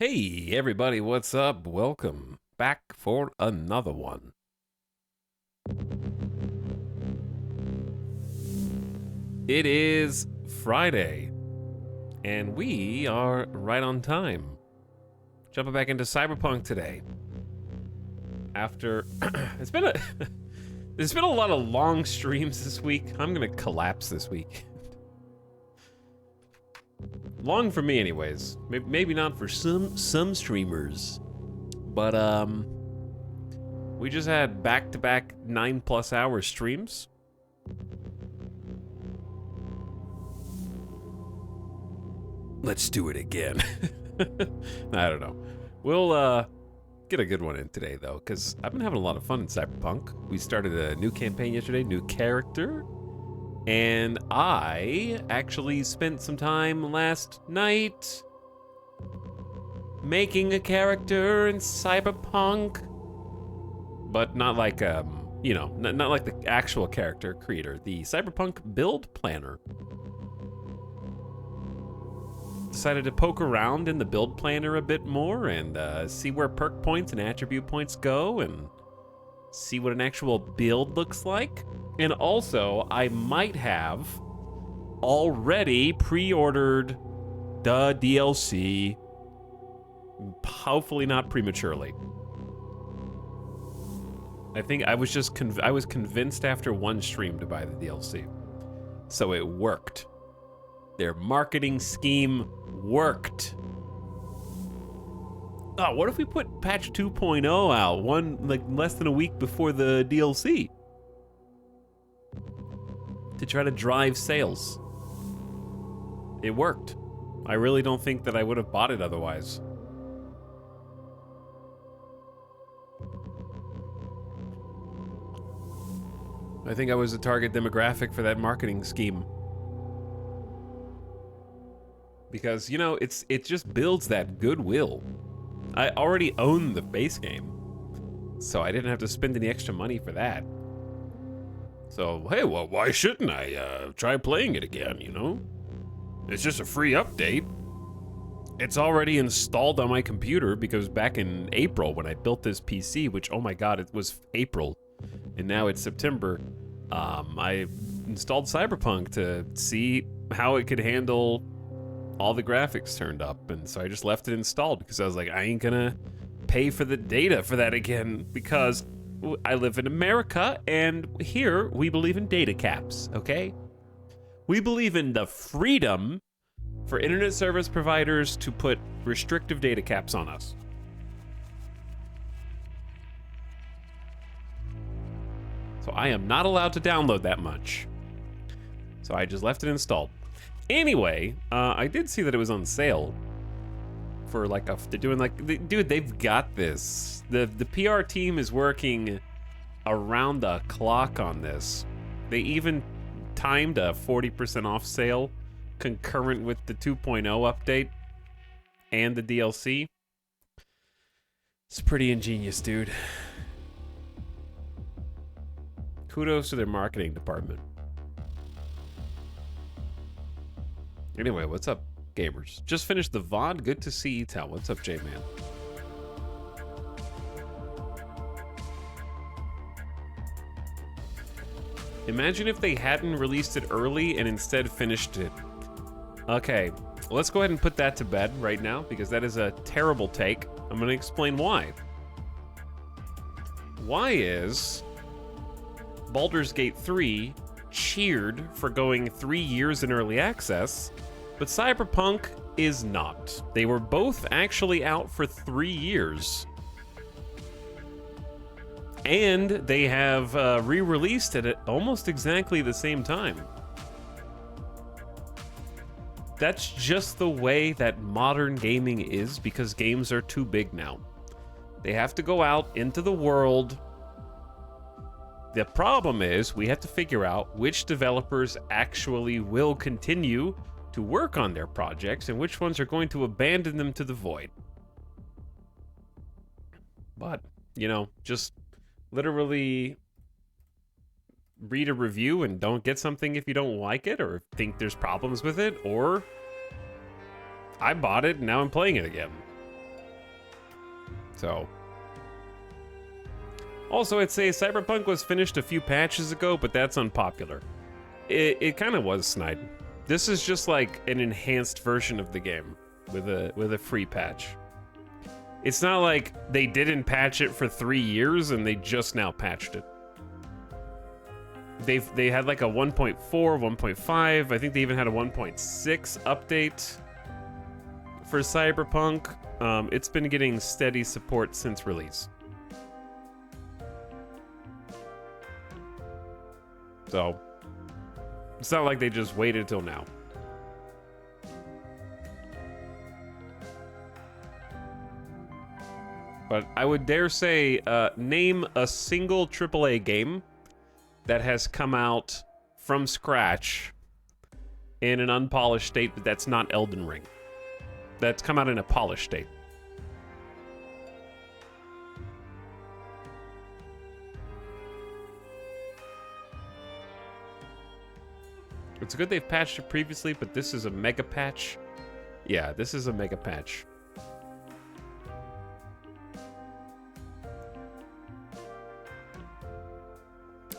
Hey everybody, what's up? Welcome back for another one. It is Friday, and we are right on time. Jumping back into Cyberpunk today. After there's been a lot of long streams this week. I'm gonna collapse this week. Long for me anyways. Maybe not for some streamers. But we just had back-to-back 9+ hour streams. Let's do it again. I don't know. We'll get a good one in today though, because I've been having a lot of fun in Cyberpunk. We started a new campaign yesterday, new character. And I actually spent some time last night making a character in Cyberpunk, but not like not like the actual character creator, the Cyberpunk build planner. Decided to poke around in the build planner a bit more and see where perk points and attribute points go and see what an actual build looks like. And also, I might have already pre-ordered the DLC, hopefully not prematurely. I think I was just I was convinced after one stream to buy the DLC. So it worked. Their marketing scheme worked. Oh, what if we put patch 2.0 out less than a week before the DLC to try to drive sales? It worked. I really don't think that I would have bought it otherwise. I think I was the target demographic for that marketing scheme. Because, you know, it just builds that goodwill. I already own the base game, so I didn't have to spend any extra money for that. So, hey, well, why shouldn't I try playing it again, you know? It's just a free update. It's already installed on my computer because back in April when I built this PC, which, oh my god, it was April, and now it's September, I installed Cyberpunk to see how it could handle all the graphics turned up, and so I just left it installed because I was like, I ain't gonna pay for the data for that again because I live in America, and here we believe in data caps, okay? We believe in the freedom for internet service providers to put restrictive data caps on us. So I am not allowed to download that much. So I just left it installed. Anyway, I did see that it was on sale for they're doing dude, they've got this. The PR team is working around the clock on this. They even timed a 40% off sale concurrent with the 2.0 update and the DLC. It's pretty ingenious, dude. Kudos to their marketing department. Anyway, what's up, gamers? Just finished the VOD. Good to see you, Tal. What's up, J-Man? Imagine if they hadn't released it early and instead finished it. Okay, well, let's go ahead and put that to bed right now because that is a terrible take. I'm going to explain why. Why is Baldur's Gate 3 cheered for going 3 years in early access, but Cyberpunk is not. They were both actually out for 3 years. And they have re-released it at almost exactly the same time. That's just the way that modern gaming is because games are too big now. They have to go out into the world. The problem is we have to figure out which developers actually will continue to work on their projects and which ones are going to abandon them to the void. But, you know, just literally read a review and don't get something if you don't like it or think there's problems with it, or I bought it and now I'm playing it again. So, also I'd say Cyberpunk was finished a few patches ago, but that's unpopular. It kind of was snide. This is just like an enhanced version of the game with a free patch. It's not like they didn't patch it for 3 years and they just now patched it. They had like a 1.4, 1.5. I think they even had a 1.6 update for Cyberpunk. It's been getting steady support since release. So it's not like they just waited till now. But I would dare say, name a single AAA game that has come out from scratch in an unpolished state, but that's not Elden Ring. That's come out in a polished state. It's good they've patched it previously, but this is a mega patch. Yeah, this is a mega patch.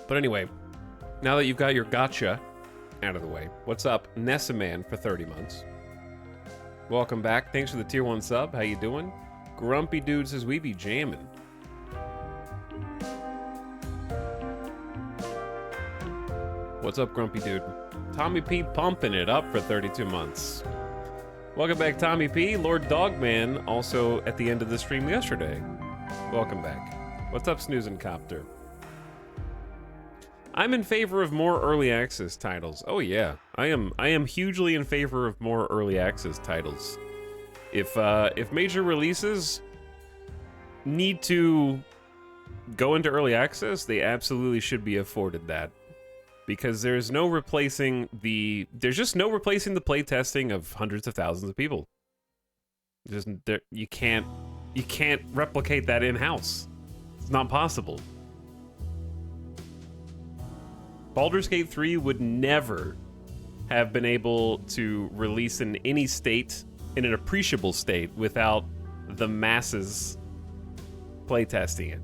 But anyway, now that you've got your gotcha out of the way, what's up, Nessaman for 30 months? Welcome back. Thanks for the tier 1 sub. How you doing? Grumpy Dude says we be jamming. What's up, Grumpy Dude? Tommy P pumping it up for 32 months. Welcome back, Tommy P. Lord Dogman, also at the end of the stream yesterday. Welcome back. What's up, Snoozin' Copter? I'm in favor of more early access titles. Oh yeah, I am hugely in favor of more early access titles. If major releases need to go into early access, they absolutely should be afforded that. Because there's just no replacing the playtesting of hundreds of thousands of people. You can't replicate that in-house. It's not possible. Baldur's Gate 3 would never have been able to release in any state, in an appreciable state, without the masses playtesting it.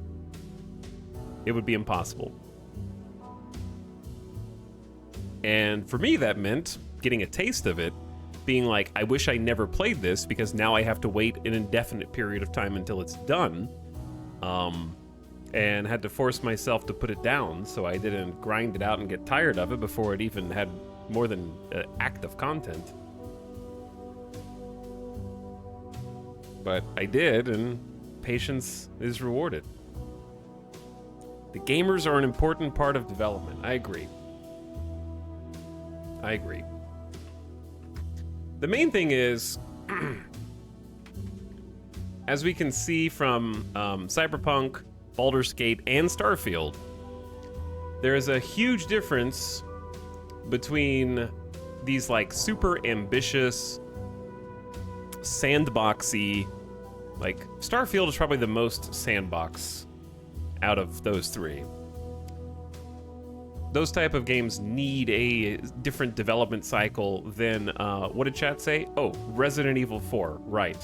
It would be impossible. And for me, that meant getting a taste of it, being like, I wish I never played this because now I have to wait an indefinite period of time until it's done. And had to force myself to put it down so I didn't grind it out and get tired of it before it even had more than active content. But I did, and patience is rewarded. The gamers are an important part of development. I agree. I agree. The main thing is, as we can see from Cyberpunk, Baldur's Gate, and Starfield, there is a huge difference between these like super ambitious, sandboxy, like Starfield is probably the most sandbox out of those three. Those type of games need a different development cycle than, what did chat say? Oh, Resident Evil 4, right.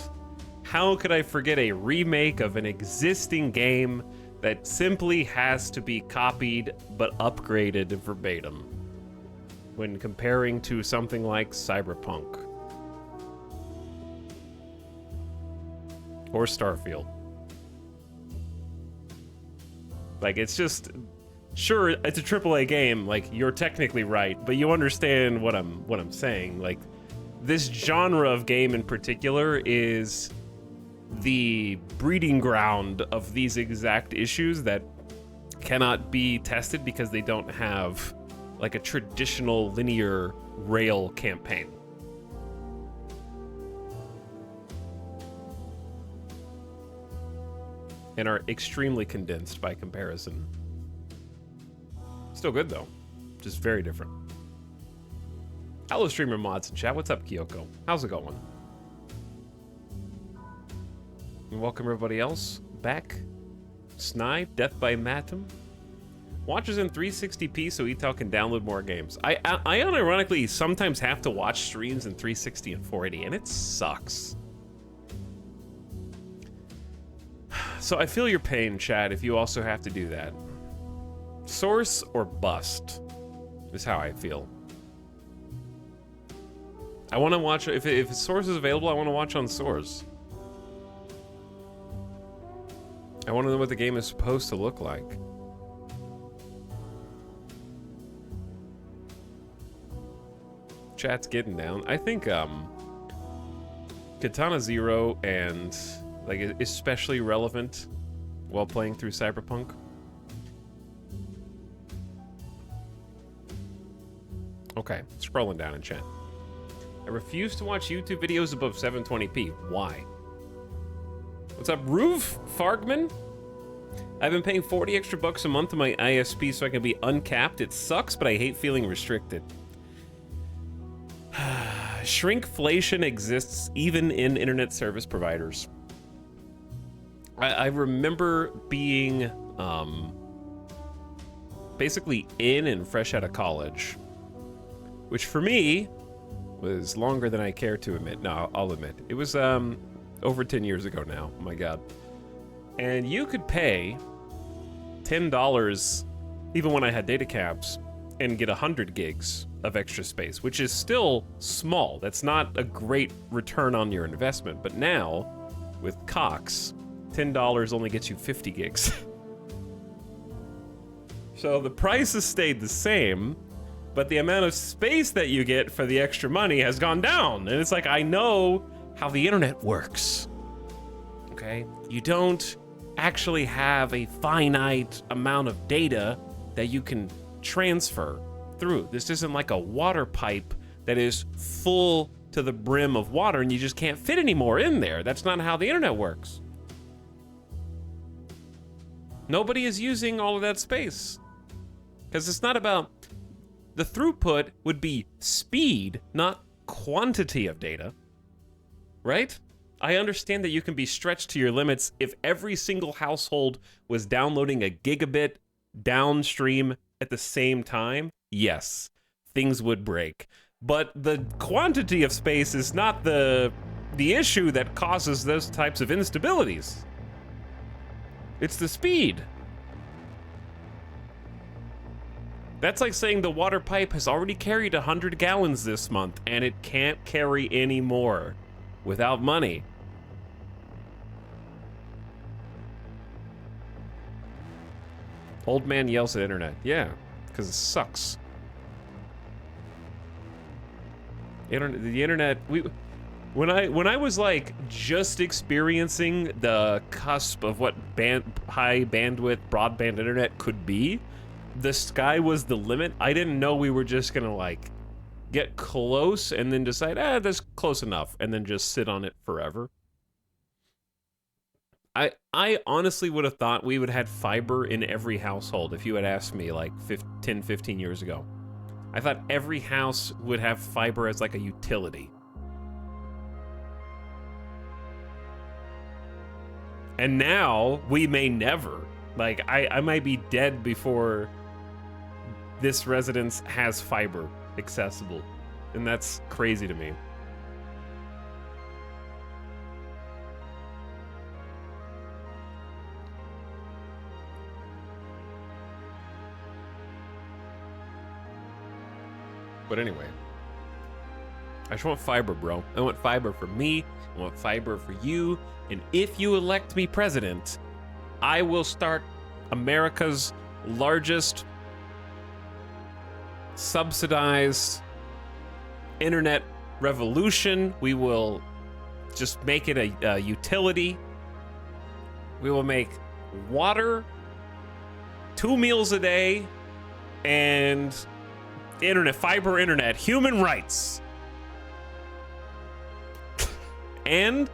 How could I forget a remake of an existing game that simply has to be copied but upgraded verbatim when comparing to something like Cyberpunk or Starfield? Like, it's just... Sure, it's a AAA game, like, you're technically right, but you understand what I'm saying. Like, this genre of game in particular is the breeding ground of these exact issues that cannot be tested because they don't have, like, a traditional linear rail campaign. And are extremely condensed by comparison. Still good, though. Just very different. Hello, streamer mods in chat. What's up, Kyoko? How's it going? And welcome everybody else back. Snide, Death by Matum. Watches in 360p so Etal can download more games. I unironically sometimes have to watch streams in 360 and 480, and it sucks. So I feel your pain, Chad, if you also have to do that. Source or bust is how I feel. I want to watch, if Source is available, I want to watch on Source. I want to know what the game is supposed to look like. Chat's getting down. I think Katana Zero and like especially relevant while playing through Cyberpunk. Okay, scrolling down in chat. I refuse to watch YouTube videos above 720p. Why? What's up, Roof Fargman? I've been paying 40 extra bucks a month to my ISP so I can be uncapped. It sucks, but I hate feeling restricted. Shrinkflation exists even in internet service providers. I remember being basically in and fresh out of college, which for me was longer than I care to admit. No, I'll admit. It was over 10 years ago now. Oh my God. And you could pay $10 even when I had data caps and get 100 gigs of extra space, which is still small. That's not a great return on your investment. But now, with Cox, $10 only gets you 50 gigs. So the price has stayed the same, but the amount of space that you get for the extra money has gone down. And it's like, I know how the internet works. Okay? You don't actually have a finite amount of data that you can transfer through. This isn't like a water pipe that is full to the brim of water and you just can't fit any more in there. That's not how the internet works. Nobody is using all of that space. Because it's not about... The throughput would be speed, not quantity of data. Right? I understand that you can be stretched to your limits. If every single household was downloading a gigabit downstream at the same time, yes, things would break. But the quantity of space is not the issue that causes those types of instabilities. It's the speed. That's like saying the water pipe has already carried 100 gallons this month and it can't carry any more without money. Old man yells at internet. Yeah, because it sucks. The internet, when I was like just experiencing the cusp of what high bandwidth broadband internet could be, the sky was the limit. I didn't know we were just gonna like get close and then decide, that's close enough, and then just sit on it forever. I honestly would have thought we would have had fiber in every household if you had asked me like 10, 15 years ago. I thought every house would have fiber as like a utility. And now we may never. Like I might be dead before this residence has fiber accessible. And that's crazy to me. But anyway, I just want fiber, bro. I want fiber for me. I want fiber for you. And if you elect me president, I will start America's largest subsidized internet revolution. We will just make it a utility. We will make water 2 meals a day and internet, fiber internet, human rights. And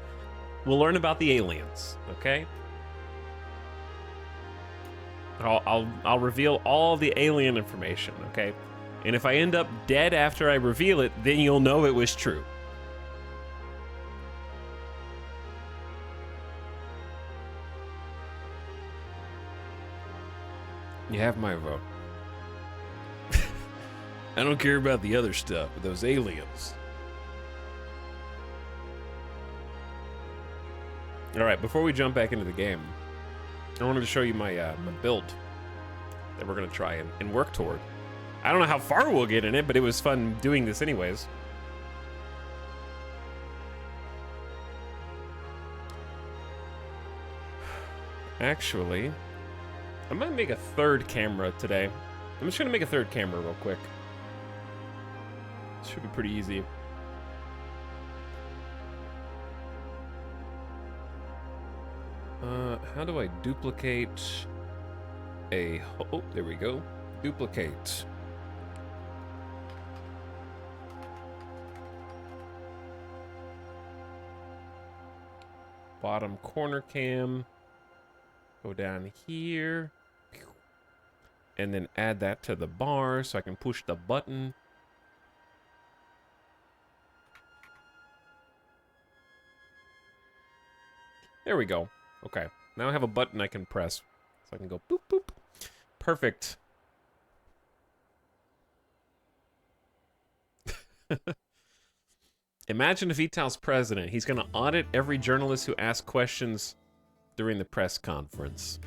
we'll learn about the aliens, okay? I'll reveal all the alien information, okay? And if I end up dead after I reveal it, then you'll know it was true. You have my vote. I don't care about the other stuff, but those aliens. All right, before we jump back into the game, I wanted to show you my my build that we're gonna try and work toward. I don't know how far we'll get in it, but it was fun doing this anyways. Actually, I might make a third camera today. I'm just gonna make a third camera real quick. Should be pretty easy. How do I duplicate a... Oh, there we go. Duplicate. Bottom corner cam. Go down here. And then add that to the bar so I can push the button. There we go. Okay. Now I have a button I can press. So I can go boop, boop. Perfect. Imagine if Vital's president. He's going to audit every journalist who asks questions during the press conference.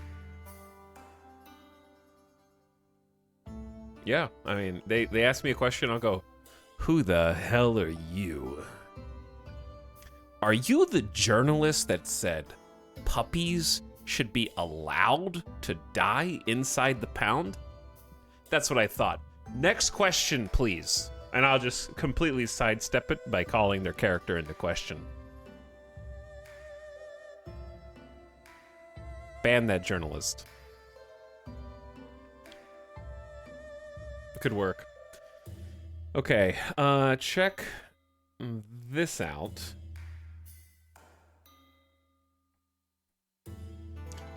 Yeah, I mean, they ask me a question, I'll go, who the hell are you? Are you the journalist that said puppies should be allowed to die inside the pound? That's what I thought. Next question, please. And I'll just completely sidestep it by calling their character into question. Ban that journalist. Could work. Okay, check this out.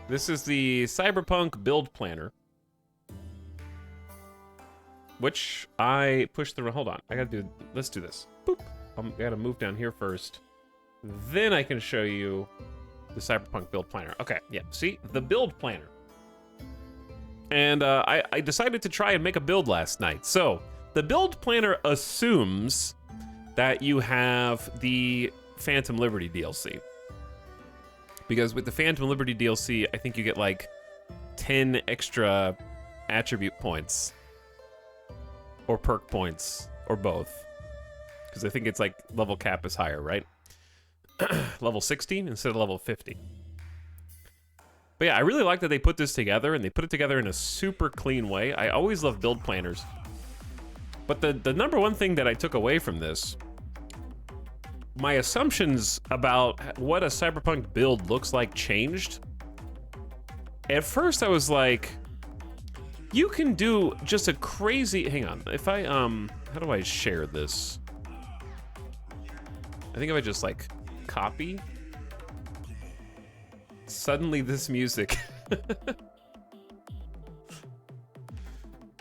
This is the Cyberpunk build planner. Which I pushed through. Hold on, I gotta do, let's do this. Boop. I gotta move down here first. Then I can show you the Cyberpunk build planner. Okay, yeah, see? The build planner. And I decided to try and make a build last night. So, the build planner assumes that you have the Phantom Liberty DLC. Because with the Phantom Liberty DLC, I think you get like 10 extra attribute points. Or perk points, or both. Because I think it's like level cap is higher, right? Level 16 instead of level 50. But yeah, I really like that they put this together, and they put it together in a super clean way. I always love build planners. But the number one thing that I took away from this, my assumptions about what a Cyberpunk build looks like changed. At first I was like, you can do just a crazy, hang on, if I, how do I share this? I think if I just like copy, suddenly this music.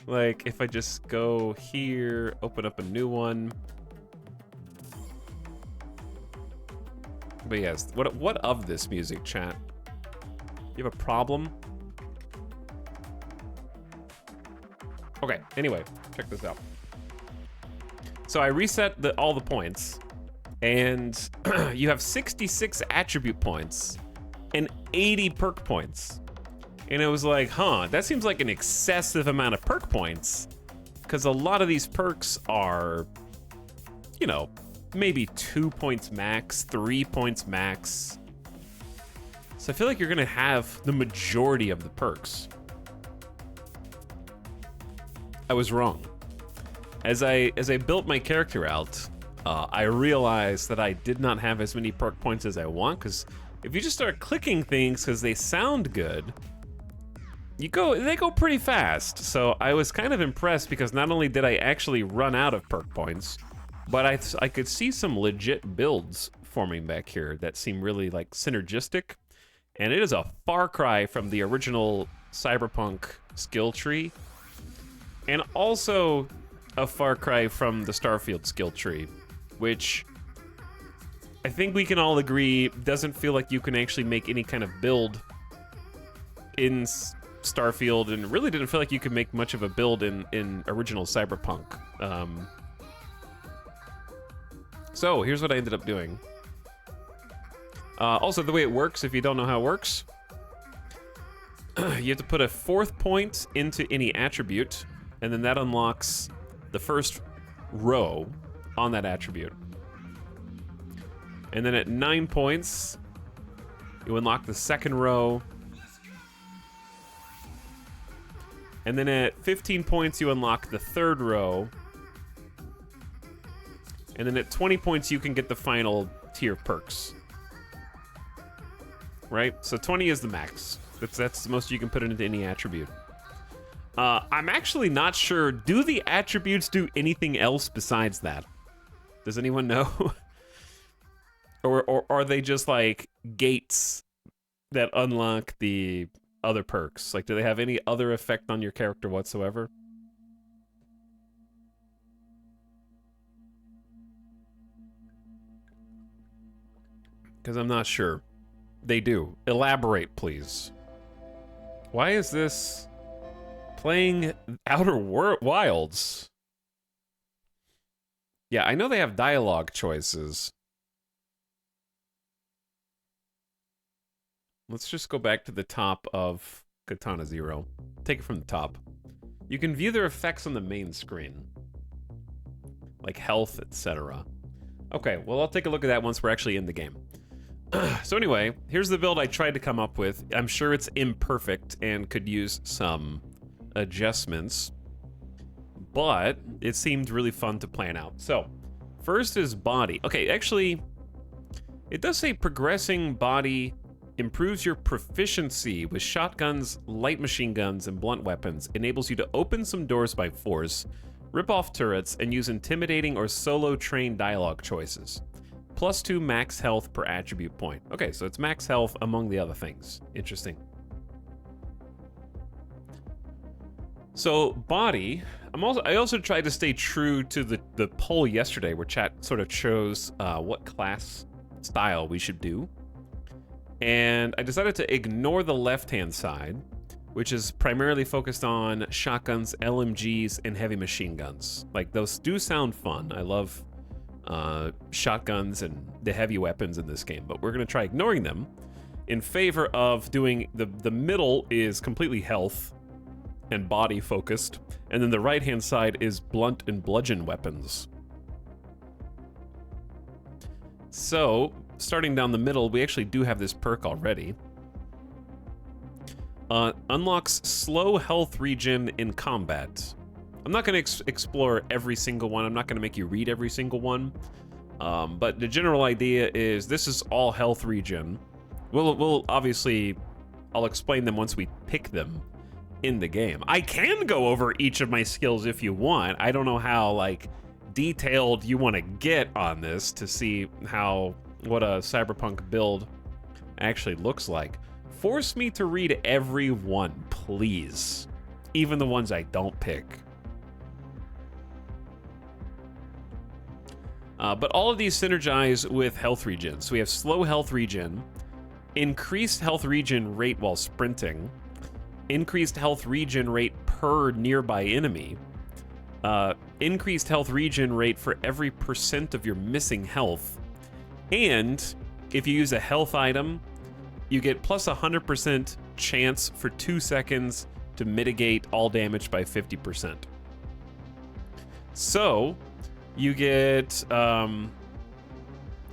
Like if I just go here, open up a new one. But yes, what of this music, chat? You have a problem? Okay, anyway, check this out. So I reset all the points, and you have 66 attribute points and 80 perk points. And it was like, huh, that seems like an excessive amount of perk points, because a lot of these perks are, you know, maybe 2 points max, 3 points max. So I feel like you're gonna have the majority of the perks. I was wrong. As I built my character out, I realized that I did not have as many perk points as I want, because if you just start clicking things because they sound good, they go pretty fast. So I was kind of impressed, because not only did I actually run out of perk points, but I could see some legit builds forming back here that seem really like synergistic. And it is a far cry from the original Cyberpunk skill tree, and also a far cry from the Starfield skill tree, which I think we can all agree doesn't feel like you can actually make any kind of build in Starfield, and really didn't feel like you could make much of a build in original Cyberpunk. So here's what I ended up doing. Also, the way it works, if you don't know how it works, you have to put a 4th point into any attribute, and then that unlocks the first row on that attribute. And then at 9 points, you unlock the 2nd row. And then at 15 points, you unlock the 3rd row. And then at 20 points, you can get the final tier of perks. Right? So 20 is the max. That's the most you can put into any attribute. I'm actually not sure. Do the attributes do anything else besides that? Does anyone know? or are they just like gates that unlock the other perks? Like, do they have any other effect on your character whatsoever? Because I'm not sure. They do. Elaborate, please. Why is this playing Outer Wilds? Yeah, I know they have dialogue choices. Let's just go back to the top of Katana Zero. Take it from the top. You can view their effects on the main screen, like health, etc. Okay, well, I'll take a look at that once we're actually in the game. So anyway, here's the build I tried to come up with. I'm sure it's imperfect and could use some adjustments, but it seemed really fun to plan out. So, first is body. Okay, actually, it does say progressing body improves your proficiency with shotguns, light machine guns, and blunt weapons, enables you to open some doors by force, rip off turrets, and use intimidating or solo train dialogue choices. +2 max health per attribute point. Okay, so it's max health among the other things. Interesting. So body, I also tried to stay true to the poll yesterday where chat sort of chose what class style we should do. And I decided to ignore the left-hand side, which is primarily focused on shotguns, LMGs, and heavy machine guns. Like, those do sound fun. I love shotguns and the heavy weapons in this game, but we're going to try ignoring them in favor of doing the middle is completely health and body focused, and then the right-hand side is blunt and bludgeon weapons. So, starting down the middle, we actually do have this perk already. Unlocks slow health regen in combat. I'm not going to explore every single one. I'm not going to make you read every single one. But the general idea is this is all health regen. We'll obviously, I'll explain them once we pick them in the game. I can go over each of my skills if you want. I don't know how, like, detailed you want to get on this to see what a Cyberpunk build actually looks like. Force me to read every one, please. Even the ones I don't pick. But all of these synergize with health regen. So we have slow health regen, increased health regen rate while sprinting, increased health regen rate per nearby enemy, increased health regen rate for every % of your missing health, and if you use a health item, you get plus 100% chance for 2 seconds to mitigate all damage by 50%. So you get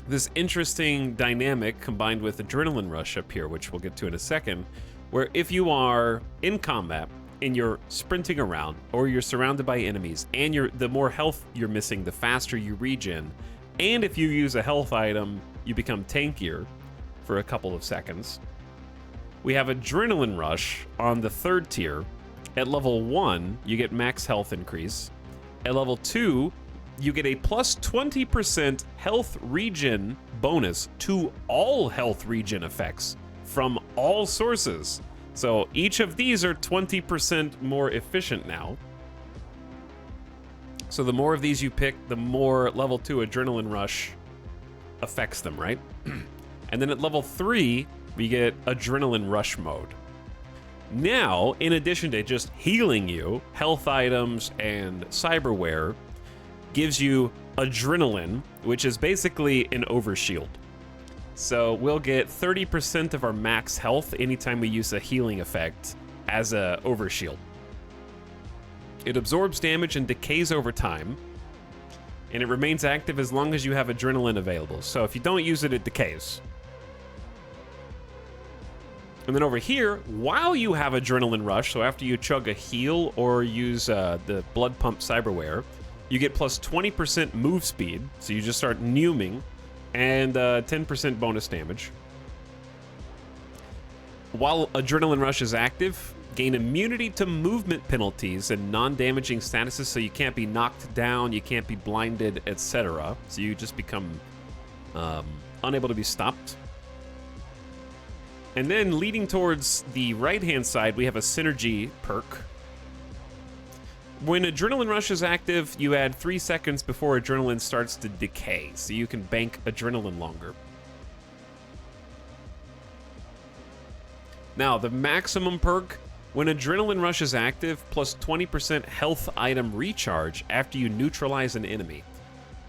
this interesting dynamic combined with adrenaline rush up here, which we'll get to in a second, where if you are in combat and you're sprinting around or you're surrounded by enemies and the more health you're missing, the faster you regen, and if you use a health item, you become tankier for a couple of seconds. We have adrenaline rush on the 3rd tier. At level 1, you get max health increase. At level 2, you get a plus 20% health regen bonus to all health regen effects from all sources. So each of these are 20% more efficient now. So the more of these you pick, the more level 2 adrenaline rush affects them, right? And then at level 3, we get adrenaline rush mode. Now, in addition to just healing you, health items and cyberware gives you adrenaline, which is basically an overshield. So we'll get 30% of our max health anytime we use a healing effect as a overshield. It absorbs damage and decays over time, and it remains active as long as you have adrenaline available. So if you don't use it, it decays. And then over here, while you have adrenaline rush, so after you chug a heal or use the blood pump cyberware, you get plus 20% move speed, so you just start numing, and 10% bonus damage. While adrenaline rush is active, gain immunity to movement penalties and non-damaging statuses, so you can't be knocked down, you can't be blinded, etc. So you just become unable to be stopped. And then leading towards the right-hand side, we have a synergy perk. When adrenaline rush is active, you add 3 seconds before adrenaline starts to decay, so you can bank adrenaline longer. Now, the maximum perk, when adrenaline rush is active, plus 20% health item recharge after you neutralize an enemy.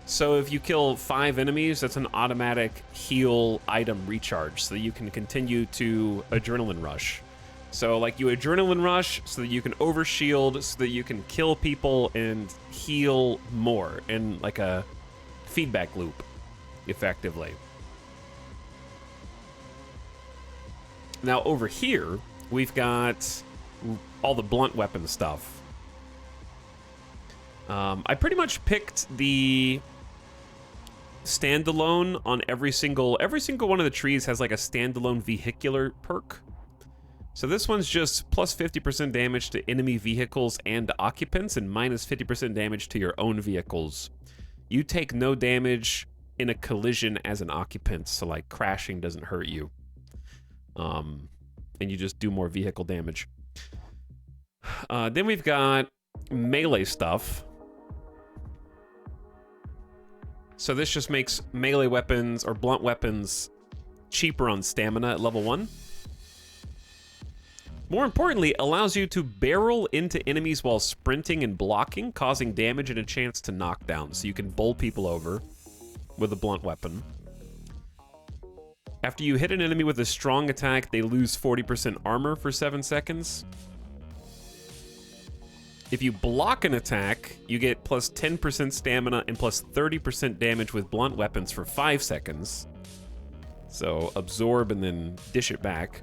So if you kill 5 enemies, that's an automatic heal item recharge, so that you can continue to adrenaline rush. So like you adrenaline rush so that you can overshield, so that you can kill people and heal more, in like a feedback loop, effectively. Now over here, we've got all the blunt weapon stuff. I pretty much picked the standalone on every single one of the trees has like a standalone vehicular perk. So this one's just plus 50% damage to enemy vehicles and occupants, and minus 50% damage to your own vehicles. You take no damage in a collision as an occupant, so like crashing doesn't hurt you. And you just do more vehicle damage. Then we've got melee stuff. So this just makes melee weapons or blunt weapons cheaper on stamina at level 1. More importantly, allows you to barrel into enemies while sprinting and blocking, causing damage and a chance to knock down. So you can bowl people over with a blunt weapon. After you hit an enemy with a strong attack, they lose 40% armor for 7 seconds. If you block an attack, you get plus 10% stamina and plus 30% damage with blunt weapons for 5 seconds. So absorb and then dish it back.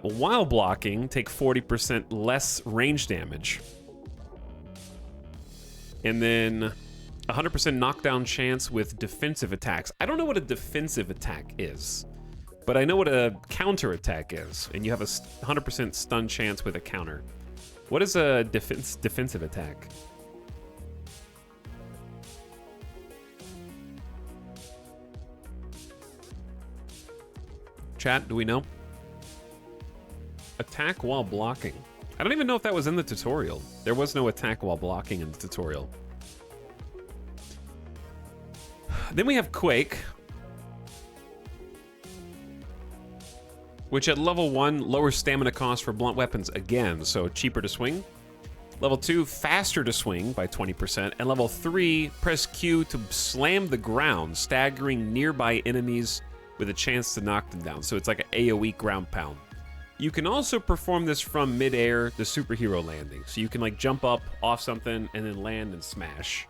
While blocking, take 40% less range damage. And then 100% knockdown chance with defensive attacks. I don't know what a defensive attack is, but I know what a counter attack is. And you have a 100% stun chance with a counter. What is a defensive attack? Chat, do we know? Attack while blocking. I don't even know if that was in the tutorial. There was no attack while blocking in the tutorial. Then we have Quake, which at level 1 lowers stamina cost for blunt weapons again, so cheaper to swing. Level 2, faster to swing by 20%. And level 3, press Q to slam the ground, staggering nearby enemies with a chance to knock them down. So it's like an AoE ground pound. You can also perform this from mid-air, the superhero landing. So you can like jump up off something and then land and smash.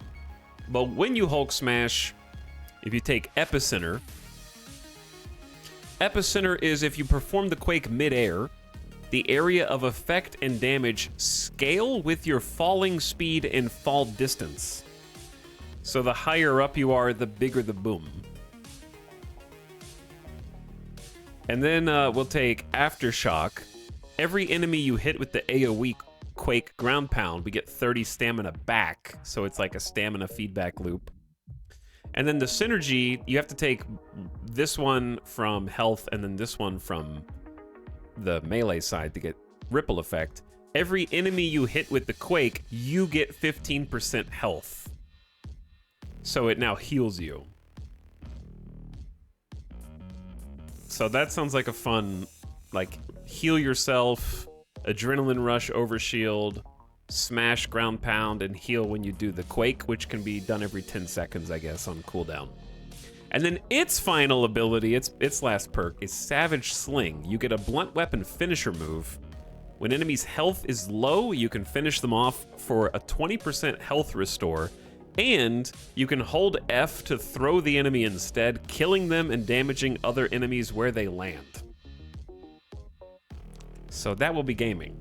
But when you Hulk smash, if you take Epicenter, Epicenter is if you perform the Quake mid-air, the area of effect and damage scale with your falling speed and fall distance. So the higher up you are, the bigger the boom. And then we'll take Aftershock. Every enemy you hit with the AoE Quake ground pound, we get 30 stamina back. So it's like a stamina feedback loop. And then the synergy, you have to take this one from health and then this one from the melee side to get ripple effect. Every enemy you hit with the Quake, you get 15% health. So it now heals you. So that sounds like a fun, like, heal yourself, adrenaline rush overshield, smash ground pound, and heal when you do the Quake, which can be done every 10 seconds, I guess, on cooldown. And then its final ability, its last perk, is Savage Sling. You get a blunt weapon finisher move. When enemies' health is low, you can finish them off for a 20% health restore, and you can hold F to throw the enemy instead, killing them and damaging other enemies where they land. So that will be gaming.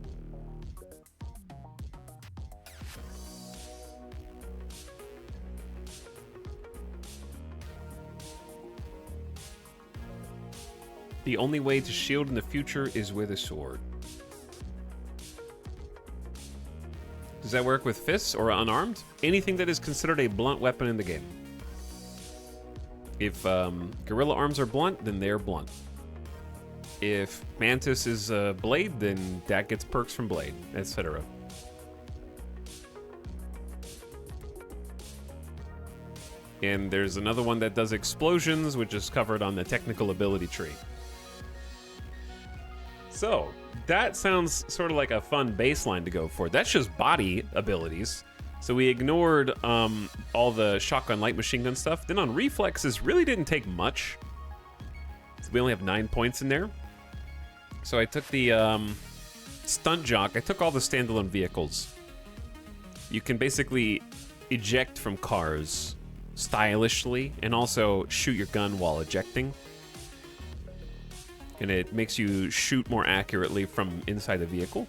The only way to shield in the future is with a sword. Does that work with fists or unarmed? Anything that is considered a blunt weapon in the game. If gorilla arms are blunt, then they're blunt. If Mantis is a blade, then that gets perks from blade, etc. And there's another one that does explosions, which is covered on the technical ability tree. So, that sounds sort of like a fun baseline to go for. That's just body abilities. So we ignored all the shotgun light machine gun stuff. Then on reflexes, really didn't take much. So we only have 9 points in there. So I took the stunt jock. I took all the standalone vehicles. You can basically eject from cars stylishly and also shoot your gun while ejecting. And it makes you shoot more accurately from inside the vehicle.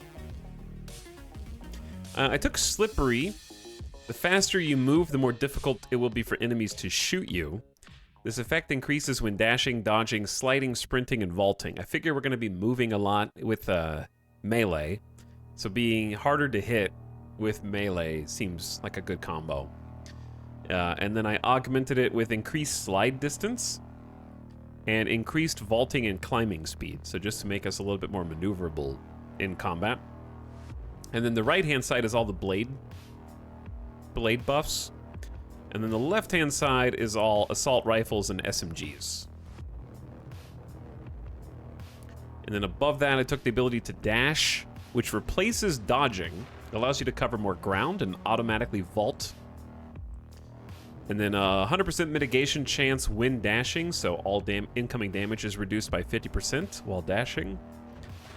I took Slippery The faster you move, the more difficult it will be for enemies to shoot you. This effect increases when dashing, dodging, sliding, sprinting, and vaulting. I figure we're going to be moving a lot with melee, so being harder to hit with melee seems like a good combo. And then I augmented it with increased slide distance and increased vaulting and climbing speed, so just to make us a little bit more maneuverable in combat. And then the right-hand side is all the blade buffs. And then the left-hand side is all assault rifles and SMGs. And then above that, I took the ability to dash, which replaces dodging. It allows you to cover more ground and automatically vault. And then 100% mitigation chance when dashing, so all incoming damage is reduced by 50% while dashing.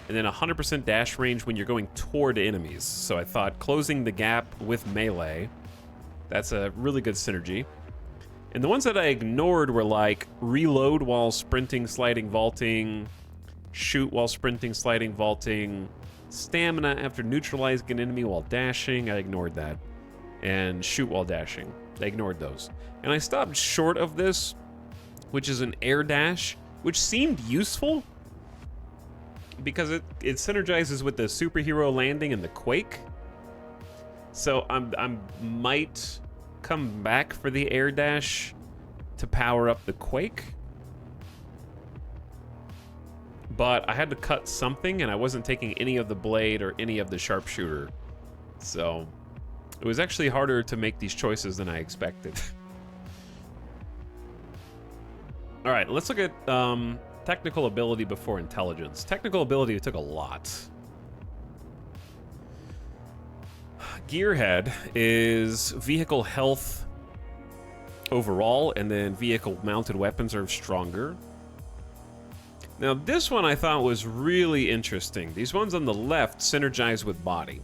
And then 100% dash range when you're going toward enemies. So I thought closing the gap with melee, that's a really good synergy. And the ones that I ignored were like reload while sprinting, sliding, vaulting, shoot while sprinting, sliding, vaulting, stamina after neutralizing an enemy while dashing. I ignored that. And shoot while dashing. I ignored those. And I stopped short of this, which is an air dash, which seemed useful because it synergizes with the superhero landing and the quake. So I might come back for the air dash to power up the quake. But I had to cut something, and I wasn't taking any of the blade or any of the sharpshooter. So it was actually harder to make these choices than I expected. All right, let's look at technical ability before intelligence. Technical ability took a lot. Gearhead is vehicle health overall, and then vehicle mounted weapons are stronger. Now this one I thought was really interesting. These ones on the left synergize with body.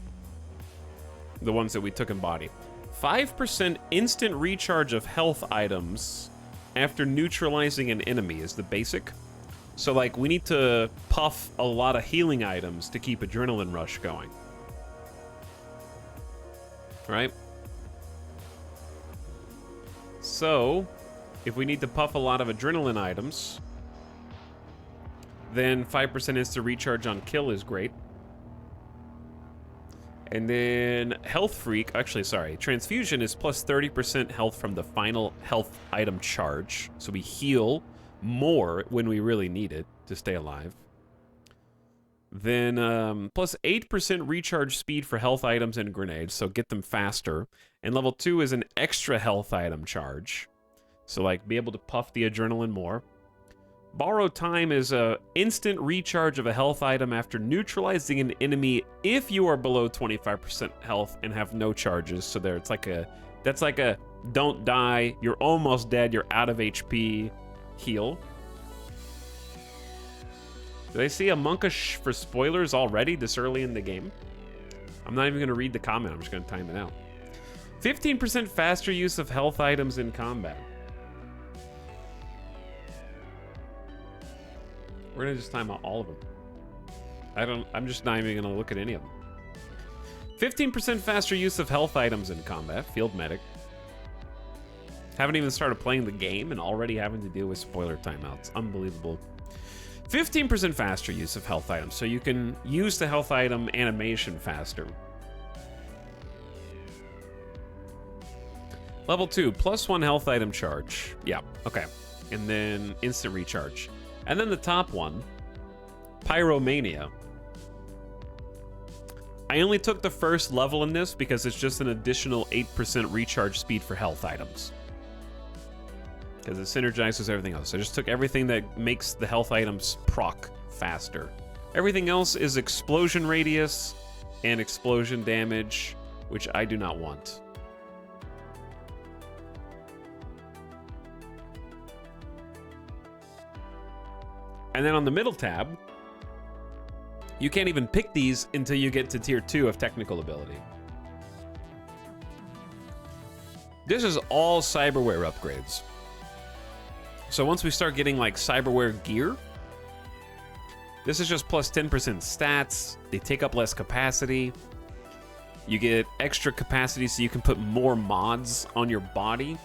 The ones that we took in body. 5% instant recharge of health items after neutralizing an enemy is the basic. So like we need to puff a lot of healing items to keep adrenaline rush going. Right? So, if we need to puff a lot of adrenaline items, then 5% instant recharge on kill is great. And then Health Freak, actually, sorry, Transfusion is plus 30% health from the final health item charge. So we heal more when we really need it to stay alive. Then plus 8% recharge speed for health items and grenades, so get them faster. And level 2 is an extra health item charge. So like be able to puff the adrenaline more. Borrow time is a instant recharge of a health item after neutralizing an enemy if you are below 25% health and have no charges. So there it's like that's like a don't die, you're almost dead, you're out of HP heal. Did I see a monkish for spoilers already this early in the game? I'm not even going to read the comment. I'm just going to time it out. 15% faster use of health items in combat. We're going to just time out all of them. I'm just not even going to look at any of them. 15% faster use of health items in combat. Field medic. Haven't even started playing the game and already having to deal with spoiler timeouts. Unbelievable. 15% faster use of health items, so you can use the health item animation faster. Level 2, plus 1 health item charge. Yeah, okay. And then instant recharge. And then the top one, Pyromania. I only took the first level in this because it's just an additional 8% recharge speed for health items. Because it synergizes everything else. I just took everything that makes the health items proc faster. Everything else is explosion radius and explosion damage, which I do not want. And then on the middle tab, you can't even pick these until you get to tier 2 of technical ability. This is all cyberware upgrades. So once we start getting like cyberware gear, this is just plus 10% stats. They take up less capacity. You get extra capacity so you can put more mods on your body.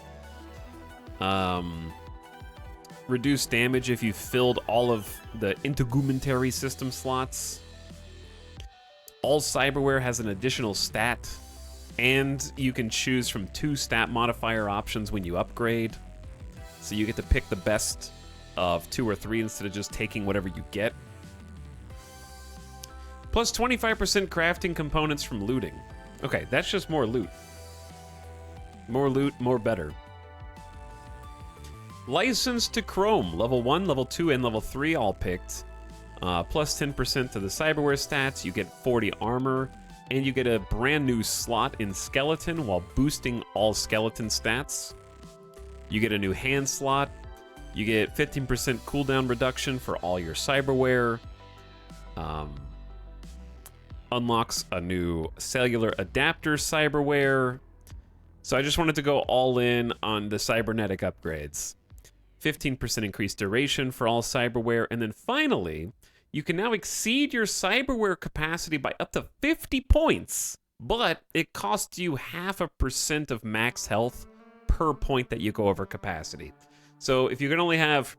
Reduce damage if you filled all of the integumentary system slots. All cyberware has an additional stat, and you can choose from 2 stat modifier options when you upgrade. So you get to pick the best of 2 or 3 instead of just taking whatever you get. Plus 25% crafting components from looting. Okay, that's just more loot. More loot, more better. License to Chrome, level 1, level 2, and level 3 all picked. Plus 10% to the cyberware stats, you get 40 armor, and you get a brand new slot in skeleton while boosting all skeleton stats. You get a new hand slot. You get 15% cooldown reduction for all your cyberware. Unlocks a new cellular adapter cyberware. So I just wanted to go all in on the cybernetic upgrades. 15% increased duration for all cyberware, and then finally, you can now exceed your cyberware capacity by up to 50 points, but it costs you 0.5% of max health per point that you go over capacity. So if you can only have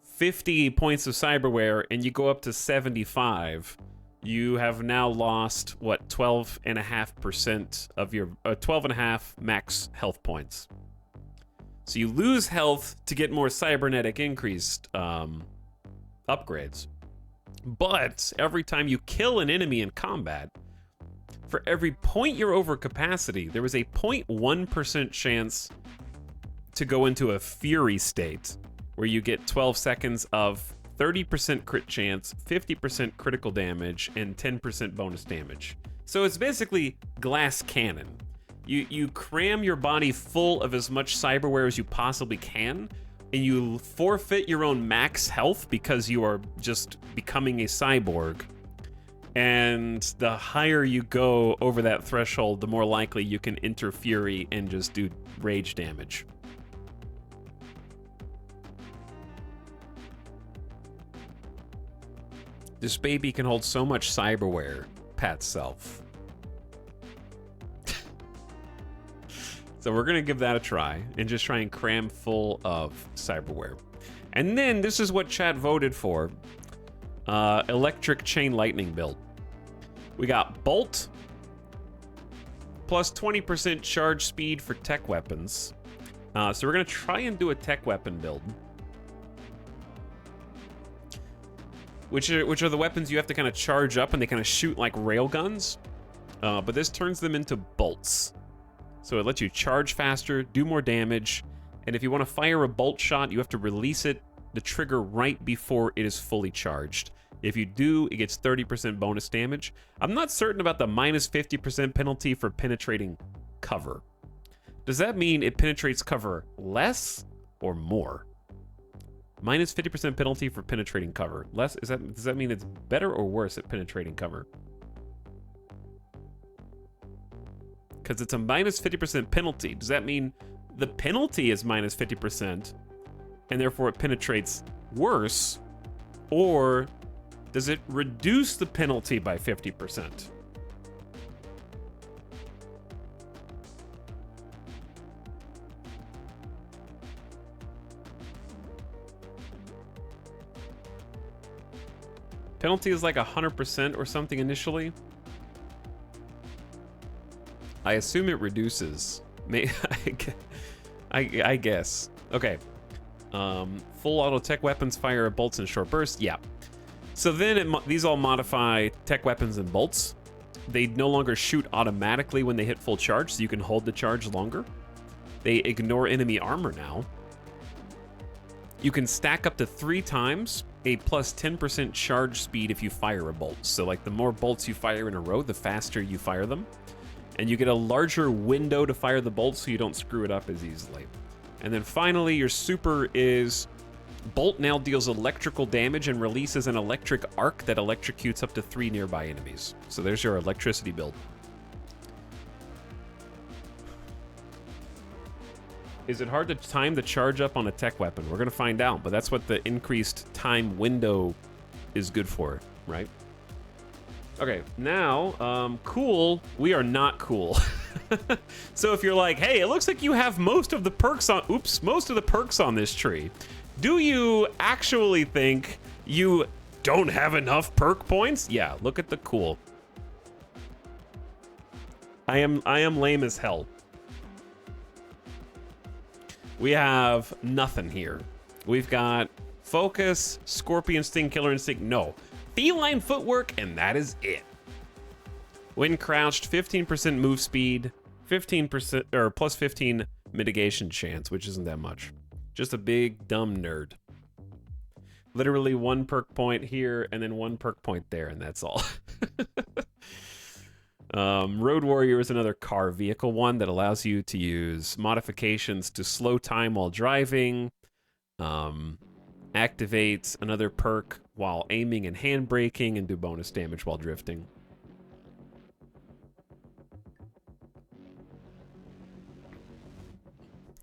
50 points of cyberware and you go up to 75, you have now lost, what, 12.5% of your 12.5 max health points. So you lose health to get more cybernetic increased upgrades. But every time you kill an enemy in combat, for every point you're over capacity, there is a 0.1% chance to go into a fury state, where you get 12 seconds of 30% crit chance, 50% critical damage, and 10% bonus damage. So it's basically glass cannon. You cram your body full of as much cyberware as you possibly can, and you forfeit your own max health because you are just becoming a cyborg. And the higher you go over that threshold, the more likely you can enter fury and just do rage damage. This baby can hold so much cyberware, Pat Self. So we're gonna give that a try and just try and cram full of cyberware. And then this is what chat voted for. Electric chain lightning build. We got bolt, plus 20% charge speed for tech weapons. So we're gonna try and do a tech weapon build. Which are the weapons you have to kind of charge up and they kind of shoot like railguns. But this turns them into bolts. So it lets you charge faster, do more damage, and if you want to fire a bolt shot, you have to release the trigger right before it is fully charged. If you do, it gets 30% bonus damage. I'm not certain about the minus 50% penalty for penetrating cover. Does that mean it penetrates cover less or more? Minus 50% penalty for penetrating cover. Less, does that mean it's better or worse at penetrating cover? Because it's a minus 50% penalty. Does that mean the penalty is minus 50% and therefore it penetrates worse? Or does it reduce the penalty by 50%? Penalty is like 100% or something initially. I assume it reduces. I guess. Okay. Full auto tech weapons fire bolts in short bursts. Yeah. So then these all modify tech weapons and bolts. They no longer shoot automatically when they hit full charge, so you can hold the charge longer. They ignore enemy armor now. You can stack up to 3 times a plus 10% charge speed if you fire a bolt. So like the more bolts you fire in a row, the faster you fire them. And you get a larger window to fire the bolts so you don't screw it up as easily. And then finally, your super is Bolt now deals electrical damage and releases an electric arc that electrocutes up to 3 nearby enemies. So there's your electricity build. Is it hard to time the charge up on a tech weapon? We're gonna find out, but that's what the increased time window is good for, right? Okay, now, cool. We are not cool. So if you're like, hey, it looks like you have most of the perks on this tree. Do you actually think you don't have enough perk points? Yeah, look at the cool. I am lame as hell. We have nothing here. We've got focus, scorpion sting, killer instinct, no. Feline footwork, and that is it. When crouched, 15% move speed, 15% or plus 15 mitigation chance, which isn't that much. Just a big dumb nerd. Literally 1 perk point here and then 1 perk point there, and that's all. Road Warrior is another car vehicle one that allows you to use modifications to slow time while driving. Activates another perk while aiming and handbraking and do bonus damage while drifting.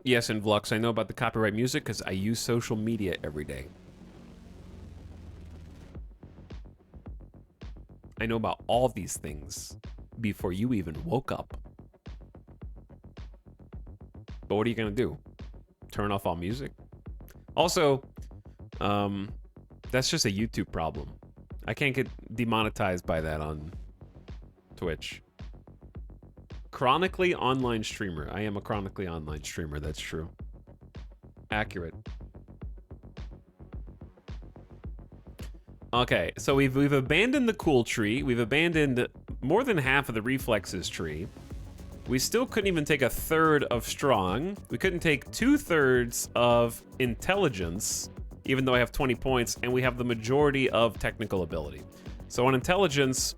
Yes, in Vlux, I know about the copyright music because I use social media every day. I know about all these things before you even woke up. But what are you gonna do? Turn off all music? Also, that's just a YouTube problem. I can't get demonetized by that on Twitch. Chronically online streamer. I am a chronically online streamer, that's true. Accurate. Okay, so we've abandoned the cool tree. We've abandoned more than half of the reflexes tree. We still couldn't even take 1/3 of strong. We couldn't take 2/3 of intelligence, even though I have 20 points, and we have the majority of technical ability. So on intelligence,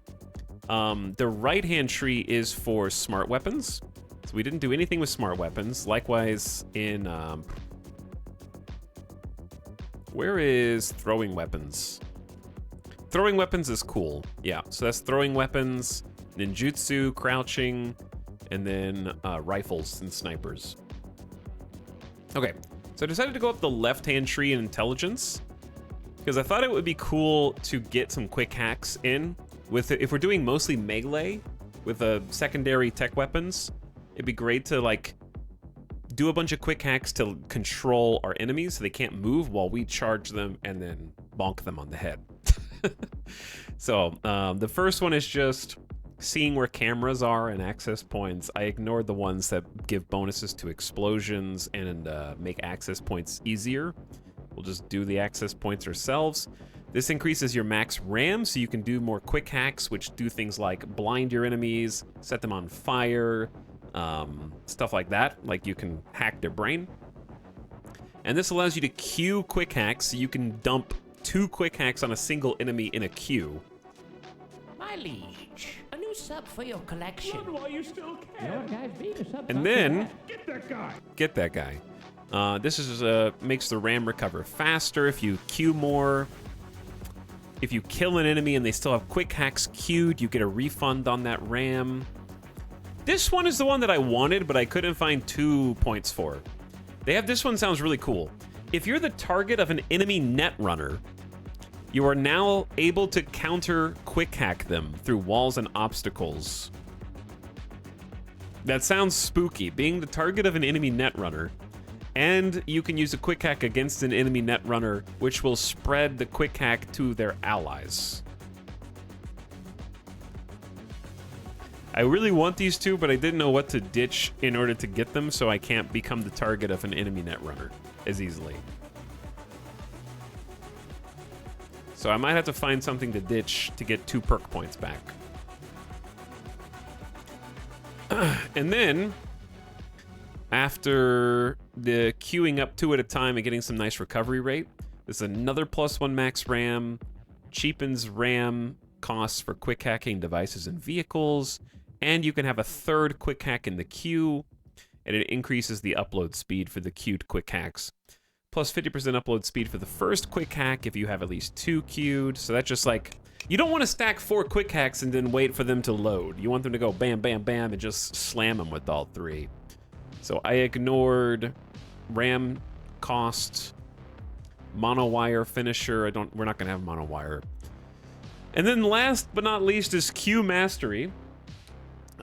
the right-hand tree is for smart weapons. So we didn't do anything with smart weapons. Likewise in, where is throwing weapons? Throwing weapons is cool. Yeah, so that's throwing weapons, ninjutsu, crouching, and then rifles and snipers. Okay, so I decided to go up the left-hand tree in intelligence because I thought it would be cool to get some quick hacks in. With if we're doing mostly melee with secondary tech weapons, it'd be great to like do a bunch of quick hacks to control our enemies so they can't move while we charge them and then bonk them on the head. So the first one is just seeing where cameras are and access points. I ignored the ones that give bonuses to explosions and make access points easier. We'll just do the access points ourselves. This increases your max RAM, so you can do more quick hacks, which do things like blind your enemies, set them on fire, stuff like that. Like you can hack their brain. And this allows you to queue quick hacks, so you can dump 2 quick hacks on a single enemy in a queue. My liege, a new sub for your collection. Run while you still can. And then Get that guy. get that guy. This is makes the RAM recover faster if you queue more. If you kill an enemy and they still have quick hacks queued, you get a refund on that RAM. This one is the one that I wanted, but I couldn't find 2 points for. They have this one, sounds really cool. If you're the target of an enemy netrunner, you are now able to counter quick hack them through walls and obstacles. That sounds spooky, being the target of an enemy netrunner. And you can use a quick hack against an enemy netrunner, which will spread the quick hack to their allies. I really want these two, but I didn't know what to ditch in order to get them, so I can't become the target of an enemy netrunner as easily. So I might have to find something to ditch to get 2 perk points back. And then, after the queuing up 2 at a time and getting some nice recovery rate, there's another +1 max RAM, cheapens RAM costs for quick hacking devices and vehicles, and you can have a 3rd quick hack in the queue, and it increases the upload speed for the queued quick hacks. Plus 50% upload speed for the first quick hack if you have at least 2 queued. So that's just like, you don't want to stack 4 quick hacks and then wait for them to load. You want them to go bam, bam, bam, and just slam them with all 3. So I ignored RAM cost, monowire finisher. We're not gonna have monowire. And then last but not least is Q Mastery.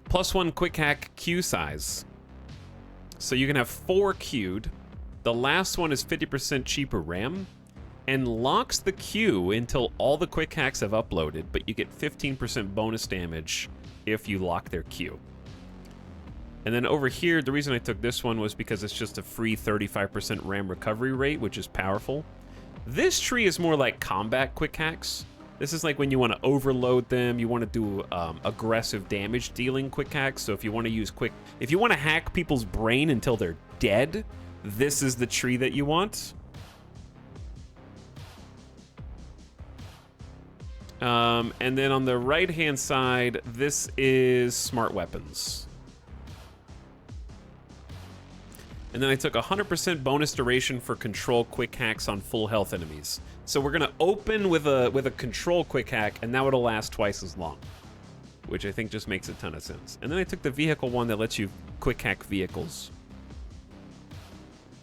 +1 quick hack Q size. So you can have 4 queued. The last one is 50% cheaper RAM and locks the queue until all the quick hacks have uploaded, but you get 15% bonus damage if you lock their queue. And then over here, the reason I took this one was because it's just a free 35% RAM recovery rate, which is powerful. This tree is more like combat quick hacks. This is like when you want to overload them, you want to do aggressive damage dealing quick hacks. So if you want to use if you want to hack people's brain until they're dead, this is the tree that you want. And then on the right-hand side, this is smart weapons. And then I took 100% bonus duration for control quick hacks on full health enemies. So we're gonna open with a control quick hack, and now it'll last twice as long, which I think just makes a ton of sense. And then I took the vehicle one that lets you quick hack vehicles.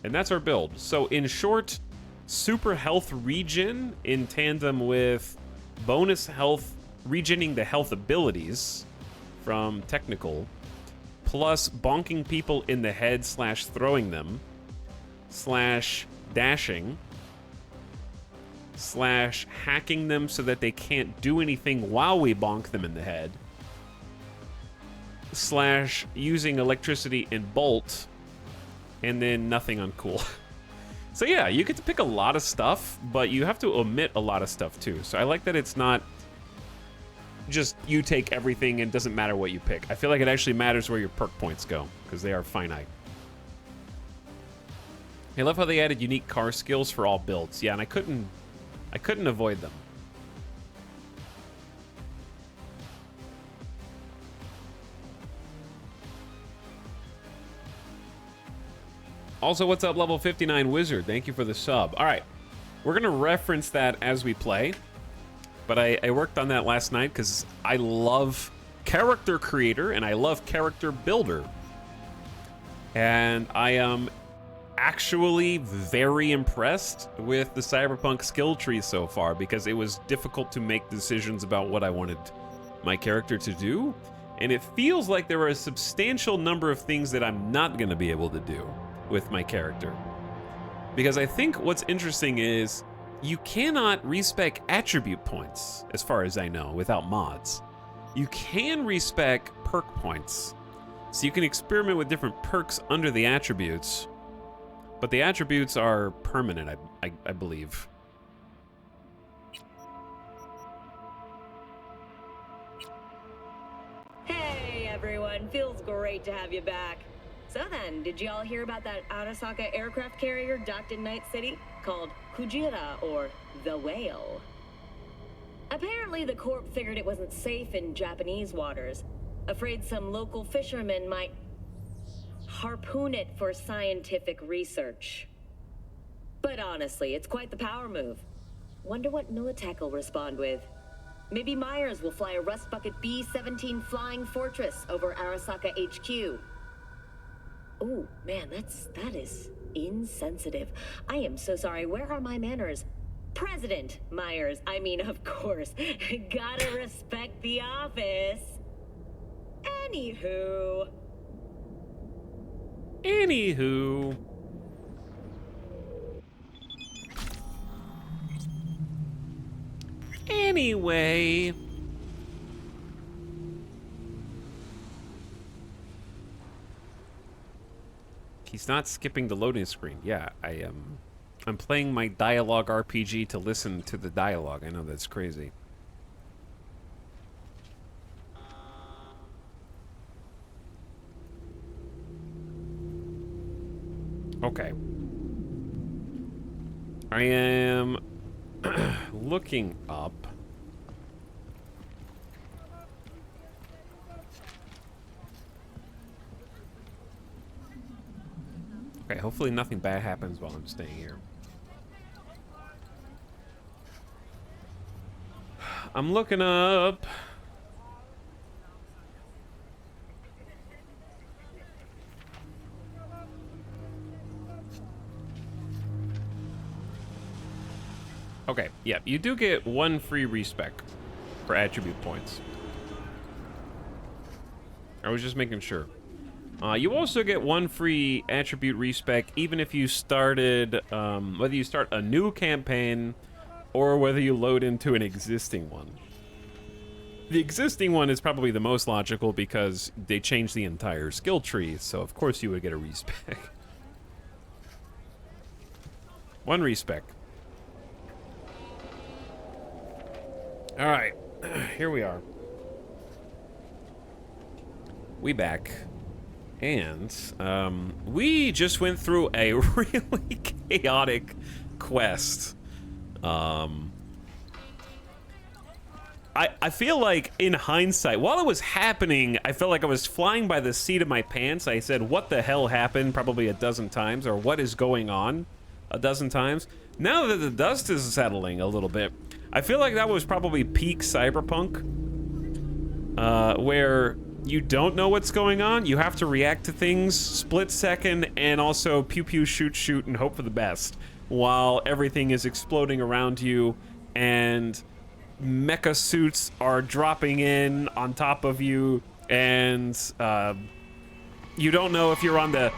And that's our build. So in short, super health regen in tandem with bonus health, regening the health abilities from technical, plus bonking people in the head / throwing them, / dashing, / hacking them so that they can't do anything while we bonk them in the head, / using electricity and bolt, and then nothing uncool. So yeah, you get to pick a lot of stuff, but you have to omit a lot of stuff too. So I like that it's not just you take everything and it doesn't matter what you pick. I feel like it actually matters where your perk points go, because they are finite. I love how they added unique car skills for all builds. Yeah, and I couldn't avoid them. Also, what's up, level 59 Wizard? Thank you for the sub. All right, we're gonna reference that as we play, but I worked on that last night because I love character creator and I love character builder. And I am actually very impressed with the Cyberpunk skill tree so far, because it was difficult to make decisions about what I wanted my character to do. And it feels like there are a substantial number of things that I'm not gonna be able to do with my character. Because I think what's interesting is you cannot respec attribute points, as far as I know, without mods. You can respec perk points. So you can experiment with different perks under the attributes, but the attributes are permanent, I believe. Hey everyone, feels great to have you back. So then, did y'all hear about that Arasaka aircraft carrier docked in Night City called Kujira, or the Whale? Apparently the Corp figured it wasn't safe in Japanese waters, afraid some local fishermen might harpoon it for scientific research. But honestly, it's quite the power move. Wonder what Militech will respond with. Maybe Myers will fly a Rust Bucket B-17 Flying Fortress over Arasaka HQ. Oh, man, that is insensitive. I am so sorry. Where are my manners? President Myers. I mean, of course. Gotta respect the office. Anywho. Anyway. He's not skipping the loading screen. Yeah, I'm playing my dialogue RPG to listen to the dialogue. I know that's crazy. Okay. I am looking up. Okay, hopefully nothing bad happens while I'm staying here. I'm looking up. Okay, yeah, you do get one free respec. for attribute points. I was just making sure. You also get 1 free attribute respec even if you started, whether you start a new campaign or whether you load into an existing one. The existing one is probably the most logical because they changed the entire skill tree, so of course you would get a respec. 1 respec. Alright, here we are. We back. And, we just went through a really chaotic quest. I feel like, in hindsight, while it was happening, I felt like I was flying by the seat of my pants. I said, what the hell happened probably a dozen times, or what is going on a dozen times. Now that the dust is settling a little bit, I feel like that was probably peak Cyberpunk, where you don't know what's going on, you have to react to things split second, and also pew pew shoot shoot and hope for the best, while everything is exploding around you, and mecha suits are dropping in on top of you, and you don't know if you're on the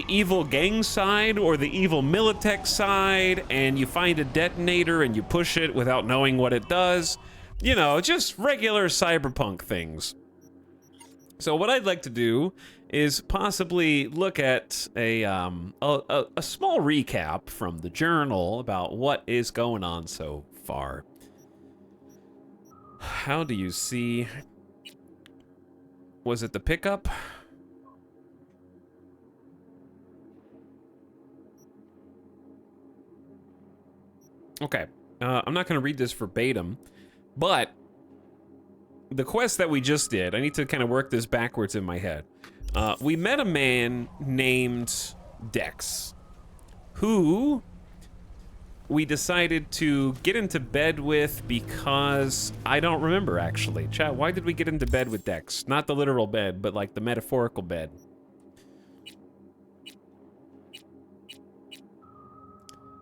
evil gang side or the evil Militech side, and you find a detonator and you push it without knowing what it does. You know, just regular Cyberpunk things. So what I'd like to do is possibly look at a small recap from the journal about what is going on so far. How do you see? Was it the pickup? Okay, I'm not going to read this verbatim, but the quest that we just did, I need to kind of work this backwards in my head. We met a man named Dex, who we decided to get into bed with because I don't remember, actually. Chat, why did we get into bed with Dex? Not the literal bed, but like the metaphorical bed.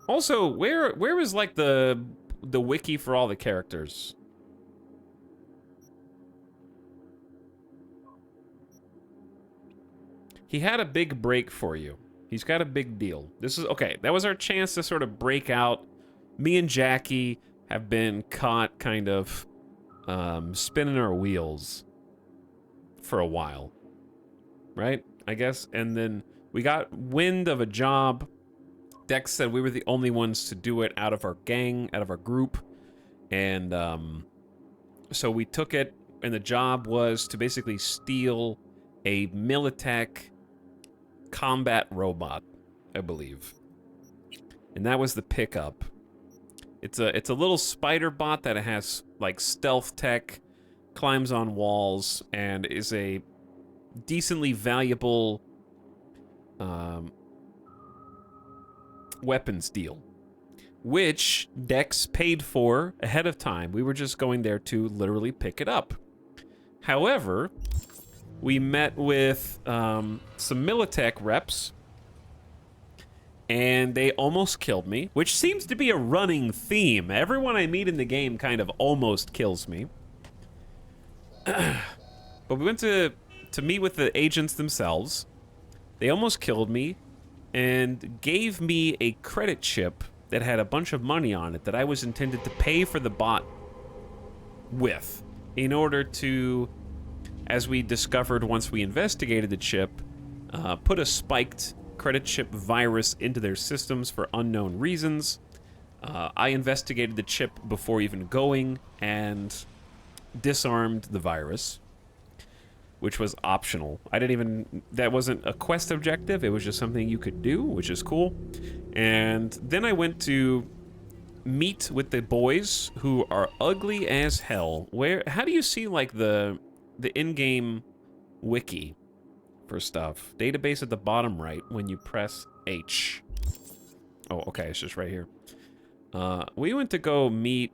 Also, where is like the wiki for all the characters? He had a big break for you. He's got a big deal. This is, okay, that was our chance to sort of break out. Me and Jackie have been caught kind of spinning our wheels for a while. Right? I guess. And then we got wind of a job. Dex said we were the only ones to do it out of our gang, out of our group. And so we took it, and the job was to basically steal a Militech combat robot, I believe. And that was the pickup. It's a little spider bot that has like stealth tech, climbs on walls, and is a decently valuable weapons deal, which Dex paid for ahead of time. We were just going there to literally pick it up. However, we met with some Militech reps, and they almost killed me, which seems to be a running theme. Everyone I meet in the game kind of almost kills me. But we went to meet with the agents themselves. They almost killed me and gave me a credit chip that had a bunch of money on it that I was intended to pay for the bot with, in order to, as we discovered once we investigated the chip, put a spiked credit chip virus into their systems for unknown reasons. I investigated the chip before even going and disarmed the virus, which was optional. That wasn't a quest objective, it was just something you could do, which is cool. And then I went to meet with the boys, who are ugly as hell. How do you see like the in-game wiki for stuff? Database at the bottom right when you press H. Oh, okay, it's just right here. We went to go meet...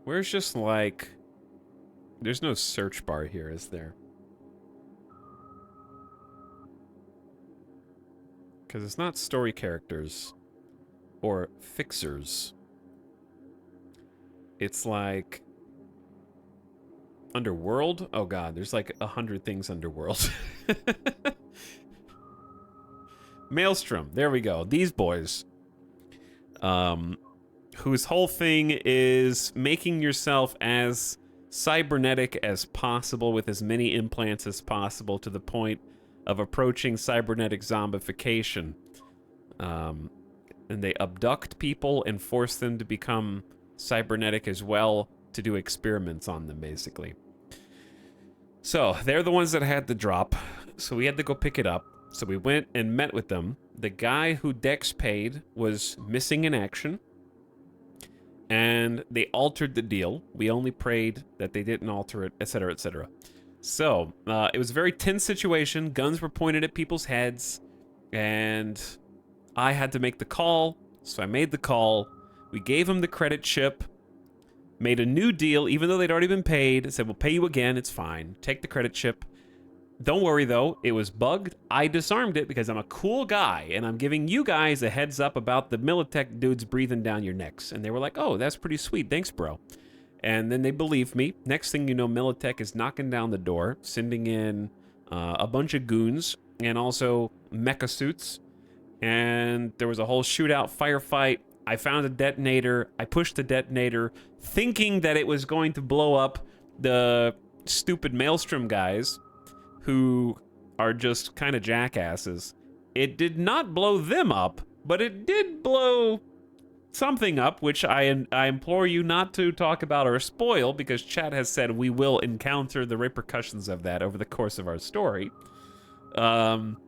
Where's just like... There's no search bar here, is there? Because it's not story characters. or fixers. It's like Underworld. Oh god, there's like 100 things Underworld. Maelstrom. There we go. These boys. Whose whole thing is making yourself as cybernetic as possible with as many implants as possible to the point of approaching cybernetic zombification. And they abduct people and force them to become cybernetic as well to do experiments on them, basically. So, they're the ones that had the drop, so we had to go pick it up. So we went and met with them. The guy who Dex paid was missing in action, and they altered the deal. We only prayed that they didn't alter it, etc., etc. So, it was a very tense situation. Guns were pointed at people's heads, and I had to make the call, so I made the call. We gave them the credit chip, made a new deal, even though they'd already been paid. Said, we'll pay you again, it's fine. Take the credit chip. Don't worry, though, it was bugged. I disarmed it because I'm a cool guy, and I'm giving you guys a heads up about the Militech dudes breathing down your necks. And they were like, oh, that's pretty sweet. Thanks, bro. And then they believed me. Next thing you know, Militech is knocking down the door, sending in a bunch of goons, and also mecha suits. And there was a whole shootout, firefight. I found a detonator. I pushed the detonator, thinking that it was going to blow up the stupid Maelstrom guys, who are just kind of jackasses. It did not blow them up, but it did blow something up, which I implore you not to talk about or spoil, because chat has said we will encounter the repercussions of that over the course of our story. And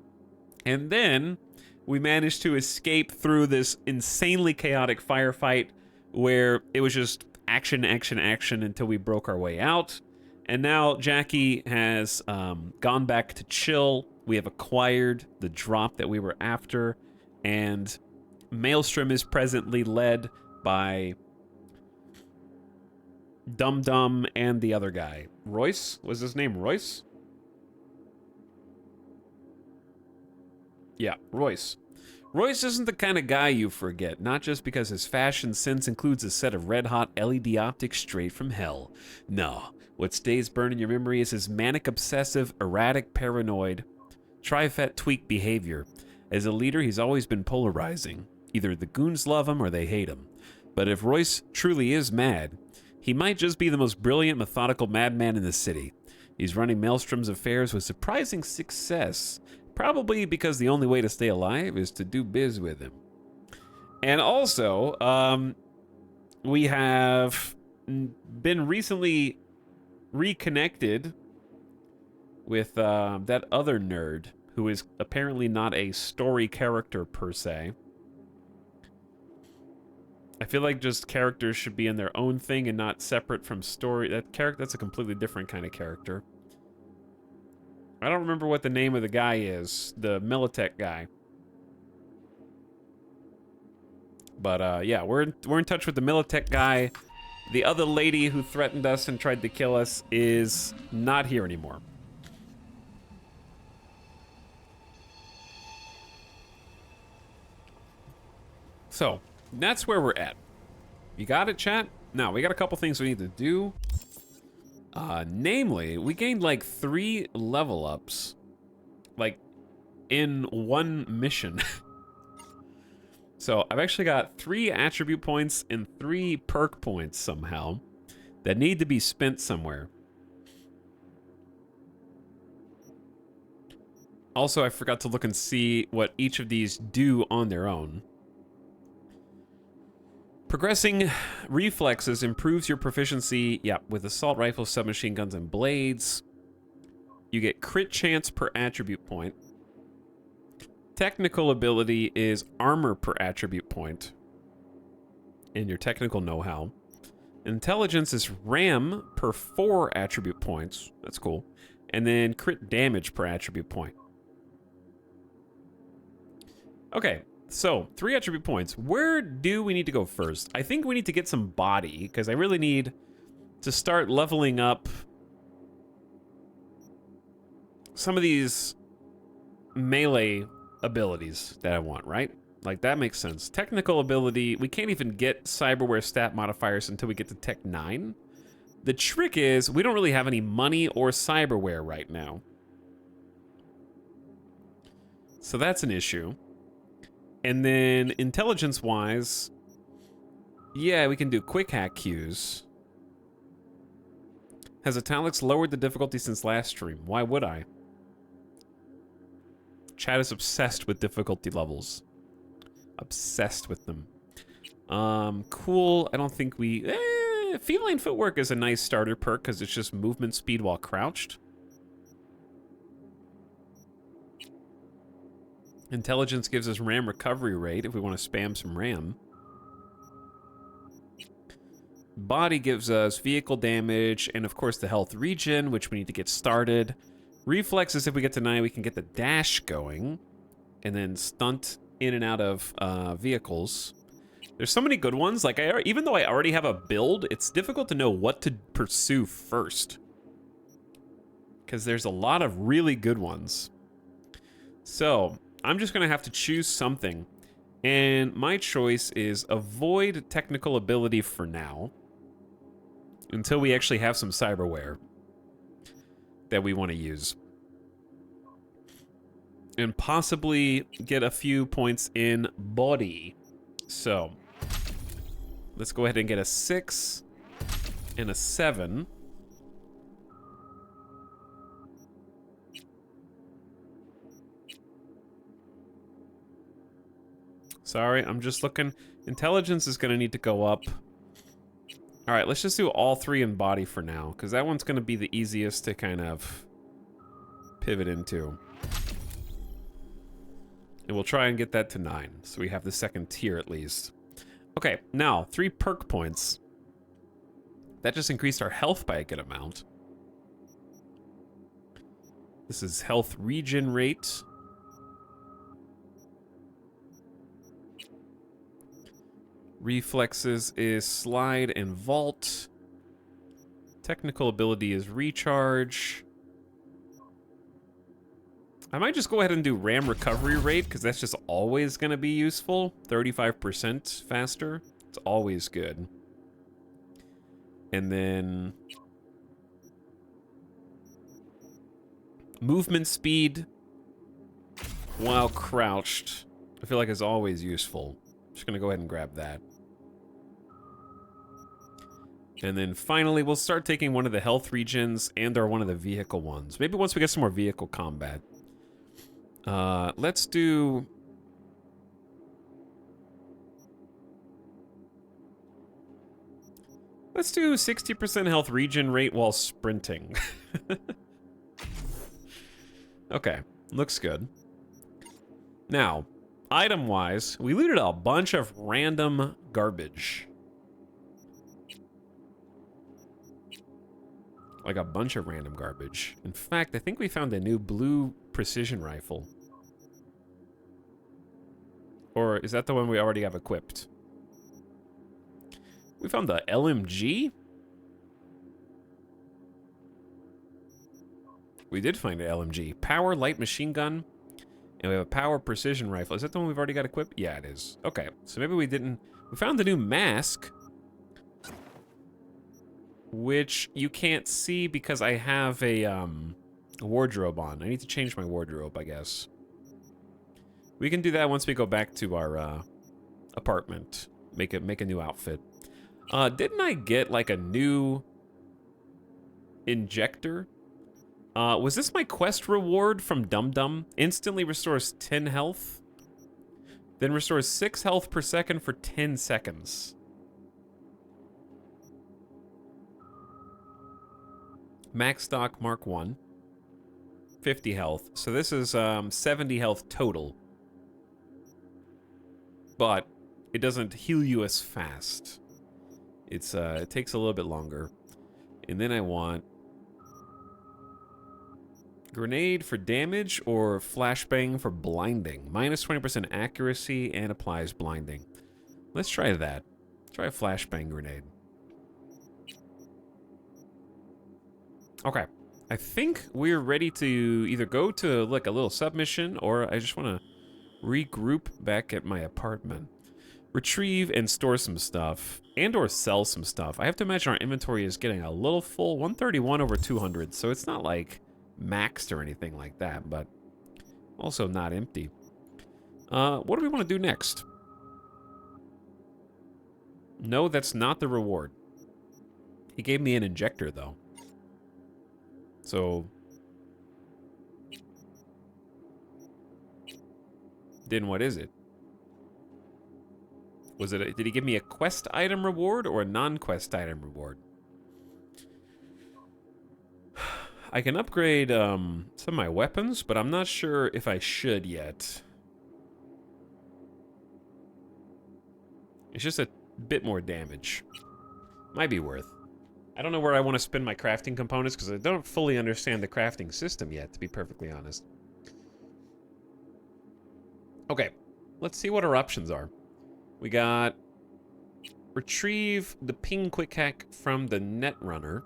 then we managed to escape through this insanely chaotic firefight where it was just action, action, action until we broke our way out. And now Jackie has gone back to chill. We have acquired the drop that we were after, and Maelstrom is presently led by Dum Dum and the other guy. Royce? Was his name Royce? Yeah, Royce. Royce isn't the kind of guy you forget, not just because his fashion sense includes a set of red-hot LED optics straight from hell. No. What stays burned in your memory is his manic, obsessive, erratic, paranoid, trifet tweak behavior. As a leader, he's always been polarizing. Either the goons love him or they hate him. But if Royce truly is mad, he might just be the most brilliant, methodical madman in the city. He's running Maelstrom's affairs with surprising success, probably because the only way to stay alive is to do biz with him. And also, we have been recently reconnected with that other nerd who is apparently not a story character per se. I feel like just characters should be in their own thing and not separate from story. That's a completely different kind of character. I don't remember what the name of the guy is, the Militech guy. But yeah, we're in touch with the Militech guy. The other lady who threatened us and tried to kill us is not here anymore. So, that's where we're at. You got it, chat? Now, we got a couple things we need to do. Namely, we gained like 3 level ups, like in one mission. So I've actually got 3 attribute points and 3 perk points somehow that need to be spent somewhere. Also, I forgot to look and see what each of these do on their own. Progressing reflexes improves your proficiency, with assault rifles, submachine guns, and blades. You get crit chance per attribute point. Technical ability is armor per attribute point in your technical know-how. Intelligence is RAM per 4 attribute points. That's cool. And then crit damage per attribute point. Okay. So, 3 attribute points. Where do we need to go first? I think we need to get some body, because I really need to start leveling up some of these melee abilities that I want, right? Like, that makes sense. Technical ability, we can't even get cyberware stat modifiers until we get to Tech 9. The trick is, we don't really have any money or cyberware right now. So that's an issue. And then, intelligence-wise, yeah, we can do quick hack cues. Has Italics lowered the difficulty since last stream? Why would I? Chat is obsessed with difficulty levels. Obsessed with them. Cool. I don't think we... feline footwork is a nice starter perk because it's just movement speed while crouched. Intelligence gives us RAM recovery rate if we want to spam some RAM. Body gives us vehicle damage and, of course, the health regen, which we need to get started. Reflexes, if we get to 9, we can get the dash going. And then stunt in and out of vehicles. There's so many good ones. Like, even though I already have a build, it's difficult to know what to pursue first. Because there's a lot of really good ones. So, I'm just going to have to choose something. And my choice is avoid technical ability for now. Until we actually have some cyberware that we want to use. And possibly get a few points in body. So, let's go ahead and get a 6 and a 7. Sorry, I'm just looking. Intelligence is going to need to go up. All right, let's just do all 3 in body for now, because that one's going to be the easiest to kind of pivot into. And we'll try and get that to 9, so we have the second tier at least. Okay, now, 3 perk points. That just increased our health by a good amount. This is health regen rate. Reflexes is slide and vault. Technical ability is recharge. I might just go ahead and do RAM recovery rate, because that's just always going to be useful. 35% faster. It's always good. And then... movement speed while crouched. I feel like is always useful. Just going to go ahead and grab that. And then finally, we'll start taking one of the health regions and or one of the vehicle ones. Maybe once we get some more vehicle combat. Let's do... let's do 60% health regen rate while sprinting. Okay, looks good. Now, item-wise, we looted a bunch of random garbage. Like a bunch of random garbage. In fact, I think we found a new blue precision rifle. Or is that the one we already have equipped? We found the LMG? We did find an LMG. Power light machine gun. And we have a power precision rifle. Is that the one we've already got equipped? Yeah, it is. Okay, so maybe we didn't... we found the new mask. Which you can't see because I have a wardrobe on. I need to change my wardrobe, I guess. We can do that once we go back to our apartment. Make a new outfit. Didn't I get like a new injector? Was this my quest reward from Dum Dum? Instantly restores 10 health. Then restores 6 health per second for 10 seconds. Max stock Mark 1. 50 health. So this is 70 health total. But it doesn't heal you as fast. It's it takes a little bit longer. And then I want grenade for damage or flashbang for blinding. Minus 20% accuracy and applies blinding. Let's try that. Try a flashbang grenade. Okay. I think we're ready to either go to like a little submission or I just want to Regroup back at my apartment. Retrieve and store some stuff, and or sell some stuff. I have to imagine our inventory is getting a little full, 131 over 200, so it's not like maxed or anything like that, but also not empty. What do we want to do next? No, that's not the reward. He gave me an injector, though. So... then what is it? Was it did he give me a quest item reward or a non-quest item reward? I can upgrade some of my weapons, but I'm not sure if I should yet. It's just a bit more damage. Might be worth. I don't know where I want to spend my crafting components because I don't fully understand the crafting system yet, to be perfectly honest. Okay, let's see what our options are. We got retrieve the ping quick hack from the Netrunner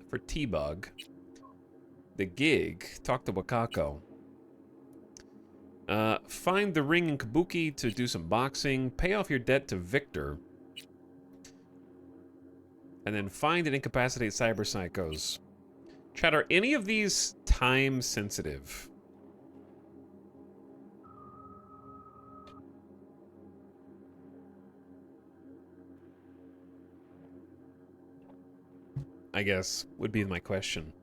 for T-Bug. The gig, talk to Wakako. Find the ring in Kabuki to do some boxing. Pay off your debt to Victor. And then find and incapacitate cyber psychos. Chat, are any of these time sensitive? I guess, would be my question.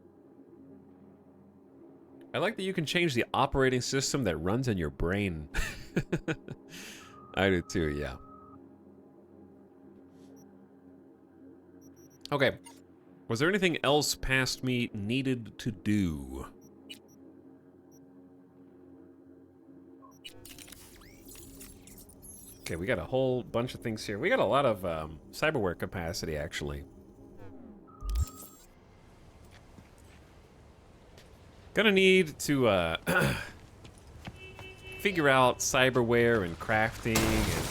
I like that you can change the operating system that runs in your brain. I do too, yeah. Okay. Was there anything else past me needed to do? Okay, we got a whole bunch of things here. We got a lot of cyberware capacity, actually. Gonna need to figure out cyberware and crafting and...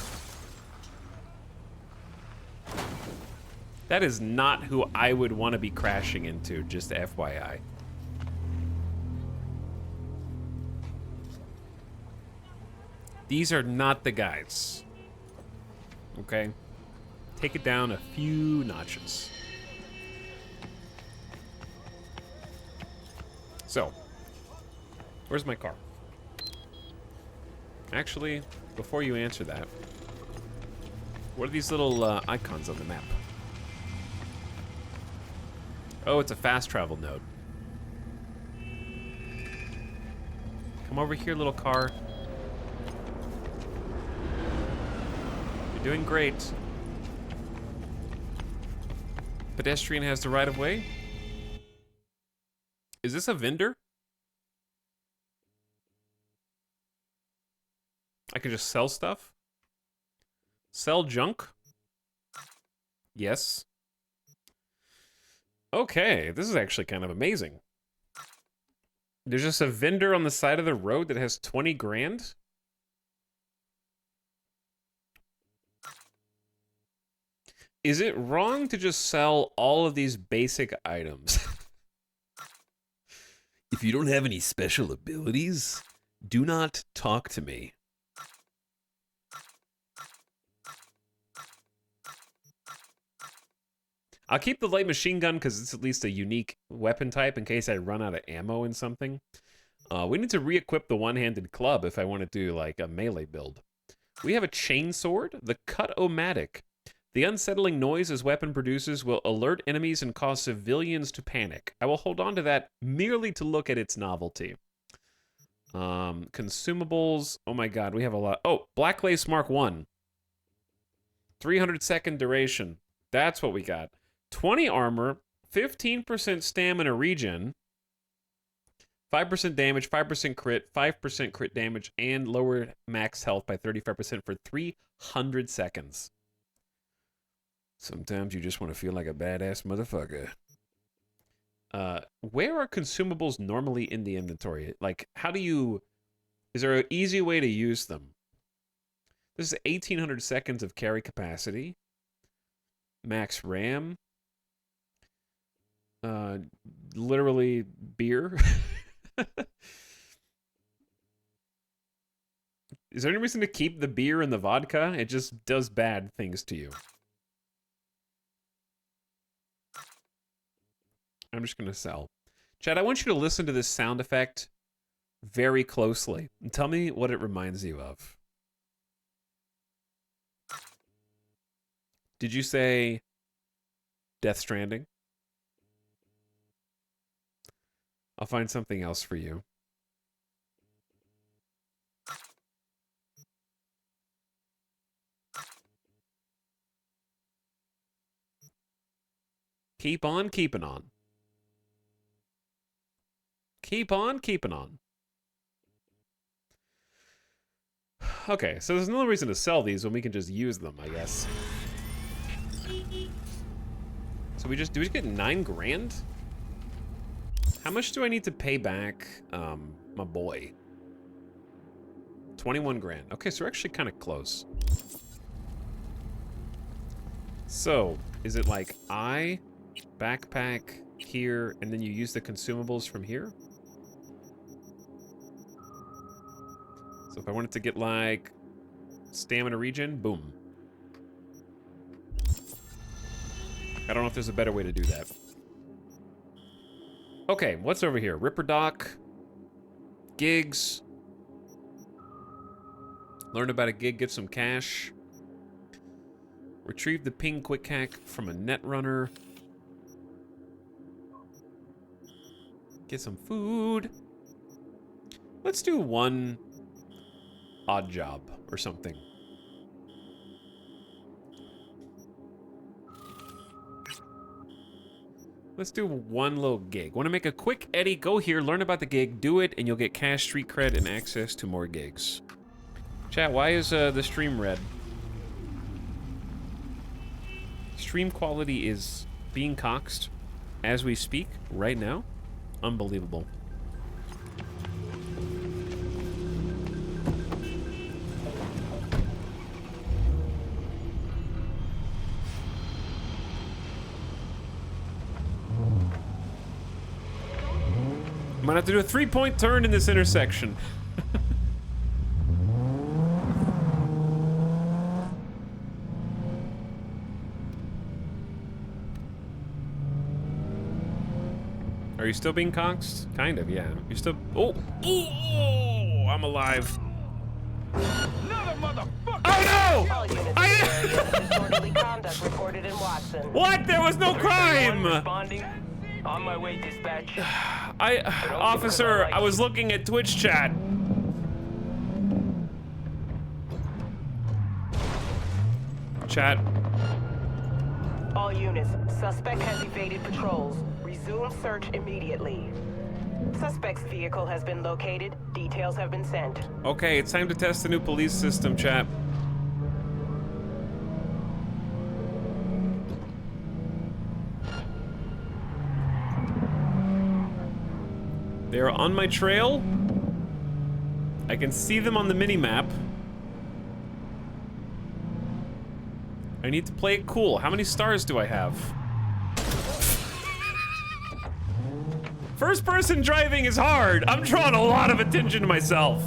That is not who I would want to be crashing into, just FYI. These are not the guys. Okay? Take it down a few notches. So, where's my car? Actually, before you answer that, what are these little icons on the map? Oh, it's a fast travel node. Come over here, little car. You're doing great. Pedestrian has the right of way. Is this a vendor? I can just sell stuff? Sell junk? Yes. Okay, this is actually kind of amazing. There's just a vendor on the side of the road that has 20 grand? Is it wrong to just sell all of these basic items? If you don't have any special abilities, do not talk to me. I'll keep the light machine gun because it's at least a unique weapon type in case I run out of ammo in something. We need to re-equip the one-handed club if I want to do like a melee build. We have a chainsword, the Cut-O-Matic. The unsettling noise this weapon produces will alert enemies and cause civilians to panic. I will hold on to that merely to look at its novelty. Consumables. Oh my god, we have a lot. Oh, Black Lace Mark 1. 300-second duration. That's what we got. 20 armor, 15% stamina regen, 5% damage, 5% crit, 5% crit damage, and lower max health by 35% for 300 seconds. Sometimes you just want to feel like a badass motherfucker. Where are consumables normally in the inventory? Like, how do you... Is there an easy way to use them? This is 1,800 seconds of carry capacity. Max RAM. Literally beer. Is there any reason to keep the beer and the vodka? It just does bad things to you. I'm just gonna sell. Chad, I want you to listen to this sound effect very closely and tell me what it reminds you of. Did you say Death Stranding? I'll find something else for you. Keep on keeping on. Keep on keeping on. Okay, so there's no reason to sell these when we can just use them, I guess. So do we just get 9 grand? How much do I need to pay back my boy? 21 grand. Okay, so we're actually kind of close. So, is it like backpack here, and then you use the consumables from here? So if I wanted to get like stamina regen, boom. I don't know if there's a better way to do that. Okay, what's over here? Ripper Dock, gigs. Learn about a gig, get some cash. Retrieve the ping quick hack from a net runner. Get some food. Let's do one odd job or something. Let's do one little gig. Want to make a quick eddy? Go here, learn about the gig, do it, and you'll get cash, street cred, and access to more gigs. Chat, why is the stream red? Stream quality is being coxed as we speak right now. Unbelievable. I'm gonna have to do a 3-point turn in this intersection. Are you still being coxed? Kind of, yeah. You're still. Oh! Oh! I'm alive. Another motherfucker! Oh no! All units in the area, disorderly conduct reported in Watson. What? There was no crime! Responding. On my way, dispatch. Officer, I was looking at Twitch chat. Chat. All units, suspect has evaded patrols. Resume search immediately. Suspect's vehicle has been located. Details have been sent. Okay, it's time to test the new police system, chat. They're on my trail. I can see them on the mini-map. I need to play it cool. How many stars do I have? First person driving is hard. I'm drawing a lot of attention to myself.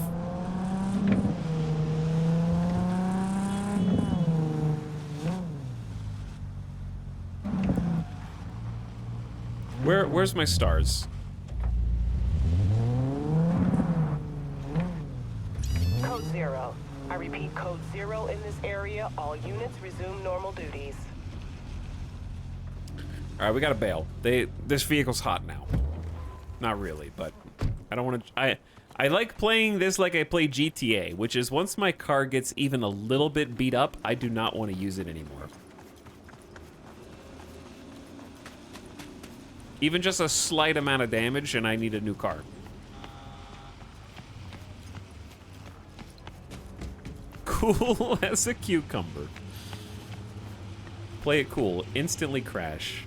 Where's my stars? Code 0. I repeat, code 0 in this area. All units resume normal duties. All right, we gotta bail. This vehicle's hot now. Not really, but I don't want to. I like playing this like I play GTA, which is once my car gets even a little bit beat up, I do not want to use it anymore. Even just a slight amount of damage, and I need a new car. Cool as a cucumber. Play it cool. Instantly crash.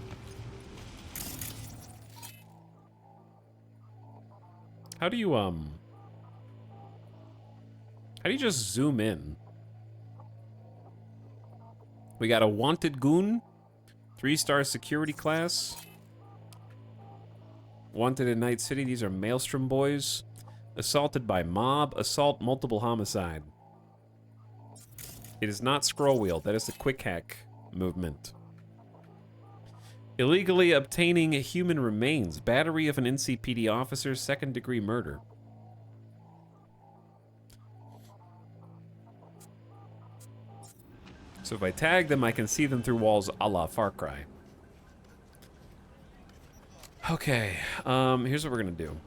How do you just zoom in? We got a wanted goon, 3-star security class. Wanted in Night City, these are Maelstrom boys. Assaulted by mob, assault, multiple homicide. It is not scroll wheel. That is the quick hack movement. Illegally obtaining human remains. Battery of an NCPD officer. 2nd-degree murder. So if I tag them, I can see them through walls a la Far Cry. Okay, here's what we're gonna do.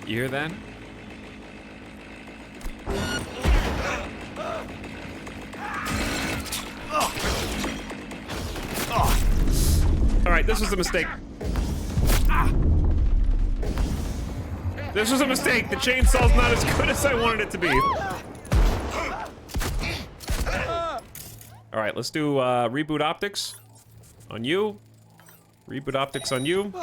You hear that? All right, this was a mistake. This was a mistake. The chainsaw's not as good as I wanted it to be. All right, let's do reboot optics on you. Reboot optics on you.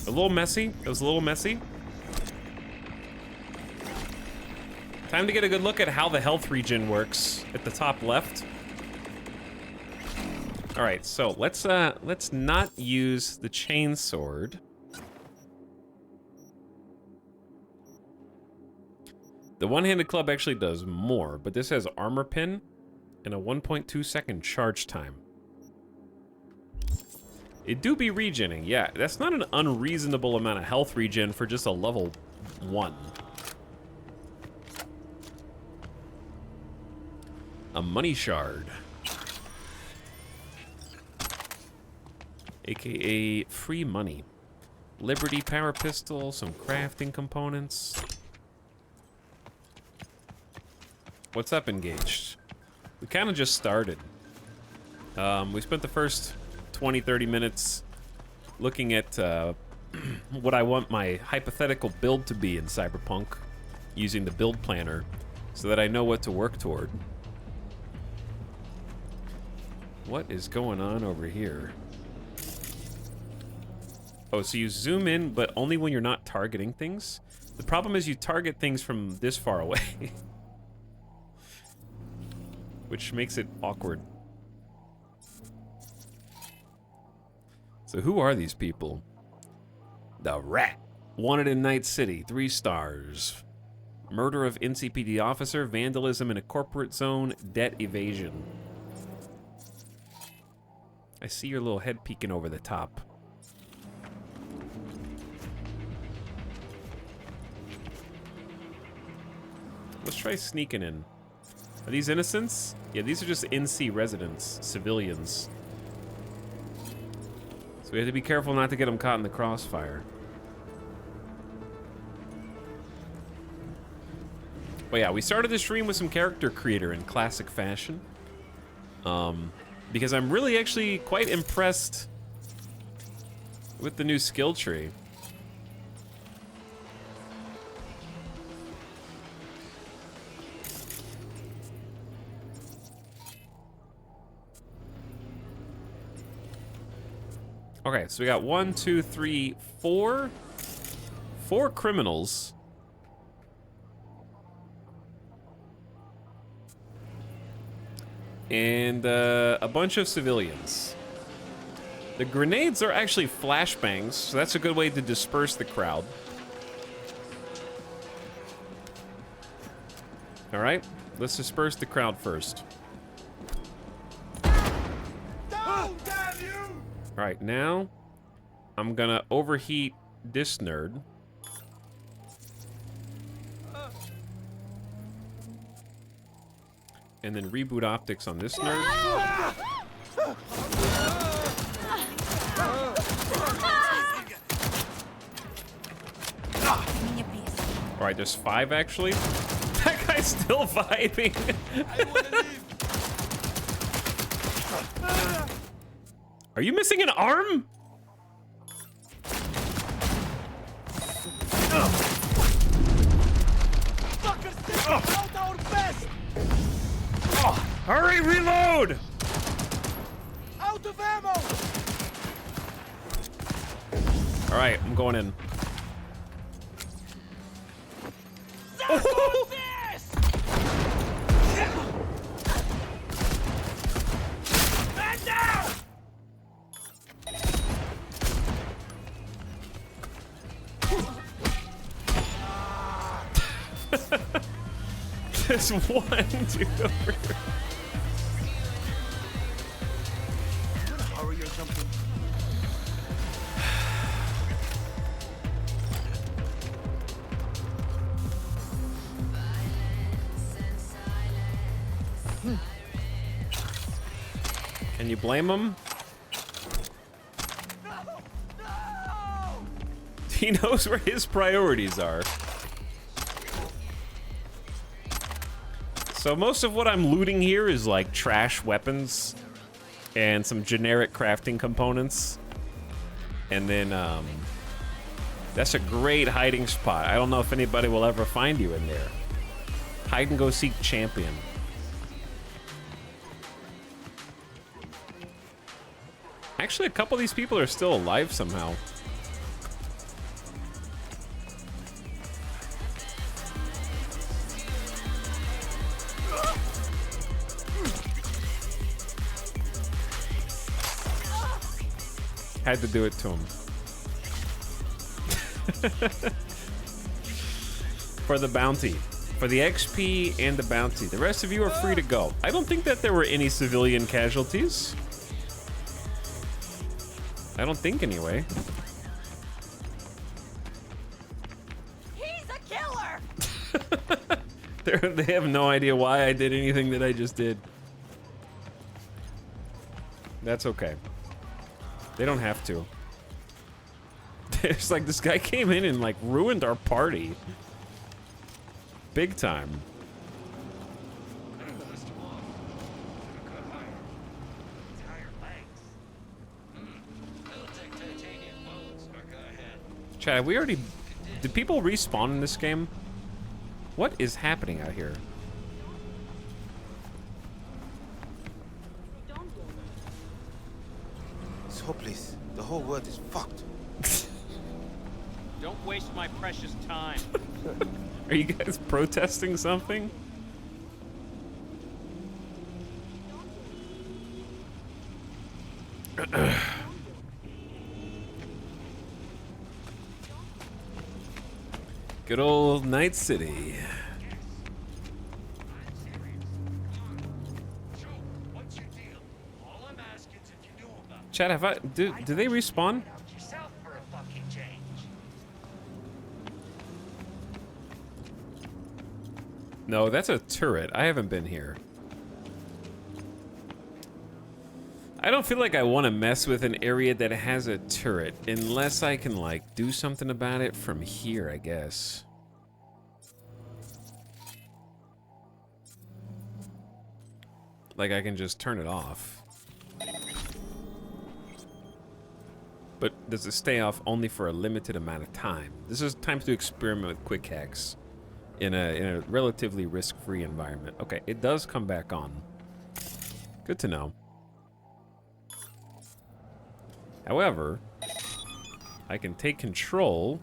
A little messy. It was a little messy. Time to get a good look at how the health regen works at the top left. All right, so let's not use the chainsword. The one-handed club actually does more, but this has armor pin and a 1.2 second charge time. It do be regening, yeah. That's not an unreasonable amount of health regen for just a level 1. A money shard. AKA free money. Liberty power pistol, some crafting components. What's up, Engaged? We kind of just started. We spent the first 20-30 minutes looking at what I want my hypothetical build to be in Cyberpunk, using the build planner so that I know what to work toward. What is going on over here? Oh, so you zoom in, but only when you're not targeting things? The problem is you target things from this far away. Which makes it awkward. So who are these people? The Rat. Wanted in Night City, 3 stars. Murder of NCPD officer, vandalism in a corporate zone, debt evasion. I see your little head peeking over the top. Let's try sneaking in. Are these innocents? Yeah, these are just NC residents, civilians. So we have to be careful not to get them caught in the crossfire. But yeah, we started the stream with some character creator in classic fashion. Because I'm really actually quite impressed with the new skill tree. Okay, so we got 1, 2, 3, 4 criminals. And a bunch of civilians. The grenades are actually flashbangs, so that's a good way to disperse the crowd. All right, let's disperse the crowd first. All right, now I'm gonna overheat this nerd. And then reboot optics on this nerd. All right, there's 5 actually. That guy's still vibing. Are you missing an arm? Hurry, reload! Out of ammo! All right, I'm going in. There's one dude over here. Hurry or something. Can you blame him? He knows where his priorities are. So most of what I'm looting here is like trash weapons and some generic crafting components. And then that's a great hiding spot. I don't know if anybody will ever find you in there. Hide and go seek champion. Actually, a couple of these people are still alive somehow. Had to do it to him. For the bounty. For the XP and the bounty. The rest of you are free to go. I don't think that there were any civilian casualties. I don't think anyway. He's a killer! They have no idea why I did anything that I just did. That's okay. They don't have to. It's like this guy came in and like ruined our party. Big time. Chad, have we already... Did people respawn in this game? What is happening out here? It's hopeless. The whole world is fucked. Don't waste my precious time. Are you guys protesting something? Good old Night City. Chad, have I... Do they respawn? No, that's a turret. I haven't been here. I don't feel like I want to mess with an area that has a turret unless I can, like, do something about it from here, I guess. Like, I can just turn it off. But does it stay off only for a limited amount of time? This is time to experiment with quick hacks in a relatively risk-free environment. Okay, it does come back on. Good to know. However, I can take control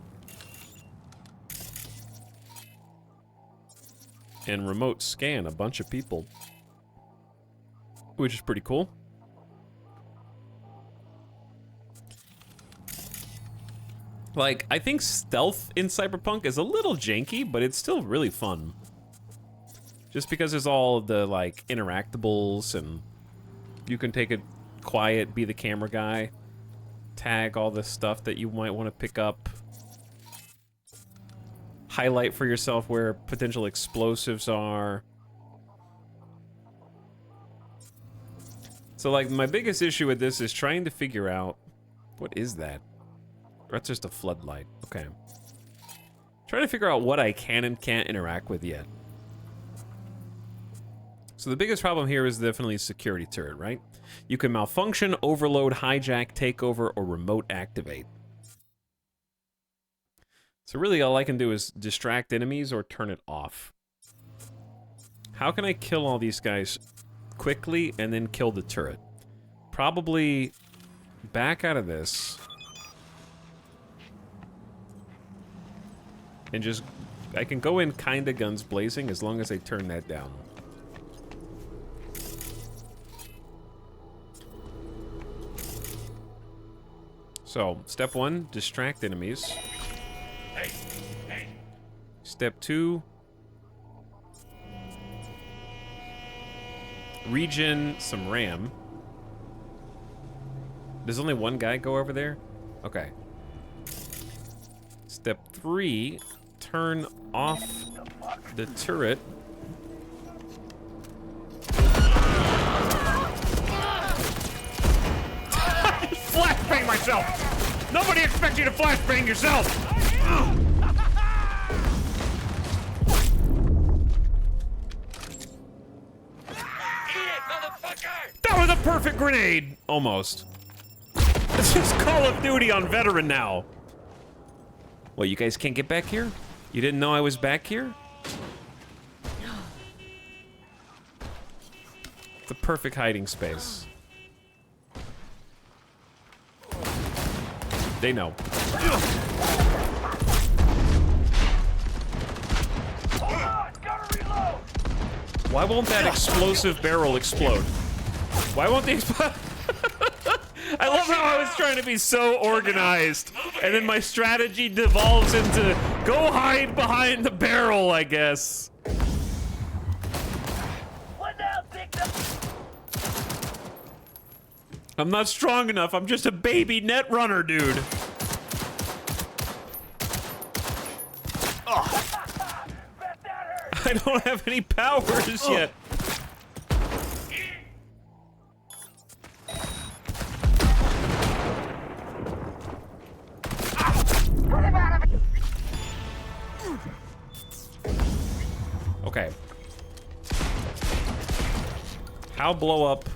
and remote scan a bunch of people, which is pretty cool. Like, I think stealth in Cyberpunk is a little janky, but it's still really fun. Just because there's all of the, like, interactables, and you can take it quiet, be the camera guy, tag all the stuff that you might want to pick up, highlight for yourself where potential explosives are. So, like, my biggest issue with this is trying to figure out, what is that? That's just a floodlight. Okay. Trying to figure out what I can and can't interact with yet. So the biggest problem here is definitely security turret, right? You can malfunction, overload, hijack, takeover, or remote activate. So really all I can do is distract enemies or turn it off. How can I kill all these guys quickly and then kill the turret? Probably back out of this. and just... I can go in kinda guns blazing as long as I turn that down. So, step 1, distract enemies. Step 2, regen some RAM. Does only one guy go over there? Okay. Step 3, turn off the turret. Flashbang myself! Nobody expects you to flashbang yourself! That was a perfect grenade! Almost. This is Call of Duty on veteran now. Well, you guys can't get back here? You didn't know I was back here? It's a perfect hiding space. They know. Why won't that explosive barrel explode? Why won't the explode? I love how I was trying to be so organized, and then my strategy devolves into go hide behind the barrel, I guess. I'm not strong enough. I'm just a baby net runner, dude. I don't have any powers yet. Okay. How blow up?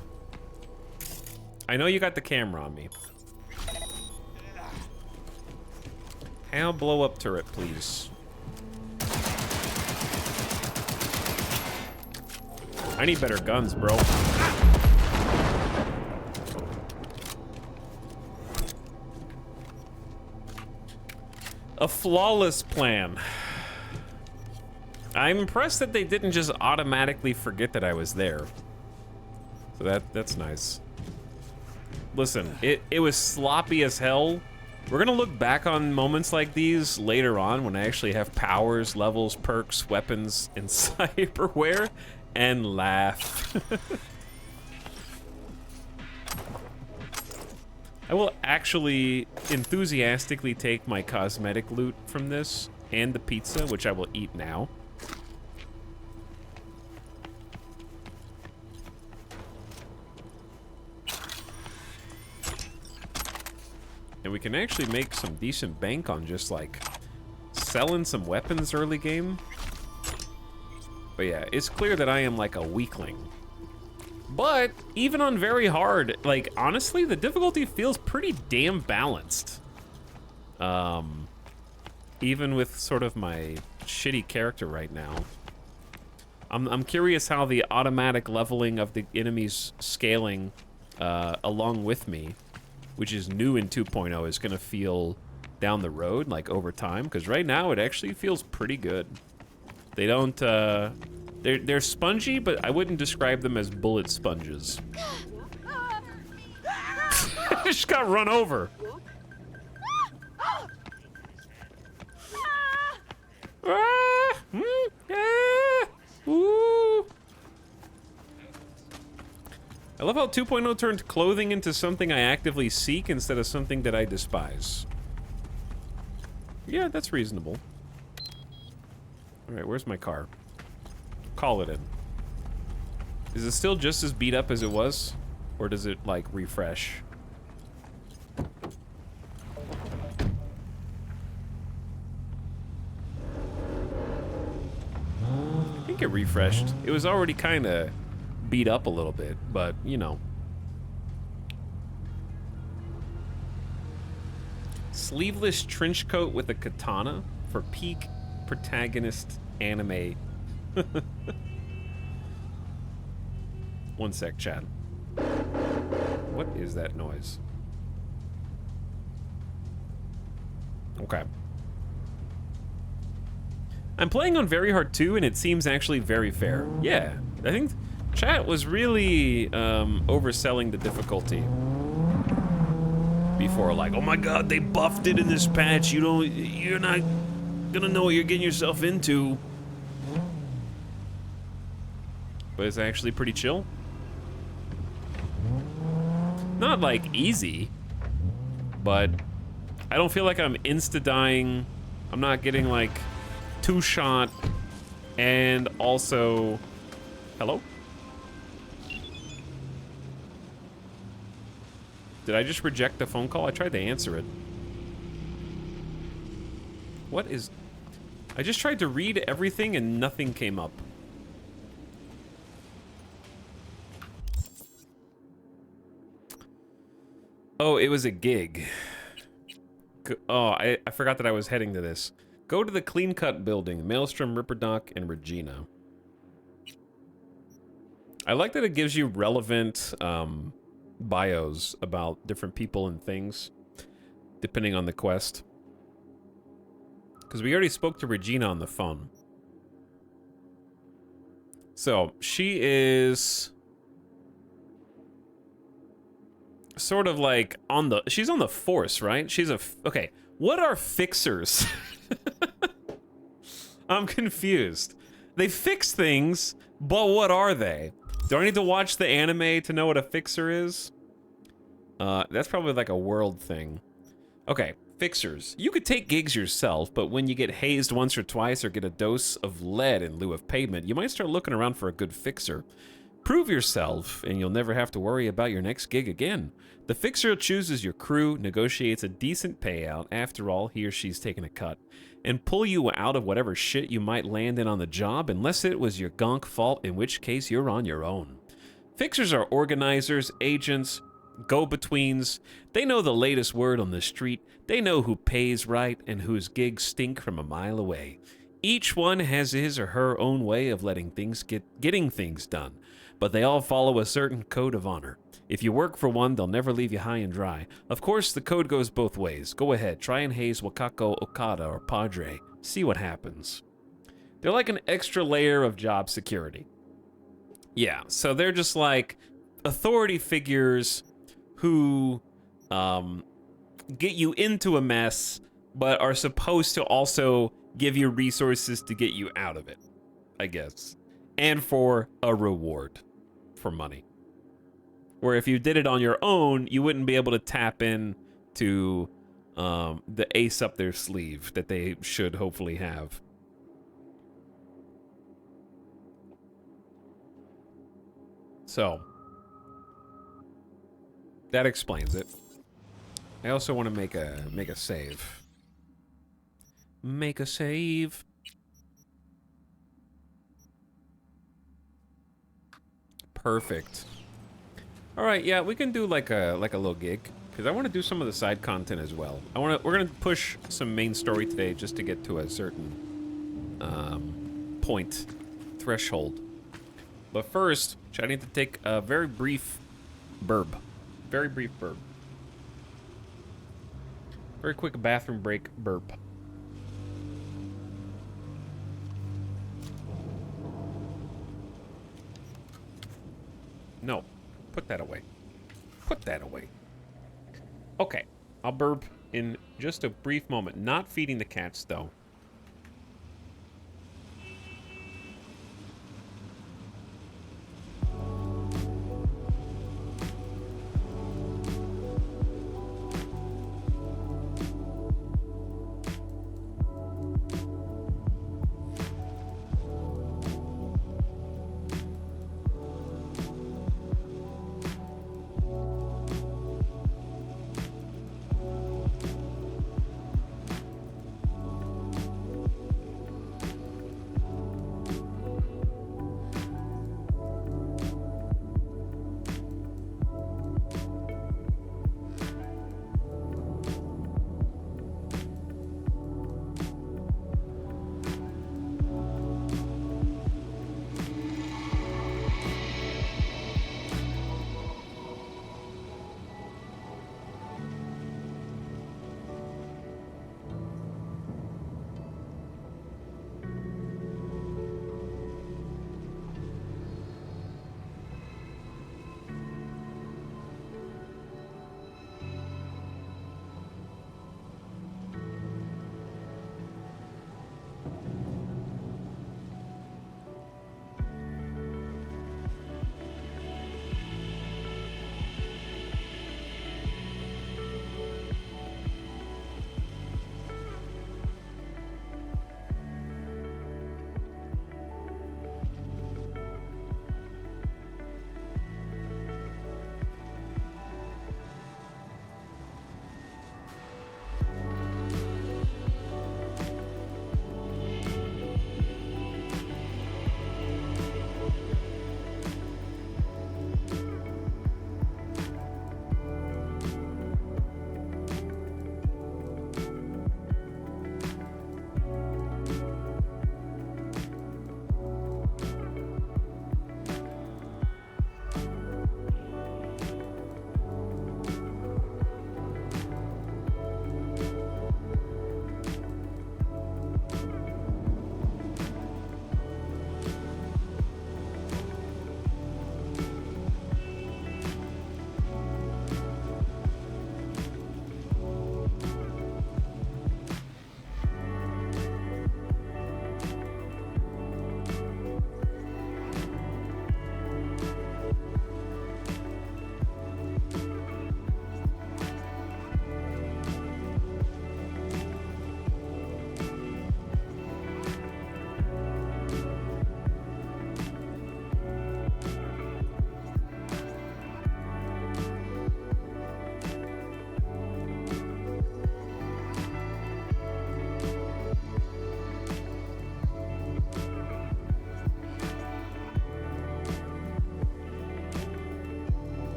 I know you got the camera on me. How blow up turret, please. I need better guns, bro. A flawless plan. I'm impressed that they didn't just automatically forget that I was there. So that's nice. Listen, it was sloppy as hell. We're gonna look back on moments like these later on when I actually have powers, levels, perks, weapons, and cyberware, and laugh. I will actually enthusiastically take my cosmetic loot from this and the pizza, which I will eat now. And we can actually make some decent bank on just like selling some weapons early game. But yeah, it's clear that I am like a weakling. But even on very hard, like honestly, the difficulty feels pretty damn balanced. Even with sort of my shitty character right now. I'm curious how the automatic leveling of the enemies scaling along with me, which is new in 2.0, is gonna feel down the road, like over time, because right now it actually feels pretty good. They don't, they're spongy, but I wouldn't describe them as bullet sponges. I just got run over. I love how 2.0 turned clothing into something I actively seek instead of something that I despise. Yeah, that's reasonable. Alright, where's my car? Call it in. Is it still just as beat up as it was? Or does it, like, refresh? I think it refreshed. It was already kind of beat up a little bit, but, you know. Sleeveless trench coat with a katana for peak protagonist anime. One sec, Chad. What is that noise? I'm playing on very hard too, and it seems actually very fair. Yeah, I think chat was really overselling the difficulty before. Like, oh my god, they buffed it in this patch. You're not gonna know what you're getting yourself into. But it's actually pretty chill. Not like easy, but I don't feel like I'm insta-dying. I'm not getting like two-shot and also... Hello? Did I just reject the phone call? I tried to answer it. What is... I just tried to read everything and nothing came up. Oh, it was a gig. Oh, I forgot that I was heading to this. Go to the Clean Cut building, Maelstrom, Ripperdoc, and Regina. I like that it gives you relevant bios about different people and things, depending on the quest. Because we already spoke to Regina on the phone. So, she is... sort of like on the... She's on the force, right? She's a... Okay, what are fixers? I'm confused. They fix things, but what are they? Do I need to watch the anime to know what a fixer is? That's probably like a world thing. Okay, fixers. You could take gigs yourself, but when you get hazed once or twice or get a dose of lead in lieu of payment, you might start looking around for a good fixer. Prove yourself, and you'll never have to worry about your next gig again. The fixer chooses your crew, negotiates a decent payout, after all, he or she's taken a cut, and pull you out of whatever shit you might land in on the job, unless it was your gonk fault, in which case you're on your own. Fixers are organizers, agents, go-betweens. They know the latest word on the street. They know who pays right and whose gigs stink from a mile away. Each one has his or her own way of getting things done, but they all follow a certain code of honor. If you work for one, they'll never leave you high and dry. Of course, the code goes both ways. Go ahead, try and haze Wakako, Okada, or Padre. See what happens. They're like an extra layer of job security. Yeah, so they're just like authority figures who get you into a mess, but are supposed to also give you resources to get you out of it, I guess. And for a reward for money. Where if you did it on your own, you wouldn't be able to tap in to the ace up their sleeve that they should hopefully have. So, that explains it. I also want to make a save. Make a save. Perfect. All right, yeah, we can do like a little gig because I want to do some of the side content as well. We're gonna push some main story today just to get to a certain point threshold. But first, I need to take a very brief burp. Very brief burp. Very quick bathroom break burp. No, put that away. Put that away. Okay, I'll burp in just a brief moment. Not feeding the cats, though.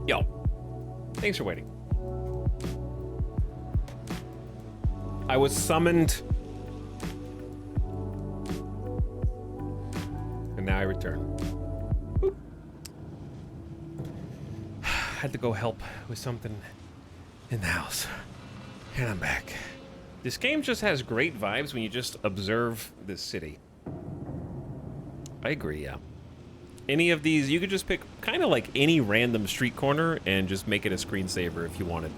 Yo, thanks for waiting. I was summoned. And now I return. Boop. Had to go help with something in the house. And I'm back. This game just has great vibes when you just observe this city. I agree, yeah. Any of these, you could just pick kind of like any random street corner and just make it a screensaver if you wanted.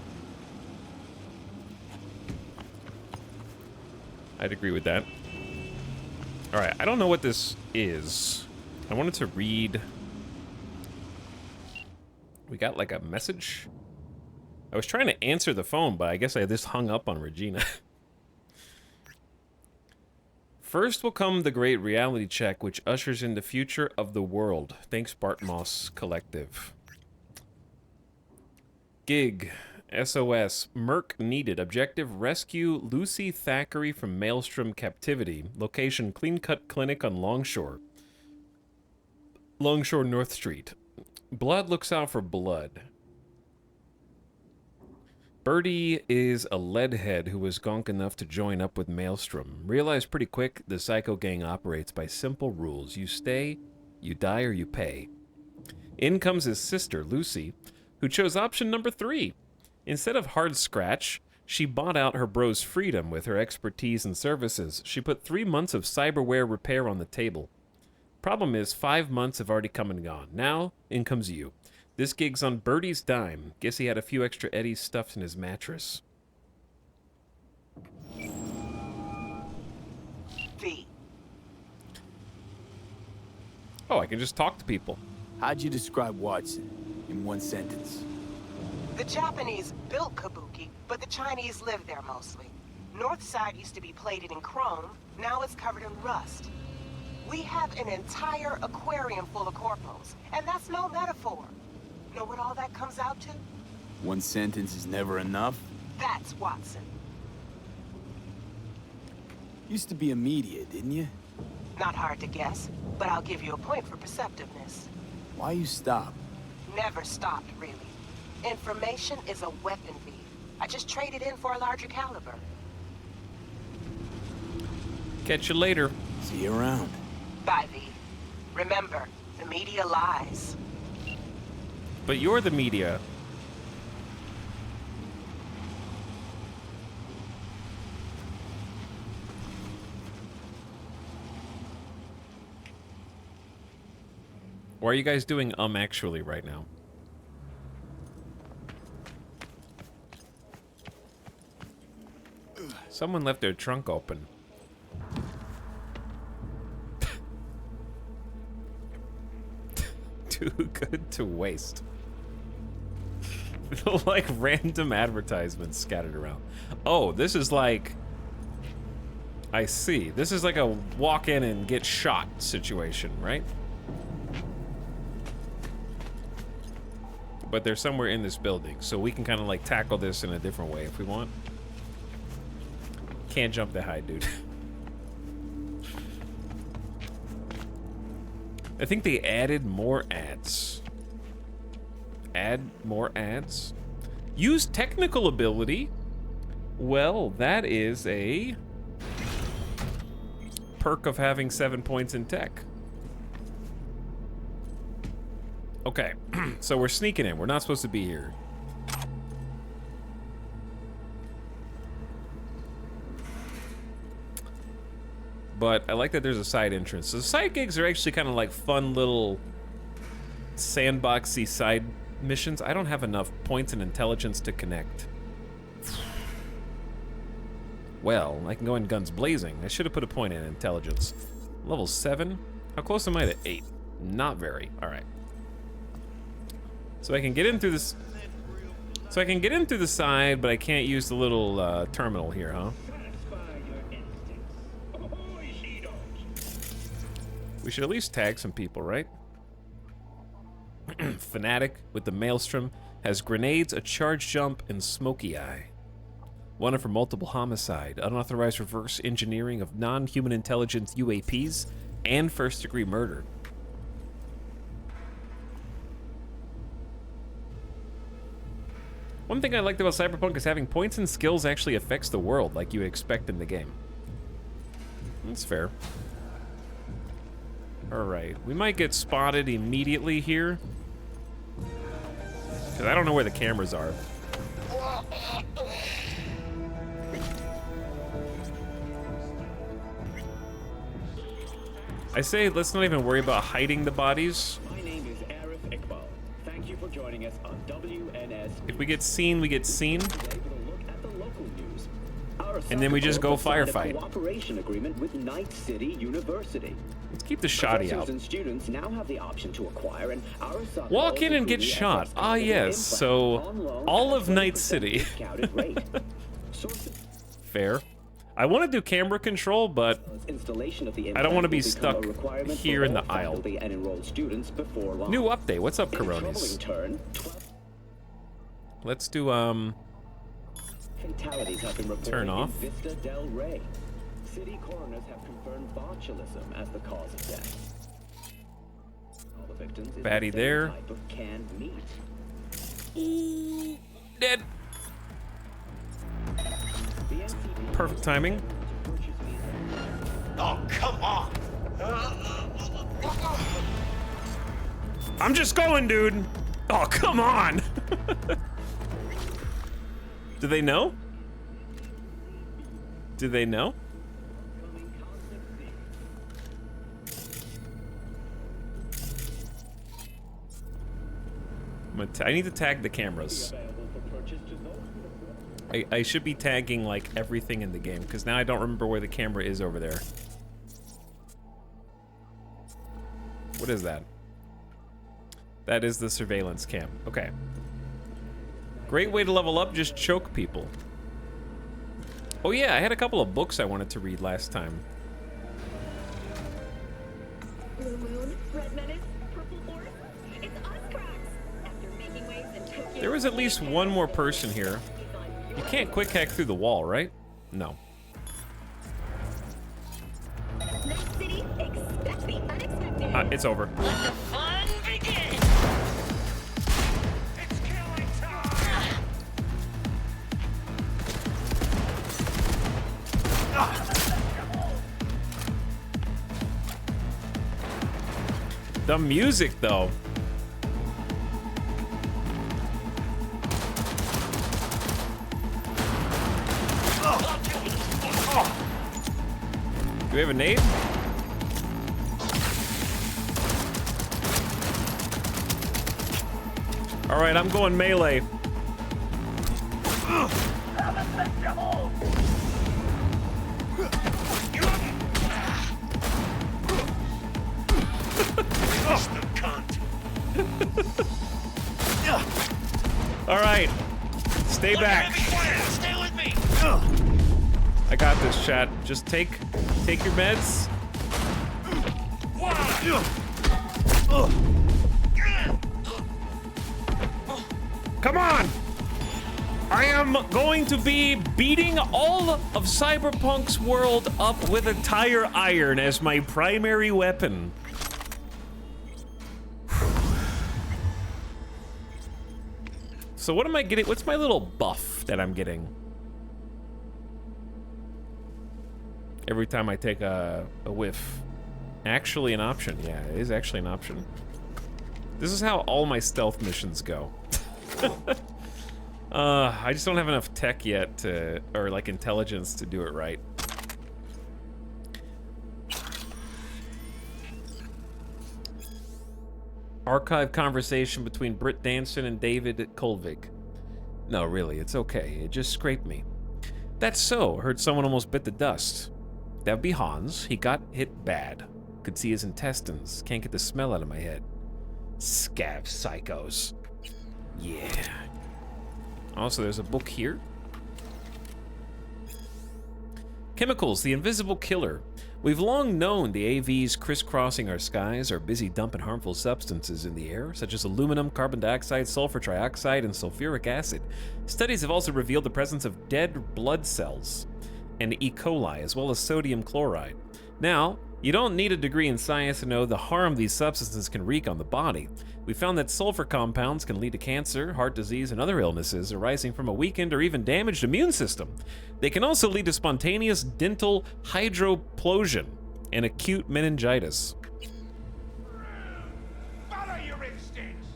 I'd agree with that. All right, I don't know what this is. I wanted to read. We got like a message. I was trying to answer the phone, but I guess I just hung up on Regina. First will come the great reality check, which ushers in the future of the world. Thanks, Bart Moss Collective. Gig. SOS. Merc needed. Objective, rescue Lucy Thackeray from Maelstrom captivity. Location, Clean Cut Clinic on Longshore. Longshore North Street. Blood looks out for blood. Birdie is a leadhead who was gonk enough to join up with Maelstrom. Realized pretty quick the Psycho Gang operates by simple rules. You stay, you die, or you pay. In comes his sister, Lucy, who chose option number 3. Instead of hard scratch, she bought out her bro's freedom with her expertise and services. She put 3 months of cyberware repair on the table. Problem is, 5 months have already come and gone. Now, in comes you. This gig's on Birdie's dime. Guess he had a few extra eddies stuffed in his mattress. V. Oh, I can just talk to people. How'd you describe Watson in one sentence? The Japanese built Kabuki, but the Chinese live there mostly. North side used to be plated in chrome, now it's covered in rust. We have an entire aquarium full of corpos, and that's no metaphor. Know what all that comes out to? One sentence is never enough? That's Watson. Used to be a media, didn't you? Not hard to guess, but I'll give you a point for perceptiveness. Why you stop? Never stopped, really. Information is a weapon, V. I just traded in for a larger caliber. Catch you later. See you around. Bye, V. Remember, the media lies. But you're the media. Why are you guys doing actually right now? Someone left their trunk open. Too good to waste. Like random advertisements scattered around. Oh, this is like... I see. This is like a walk in and get shot situation, right? But they're somewhere in this building, so we can kind of like tackle this in a different way if we want. Can't jump that high, dude. I think they added more ads. Add more ads. Use technical ability. Well, that is a perk of having 7 points in tech. Okay, so we're sneaking in. We're not supposed to be here. But I like that there's a side entrance. So side gigs are actually kind of like fun little sandboxy side missions. I don't have enough points in intelligence to connect. Well, I can go in guns blazing. I should have put a point in intelligence. Level 7? How close am I to 8? Not very. All right. So I can get in through this. So I can get in through the side, but I can't use the little terminal here, huh? We should at least tag some people, right? Fanatic with the Maelstrom has grenades, a charge jump, and smoky eye. Wanted for multiple homicide, unauthorized reverse engineering of non-human intelligence UAPs, and first-degree murder. One thing I liked about Cyberpunk is having points and skills actually affects the world like you expect in the game. That's fair. Alright, we might get spotted immediately here. Because I don't know where the cameras are. I say let's not even worry about hiding the bodies. My name is Arif Iqbal. Thank you for joining us on WNS. If we get seen, we get seen. Today we'll look at the local news. And then we just go signed a firefight. cooperation agreement with Night City University. Let's keep the shoddy out. Professors and students now have the option to acquire an Arasaka Walk in and get shot. Ah, yes. So, all of Night City. Fair. I want to do camera control, but I don't want to be stuck here in the aisle. New update. What's up, Coronis? Let's do, Fatalities have been reported turn off. in Vista Del Rey. City coroners have confirmed botulism as the cause of death. All the victims is Batty the same there. type of canned meat. Dead. The NCP Perfect timing. Oh, come on! I'm just going, dude. Oh, come on. Do they know? Do they know? I need to tag the cameras. I should be tagging like everything in the game because now I don't remember where the camera is over there. What is that? That is the surveillance cam. Okay. Great way to level up, just choke people. Oh yeah, I had a couple of books I wanted to read last time. Blue Moon, Red Menace, Purple Horse. It's us, cracks. After making waves in Tokyo. There was at least one more person here. You can't quick hack through the wall, right? No. Night City, expect the unexpected. It's over. Let the fun begin. It's killing time. The music, though. Do we have a nade? All right, I'm going melee. All right, stay back. Stay with me. I got this, chat. Just take your meds. Come on! I am going to be beating all of Cyberpunk's world up with a tire iron as my primary weapon. So what am I getting? What's my little buff that I'm getting? Every time I take a whiff. Actually an option. Yeah, it is actually an option. This is how all my stealth missions go. I just don't have enough tech yet to, or like intelligence to do it right. Archive conversation between Britt Danson and David Kolvig. No, really, it's okay. It just scraped me. That's so. Heard someone almost bit the dust. That'd be Hans. He got hit bad. Could see his intestines. Can't get the smell out of my head. Scav psychos. Yeah. Also, there's a book here. Chemicals, the invisible killer. We've long known the AVs crisscrossing our skies are busy dumping harmful substances in the air, such as aluminum, carbon dioxide, sulfur trioxide, and sulfuric acid. Studies have also revealed the presence of dead blood cells and E. coli, as well as sodium chloride. Now, You don't need a degree in science to know the harm these substances can wreak on the body. We found that sulfur compounds can lead to cancer, heart disease, and other illnesses arising from a weakened or even damaged immune system. They can also lead to spontaneous dental hydroplosion and acute meningitis. Follow your instincts.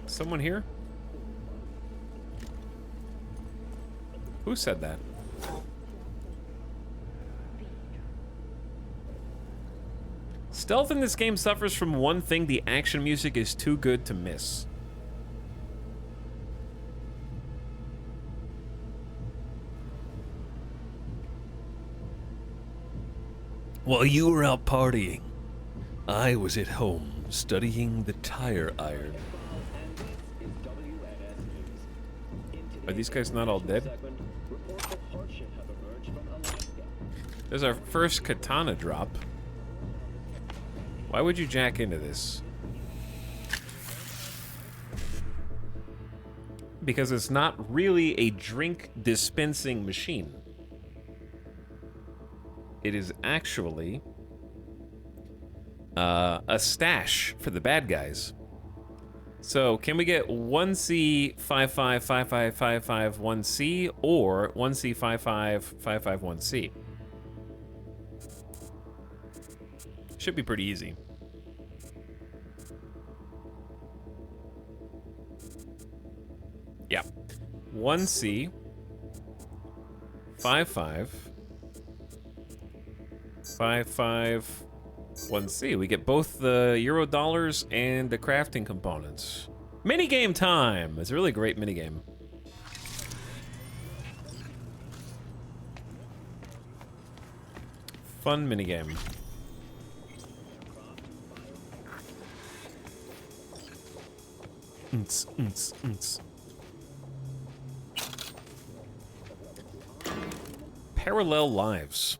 Someone here? Who said that? Stealth in this game suffers from one thing: the action music is too good to miss. While you were out partying, I was at home studying the tire iron. Are these guys not all dead? There's our first katana drop. Why would you jack into this? Because it's not really a drink dispensing machine. It is actually a stash for the bad guys. So can we get 1C5555551C or 1C55551C? Should be pretty easy. Yeah. 1C 55551C. We get both the Euro dollars and the crafting components. Minigame time! It's a really great minigame. Fun minigame. Parallel lives.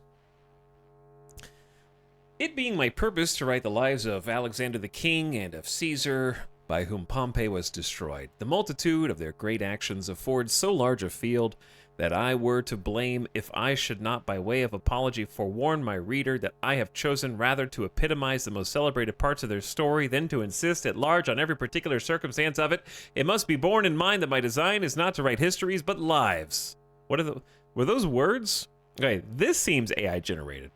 It being my purpose to write the lives of Alexander the King and of Caesar, by whom Pompeii was destroyed, the multitude of their great actions affords so large a field that I were to blame if I should not by way of apology forewarn my reader that I have chosen rather to epitomize the most celebrated parts of their story than to insist at large on every particular circumstance of it. It must be borne in mind that my design is not to write histories but lives. Were those words? Okay, this seems AI generated.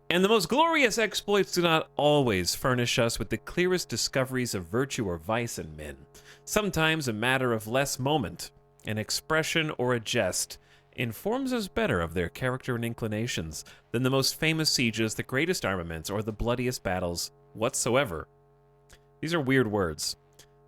And the most glorious exploits do not always furnish us with the clearest discoveries of virtue or vice in men. Sometimes a matter of less moment, an expression or a jest, informs us better of their character and inclinations than the most famous sieges, the greatest armaments, or the bloodiest battles whatsoever. These are weird words.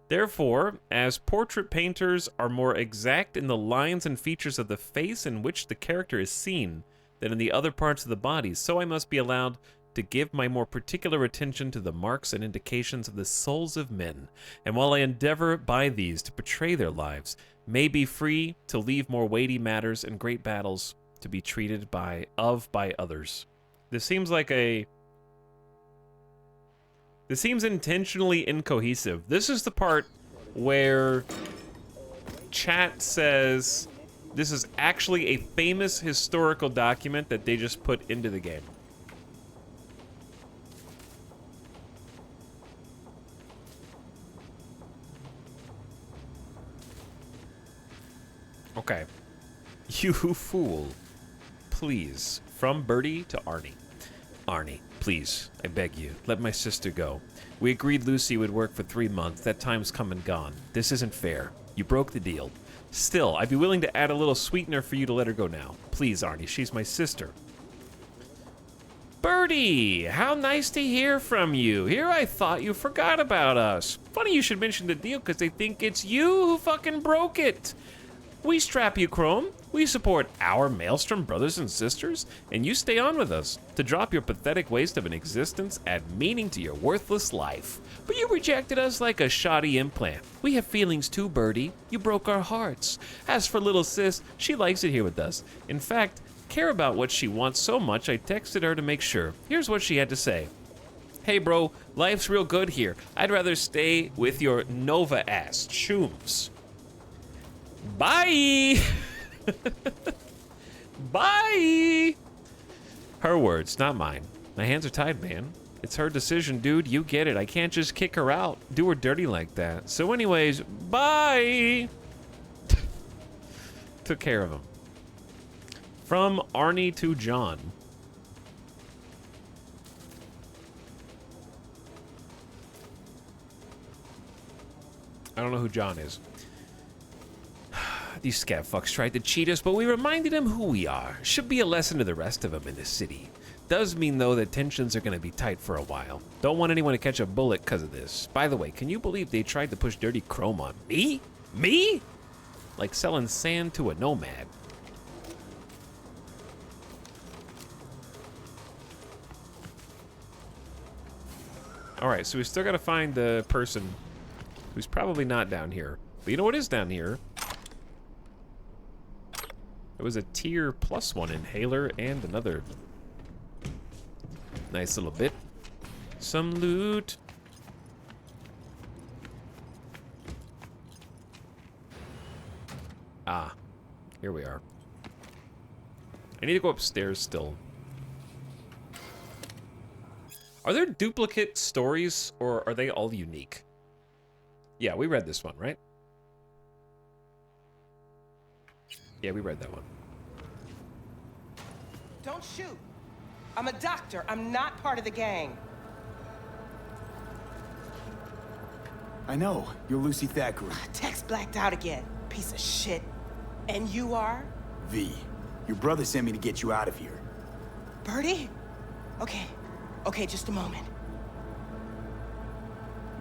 Therefore, as portrait painters are more exact in the lines and features of the face in which the character is seen than in the other parts of the body, so I must be allowed to give my more particular attention to the marks and indications of the souls of men, and while I endeavor by these to portray their lives, may be free to leave more weighty matters and great battles to be treated by others. This seems intentionally incohesive. This is the part where chat says this is actually a famous historical document that they just put into the game. Okay. You fool. Please. From Bertie to Arnie. Arnie, please, I beg you, let my sister go. We agreed Lucy would work for 3 months. That time's come and gone. This isn't fair. You broke the deal. Still, I'd be willing to add a little sweetener for you to let her go now. Please, Arnie, she's my sister. Bertie, how nice to hear from you. Here I thought you forgot about us. Funny you should mention the deal because they think it's you who fucking broke it. We strap you chrome, we support our Maelstrom brothers and sisters, and you stay on with us to drop your pathetic waste of an existence, add meaning to your worthless life. But you rejected us like a shoddy implant. We have feelings too, Bertie. You broke our hearts. As for little sis, she likes it here with us. In fact, care about what she wants so much I texted her to make sure. Here's what she had to say. Hey bro, life's real good here. I'd rather stay with your Nova ass, Chooms. Bye! Bye! Her words, not mine. My hands are tied, man. It's her decision, dude. You get it. I can't just kick her out. Do her dirty like that. So anyways, bye. Took care of him. From Arnie to John. I don't know who John is. These scat fucks tried to cheat us, but we reminded him who we are. Should be a lesson to the rest of them in this city. Does mean, though, that tensions are going to be tight for a while. Don't want anyone to catch a bullet because of this. By the way, can you believe they tried to push dirty chrome on me? Me? Like selling sand to a nomad. Alright, so we still got to find the person who's probably not down here. But you know what is down here? It was a tier +1 inhaler and another nice little bit. Some loot. Ah, here we are. I need to go upstairs still. Are there duplicate stories, or are they all unique? Yeah, we read this one, right? Yeah, we read that one. Don't shoot. I'm a doctor. I'm not part of the gang. I know. You're Lucy Thackeray. Text blacked out again. Piece of shit. And you are? V. Your brother sent me to get you out of here. Birdie? Okay. Okay, just a moment.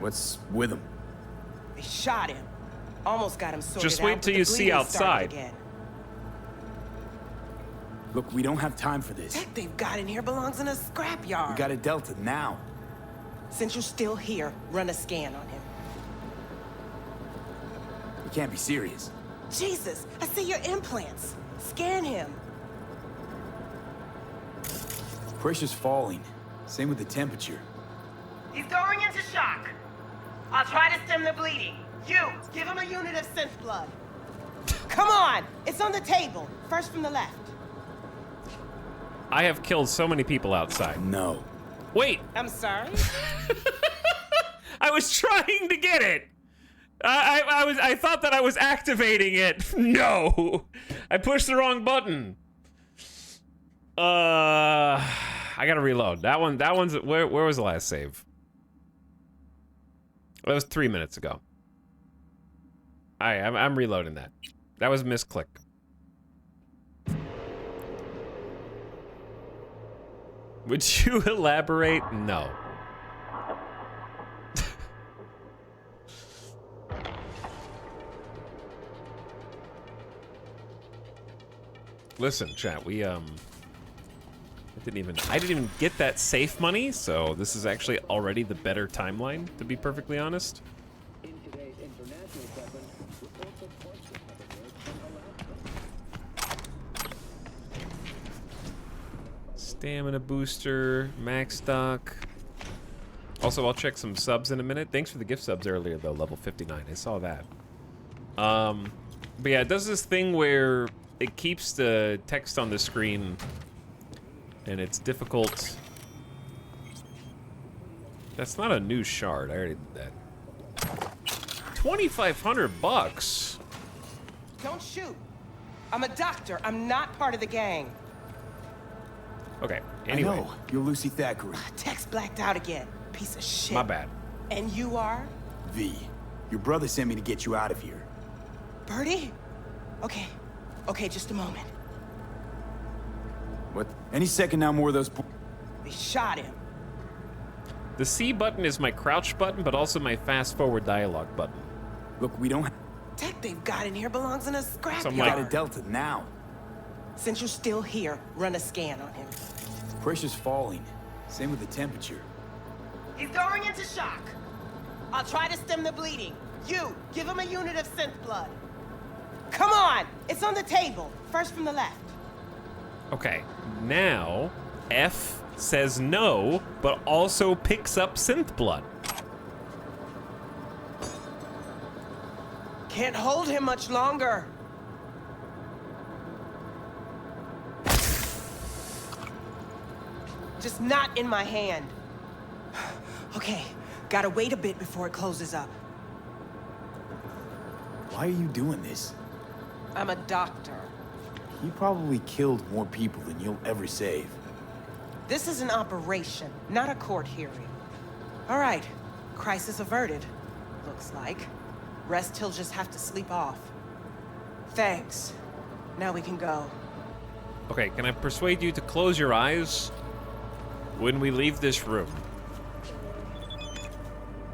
What's with him? They shot him. Almost got him sorted Just wait out, till but you the see bleeding outside. started again. Look, we don't have time for this. Tech they've got in here belongs in a scrapyard. We got a Delta now. Since you're still here, run a scan on him. You can't be serious. Jesus, I see your implants. Scan him. Pressure's falling. Same with the temperature. He's going into shock. I'll try to stem the bleeding. You, give him a unit of synth blood. Come on, it's on the table. First from the left. I have killed so many people outside. No. Wait, I'm sorry? I was trying to get it. I thought that I was activating it. No, I pushed the wrong button. I gotta reload. That one's where was the last save? That was 3 minutes ago. I'm reloading that. That was a misclick. Would you elaborate? No. Listen, chat, I didn't even get that safe money, so this is actually already the better timeline, to be perfectly honest. In today's international segment, reports of points Stamina booster, max stock. Also, I'll check some subs in a minute. Thanks for the gift subs earlier, though, level 59. I saw that. But yeah, it does this thing where it keeps the text on the screen, and it's difficult. That's not a new shard. I already did that. 2,500 bucks. Don't shoot. I'm a doctor. I'm not part of the gang. Okay, anyway. I know. You're Lucy Thackeray. Text blacked out again. Piece of shit. My bad. And you are? V. Your brother sent me to get you out of here. Birdie? Okay. Okay, just a moment. What? Any second now, more of those... They shot him. The C button is my crouch button, but also my fast forward dialogue button. Look, we don't... Tech they've got in here belongs in a scrapyard. So I'm We got a like, Delta now. Since you're still here, run a scan on him. Pressure's falling. Same with the temperature. He's going into shock. I'll try to stem the bleeding. You, give him a unit of synth blood. Come on, it's on the table. First from the left. okay, now F says no, but also picks up synth blood. Can't hold him much longer. just not in my hand. Okay, gotta wait a bit before it closes up. Why are you doing this? I'm a doctor. You probably killed more people than you'll ever save. This is an operation, not a court hearing. All right, crisis averted, looks like. Rest he'll just have to sleep off. Thanks. Now we can go. Okay, can I persuade you to close your eyes when we leave this room?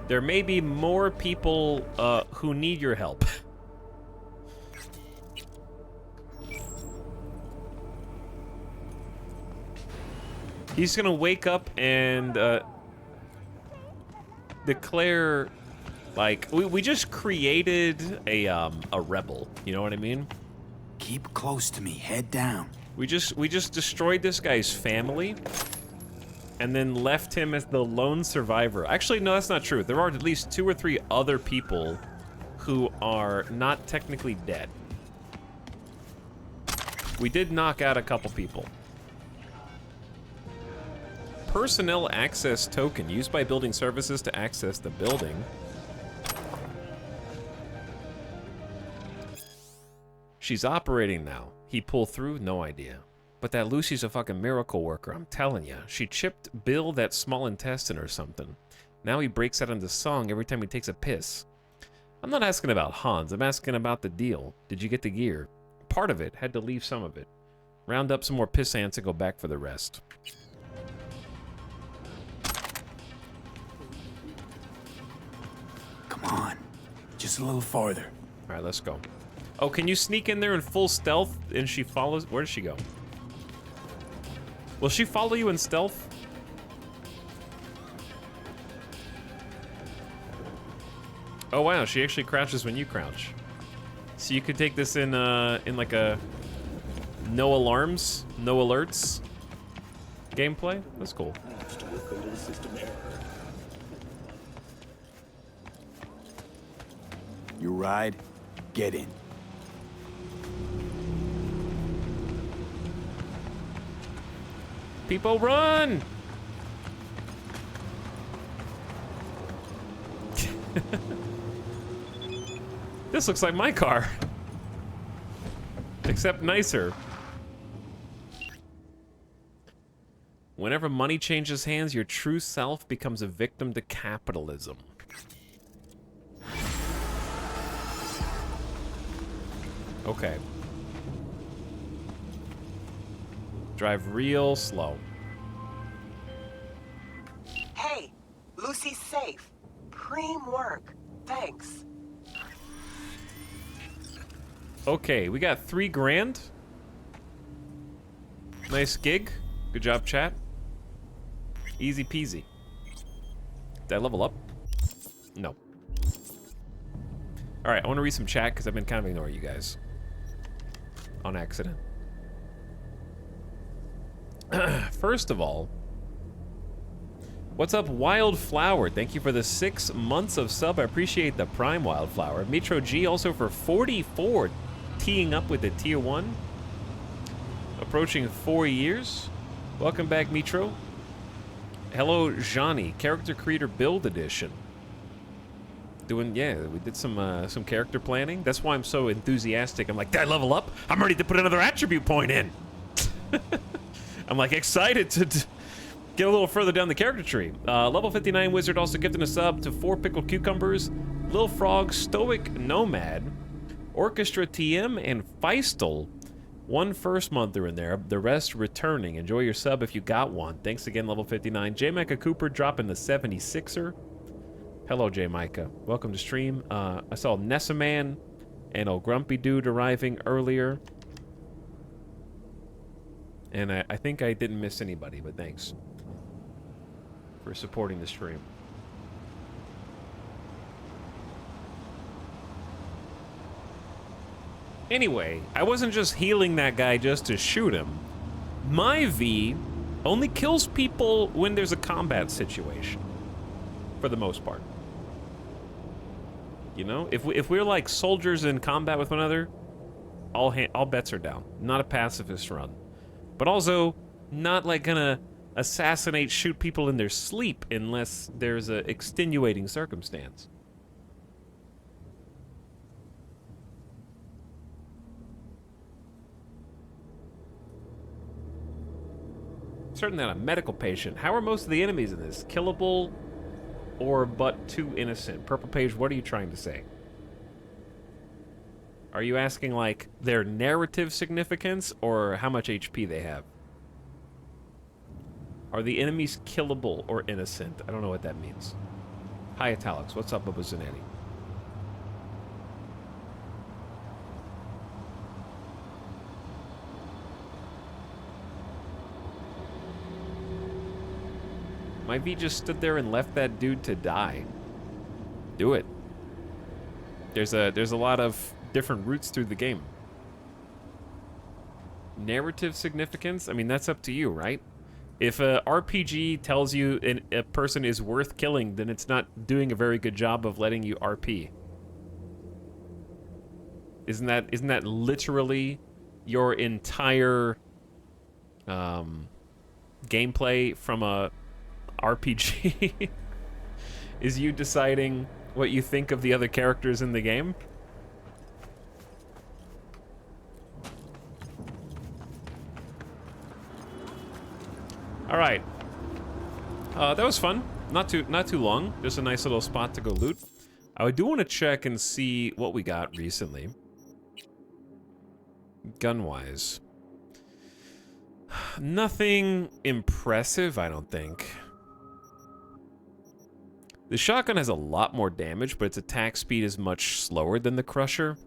There may be more people who need your help. He's gonna wake up and declare, like, we just created a rebel. You know what I mean? Keep close to me, head down. We just destroyed this guy's family, and then left him as the lone survivor. Actually, no, that's not true. There are at least 2 or 3 other people who are not technically dead. We did knock out a couple people. Personnel access token used by building services to access the building. She's operating now. He pulled through? No idea. But that Lucy's a fucking miracle worker, I'm telling ya. She chipped Bill that small intestine or something. Now he breaks out into song every time he takes a piss. I'm not asking about Hans, I'm asking about the deal. Did you get the gear? Part of it, had to leave some of it. Round up some more piss ants and go back for the rest. Come on, just a little farther. All right, let's go. Oh, can you sneak in there in full stealth and she follows? Where does she go? Will she follow you in stealth? Oh wow, she actually crouches when you crouch. So you could take this in like a no alarms, no alerts gameplay. That's cool. You ride, get in. People run! This looks like my car. Except nicer. Whenever money changes hands, your true self becomes a victim to capitalism. Okay. Drive real slow. Hey, Lucy's safe. Preem work. Thanks. Okay, we got 3 grand. Nice gig. Good job, chat. Easy peasy. Did I level up? No. All right, I want to read some chat because I've been kind of ignoring you guys. On accident. First of all, what's up, Wildflower? Thank you for the 6 months of sub. I appreciate the Prime Wildflower. Metro G also for 44, teeing up with the tier 1. Approaching 4 years. Welcome back, Metro. Hello, Johnny. Character Creator Build Edition. Yeah, we did some character planning. That's why I'm so enthusiastic. I'm like, did I level up? I'm ready to put another attribute point in. I'm like excited to get a little further down the character tree. Level 59 Wizard also gifting a sub to 4 Pickled Cucumbers, Lil Frog, Stoic Nomad, Orchestra TM, and Feistel. 1 first monther in there, the rest returning. Enjoy your sub if you got one. Thanks again, level 59. J. Micah Cooper dropping the 76er. Hello, J. Micah. Welcome to stream. I saw Nessaman and old Grumpy Dude arriving earlier. And I think I didn't miss anybody, but thanks for supporting the stream. Anyway, I wasn't just healing that guy just to shoot him. My V only kills people when there's a combat situation, for the most part. You know, if we're like soldiers in combat with one another, all bets are down. Not a pacifist run, but also not like gonna assassinate, shoot people in their sleep unless there's a extenuating circumstance. Certainly not a medical patient. How are most of the enemies in this? Killable or but too innocent? Purple Page, what are you trying to say? Are you asking, like, their narrative significance or how much HP they have? Are the enemies killable or innocent? I don't know what that means. Hi, Italics. What's up, Bubba Zanetti? My V just stood there and left that dude to die. Do it. There's a lot of different routes through the game. Narrative significance? I mean, that's up to you, right? If a RPG tells you a person is worth killing, then it's not doing a very good job of letting you RP. Isn't that literally your entire gameplay from a RPG? Is you deciding what you think of the other characters in the game? All right. That was fun. Not too long. Just a nice little spot to go loot. I do want to check and see what we got recently. Gun-wise. Nothing impressive, I don't think. The shotgun has a lot more damage, but its attack speed is much slower than the Crusher.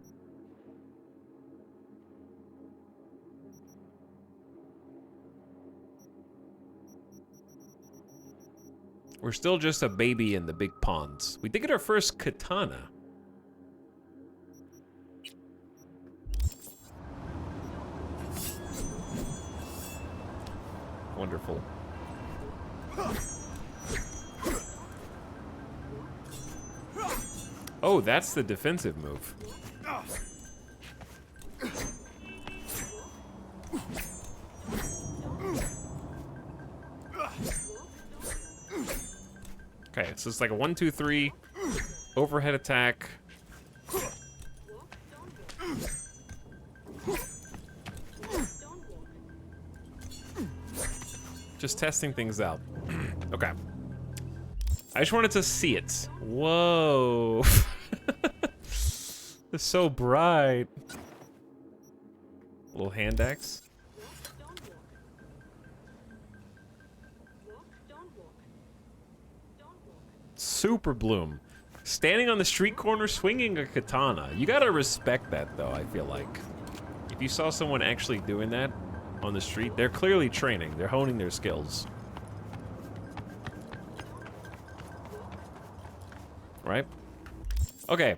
We're still just a baby in the big ponds. We did get our first katana. Wonderful. Oh, that's the defensive move. Okay, so it's like a 1, 2, 3 overhead attack. Just testing things out. Okay. I just wanted to see it. Whoa. It's so bright. Little hand axe. Super Bloom. Standing on the street corner swinging a katana. You gotta respect that, though, I feel like. If you saw someone actually doing that on the street, they're clearly training. They're honing their skills. Right? Okay.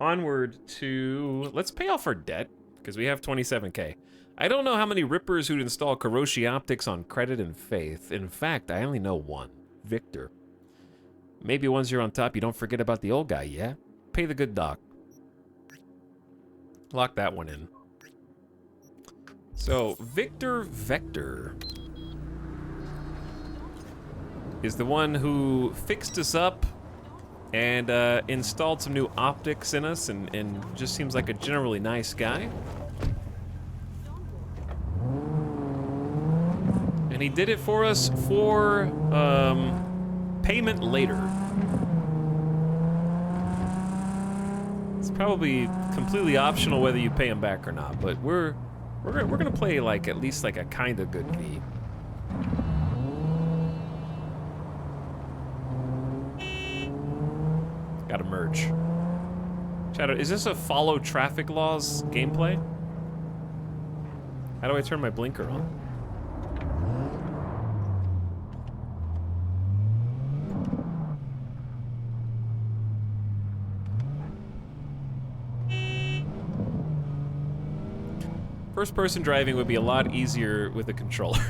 Onward to... Let's pay off our debt, because we have 27K. I don't know how many rippers who'd install Kiroshi optics on credit and faith. In fact, I only know one. Victor. Maybe once you're on top, you don't forget about the old guy, yeah? Pay the good doc. Lock that one in. So, Victor Vector is the one who fixed us up and installed some new optics in us and just seems like a generally nice guy. And he did it for us for payment later. It's probably completely optional whether you pay him back or not, but we're gonna play like at least like a kind of good V. Gotta merge. Shadow, is this a follow traffic laws gameplay? How do I turn my blinker on? First-person driving would be a lot easier with a controller.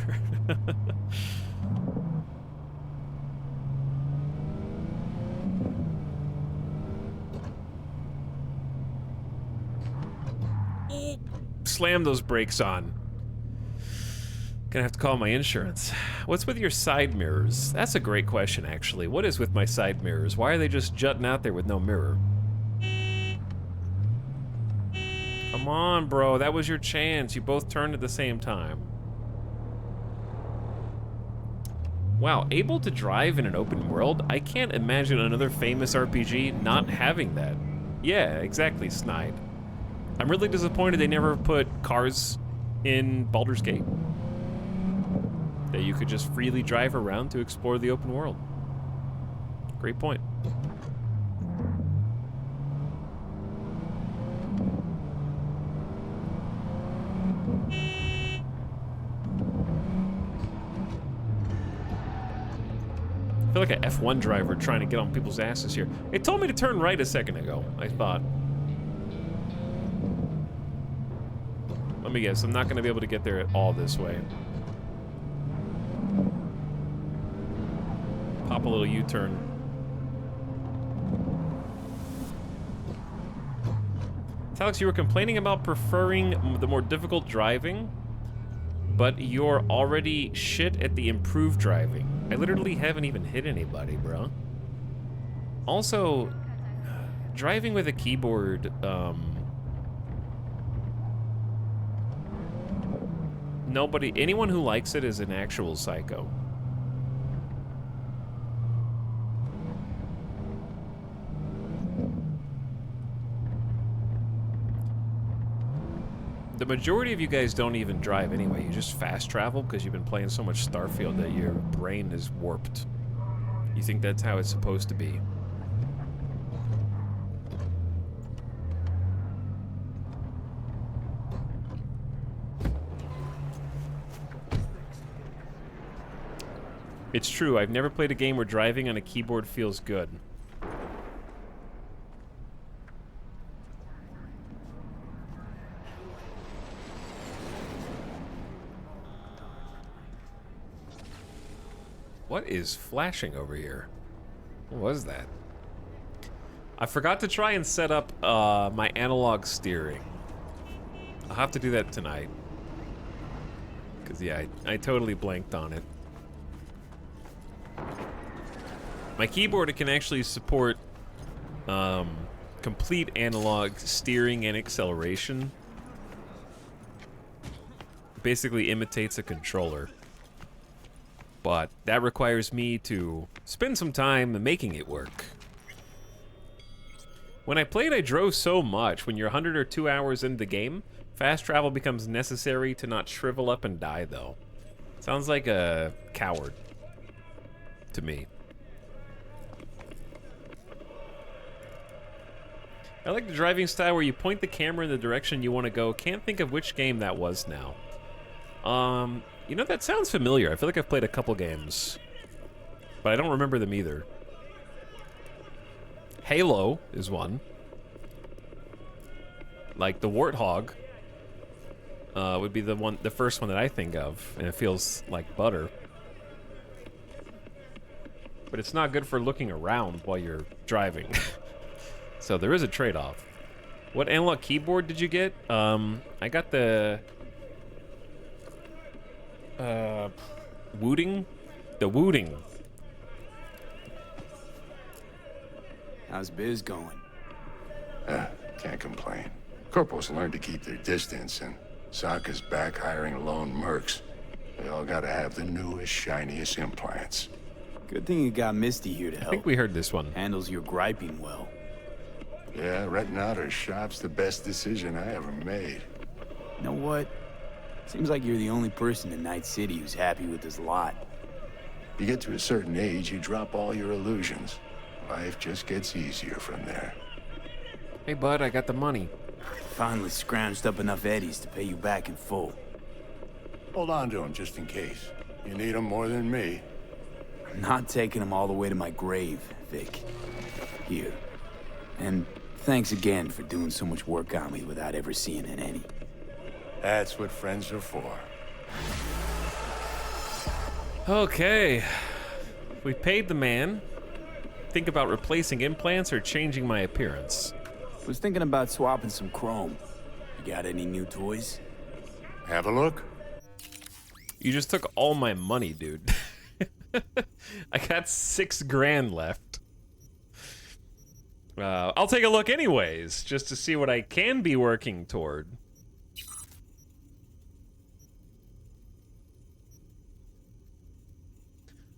Slam those brakes on. Gonna have to call my insurance. What's with your side mirrors? That's a great question, actually. What is with my side mirrors? Why are they just jutting out there with no mirror? Come on, bro. That was your chance. You both turned at the same time. Wow, able to drive in an open world? I can't imagine another famous RPG not having that. Yeah, exactly, Snide. I'm really disappointed they never put cars in Baldur's Gate. That you could just freely drive around to explore the open world. Great point. I feel like an F1 driver trying to get on people's asses here. It told me to turn right a second ago, I thought. Let me guess, I'm not gonna be able to get there at all this way. Pop a little U-turn. Alex, you were complaining about preferring the more difficult driving, but you're already shit at the improved driving. I literally haven't even hit anybody, bro. Also, driving with a keyboard, anyone who likes it is an actual psycho. The majority of you guys don't even drive anyway. You just fast travel because you've been playing so much Starfield that your brain is warped. You think that's how it's supposed to be. It's true, I've never played a game where driving on a keyboard feels good. What is flashing over here? What was that? I forgot to try and set up my analog steering. I'll have to do that tonight. Because, yeah, I totally blanked on it. My keyboard, it can actually support complete analog steering and acceleration. Basically imitates a controller. But that requires me to spend some time making it work. When I played, I drove so much. When you're 100 or 2 hours into the game, fast travel becomes necessary to not shrivel up and die, though. Sounds like a coward to me. I like the driving style where you point the camera in the direction you want to go. Can't think of which game that was now. You know, that sounds familiar. I feel like I've played a couple games, but I don't remember them either. Halo is one. Like the Warthog would be the first one that I think of, and it feels like butter. But it's not good for looking around while you're driving. So there is a trade-off. What analog keyboard did you get? I got the Wooting? The Wooting. How's biz going? Can't complain. Corporals learned to keep their distance, and Sokka's back hiring lone mercs. They all gotta have the newest, shiniest implants. Good thing you got Misty here to help. I think we heard this one. Handles your griping well. Yeah, renting out her shop's the best decision I ever made. You know what? Seems like you're the only person in Night City who's happy with this lot. You get to a certain age, you drop all your illusions. Life just gets easier from there. Hey, bud, I got the money. Finally scrounged up enough eddies to pay you back in full. Hold on to them just in case. You need them more than me. I'm not taking them all the way to my grave, Vic. Here. And thanks again for doing so much work on me without ever seeing an any. That's what friends are for. Okay. We paid the man. Think about replacing implants or changing my appearance. Was thinking about swapping some chrome. You got any new toys? Have a look. You just took all my money, dude. I got 6 grand left. I'll take a look anyways, just to see what I can be working toward.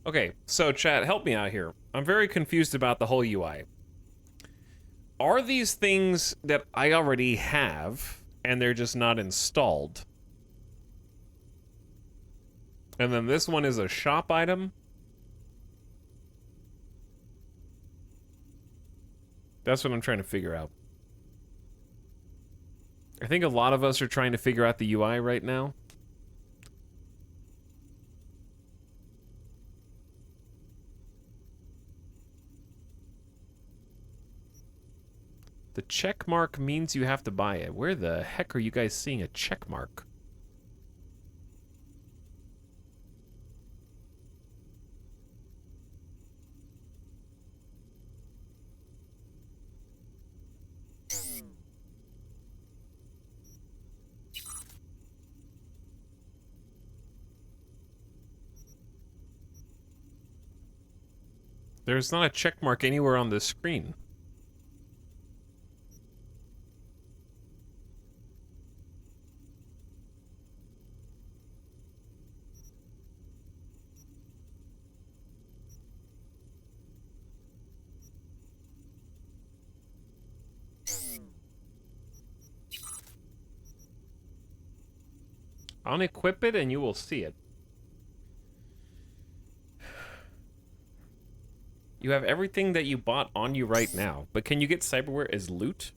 Okay, so chat, help me out here. I'm very confused about the whole UI. Are these things that I already have, and they're just not installed? And then this one is a shop item? That's what I'm trying to figure out. I think a lot of us are trying to figure out the UI right now. The check mark means you have to buy it. Where the heck are you guys seeing a check mark? There's not a check mark anywhere on this screen. Unequip it and you will see it. You have everything that you bought on you right now, but can you get cyberware as loot?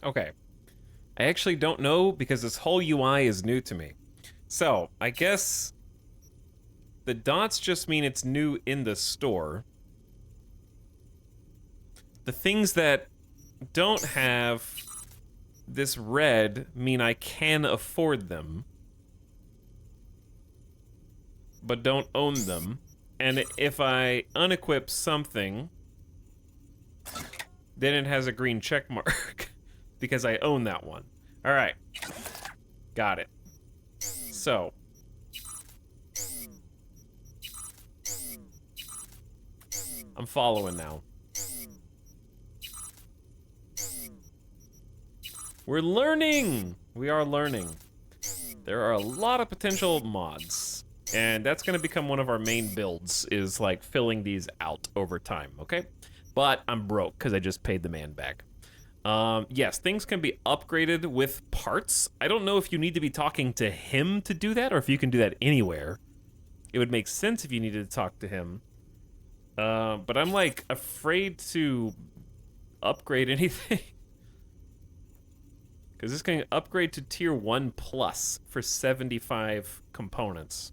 Okay. I actually don't know because this whole UI is new to me. So, I guess the dots just mean it's new in the store. The things that don't have this red mean I can afford them, but don't own them. And if I unequip something, then it has a green check mark because I own that one. All right, got it. So, I'm following now. We're learning! We are learning. There are a lot of potential mods, and that's gonna become one of our main builds, is like filling these out over time, okay? But I'm broke because I just paid the man back. Yes, things can be upgraded with parts. I don't know if you need to be talking to him to do that, or if you can do that anywhere. It would make sense if you needed to talk to him. But I'm, like, afraid to upgrade anything. Because this can upgrade to tier 1 plus for 75 components.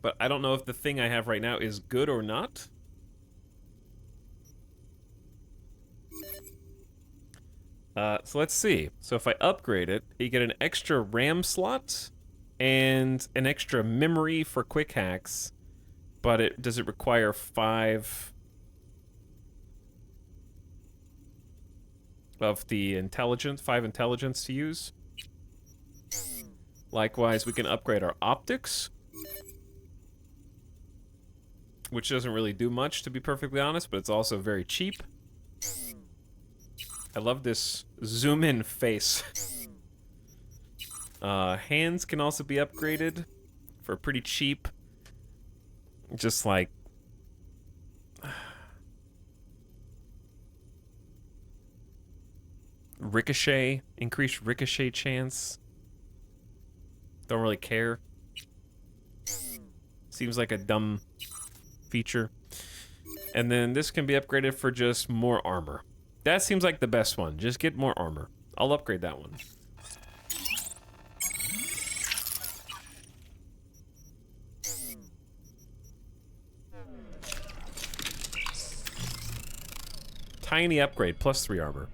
But I don't know if the thing I have right now is good or not. So let's see. So if I upgrade it, you get an extra RAM slot and an extra memory for quick hacks, but does it require 5 of the intelligence, 5 intelligence to use? Likewise, we can upgrade our optics, which doesn't really do much, to be perfectly honest, but it's also very cheap. I love this zoom-in face. Hands can also be upgraded for pretty cheap. Just like... ricochet, increased ricochet chance. Don't really care. Seems like a dumb feature. And then this can be upgraded for just more armor. That seems like the best one. Just get more armor. I'll upgrade that one. Tiny upgrade, plus 3 armor.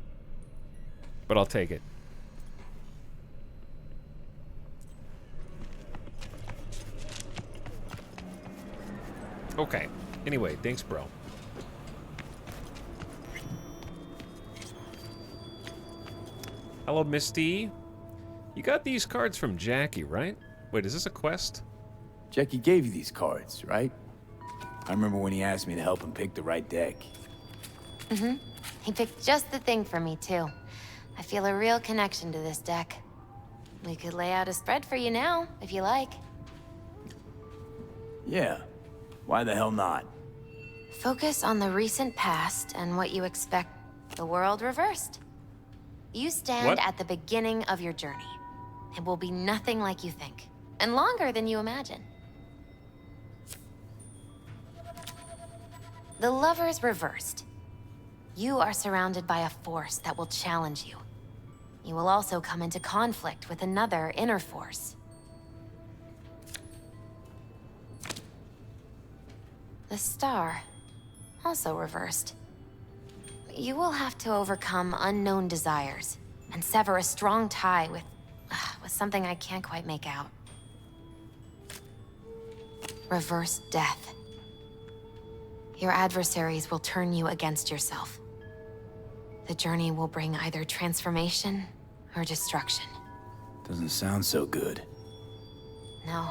but I'll take it. Okay. Anyway, thanks, bro. Hello, Misty. You got these cards from Jackie, right? Wait, is this a quest? Jackie gave you these cards, right? I remember when he asked me to help him pick the right deck. Mm-hmm. He picked just the thing for me, too. I feel a real connection to this deck. We could lay out a spread for you now, if you like. Yeah. Why the hell not? Focus on the recent past and what you expect the world reversed. You stand at the beginning of your journey. It will be nothing like you think, and longer than you imagine. The Lovers reversed. You are surrounded by a force that will challenge you. You will also come into conflict with another inner force. The Star, also reversed. You will have to overcome unknown desires and sever a strong tie with something I can't quite make out. Reverse death. Your adversaries will turn you against yourself. The journey will bring either transformation or destruction. Doesn't sound so good. No,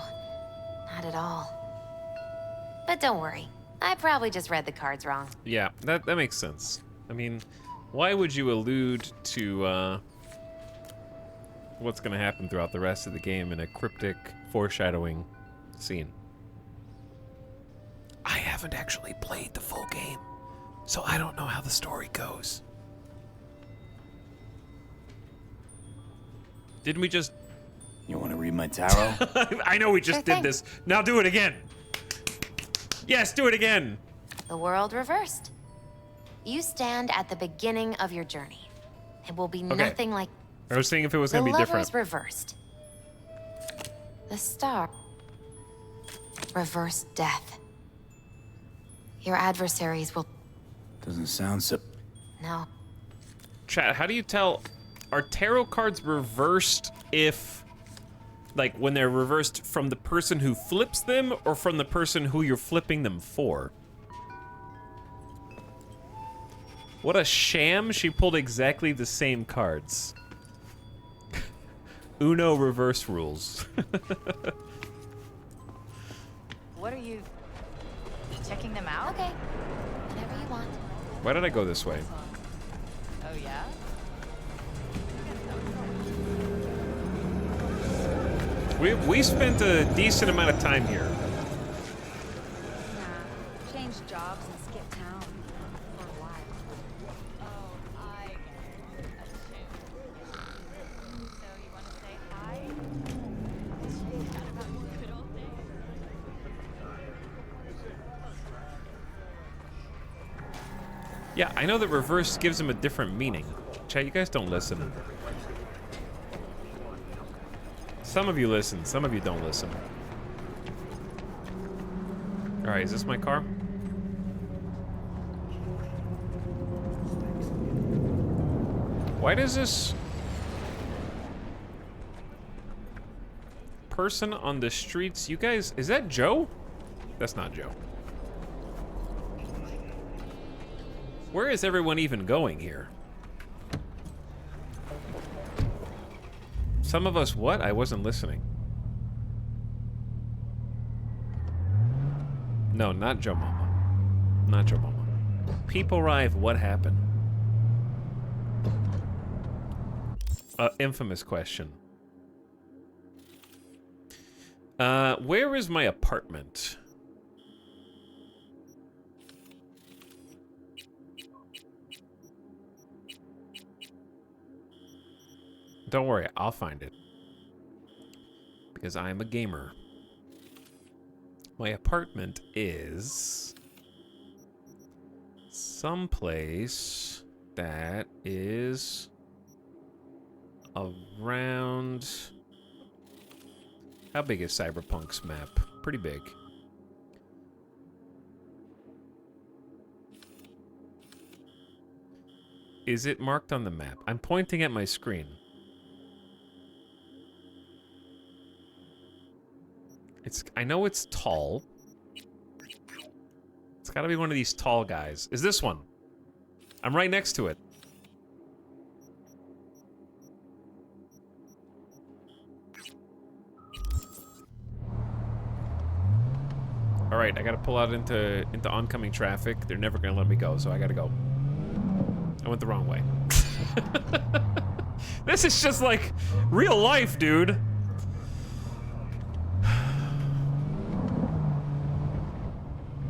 not at all. But don't worry, I probably just read the cards wrong. Yeah, that makes sense. I mean, why would you allude to what's going to happen throughout the rest of the game in a cryptic foreshadowing scene? I haven't actually played the full game, so I don't know how the story goes. Didn't we just... You want to read my tarot? I know we just did this. Now do it again. Yes, do it again. The world reversed. You stand at the beginning of your journey. It will be nothing like... I was seeing if it was going to be different. The Lovers reversed. The Star. Reverse death. Your adversaries will... Doesn't sound so... No. Chat, how do you tell... Are tarot cards reversed if... Like, when they're reversed from the person who flips them or from the person who you're flipping them for? What a sham, she pulled exactly the same cards. Uno reverse rules. What are you... checking them out? Okay. Whatever you want. Why did I go this way? Oh, yeah? We spent a decent amount of time here. Nah. Change jobs and skip town for a while. Oh, I get it. That's shame. So you want to say hi? Chat about good old days. Yeah, I know that reverse gives them a different meaning. Chat, you guys don't listen. Some of you listen, some of you don't listen. All right, is this my car? Why does this person on the streets, you guys, is that Joe? That's not Joe. Where is everyone even going here? Some of us what? I wasn't listening. No, not Joe Mama. Not Joe Mama. People arrive, what happened? Infamous question. Where is my apartment? Don't worry, I'll find it. Because I am a gamer. My apartment is someplace that is around... How big is Cyberpunk's map? Pretty big. Is it marked on the map? I'm pointing at my screen. I know it's tall. It's gotta be one of these tall guys. Is this one? I'm right next to it. Alright, I gotta pull out into oncoming traffic. They're never gonna let me go, so I gotta go. I went the wrong way. This is just like real life, dude.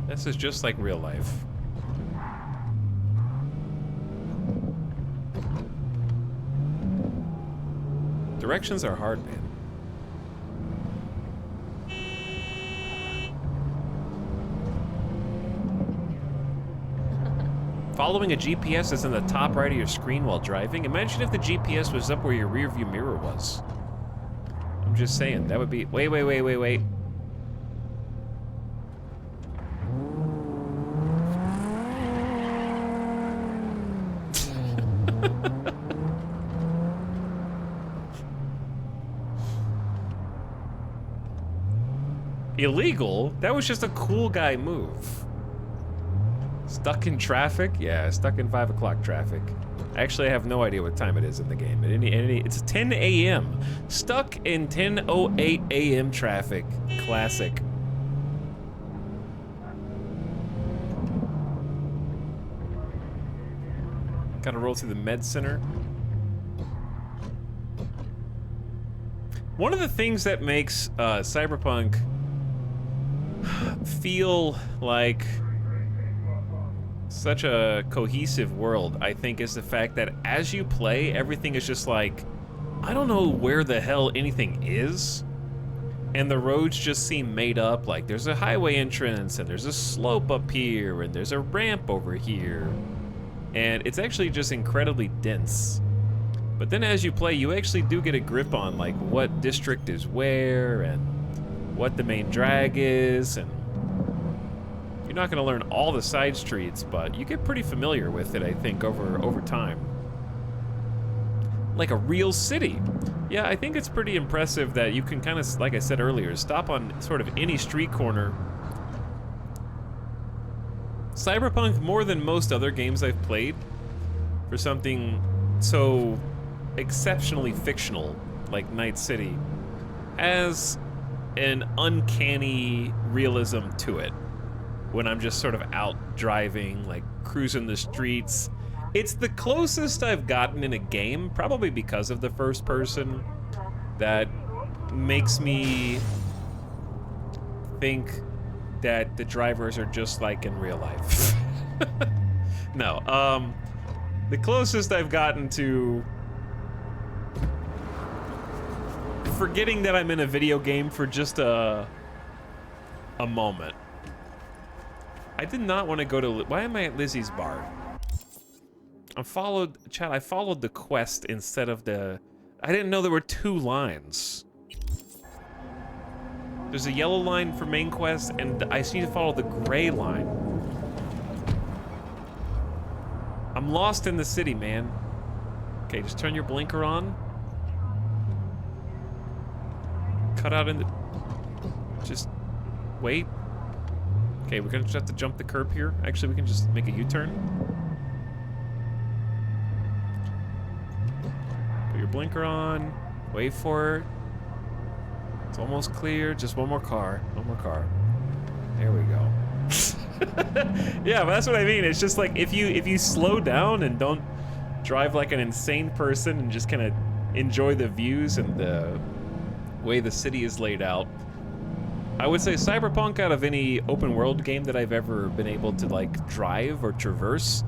This is just like real life. Directions are hard, man. Following a GPS is in the top right of your screen while driving. Imagine if the GPS was up where your rear view mirror was. I'm just saying, that would be... Wait. Illegal? That was just a cool guy move. Stuck in traffic? Yeah, stuck in 5 o'clock traffic. Actually, I have no idea what time it is in the game. It's 10 a.m. Stuck in 10:08 a.m. traffic. Classic. Gotta roll through the med center. One of the things that makes Cyberpunk feel like such a cohesive world, I think, is the fact that as you play, everything is just like, I don't know where the hell anything is, and the roads just seem made up. Like, there's a highway entrance, and there's a slope up here, and there's a ramp over here, and it's actually just incredibly dense. But then as you play, you actually do get a grip on, like, what district is where, and what the main drag is, and you're not gonna learn all the side streets, but you get pretty familiar with it, I think, over time. Like a real city. Yeah, I think it's pretty impressive that you can kind of, like I said earlier, stop on sort of any street corner. Cyberpunk, more than most other games I've played, for something so exceptionally fictional like Night City, has an uncanny realism to it. When I'm just sort of out driving, like cruising the streets. It's the closest I've gotten in a game, probably because of the first person, that makes me think that the drivers are just like in real life. No, the closest I've gotten to forgetting that I'm in a video game for just a moment. I did not want to go to... Why am I at Lizzie's bar? I followed the quest instead of the... I didn't know there were 2 lines. There's a yellow line for main quest, and I just need to follow the gray line. I'm lost in the city, man. Okay, just turn your blinker on. Cut out in the... Just wait. Okay, we're gonna just have to jump the curb here. Actually, we can just make a U-turn. Put your blinker on. Wait for it. It's almost clear. Just one more car. One more car. There we go. Yeah, but that's what I mean. It's just like if you slow down and don't drive like an insane person and just kind of enjoy the views and the way the city is laid out, I would say Cyberpunk, out of any open world game that I've ever been able to like drive or traverse,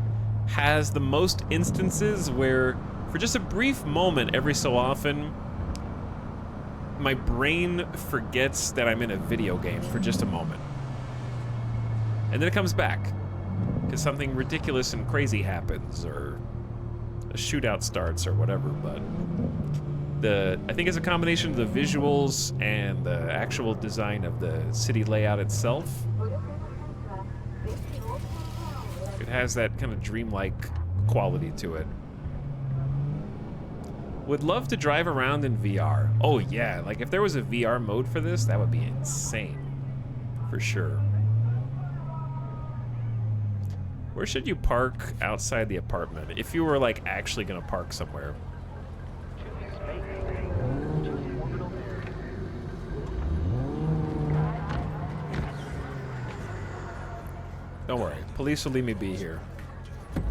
has the most instances where for just a brief moment every so often my brain forgets that I'm in a video game for just a moment. And then it comes back because something ridiculous and crazy happens or a shootout starts or whatever, but I think it's a combination of the visuals and the actual design of the city layout itself. It has that kind of dreamlike quality to it. Would love to drive around in VR. Oh yeah, like if there was a VR mode for this, that would be insane. For sure. Where should you park outside the apartment? If you were like actually gonna park somewhere. Don't worry, police will leave me be here.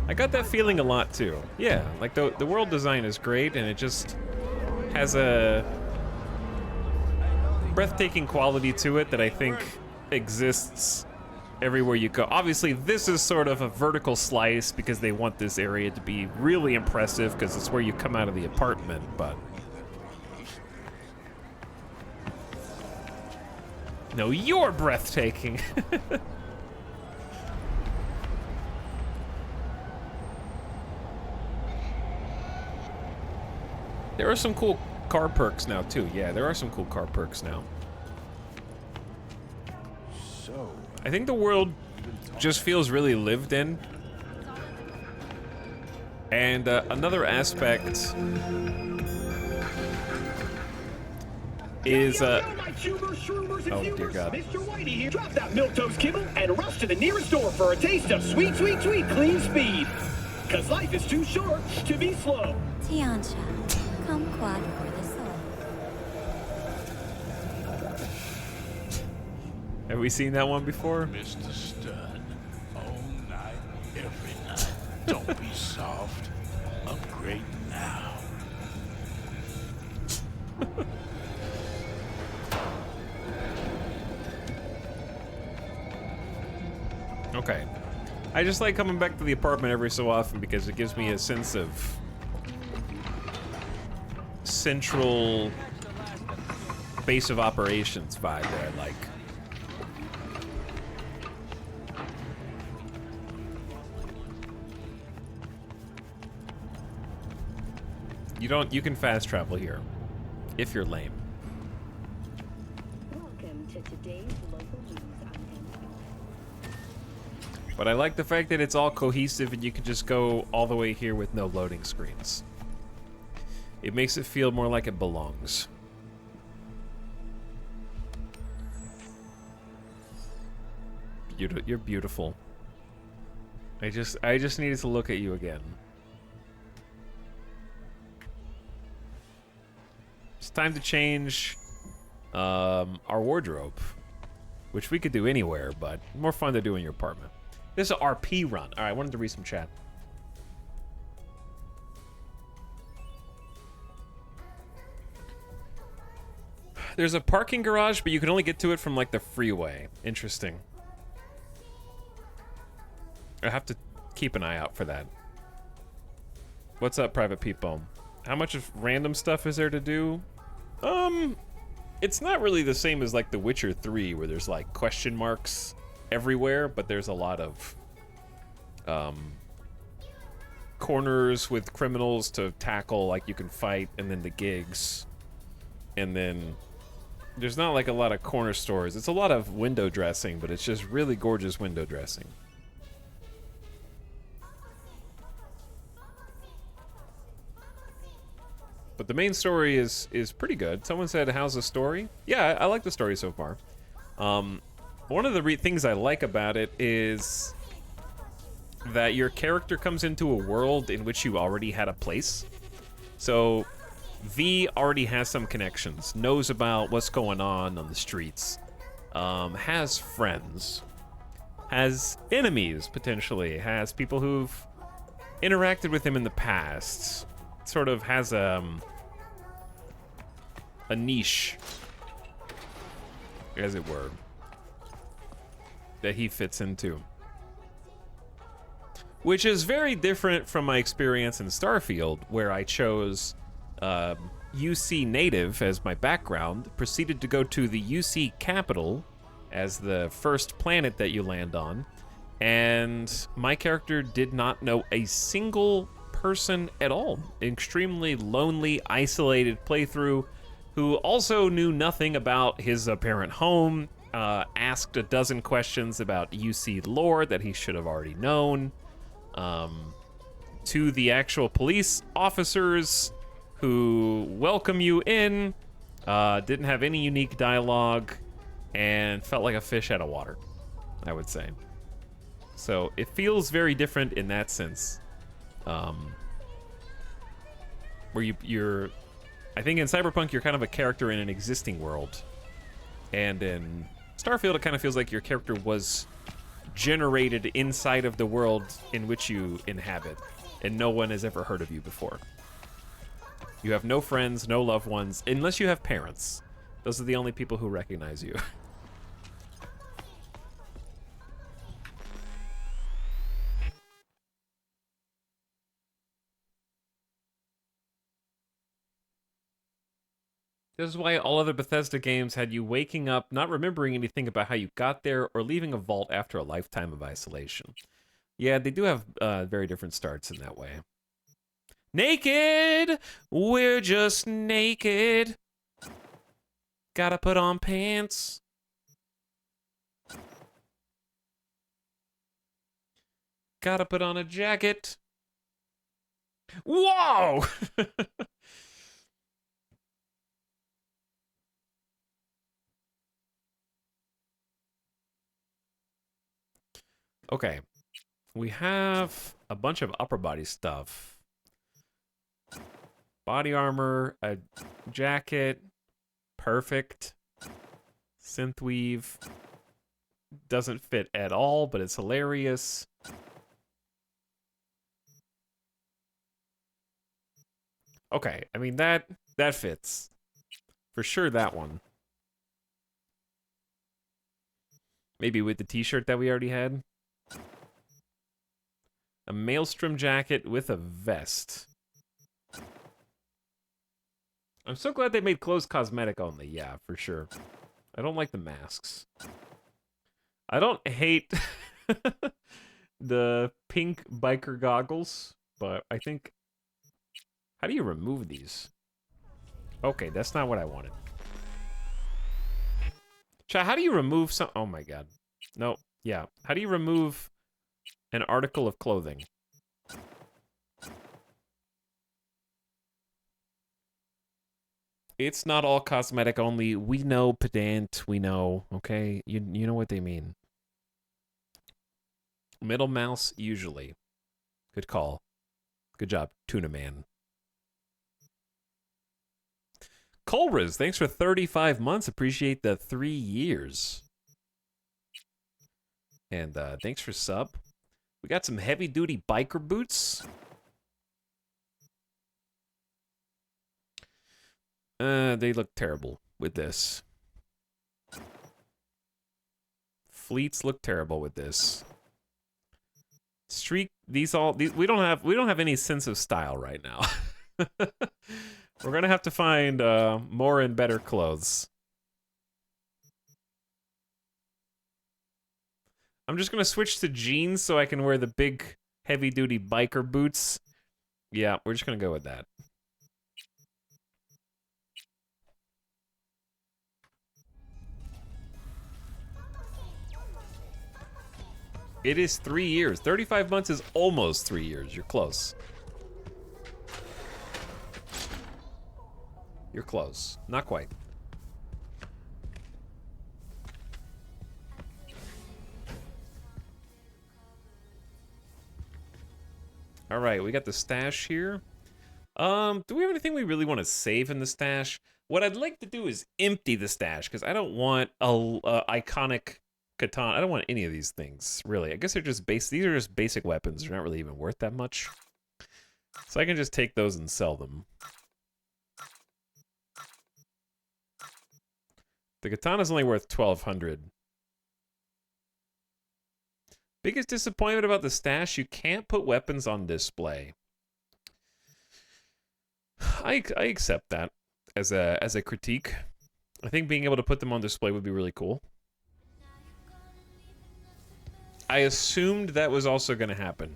I got that feeling a lot too. Yeah, like the world design is great and it just has a breathtaking quality to it that I think exists everywhere you go. Obviously, this is sort of a vertical slice because they want this area to be really impressive because it's where you come out of the apartment, but... No, you're breathtaking. There are some cool car perks now, too. Yeah, there are some cool car perks now. So, I think the world just feels really lived in. And another aspect is, oh dear God. Mr. Whitey here. Drop that milquetoast kibble and rush to the nearest door for a taste of sweet, sweet, sweet clean speed. Cause life is too short to be slow. Tiancha, kumquat for the soul. Have we seen that one before? Mr. Stern, all night, every night. Don't be soft. Upgrade now. Okay. I just like coming back to the apartment every so often because it gives me a sense of central base of operations vibe that I like. You can fast travel here if you're lame. Welcome to today's local news on. But I like the fact that it's all cohesive and you can just go all the way here with no loading screens. It makes it feel more like it belongs. You're beautiful. I just needed to look at you again. It's time to change our wardrobe, which we could do anywhere, but more fun to do in your apartment. This is an RP run. All right, I wanted to read some chat. There's a parking garage, but you can only get to it from like the freeway. Interesting. I have to keep an eye out for that. What's up, Private People? How much of random stuff is there to do? It's not really the same as like The Witcher 3, where there's like question marks everywhere, but there's a lot of corners with criminals to tackle, like you can fight, and then the gigs. And then there's not like a lot of corner stores. It's a lot of window dressing, but it's just really gorgeous window dressing. But the main story is pretty good. Someone said, how's the story? Yeah, I like the story so far. One of the things I like about it is that your character comes into a world in which you already had a place. So V already has some connections, knows about what's going on the streets, has friends, has enemies, potentially, has people who've interacted with him in the past, sort of has a niche, as it were, that he fits into. Which is very different from my experience in Starfield, where I chose UC native as my background, proceeded to go to the UC capital as the first planet that you land on, and my character did not know a single person at all. Extremely lonely, isolated playthrough, who also knew nothing about his apparent home, asked a dozen questions about UC lore that he should have already known, to the actual police officers who welcome you in, didn't have any unique dialogue, and felt like a fish out of water, I would say. So it feels very different in that sense. Where you're, I think in Cyberpunk you're kind of a character in an existing world, and in Starfield it kind of feels like your character was generated inside of the world in which you inhabit, and no one has ever heard of you before. You have no friends, no loved ones, unless you have parents. Those are the only people who recognize you. This is why all other Bethesda games had you waking up, not remembering anything about how you got there, or leaving a vault after a lifetime of isolation. Yeah, they do have very different starts in that way. Naked! We're just naked. Gotta put on pants. Gotta put on a jacket. Whoa! Okay. We have a bunch of upper body stuff. Body armor, a jacket, perfect. Synthweave. Doesn't fit at all, but it's hilarious. Okay, I mean, that fits. For sure, that one. Maybe with the t-shirt that we already had. A maelstrom jacket with a vest. I'm so glad they made clothes cosmetic only. Yeah, for sure. I don't like the masks. I don't hate the pink biker goggles, but I think... How do you remove these? Okay, that's not what I wanted. Chat, how do you remove some... Oh my god. No, yeah. How do you remove an article of clothing? It's not all cosmetic only. We know, pedant. We know, okay? You know what they mean. Middle mouse, usually. Good call. Good job, Tuna Man. Colriz, thanks for 35 months. Appreciate the 3 years. And thanks for sub. We got some heavy-duty biker boots. They look terrible with this. Fleets look terrible with this. Streak, these we don't have any sense of style right now. We're gonna have to find more and better clothes. I'm just gonna switch to jeans so I can wear the big heavy-duty biker boots. Yeah, we're just gonna go with that. It is 3 years. 35 months is almost 3 years. You're close. You're close. Not quite. All right, we got the stash here. Do we have anything we really want to save in the stash? What I'd like to do is empty the stash, because I don't want a iconic katana. I don't want any of these things, really. I guess they're just these are just basic weapons. They're not really even worth that much. So I can just take those and sell them. The katana's only worth 1,200. Biggest disappointment about the stash, you can't put weapons on display. I accept that as a critique. I think being able to put them on display would be really cool. I assumed that was also going to happen,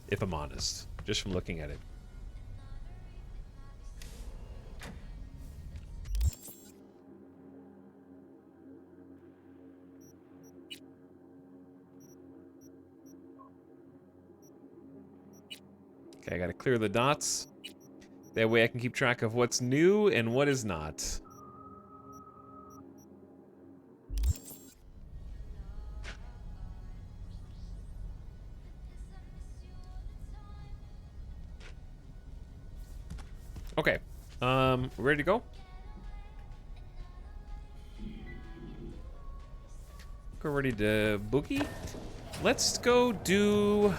if I'm honest, just from looking at it. Okay, I gotta clear the dots. That way I can keep track of what's new and what is not. Okay, ready to go? We're ready to boogie. Let's go do...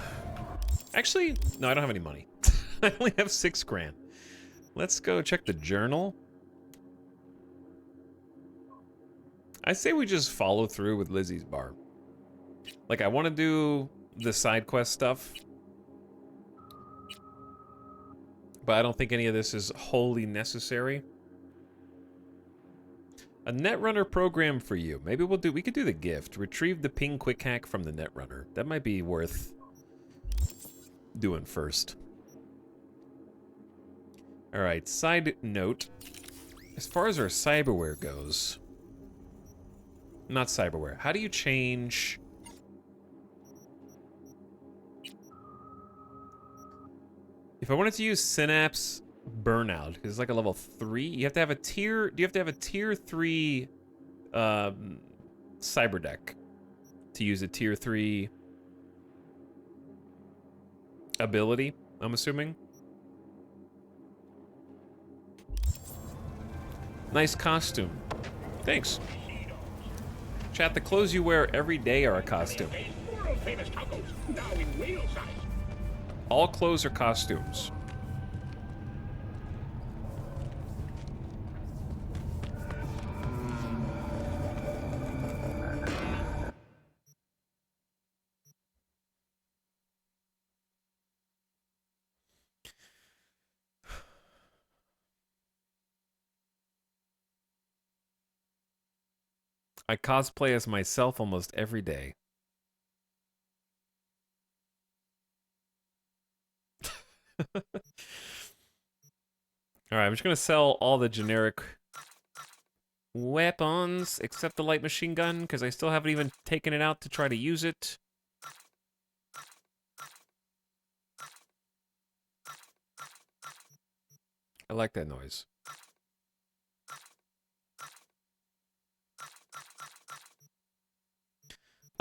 Actually, no, I don't have any money. I only have 6 grand. Let's go check the journal. I say we just follow through with Lizzie's bar. Like, I want to do the side quest stuff, but I don't think any of this is wholly necessary. A Netrunner program for you. Maybe we could do the gift. Retrieve the ping quick hack from the Netrunner. That might be worth doing first. Alright, side note. As far as our cyberware goes... Not cyberware. How do you change... If I wanted to use Synapse Burnout, because it's like a level 3, you have to have a tier... Do you have to have a tier 3 cyber deck to use a tier 3 ability, I'm assuming? Nice costume. Thanks. Chat, the clothes you wear every day are a costume. All clothes are costumes. I cosplay as myself almost every day. Alright, I'm just gonna sell all the generic weapons except the light machine gun, because I still haven't even taken it out to try to use it. I like that noise.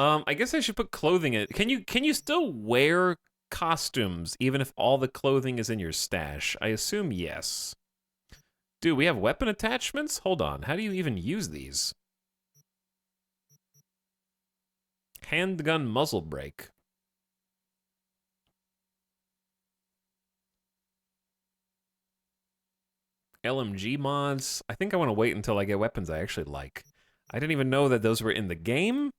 I guess I should put clothing in it. Can you still wear costumes even if all the clothing is in your stash? I assume yes. Dude, we have weapon attachments? Hold on, how do you even use these? Handgun muzzle brake. LMG mods. I think I want to wait until I get weapons I actually like. I didn't even know that those were in the game.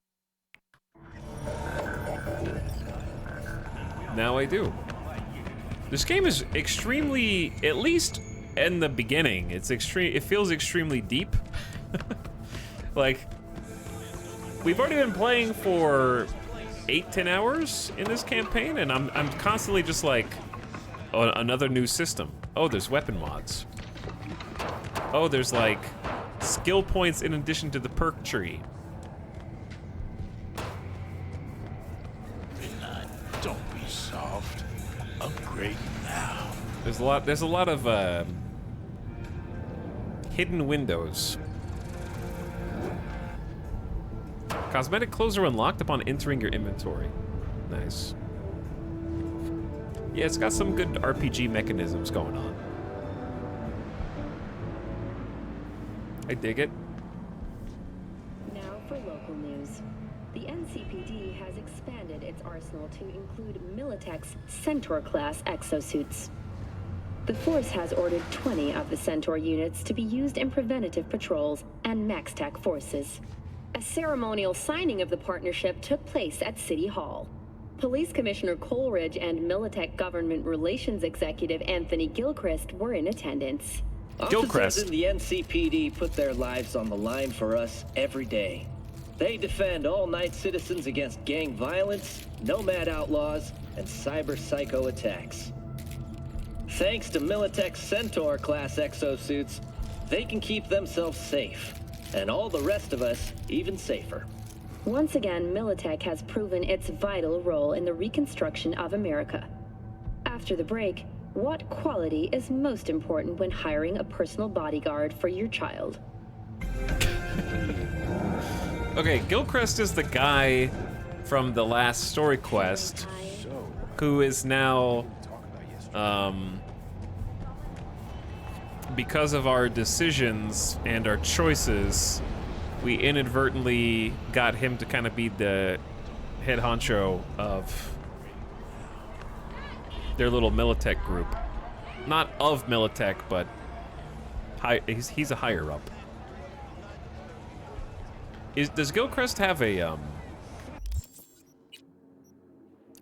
Now I do. This game is extremely, at least in the beginning, it feels extremely deep. Like, we've already been playing for 8-10 hours in this campaign, and I'm constantly just like, oh, another new system. Oh, there's weapon mods. Oh, there's like skill points in addition to the perk tree. Don't be soft. Upgrade now. There's a lot of hidden windows. Cosmetic clothes are unlocked upon entering your inventory. Nice. Yeah, it's got some good RPG mechanisms going on. I dig it. Now for local news. The NCPD has expanded its arsenal to include Militech's Centaur-class exosuits. The Force has ordered 20 of the Centaur units to be used in preventative patrols and MaxTech forces. A ceremonial signing of the partnership took place at City Hall. Police Commissioner Coleridge and Militech Government Relations Executive Anthony Gilchrist were in attendance. Officers in the NCPD put their lives on the line for us every day. They defend all night citizens against gang violence, nomad outlaws, and cyber psycho attacks. Thanks to Militech's Centaur-class exosuits, they can keep themselves safe, and all the rest of us even safer. Once again, Militech has proven its vital role in the reconstruction of America. After the break, What quality is most important when hiring a personal bodyguard for your child? Okay, Gilchrist is the guy from the last story quest who is now, because of our decisions and our choices, we inadvertently got him to kind of be the head honcho of their little Militech group. Not of Militech, but he's a higher up. Does Gilchrist have a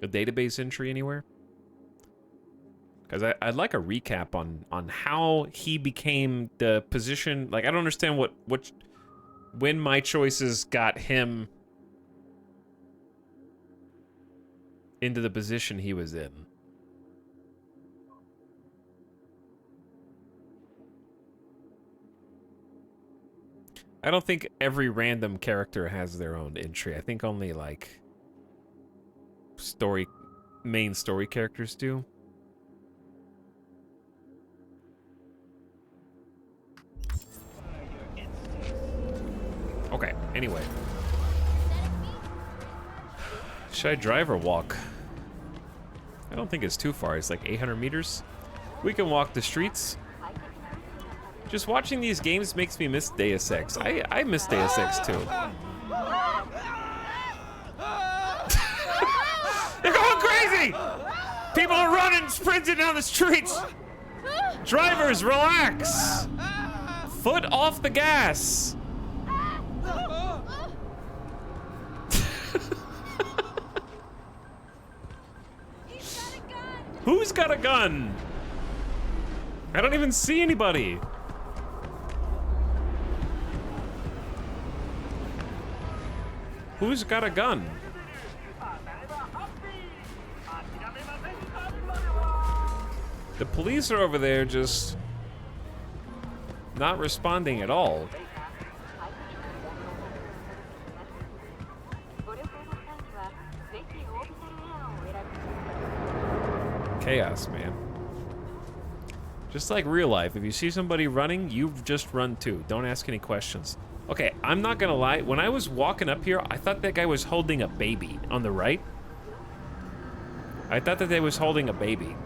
database entry anywhere? Because I'd like a recap on how he became the position. Like, I don't understand when my choices got him into the position he was in. I don't think every random character has their own entry. I think only, like, main story characters do. Okay, anyway. Should I drive or walk? I don't think it's too far. It's like 800 meters. We can walk the streets. Just watching these games makes me miss Deus Ex. I miss Deus Ex too. They're going crazy! People are running, sprinting down the streets! Drivers, relax! Foot off the gas! Who's got a gun? I don't even see anybody. Who's got a gun? The police are over there just not responding at all. Chaos, man. Just like real life, if you see somebody running, you just run too. Don't ask any questions. Okay, I'm not gonna lie. When I was walking up here, I thought that guy was holding a baby on the right. I thought that they was holding a baby.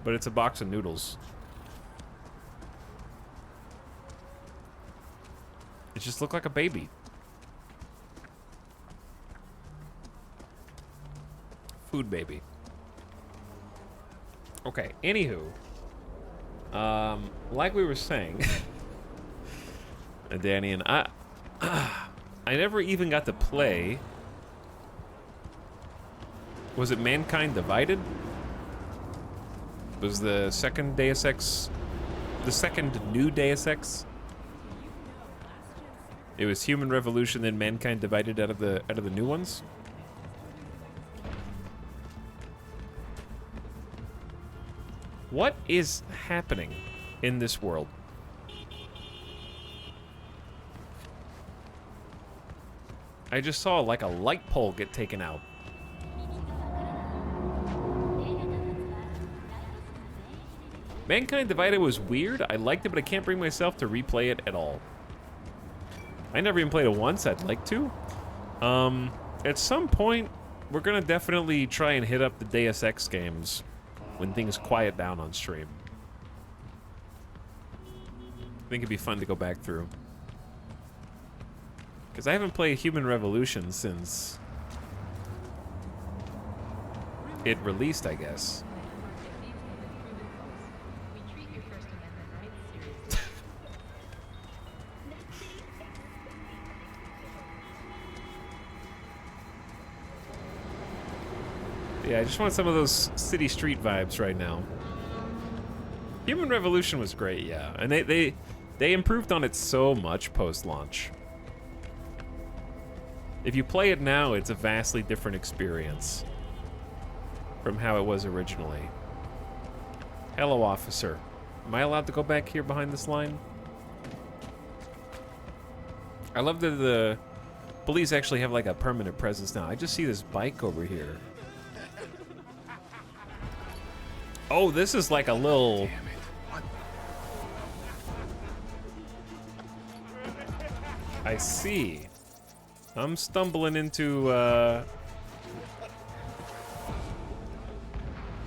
But it's a box of noodles. It just looked like a baby. Food baby. Okay, anywho. Like we were saying, Danny and I never even got to play. Was it Mankind Divided? Was the second Deus Ex, the second new Deus Ex? It was Human Revolution, then Mankind Divided out of the new ones. What is happening in this world? I just saw like a light pole get taken out. Mankind Divided was weird. I liked it, but I can't bring myself to replay it at all. I never even played it once. I'd like to. At some point, we're gonna definitely try and hit up the Deus Ex games when things quiet down on stream. I think it'd be fun to go back through. Because I haven't played Human Revolution since it released, I guess. Yeah, I just want some of those city street vibes right now. Human Revolution was great, yeah. And they improved on it so much post-launch. If you play it now, it's a vastly different experience from how it was originally. Hello, officer. Am I allowed to go back here behind this line? I love that the police actually have like a permanent presence now. I just see this bike over here. Oh, this is like a little... I see. I'm stumbling into,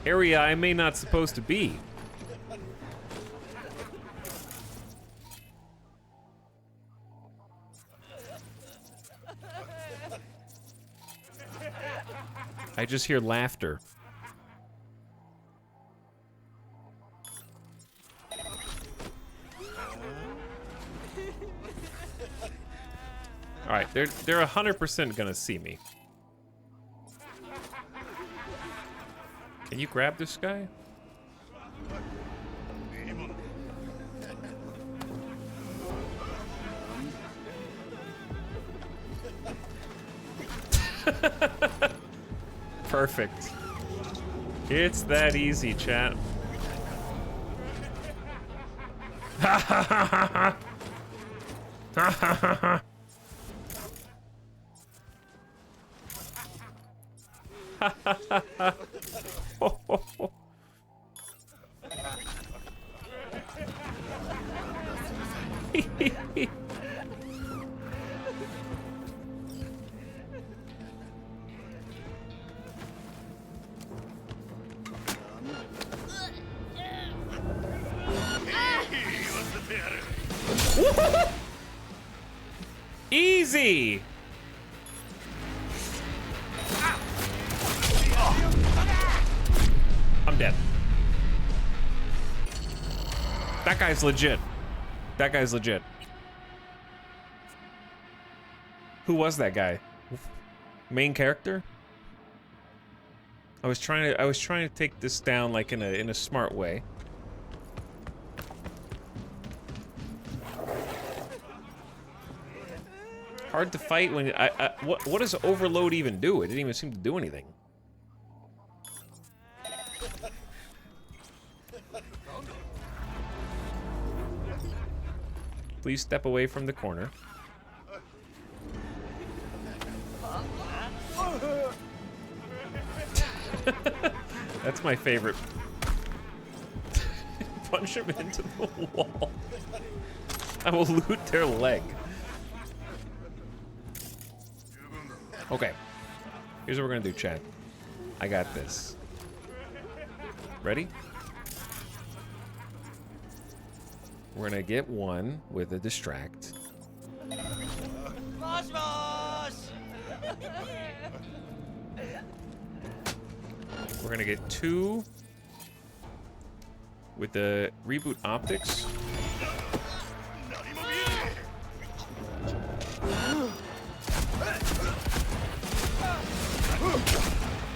area I may not supposed to be. I just hear laughter. All right, they're 100% gonna see me. Can you grab this guy? Perfect. It's that easy, chat. Ha ha ha ha ha. Ha ha ha ha. Ha ha ha ha. Ho ho ho. Easy. I'm dead. That guy's legit. That guy's legit. Who was that guy? Main character? I was trying to take this down like in a smart way. Hard to fight when what does overload even do? It didn't even seem to do anything. Please step away from the corner. That's my favorite. Punch him into the wall. I will loot their leg. Okay. Here's what we're gonna do, chat. I got this. Ready? We're gonna get one with a distract. We're gonna get two with the reboot optics.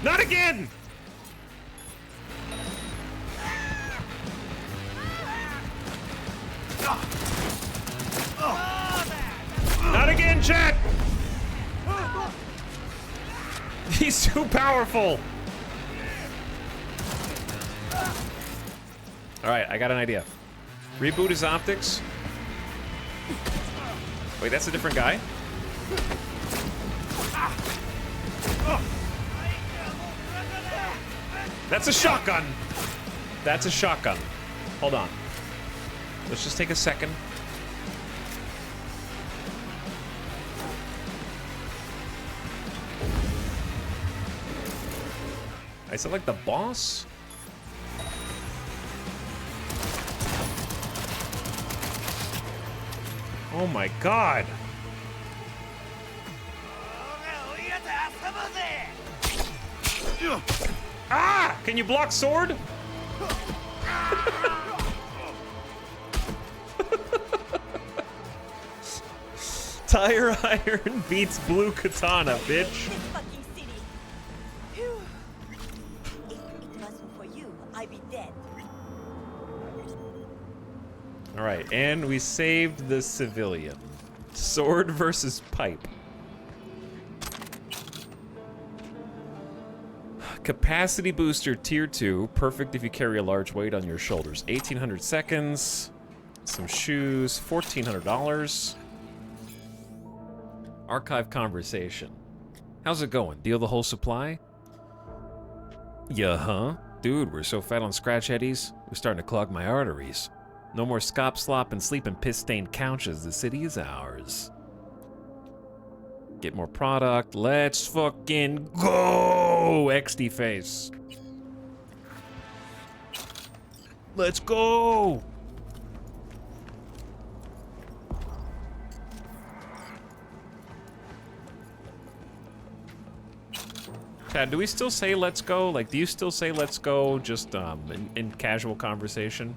Not again! Not again, chat! He's too powerful! Alright, I got an idea. Reboot his optics. Wait, that's a different guy? That's a shotgun! That's a shotgun. Hold on. Let's just take a second. I said like the boss? Oh my god! Ah! Can you block sword? Tire iron beats blue katana, bitch. Alright, and we saved the civilian. Sword versus pipe. Capacity booster tier 2, perfect if you carry a large weight on your shoulders. 1800 seconds, some shoes, $1,400. Archive conversation. How's it going? Deal the whole supply? Yeah, huh? Dude, we're so fat on scratch eddies, we're starting to clog my arteries. No more scop slop and sleep in piss-stained couches. The city is ours. Get more product. Let's fucking go! XD face. Let's go! Chad, do we still say let's go? Like, do you still say let's go just in casual conversation?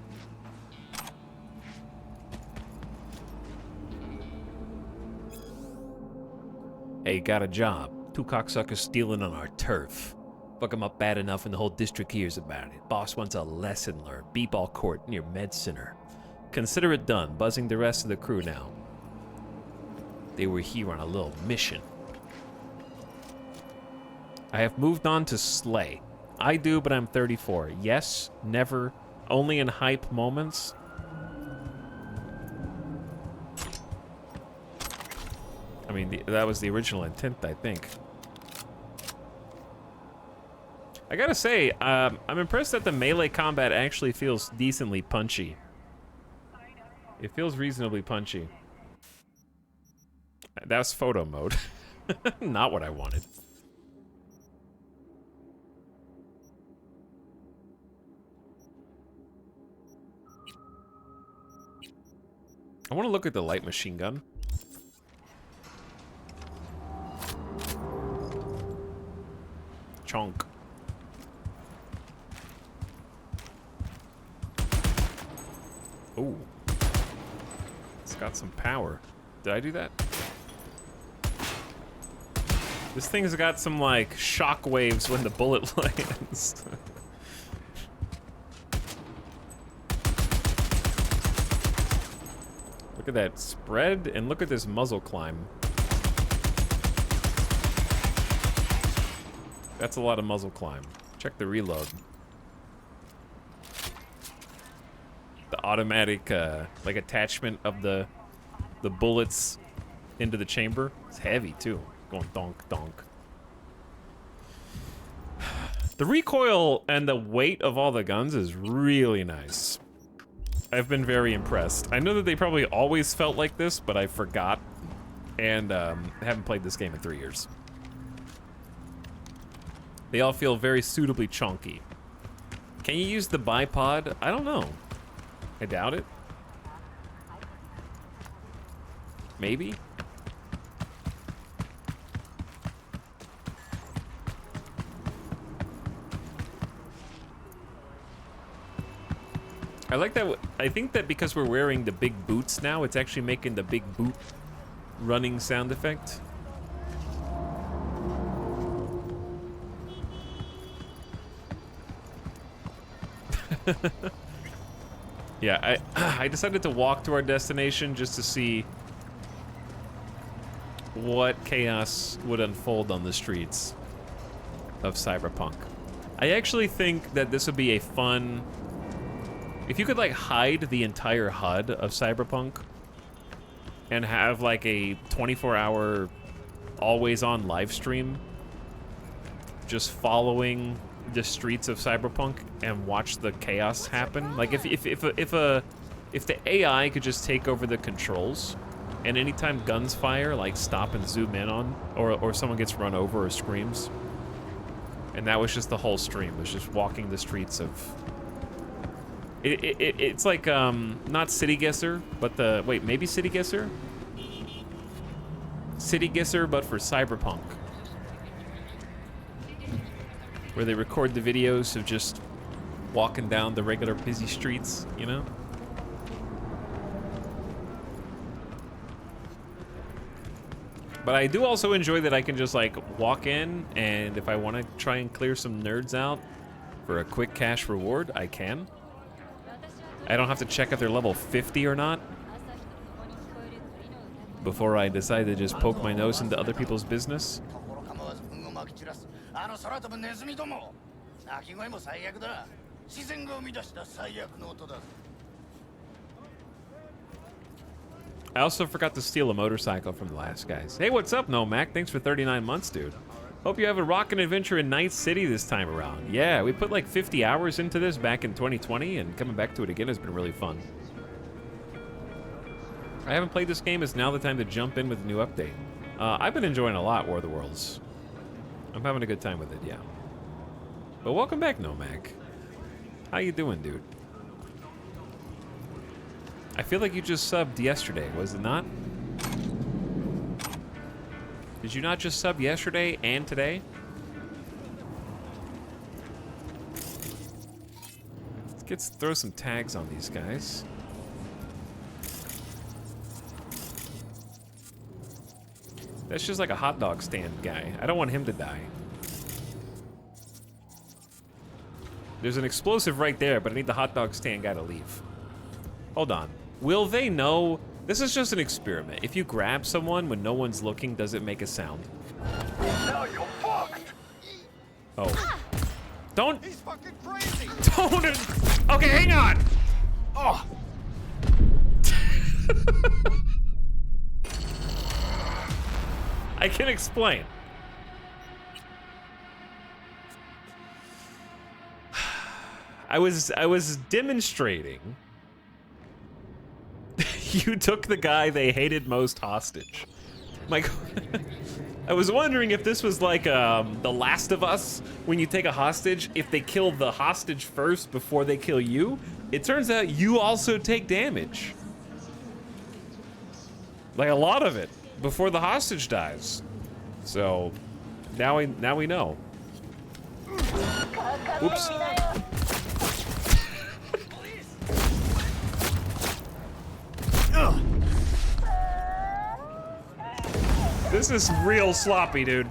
Hey, got a job. 2 cocksuckers stealing on our turf. Fuck them up bad enough and the whole district hears about it. Boss wants a lesson learned. B-ball court near Med Center. Consider it done. Buzzing the rest of the crew now. They were here on a little mission. I have moved on to Slay. I do, but I'm 34. Yes, never, only in hype moments. I mean, that was the original intent, I think. I gotta say, I'm impressed that the melee combat actually feels decently punchy. It feels reasonably punchy. That's photo mode. Not what I wanted. I want to look at the light machine gun. Chonk. Ooh. It's got some power. Did I do that? This thing's got some, like, shock waves when the bullet lands. Look at that spread, and look at this muzzle climb. That's a lot of muzzle climb. Check the reload. The automatic, like, attachment of the bullets into the chamber. It's heavy, too. Going donk, donk. The recoil and the weight of all the guns is really nice. I've been very impressed. I know that they probably always felt like this, but I forgot. And haven't played this game in 3 years. They all feel very suitably chunky. Can you use the bipod? I don't know. I doubt it. Maybe? I like that. I think that because we're wearing the big boots now, it's actually making the big boot running sound effect. Yeah, I decided to walk to our destination just to see what chaos would unfold on the streets of Cyberpunk. I actually think that this would be a fun... If you could, like, hide the entire HUD of Cyberpunk and have, like, a 24-hour always-on live stream just following the streets of Cyberpunk and watch the chaos happen. Like, if the AI could just take over the controls and anytime guns fire, like, stop and zoom in on, or someone gets run over or screams, and that was just the whole stream, was just walking the streets of... It's like, not City Guesser, but the... Wait, maybe City Guesser? City Guesser, but for Cyberpunk. Where they record the videos of just walking down the regular busy streets, you know? But I do also enjoy that I can just, like, walk in, and if I want to try and clear some nerds out for a quick cash reward, I can. I don't have to check if they're level 50 or not before I decide to just poke my nose into other people's business. I also forgot to steal a motorcycle from the last guys. Hey, what's up, No Mac? Thanks for 39 months, dude. Hope you have a rockin' adventure in Night City this time around. Yeah, we put like 50 hours into this back in 2020, and coming back to it again has been really fun. I haven't played this game. It's now the time to jump in with a new update. I've been enjoying a lot War of the Worlds. I'm having a good time with it, yeah. But welcome back, Nomag. How you doing, dude? I feel like you just subbed yesterday, was it not? Did you not just sub yesterday and today? Let's throw some tags on these guys. That's just like a hot dog stand guy. I don't want him to die. There's an explosive right there, but I need the hot dog stand guy to leave. Hold on. Will they know? This is just an experiment. If you grab someone when no one's looking, does it make a sound? Now you're fucked. Oh. Don't. He's fucking crazy. Don't. Okay, hang on. Oh. I can explain. I was demonstrating. You took the guy they hated most hostage. Like, I was wondering if this was like The Last of Us, when you take a hostage, if they kill the hostage first before they kill you. It turns out you also take damage. Like a lot of it, before the hostage dies. So, now we know. Oops. This is real sloppy, dude.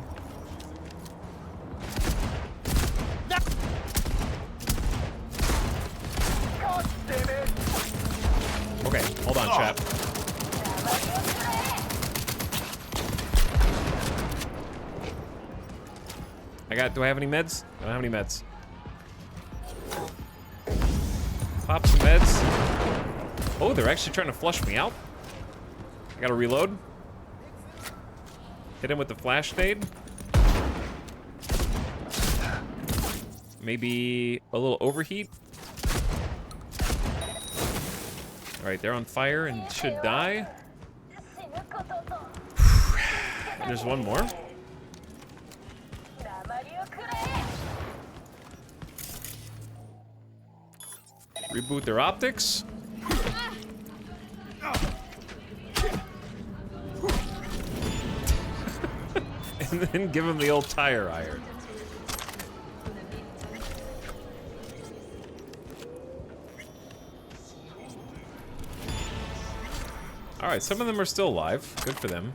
Okay, hold on, chap. Do I have any meds? I don't have any meds. Pop some meds. Oh, they're actually trying to flush me out. I gotta reload. Hit him with the flash nade. Maybe a little overheat. All right, they're on fire and should die. There's one more. Reboot their optics. And then give them the old tire iron. Alright, some of them are still alive. Good for them.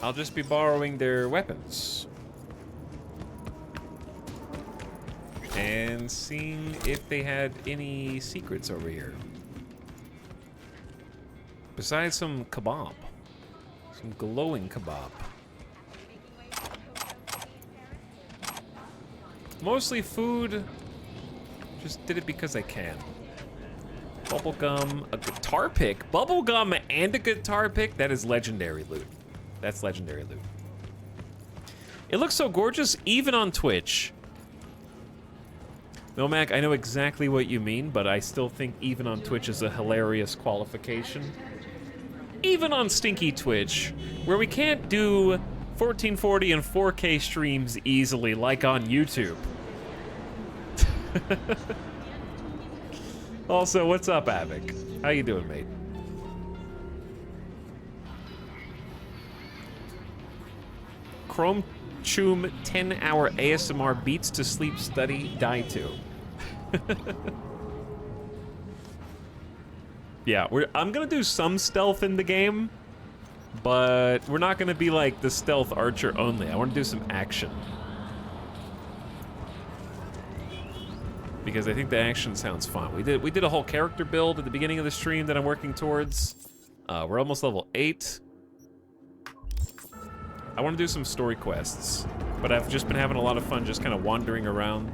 I'll just be borrowing their weapons. And seeing if they had any secrets over here. Besides some kebab. Some glowing kebab. Mostly food. Just did it because I can. Bubblegum, a guitar pick. Bubblegum and a guitar pick? That is legendary loot. That's legendary loot. It looks so gorgeous, even on Twitch. No, Mac, I know exactly what you mean, but I still think even on Twitch is a hilarious qualification. Even on Stinky Twitch, where we can't do 1440 and 4K streams easily like on YouTube. Also, what's up, Avic? How you doing, mate? Chrome Choom 10-hour ASMR beats to sleep study die to. Yeah, I'm gonna do some stealth in the game, but we're not gonna be like the stealth archer only. I want to do some action. Because I think the action sounds fun. We did a whole character build at the beginning of the stream that I'm working towards. We're almost level 8. I want to do some story quests, but I've just been having a lot of fun just kind of wandering around,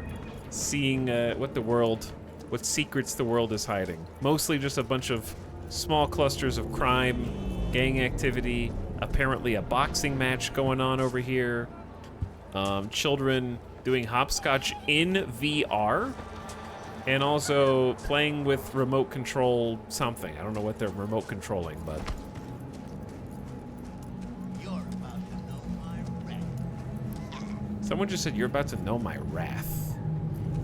seeing what secrets the world is hiding. Mostly just a bunch of small clusters of crime, gang activity, apparently a boxing match going on over here. children doing hopscotch in VR, and also playing with remote control something. I don't know what they're remote controlling, but... Someone just said, you're about to know my wrath.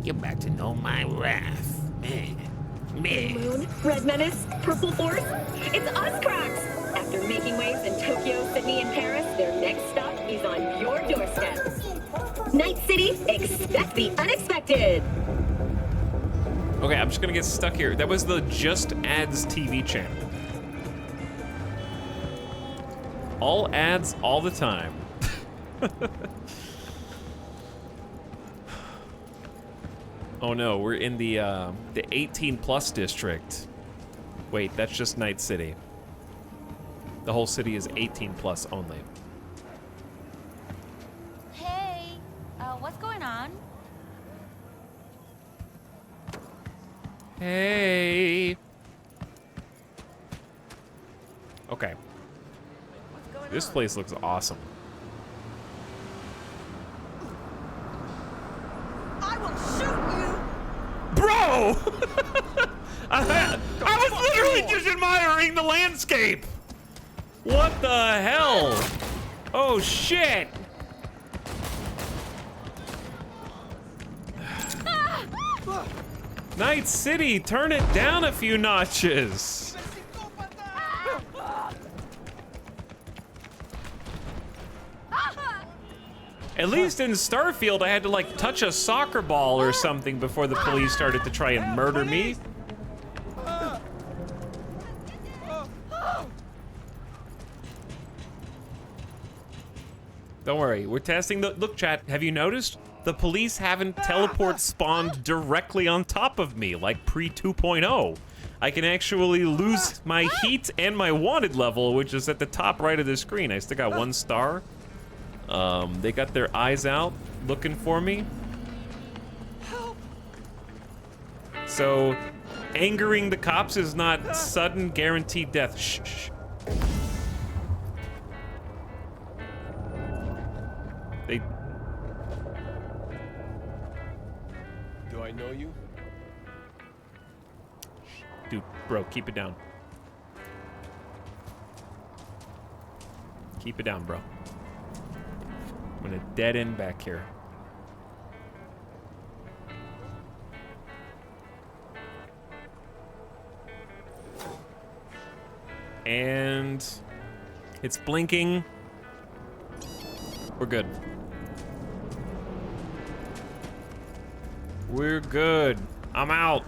You're about to know my wrath. Moon, Red Menace, Purple Force, it's us, cracks! After making waves in Tokyo, Sydney, and Paris, their next stop is on your doorstep. Night City, expect the unexpected! Okay, I'm just gonna get stuck here. That was the Just Ads TV channel. All ads, all the time. Oh no, we're in the 18 plus district. Wait, that's just Night City. The whole city is 18 plus only. Hey, what's going on? Hey. Okay. This place looks awesome. I will shoot you! Bro! I was literally just admiring the landscape! What the hell? Oh shit! Night City, turn it down a few notches. At least in Starfield, I had to like touch a soccer ball or something before the police started to try and murder me. Don't worry, we're testing the... Look, chat, have you noticed? The police haven't teleport spawned directly on top of me, like pre-2.0. I can actually lose my heat and my wanted level, which is at the top right of the screen. I still got 1 star. They got their eyes out, looking for me. So, angering the cops is not sudden, guaranteed death. Shh, shh. They... Do I know you? Dude, bro, keep it down. Keep it down, bro. I'm gonna dead end back here. And it's blinking. We're good. We're good. I'm out.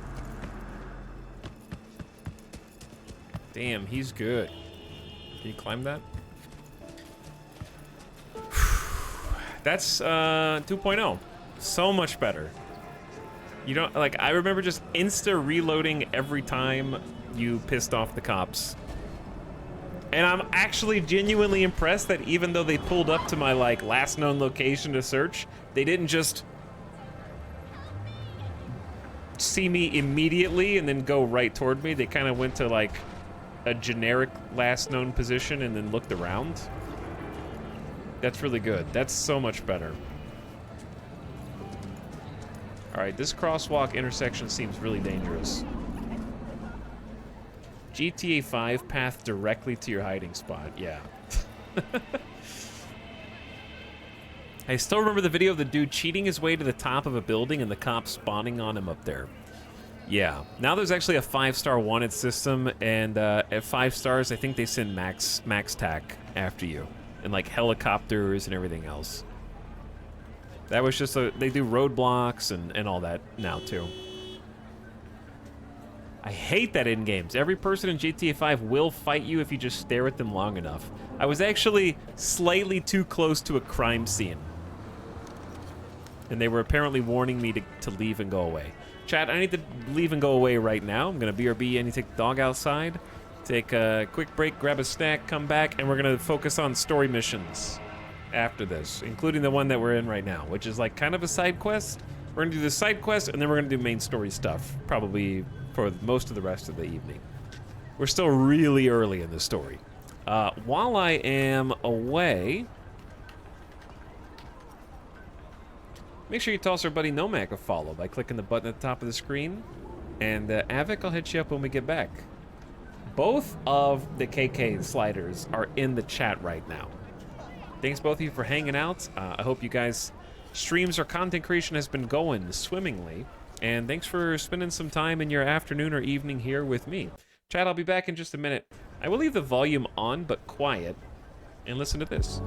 Damn, he's good. Can you climb that? That's 2.0. So much better. You don't, like, I remember just insta reloading every time you pissed off the cops. And I'm actually genuinely impressed that even though they pulled up to my, like, last known location to search, they didn't just see me immediately and then go right toward me. They kind of went to, like, a generic last known position and then looked around. That's really good. That's so much better. All right, this crosswalk intersection seems really dangerous. GTA 5 path directly to your hiding spot. Yeah. I still remember the video of the dude cheating his way to the top of a building and the cops spawning on him up there. Yeah. Now there's actually a 5-star wanted system, and at 5 stars, I think they send max tac after you, and like helicopters and everything else. That was just they do roadblocks and all that now too. I hate that in games. Every person in GTA 5 will fight you if you just stare at them long enough. I was actually slightly too close to a crime scene, and they were apparently warning me to leave and go away. Chat, I need to leave and go away right now. I'm gonna BRB. I need to take the dog outside, take a quick break, grab a snack, come back, and we're gonna focus on story missions after this, including the one that we're in right now, which is like kind of a side quest. We're gonna do the side quest, and then we're gonna do main story stuff, probably for most of the rest of the evening. We're still really early in the story. While I am away, Make sure you toss our buddy Nomak a follow by clicking the button at the top of the screen. And Avic, I'll hit you up when we get back. Both of the KK sliders are in the chat right now. Thanks both of you for hanging out. I hope you guys' streams or content creation has been going swimmingly. And thanks for spending some time in your afternoon or evening here with me. Chat, I'll be back in just a minute. I will leave the volume on, but quiet. And listen to this.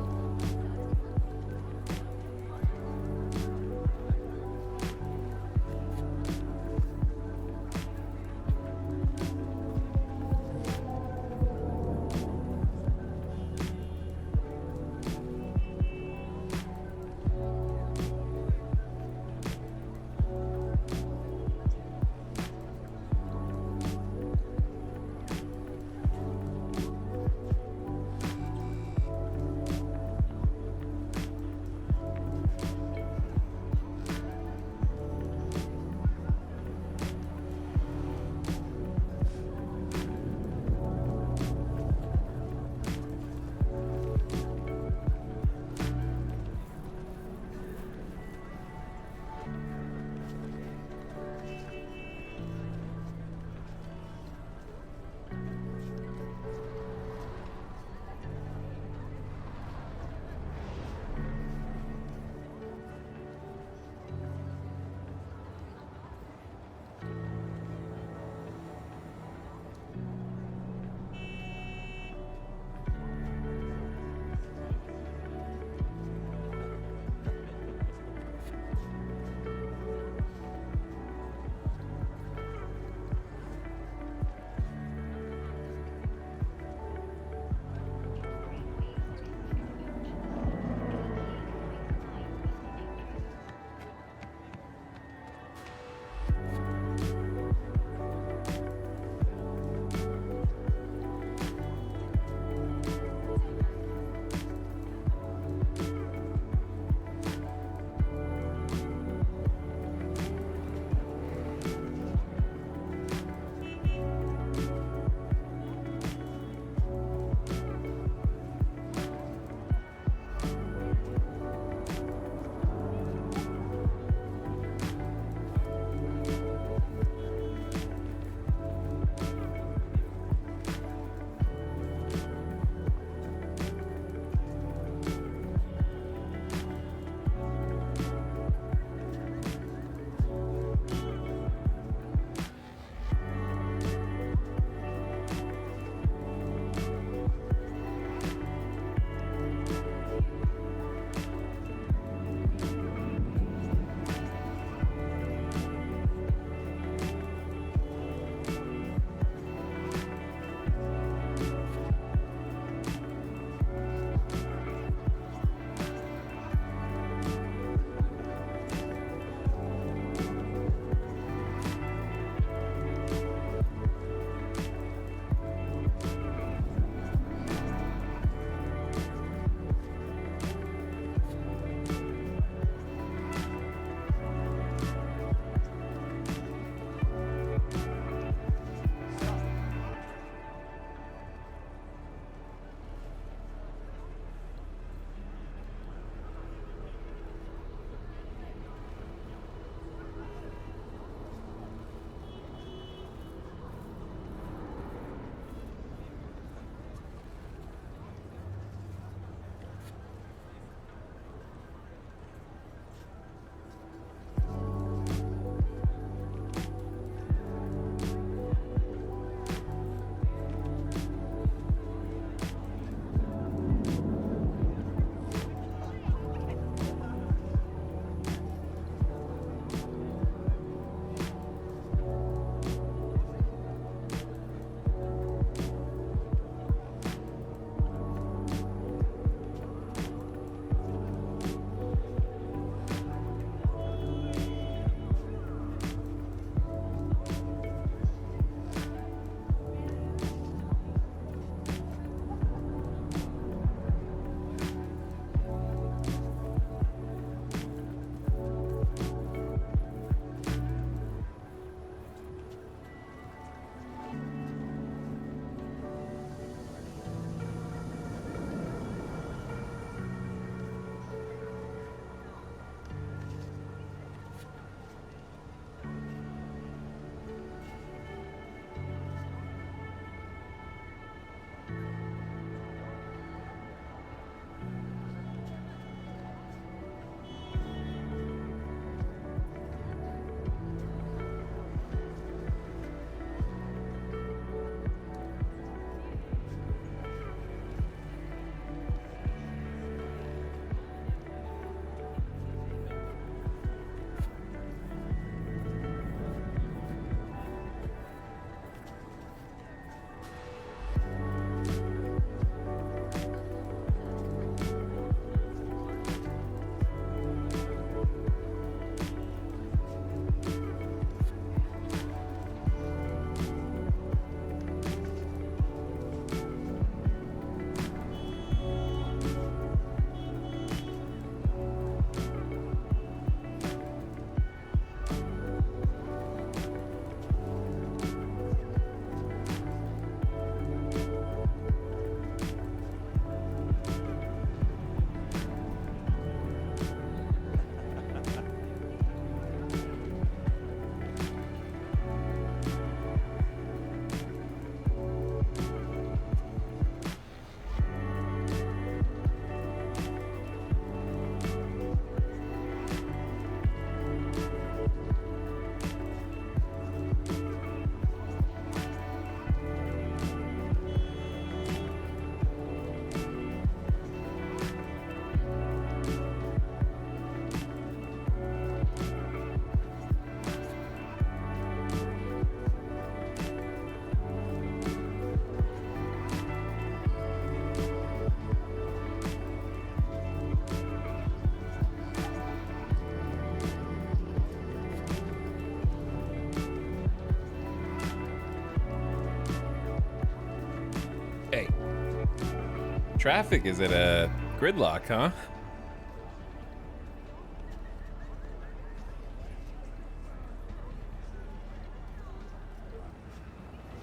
Traffic is at a gridlock, huh?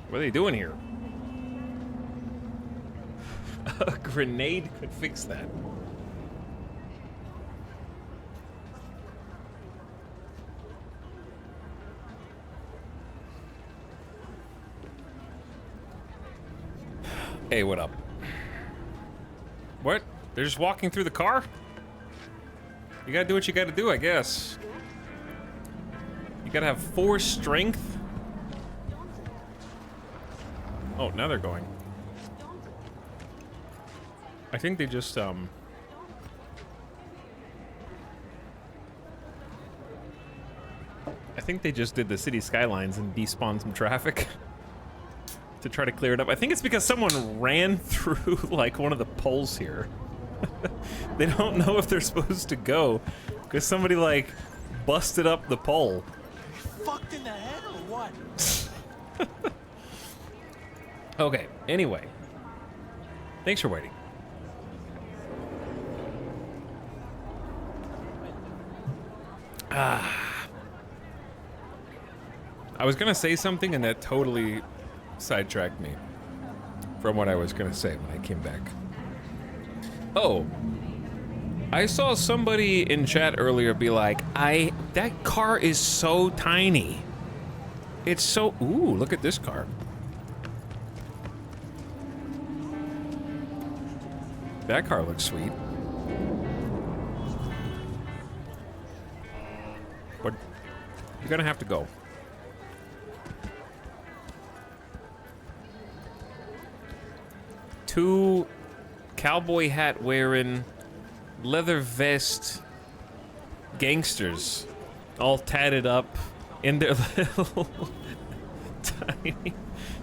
What are they doing here? A grenade could fix that. Hey, what up? What? They're just walking through the car? You gotta do what you gotta do, I guess. You gotta have 4 strength. Oh, now they're going. I think they just, I think they just did the city skylines and despawned some traffic to try to clear it up. I think it's because someone ran through, like, one of the poles here. They don't know if they're supposed to go because somebody, like, busted up the pole. Fucked in the head or what? Okay, anyway. Thanks for waiting. I was gonna say something and that totally sidetracked me from what I was gonna say when I came back. Oh, I saw somebody in chat earlier be like, that car is so tiny. It's so, ooh, look at this car. That car looks sweet. But you're gonna have to go. Two cowboy hat wearing, leather vest gangsters, all tatted up in their little tiny,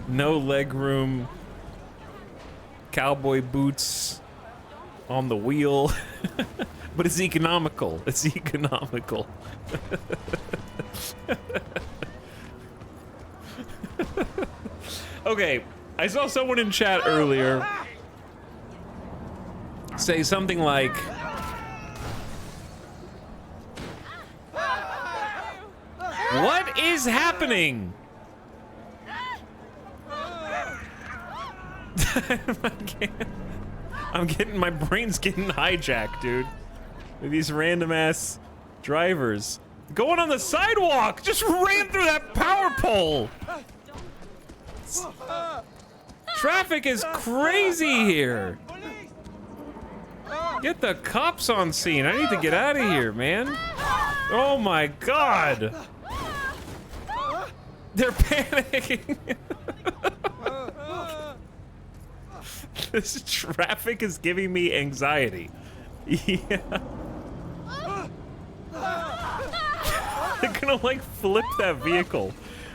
no leg room cowboy boots on the wheel. But it's economical. It's economical. Okay, I saw someone in chat earlier say something like, what is happening? I'm getting, my brain's getting hijacked, dude. With these random ass drivers going on the sidewalk, just ran through that power pole. Traffic is crazy here. Get the cops on scene. I need to get out of here, man. Oh my God. They're panicking. This traffic is giving me anxiety. Yeah. They're gonna like flip that vehicle.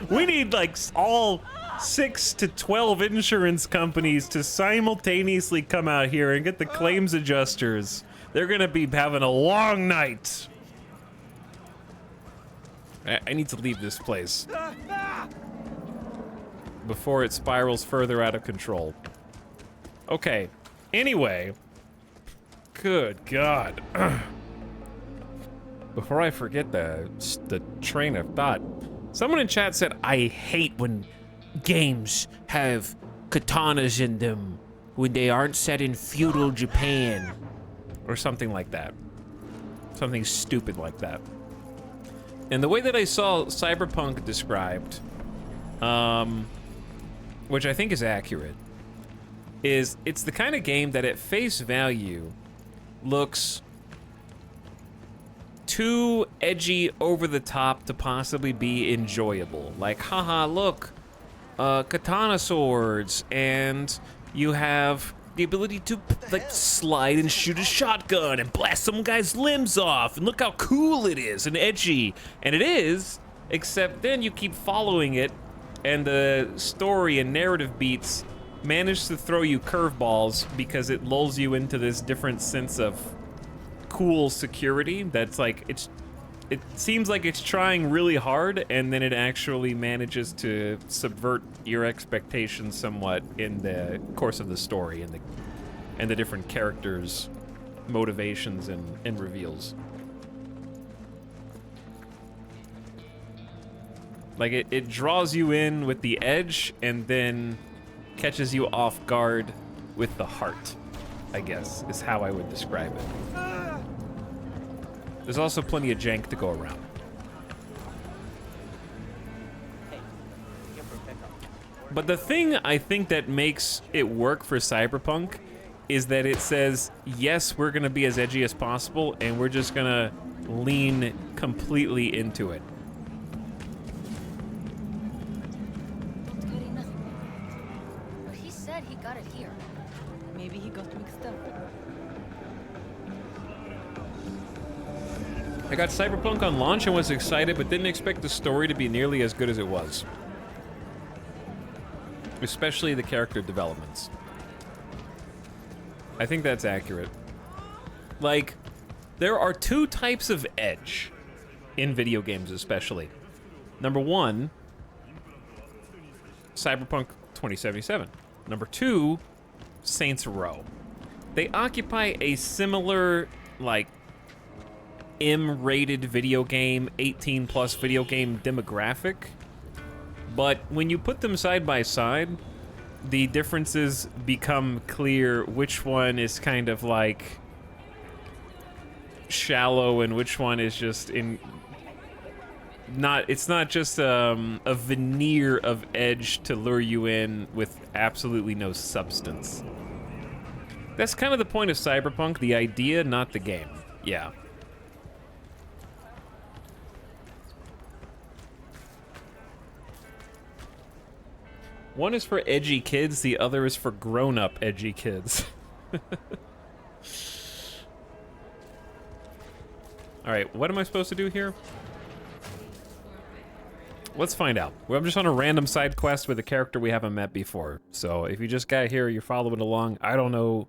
We need like all 6 to 12 insurance companies to simultaneously come out here and get the claims adjusters. They're gonna be having a long night. I need to leave this place before it spirals further out of control. Okay, anyway. Good God. Before I forget the train of thought, someone in chat said, I hate when games have katanas in them when they aren't set in feudal Japan. Or something like that. Something stupid like that. And the way that I saw Cyberpunk described, which I think is accurate, is it's the kind of game that at face value looks too edgy, over the top to possibly be enjoyable. Like, haha, look, katana swords, and you have the ability to like slide and shoot a shotgun and blast some guy's limbs off, and look how cool it is and edgy. And it is, except then you keep following it, and the story and narrative beats manage to throw you curveballs because it lulls you into this different sense of cool security that's like, it seems like it's trying really hard, and then it actually manages to subvert your expectations somewhat in the course of the story and and the different characters' motivations and reveals. Like, it draws you in with the edge and then catches you off guard with the heart, I guess, is how I would describe it. There's also plenty of jank to go around. But the thing I think that makes it work for Cyberpunk is that it says, yes, we're gonna be as edgy as possible, and we're just gonna lean completely into it. But he said he got it here. Maybe he got mixed up. I got Cyberpunk on launch and was excited, but didn't expect the story to be nearly as good as it was. Especially the character developments. I think that's accurate. Like, there are two types of edge in video games, especially. Number one, Cyberpunk 2077. Number two, Saints Row. They occupy a similar, like, M-rated video game, 18+ video game demographic. But when you put them side by side, the differences become clear. Which one is kind of like shallow and which one is just it's not just a veneer of edge to lure you in with absolutely no substance. That's kind of the point of Cyberpunk, the idea, not the game. Yeah. One is for edgy kids, the other is for grown-up edgy kids. Alright, what am I supposed to do here? Let's find out. Well, I'm just on a random side quest with a character we haven't met before. So if you just got here, you're following along, I don't know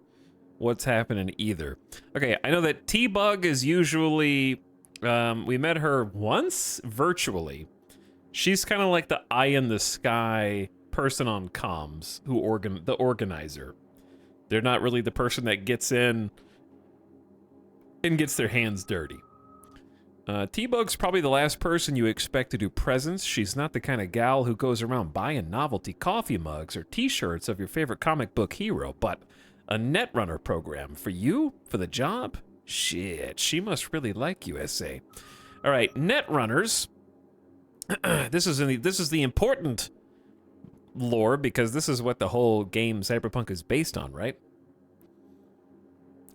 what's happening either. Okay, I know that T-Bug is usually... we met her once, virtually. She's kind of like the eye-in-the-sky person on comms, the organizer. They're not really the person that gets in and gets their hands dirty. T-Bug's probably the last person you expect to do presents. She's not the kind of gal who goes around buying novelty coffee mugs or t-shirts of your favorite comic book hero, but a Netrunner program for you? For the job? Shit, she must really like you, SA. All right, Netrunners. This is the important lore, because this is what the whole game Cyberpunk is based on, right?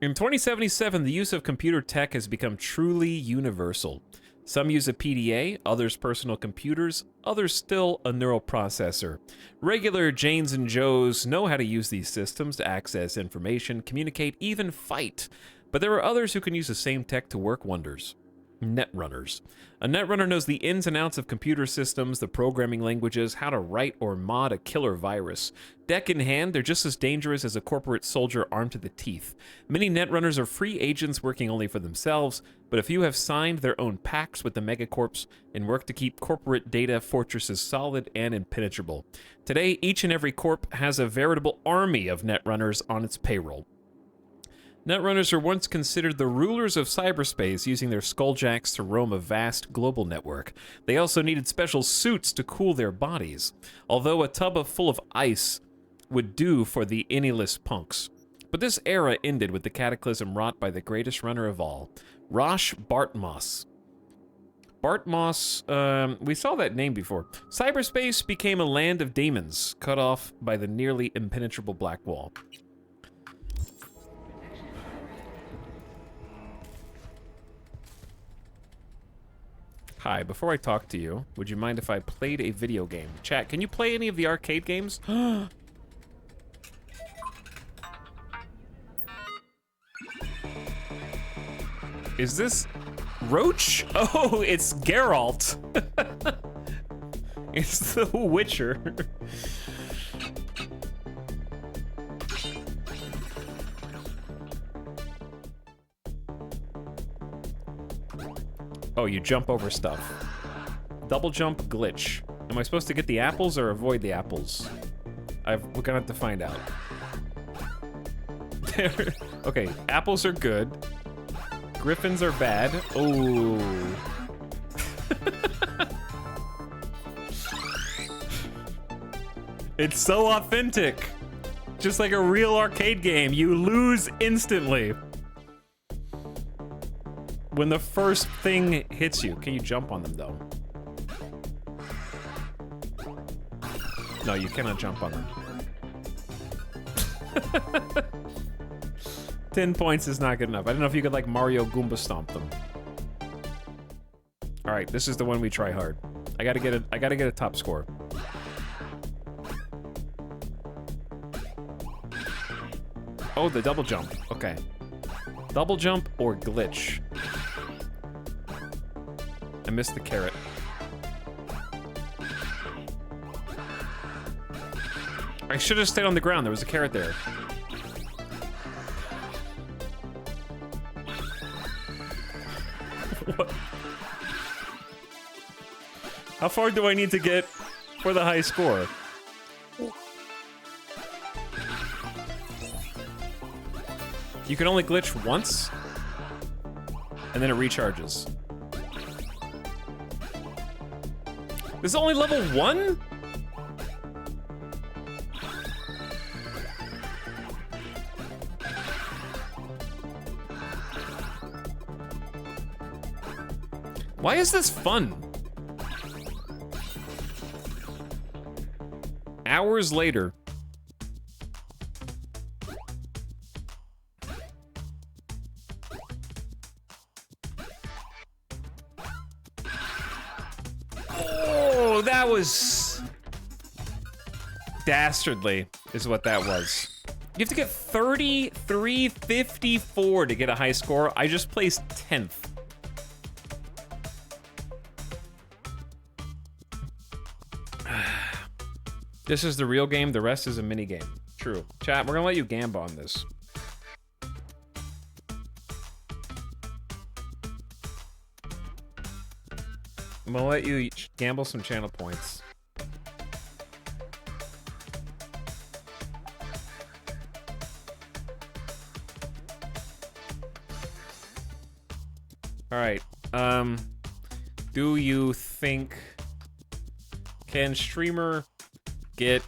In 2077, the use of computer tech has become truly universal. Some use a PDA, others personal computers, others still a neural processor. Regular Janes and Joes know how to use these systems to access information, communicate, even fight. But there are others who can use the same tech to work wonders. Netrunners. A Netrunner knows the ins and outs of computer systems, the programming languages, how to write or mod a killer virus. Deck in hand, they're just as dangerous as a corporate soldier armed to the teeth. Many Netrunners are free agents working only for themselves, but a few have signed their own pacts with the megacorps and work to keep corporate data fortresses solid and impenetrable. Today, each and every corp has a veritable army of Netrunners on its payroll. Netrunners were once considered the rulers of cyberspace, using their skulljacks to roam a vast global network. They also needed special suits to cool their bodies, although a tub full of ice would do for the innyless punks. But this era ended with the cataclysm wrought by the greatest runner of all, Rosh Bartmoss. Bartmoss, we saw that name before. Cyberspace became a land of demons, cut off by the nearly impenetrable black wall. Hi, before I talk to you, would you mind if I played a video game? Chat, can you play any of the arcade games? Is this Roach? Oh, it's Geralt. It's the Witcher. Oh, you jump over stuff. Double jump glitch. Am I supposed to get the apples or avoid the apples? We're gonna have to find out. Okay, apples are good. Griffins are bad. Oh. It's so authentic. Just like a real arcade game. You lose instantly when the first thing hits you. Can you jump on them, though? No, you cannot jump on them. 10 points is not good enough. I don't know if you could, like, Mario Goomba stomp them. All right, this is the one we try hard. I gotta get a top score. Oh, the double jump. Okay. Double jump or glitch. I missed the carrot. I should have stayed on the ground. There was a carrot there. What? How far do I need to get for the high score? You can only glitch once, and then it recharges. This is only level 1? Why is this fun? Hours later. Oh, that was dastardly, is what that was. You have to get 3354 to get a high score. I just placed 10th. This is the real game, the rest is a mini game. True. Chat, we're gonna let you gamba on this. I'm gonna let you gamble some channel points. Alright, do you think... Can streamer get...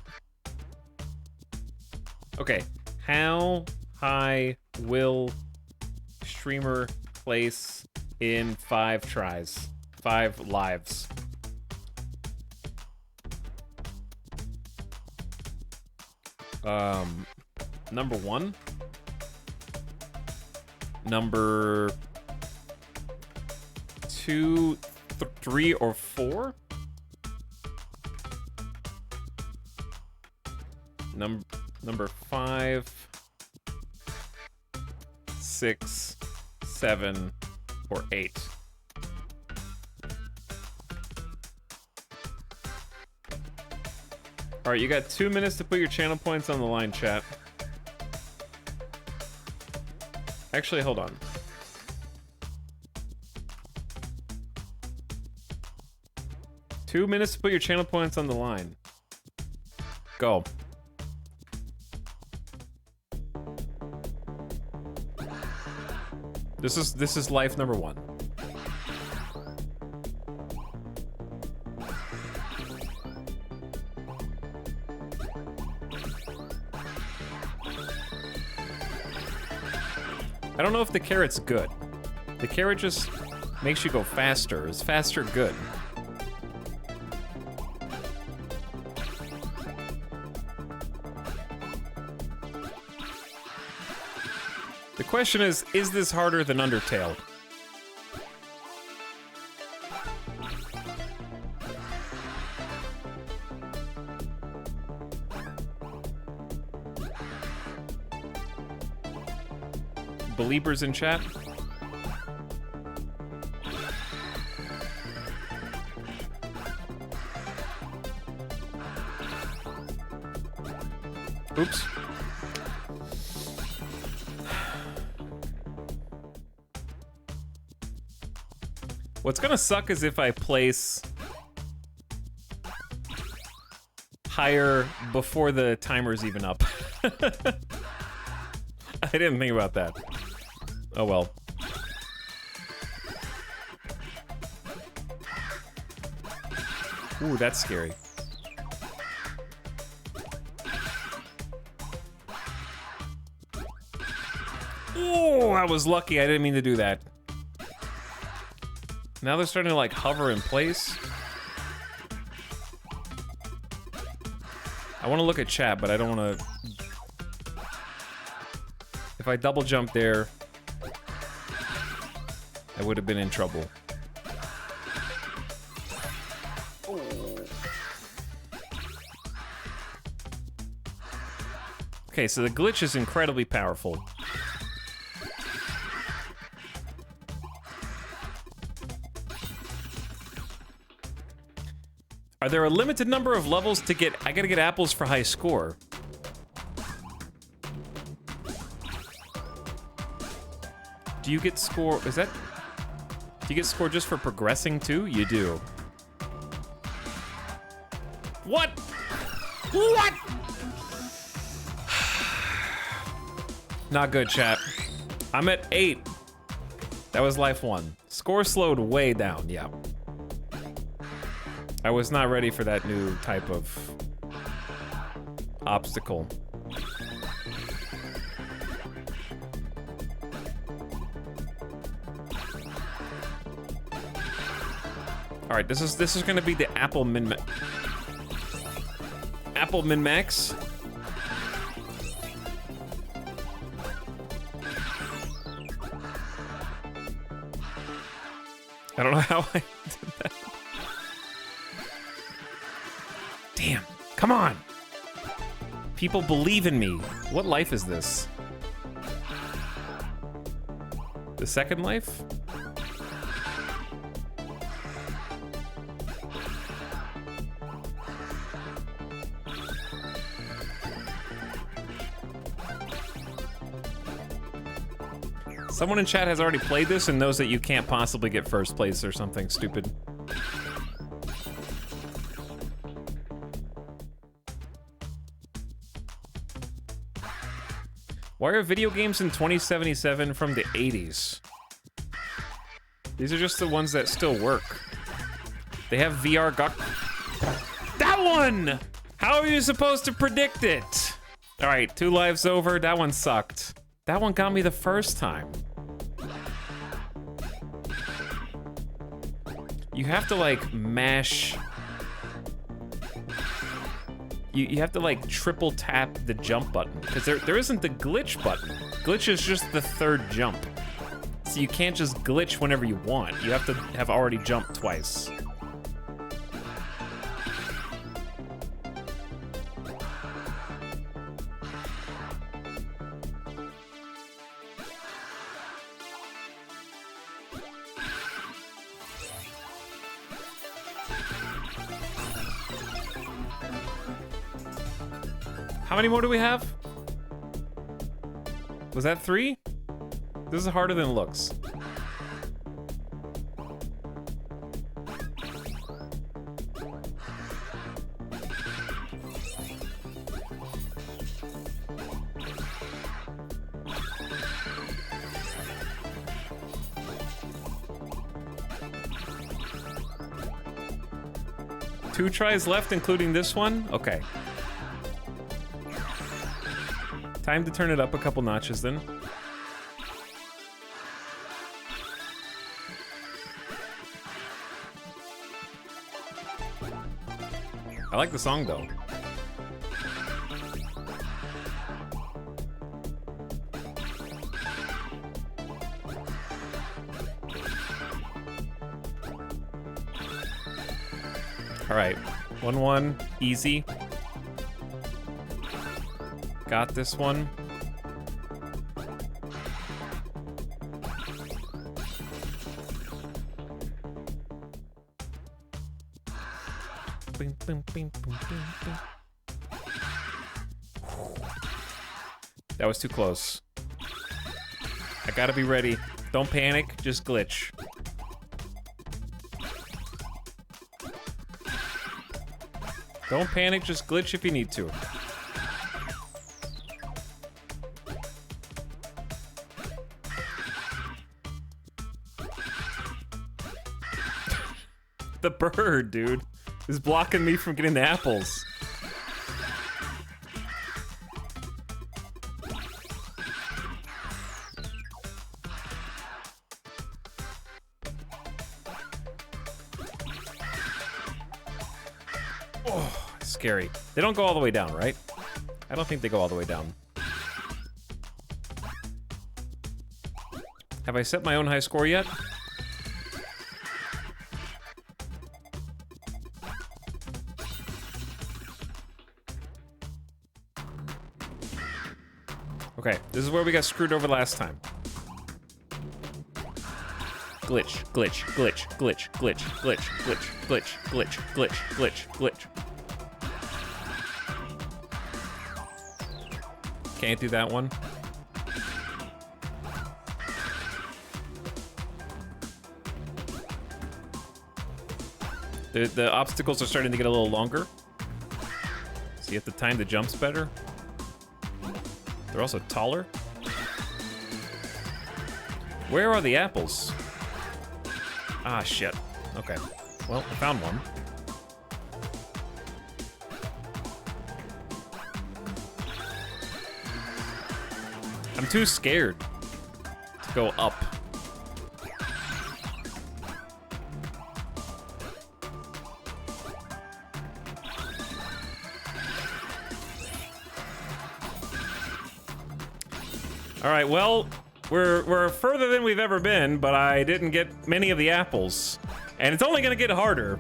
Okay, how high will streamer place in 5 tries? 5 lives. Number 1. Number 2, 3, or 4. Number 5, 6, 7, or 8. All right, you got 2 minutes to put your channel points on the line, chat. Actually, hold on. Two minutes to put your channel points on the line. Go. This is life number 1. I don't know if the carrot's good. The carrot just makes you go faster. Is faster good? The question is this harder than Undertale? Believers in chat? Oops. What's gonna suck is if I place higher before the timer's even up. didn't think about that. Oh well. Ooh, that's scary. Oh, I was lucky. I didn't mean to do that. Now they're starting to like hover in place. I want to look at chat, but I don't want to. If I double jump there, I would have been in trouble. Okay, so the glitch is incredibly powerful. Are there a limited number of levels to get? I gotta get apples for high score. Do you get score? Is that? Do you get score just for progressing too? You do. What? What? Not good, chat. I'm at 8. That was life 1. Score slowed way down, yeah. I was not ready for that new type of obstacle. All right, this is gonna be the Apple min-max. I don't know how I did that. Damn, come on. People believe in me. What life is this? The second life? Someone in chat has already played this and knows that you can't possibly get first place or something stupid. Why are video games in 2077 from the 80s? These are just the ones that still work. They have VR That one! How are you supposed to predict it? All right, 2 lives over. That one sucked. That one got me the first time. You have to like mash. You have to like triple tap the jump button because there isn't the glitch button. Glitch is just the 3rd jump. So you can't just glitch whenever you want. You have to have already jumped twice. How many more do we have? Was that 3? This is harder than it looks. Two tries left, including this one? Okay. Time to turn it up a couple notches then. I like the song though. All right, 1-1, easy. Got this one. Boom, boom, boom, boom, boom, boom. That was too close. I gotta be ready. Don't panic, just glitch. Don't panic, just glitch if you need to. The bird, dude, is blocking me from getting the apples. Oh, scary. They don't go all the way down, right? I don't think they go all the way down. Have I set my own high score yet? Okay, this is where we got screwed over last time. Glitch, glitch, glitch, glitch, glitch, glitch, glitch, glitch, glitch, glitch, glitch, glitch. Can't do that one. The obstacles are starting to get a little longer. So you have to time the jumps better. They're also taller. Where are the apples? Ah, shit. Okay. Well, I found one. I'm too scared to go up. All right, well, we're further than we've ever been, but I didn't get many of the apples. And it's only gonna get harder.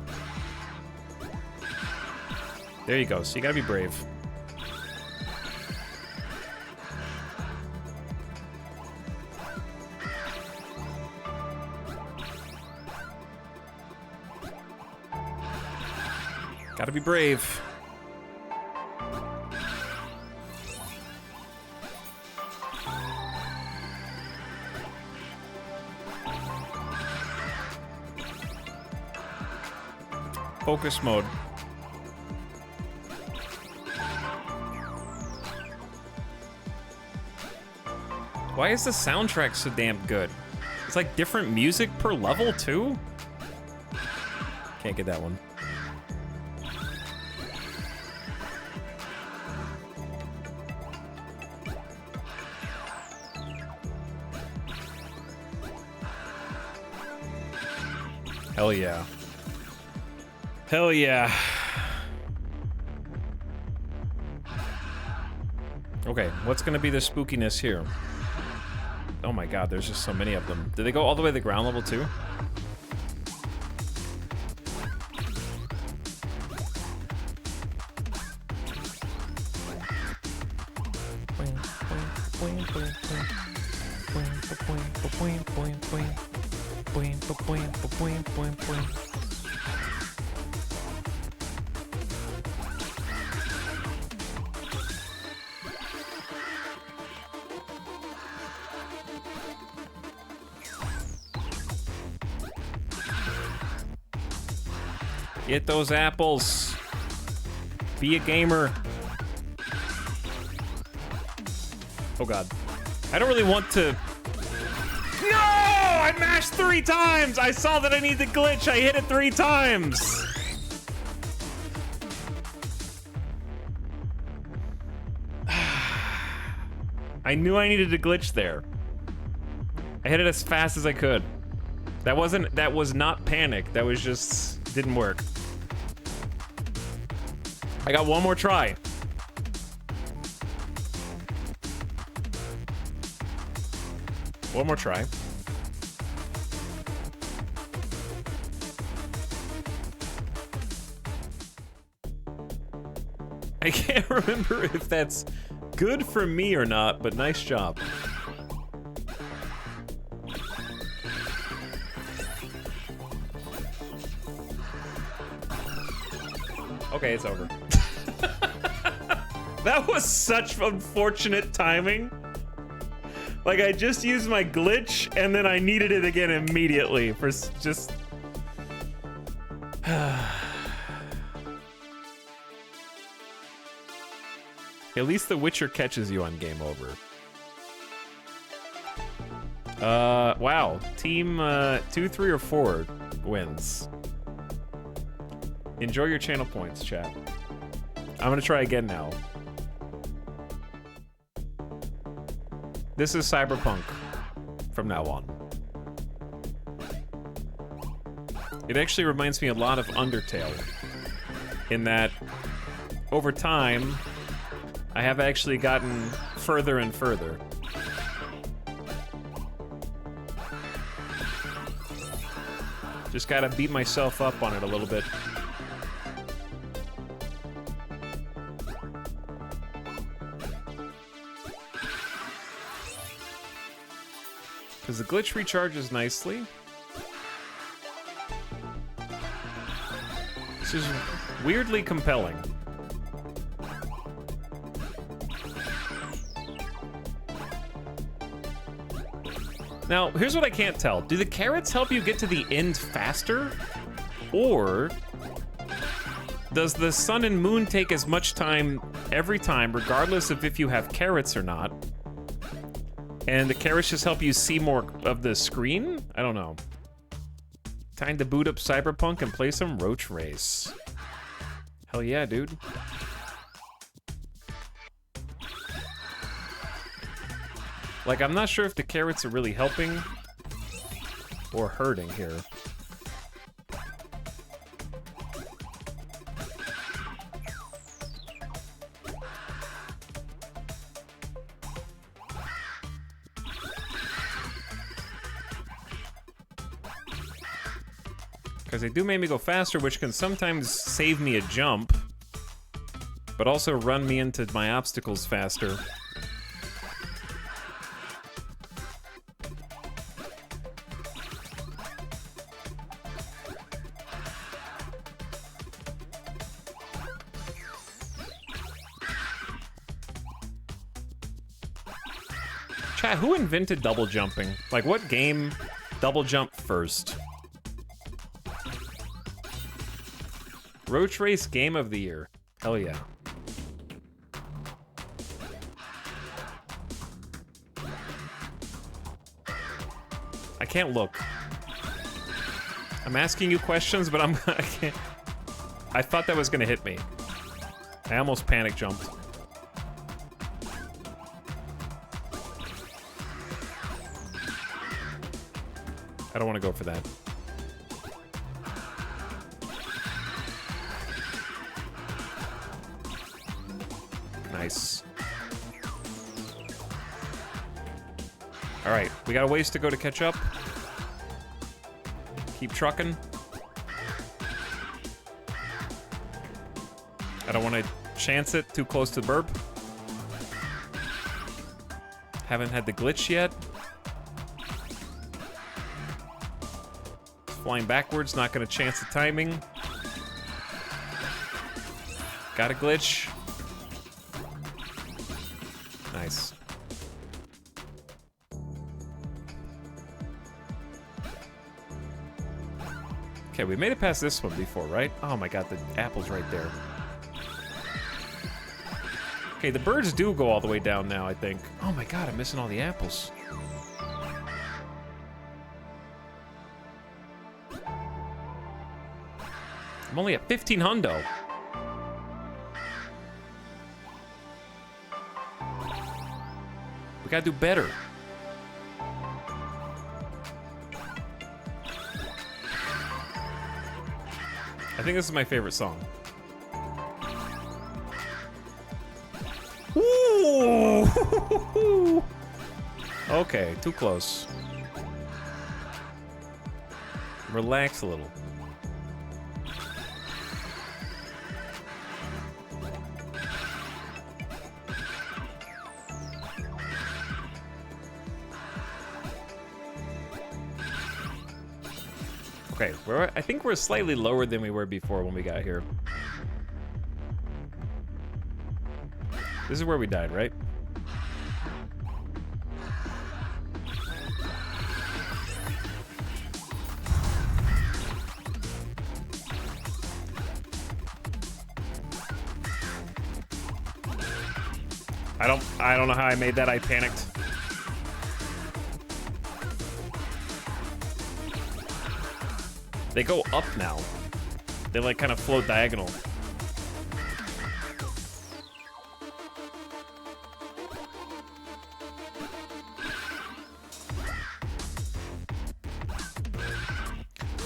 There you go, so you gotta be brave. Gotta be brave. Focus mode. Why is the soundtrack so damn good? It's like different music per level too? Can't get that one. Hell yeah. Hell yeah. Okay, what's gonna be the spookiness here? Oh my god, there's just so many of them. Did they go all the way to the ground level too? Get those apples. Be a gamer. Oh god. I don't really want to... No! I mashed 3 times! I saw that I need the glitch. I hit it 3 times. I knew I needed a glitch there. I hit it as fast as I could. That was not panic. That was just... didn't work. I got one more try. One more try. I can't remember if that's good for me or not, but nice job. Okay, it's over. That was such unfortunate timing. Like, I just used my glitch, and then I needed it again immediately for just... At least The Witcher catches you on Game Over. Wow. Team 2, 3, or 4 wins. Enjoy your channel points, chat. I'm gonna try again now. This is Cyberpunk from now on. It actually reminds me a lot of Undertale, in that over time, I have actually gotten further and further. Just gotta beat myself up on it a little bit. Because the glitch recharges nicely. This is weirdly compelling. Now, here's what I can't tell. Do the carrots help you get to the end faster? Or does the sun and moon take as much time every time, regardless of if you have carrots or not? And the carrots just help you see more of the screen? I don't know. Time to boot up Cyberpunk and play some Roach Race. Hell yeah, dude. Like, I'm not sure if the carrots are really helping or hurting here. Because they do make me go faster, which can sometimes save me a jump, but also run me into my obstacles faster. Chat, who invented double jumping? Like, what game double jump first? Roach Race Game of the Year. Hell yeah. I can't look. I'm asking you questions, but I can't. I thought that was gonna hit me. I almost panic jumped. I don't want to go for that. Nice. All right, we got a ways to go to catch up. Keep trucking. I don't want to chance it too close to the burp. Haven't had the glitch yet. Flying backwards, not gonna chance the timing. Got a glitch. Nice. Okay, we made it past this one before, right? Oh my god, the apple's right there. Okay, the birds do go all the way down now, I think. Oh my god, I'm missing all the apples. I'm only at 15 hundo. We gotta do better. I think this is my favorite song. Ooh! Okay, too close. Relax a little. Okay, I think we're slightly lower than we were before when we got here. This is where we died, right? I don't know how I made that. I panicked. They go up now. They like kind of float diagonal.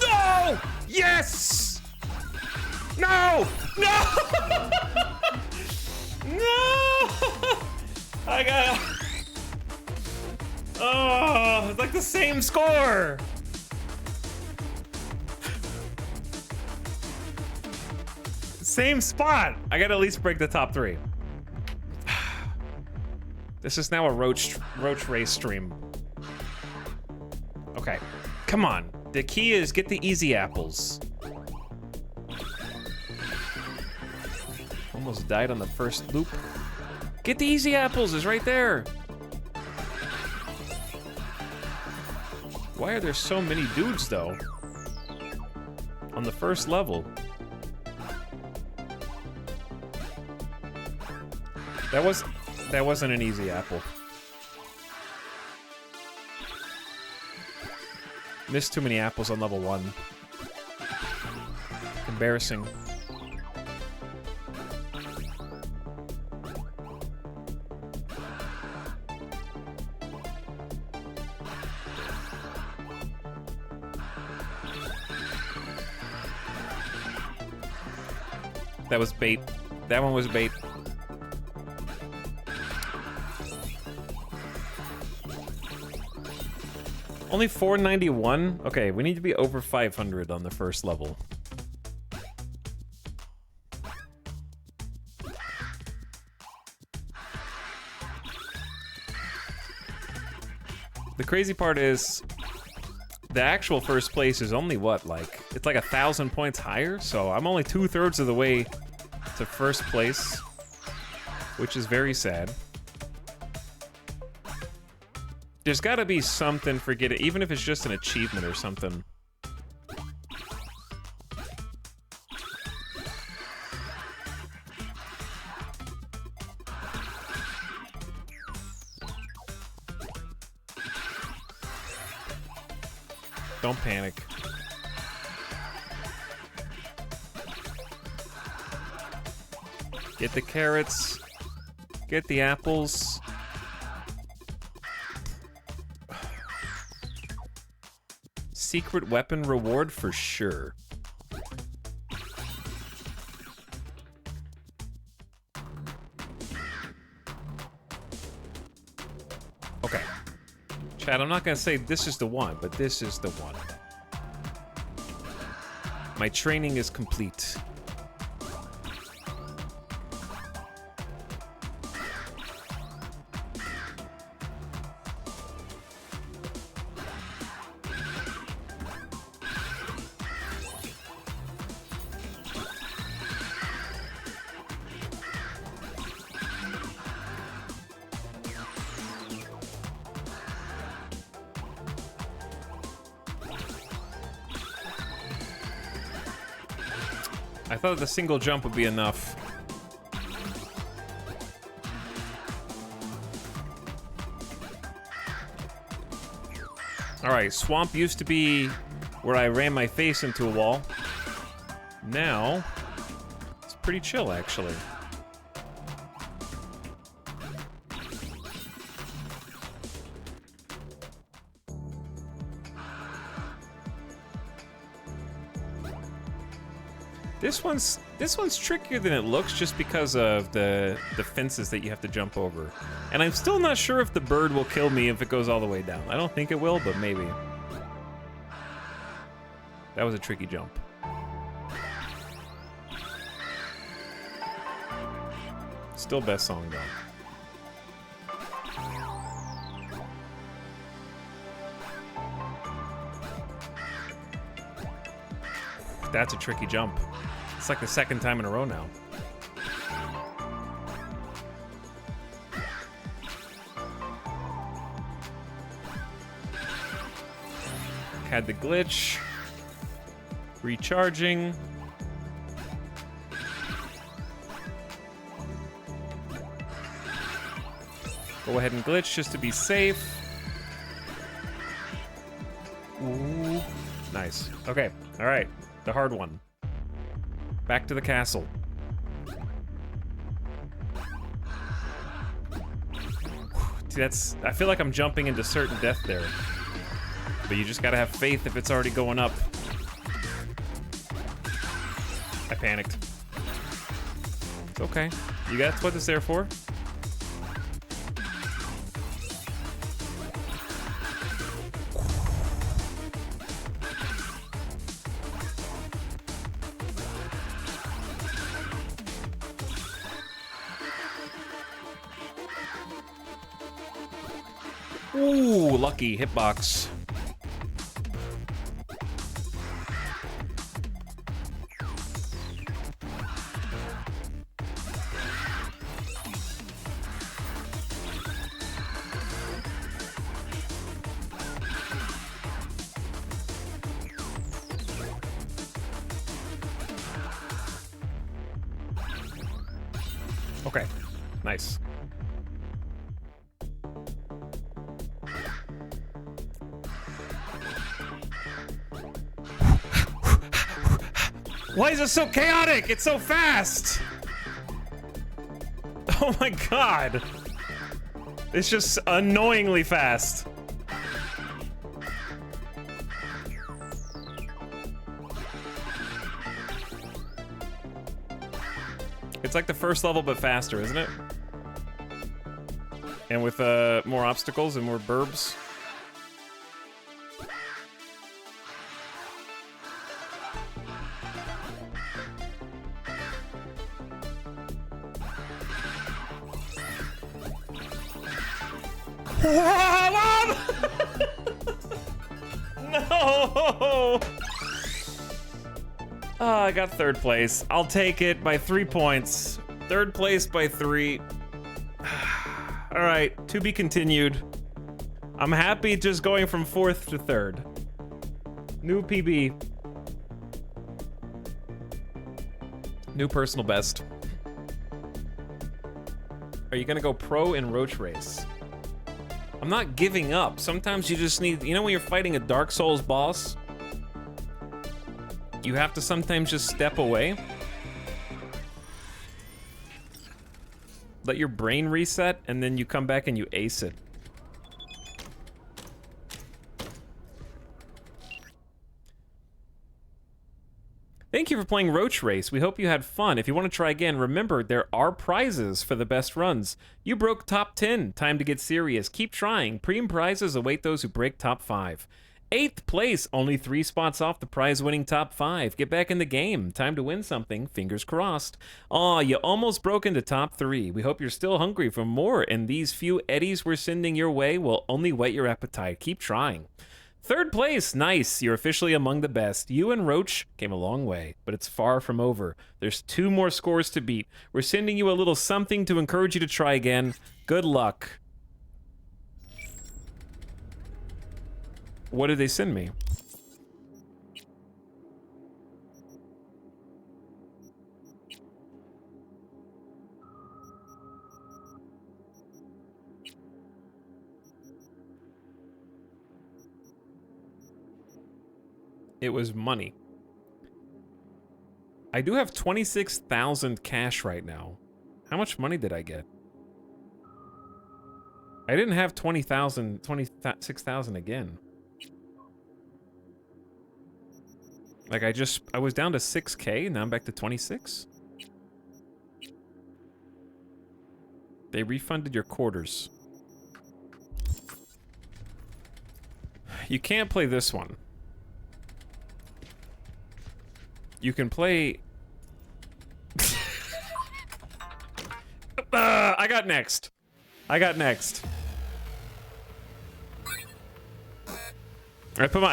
No! Yes! No! No! No! I got. Oh, it's like the same score. Same spot. I gotta at least break the top 3. This is now a roach race stream. Okay, come on. The key is get the easy apples. Almost died on the first loop. Get the easy apples is right there. Why are there so many dudes though? On the first level. That wasn't an easy apple. Missed too many apples on level 1. Embarrassing. That was bait. That one was bait. Only 491? Okay, we need to be over 500 on the first level. The crazy part is the actual first place is only what, like, it's like 1,000 points higher, so I'm only 2/3 of the way to first place, which is very sad. There's gotta be something for getting, even if it's just an achievement or something. Don't panic. Get the carrots. Get the apples. Secret weapon reward for sure. Okay. Chad, I'm not gonna say this is the one, but this is the one. My training is complete. I thought the single jump would be enough. Alright, swamp used to be where I ran my face into a wall. Now, it's pretty chill, actually. This one's trickier than it looks just because of the fences that you have to jump over. And I'm still not sure if the bird will kill me if it goes all the way down. I don't think it will, but maybe. That was a tricky jump. Still best song though. That's a tricky jump. It's like the second time in a row now. Had the glitch. Recharging. Go ahead and glitch just to be safe. Ooh. Nice. Okay. All right. The hard one. Back to the castle. See, I feel like I'm jumping into certain death there. But you just gotta have faith if it's already going up. I panicked. It's okay. That's what it's there for. Ooh, lucky hitbox. Okay, nice. Why is it so chaotic? It's so fast! Oh my god! It's just annoyingly fast. It's like the first level, but faster, isn't it? And with more obstacles and more burbs. Mom! No! Oh, I got third place. I'll take it by 3 points. Third place by 3. All right, to be continued. I'm happy just going from 4th to 3rd. New PB. New personal best. Are you gonna go pro in Roach Race? I'm not giving up. Sometimes you just need, you know when you're fighting a Dark Souls boss? You have to sometimes just step away. Let your brain reset, and then you come back and you ace it. Thank you for playing Roach Race. We hope you had fun. If you want to try again, remember there are prizes for the best runs. You broke top 10. Time to get serious. Keep trying. Premium prizes await those who break top 5. 8th place, only 3 spots off the prize-winning top 5. Get back in the game. Time to win something. Fingers crossed. Aw, you almost broke into top 3. We hope you're still hungry for more, and these few eddies we're sending your way will only whet your appetite. Keep trying. 3rd place, nice. You're officially among the best. You and Roach came a long way, but it's far from over. There's 2 more scores to beat. We're sending you a little something to encourage you to try again. Good luck. What did they send me? It was money. I do have 26,000 cash right now. How much money did I get? I didn't have 26,000 again. Like I was down to 6K, now I'm back to 26. They refunded your quarters. You can't play this one. You can play... I got next. I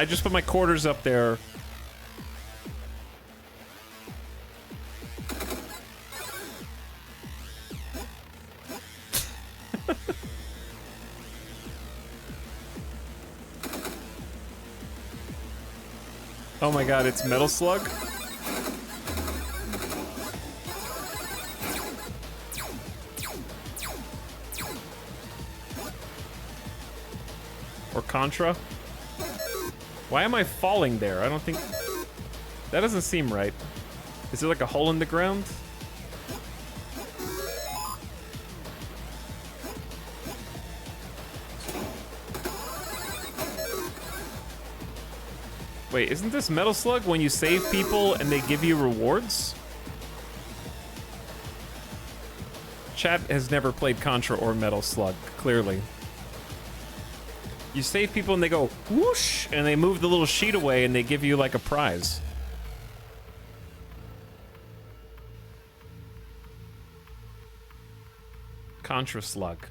just put my quarters up there. Oh my god, it's Metal Slug? Or Contra? Why am I falling there? I don't think... That doesn't seem right. Is there like a hole in the ground? Wait, isn't this Metal Slug when you save people and they give you rewards? Chat has never played Contra or Metal Slug, clearly. You save people and they go whoosh, and they move the little sheet away and they give you like a prize. Contra Slug.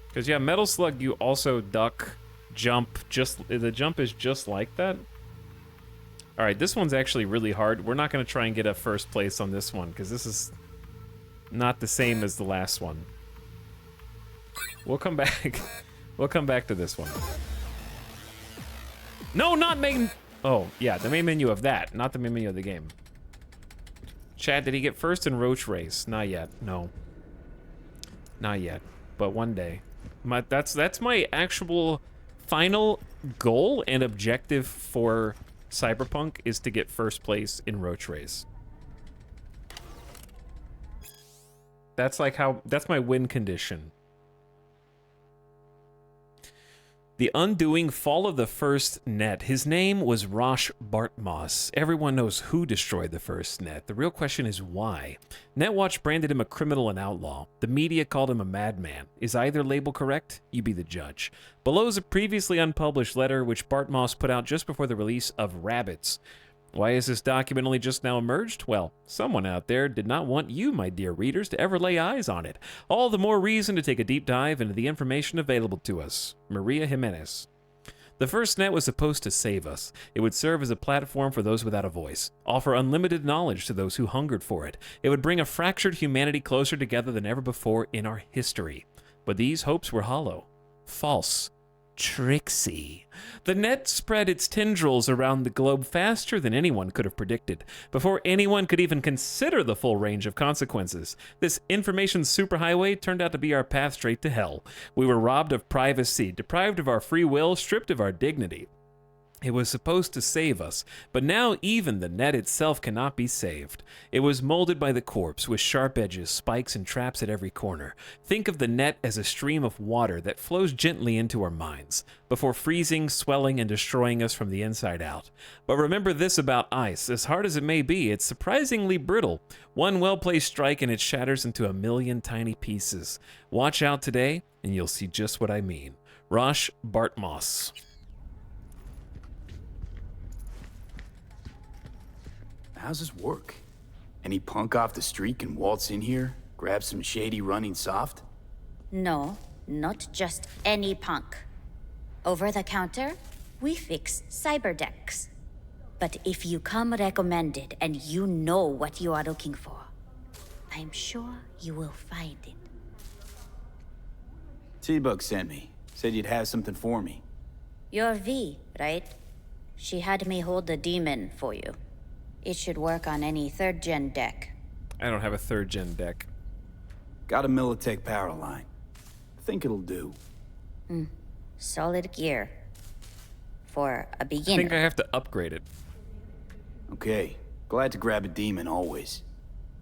Because yeah, Metal Slug, you also duck, jump, the jump is just like that. All right, this one's actually really hard. We're not gonna try and get a first place on this one because this is not the same as the last one. We'll come back. We'll come back to this one. No, not main. Oh, yeah, the main menu of that, not the main menu of the game. Chad, did he get first in Roach Race? Not yet. No. Not yet. But one day. That's my actual final goal and objective for Cyberpunk is to get first place in Roach Race. That's like that's my win condition. The undoing fall of the first net. His name was Rosh Bartmoss. Everyone knows who destroyed the first net. The real question is why. Netwatch branded him a criminal and outlaw. The media called him a madman. Is either label correct? You be the judge. Below is a previously unpublished letter which Bartmoss put out just before the release of Rabbids. Why is this document only just now emerged? Well, someone out there did not want you, my dear readers, to ever lay eyes on it. All the more reason to take a deep dive into the information available to us. Maria Jimenez. The first net was supposed to save us. It would serve as a platform for those without a voice, offer unlimited knowledge to those who hungered for it. It would bring a fractured humanity closer together than ever before in our history. But these hopes were hollow. False. Tricksy. The net spread its tendrils around the globe faster than anyone could have predicted, before anyone could even consider the full range of consequences. This information superhighway turned out to be our path straight to hell. We were robbed of privacy, deprived of our free will, stripped of our dignity. It was supposed to save us, but now even the net itself cannot be saved. It was molded by the corpse, with sharp edges, spikes, and traps at every corner. Think of the net as a stream of water that flows gently into our minds, before freezing, swelling, and destroying us from the inside out. But remember this about ice, as hard as it may be, it's surprisingly brittle. One well-placed strike and it shatters into a million tiny pieces. Watch out today, and you'll see just what I mean. Rosh Bartmoss. How's this work? Any punk off the street can waltz in here, grab some shady running soft? No, not just any punk. Over the counter, we fix cyberdecks. But if you come recommended and you know what you are looking for, I'm sure you will find it. T-Bug sent me. Said you'd have something for me. You're V, right? She had me hold the demon for you. It should work on any 3rd-gen deck. I don't have a 3rd-gen deck. Got a Militech power line. Think it'll do. Solid gear. For a I beginner. think I have to upgrade it. Okay. Glad to grab a demon always.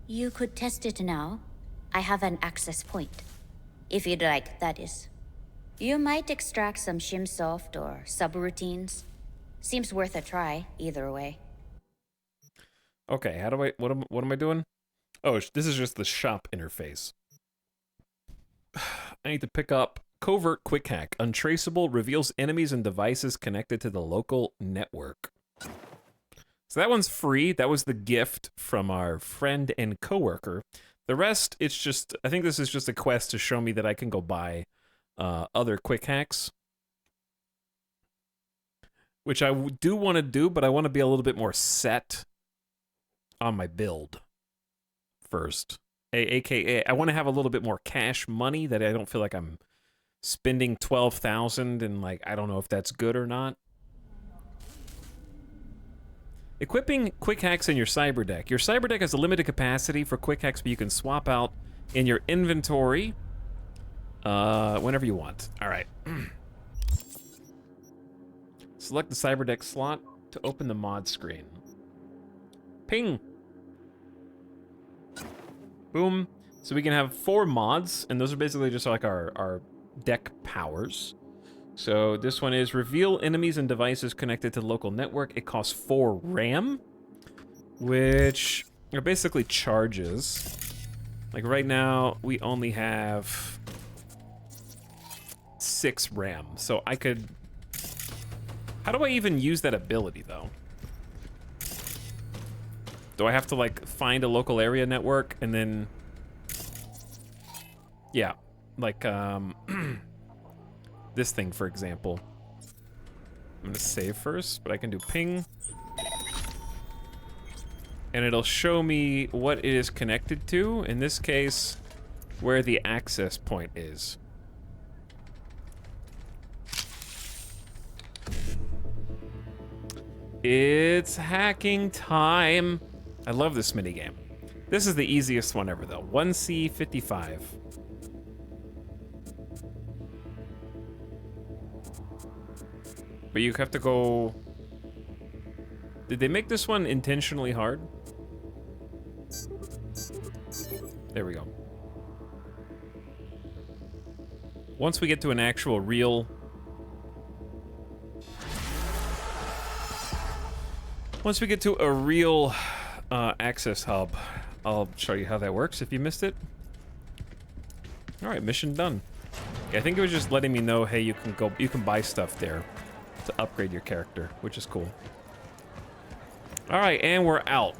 You could test it now. I have an access point. If you'd like, that is. You might extract some shimsoft or subroutines. Seems worth a try, either way. Okay, how do I, what am I doing? Oh, this is just the shop interface. I need to pick up Covert Quick Hack. Untraceable reveals enemies and devices connected to the local network. So that one's free. That was the gift from our friend and coworker. The rest, it's just, I think this is just a quest to show me that I can go buy other quick hacks. Which I do want to do, but I want to be a little bit more set on my build first. AKA, I want to have a little bit more cash money that I don't feel like I'm spending 12,000 and like, I don't know if that's good or not. Equipping quick hacks in your cyber deck. Your cyber deck has a limited capacity for quick hacks, but you can swap out in your inventory whenever you want. All right. Select the cyber deck slot to open the mod screen. Ping. Boom. So we can have 4 mods, and those are basically just like our deck powers. So this one is reveal enemies and devices connected to the local network. It costs 4 RAM, which are basically charges. Like right now, we only have 6 RAM. So I could... How do I even use that ability, though? Do I have to, like, find a local area network and then... Yeah, like, this thing, for example. I'm gonna save first, but I can do ping. And it'll show me what it is connected to. In this case, where the access point is. It's hacking time. I love this minigame. This is the easiest one ever, though. 1C55. But you have to go... Did they make this one intentionally hard? There we go. Once we get to an actual real... Once we get to a real access hub, I'll show you how that works if you missed it. Alright, mission done. Okay, I think it was just letting me know, hey, you can buy stuff there to upgrade your character, which is cool. Alright, and we're out.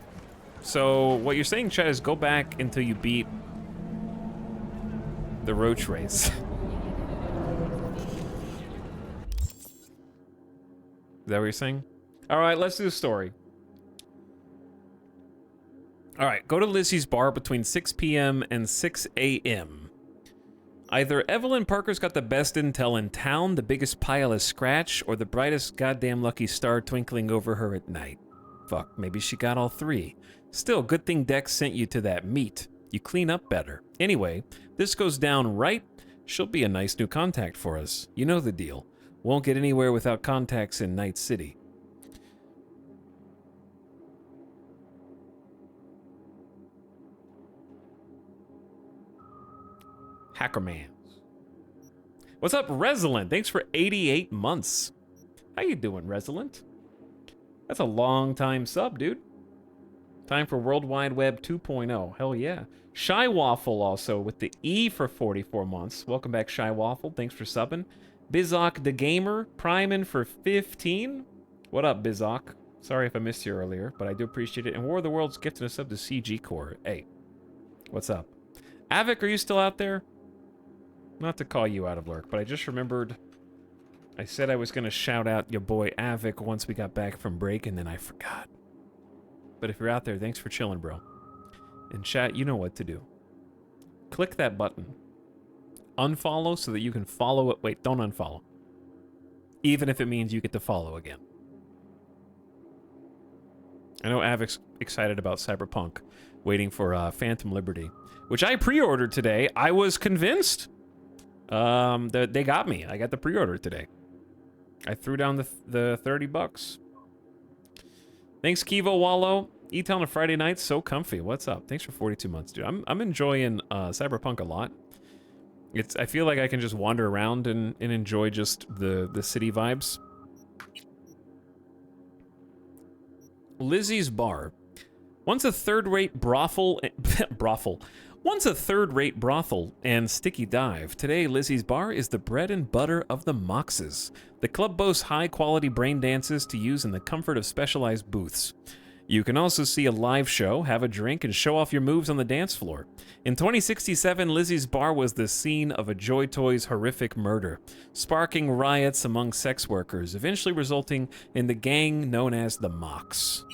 So what you're saying, Chad, is go back until you beat the roach race. Is that what you're saying? Alright, let's do the story. Alright, go to Lizzie's bar between 6 p.m. and 6 a.m. Either Evelyn Parker's got the best intel in town, the biggest pile of scratch, or the brightest goddamn lucky star twinkling over her at night. Fuck, maybe she got all 3. Still, good thing Dex sent you to that meet. You clean up better. Anyway, this goes down right. She'll be a nice new contact for us. You know the deal. Won't get anywhere without contacts in Night City. Hackerman. What's up, Resilient? Thanks for 88 months. How you doing, Resilient? That's a long time sub, dude. Time for World Wide Web 2.0. Hell yeah. Shy Waffle also with the E for 44 months. Welcome back, Shy Waffle. Thanks for subbing. Bizok the Gamer, Primin for 15. What up, Bizok? Sorry if I missed you earlier, but I do appreciate it. And War of the Worlds gifting us up to CG Core. Hey, what's up? Avic, are you still out there? Not to call you out of lurk, but I just remembered I said I was going to shout out your boy Avic once we got back from break, and then I forgot. But if you're out there, thanks for chilling, bro. In chat, you know what to do. Click that button. Unfollow so that you can follow it. Wait, don't unfollow. Even if it means you get to follow again. I know Avic's excited about Cyberpunk, waiting for Phantom Liberty, which I pre-ordered today. I was convinced. They got me. I got the pre-order today. I threw down the $30. Thanks, Kivo Wallow. E-Town on Friday night, so comfy. What's up? Thanks for 42 months, dude. I'm enjoying Cyberpunk a lot. I feel like I can just wander around and enjoy just the city vibes. Lizzie's bar. Once a third-rate brothel and sticky dive, today Lizzie's bar is the bread and butter of the Moxes. The club boasts high-quality brain dances to use in the comfort of specialized booths. You can also see a live show, have a drink, and show off your moves on the dance floor. In 2067, Lizzie's bar was the scene of a Joy Toy's horrific murder, sparking riots among sex workers, eventually resulting in the gang known as the Mox.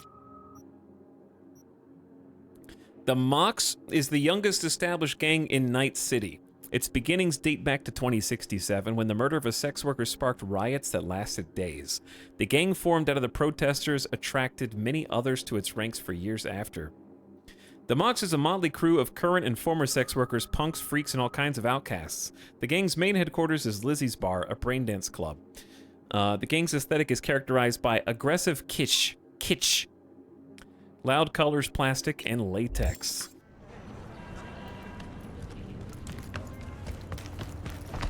The Mox is the youngest established gang in Night City. Its beginnings date back to 2067, when the murder of a sex worker sparked riots that lasted days. The gang formed out of the protesters attracted many others to its ranks for years after. The Mox is a motley crew of current and former sex workers, punks, freaks, and all kinds of outcasts. The gang's main headquarters is Lizzie's Bar, a braindance club. The gang's aesthetic is characterized by aggressive kitsch, loud colors, plastic, and latex.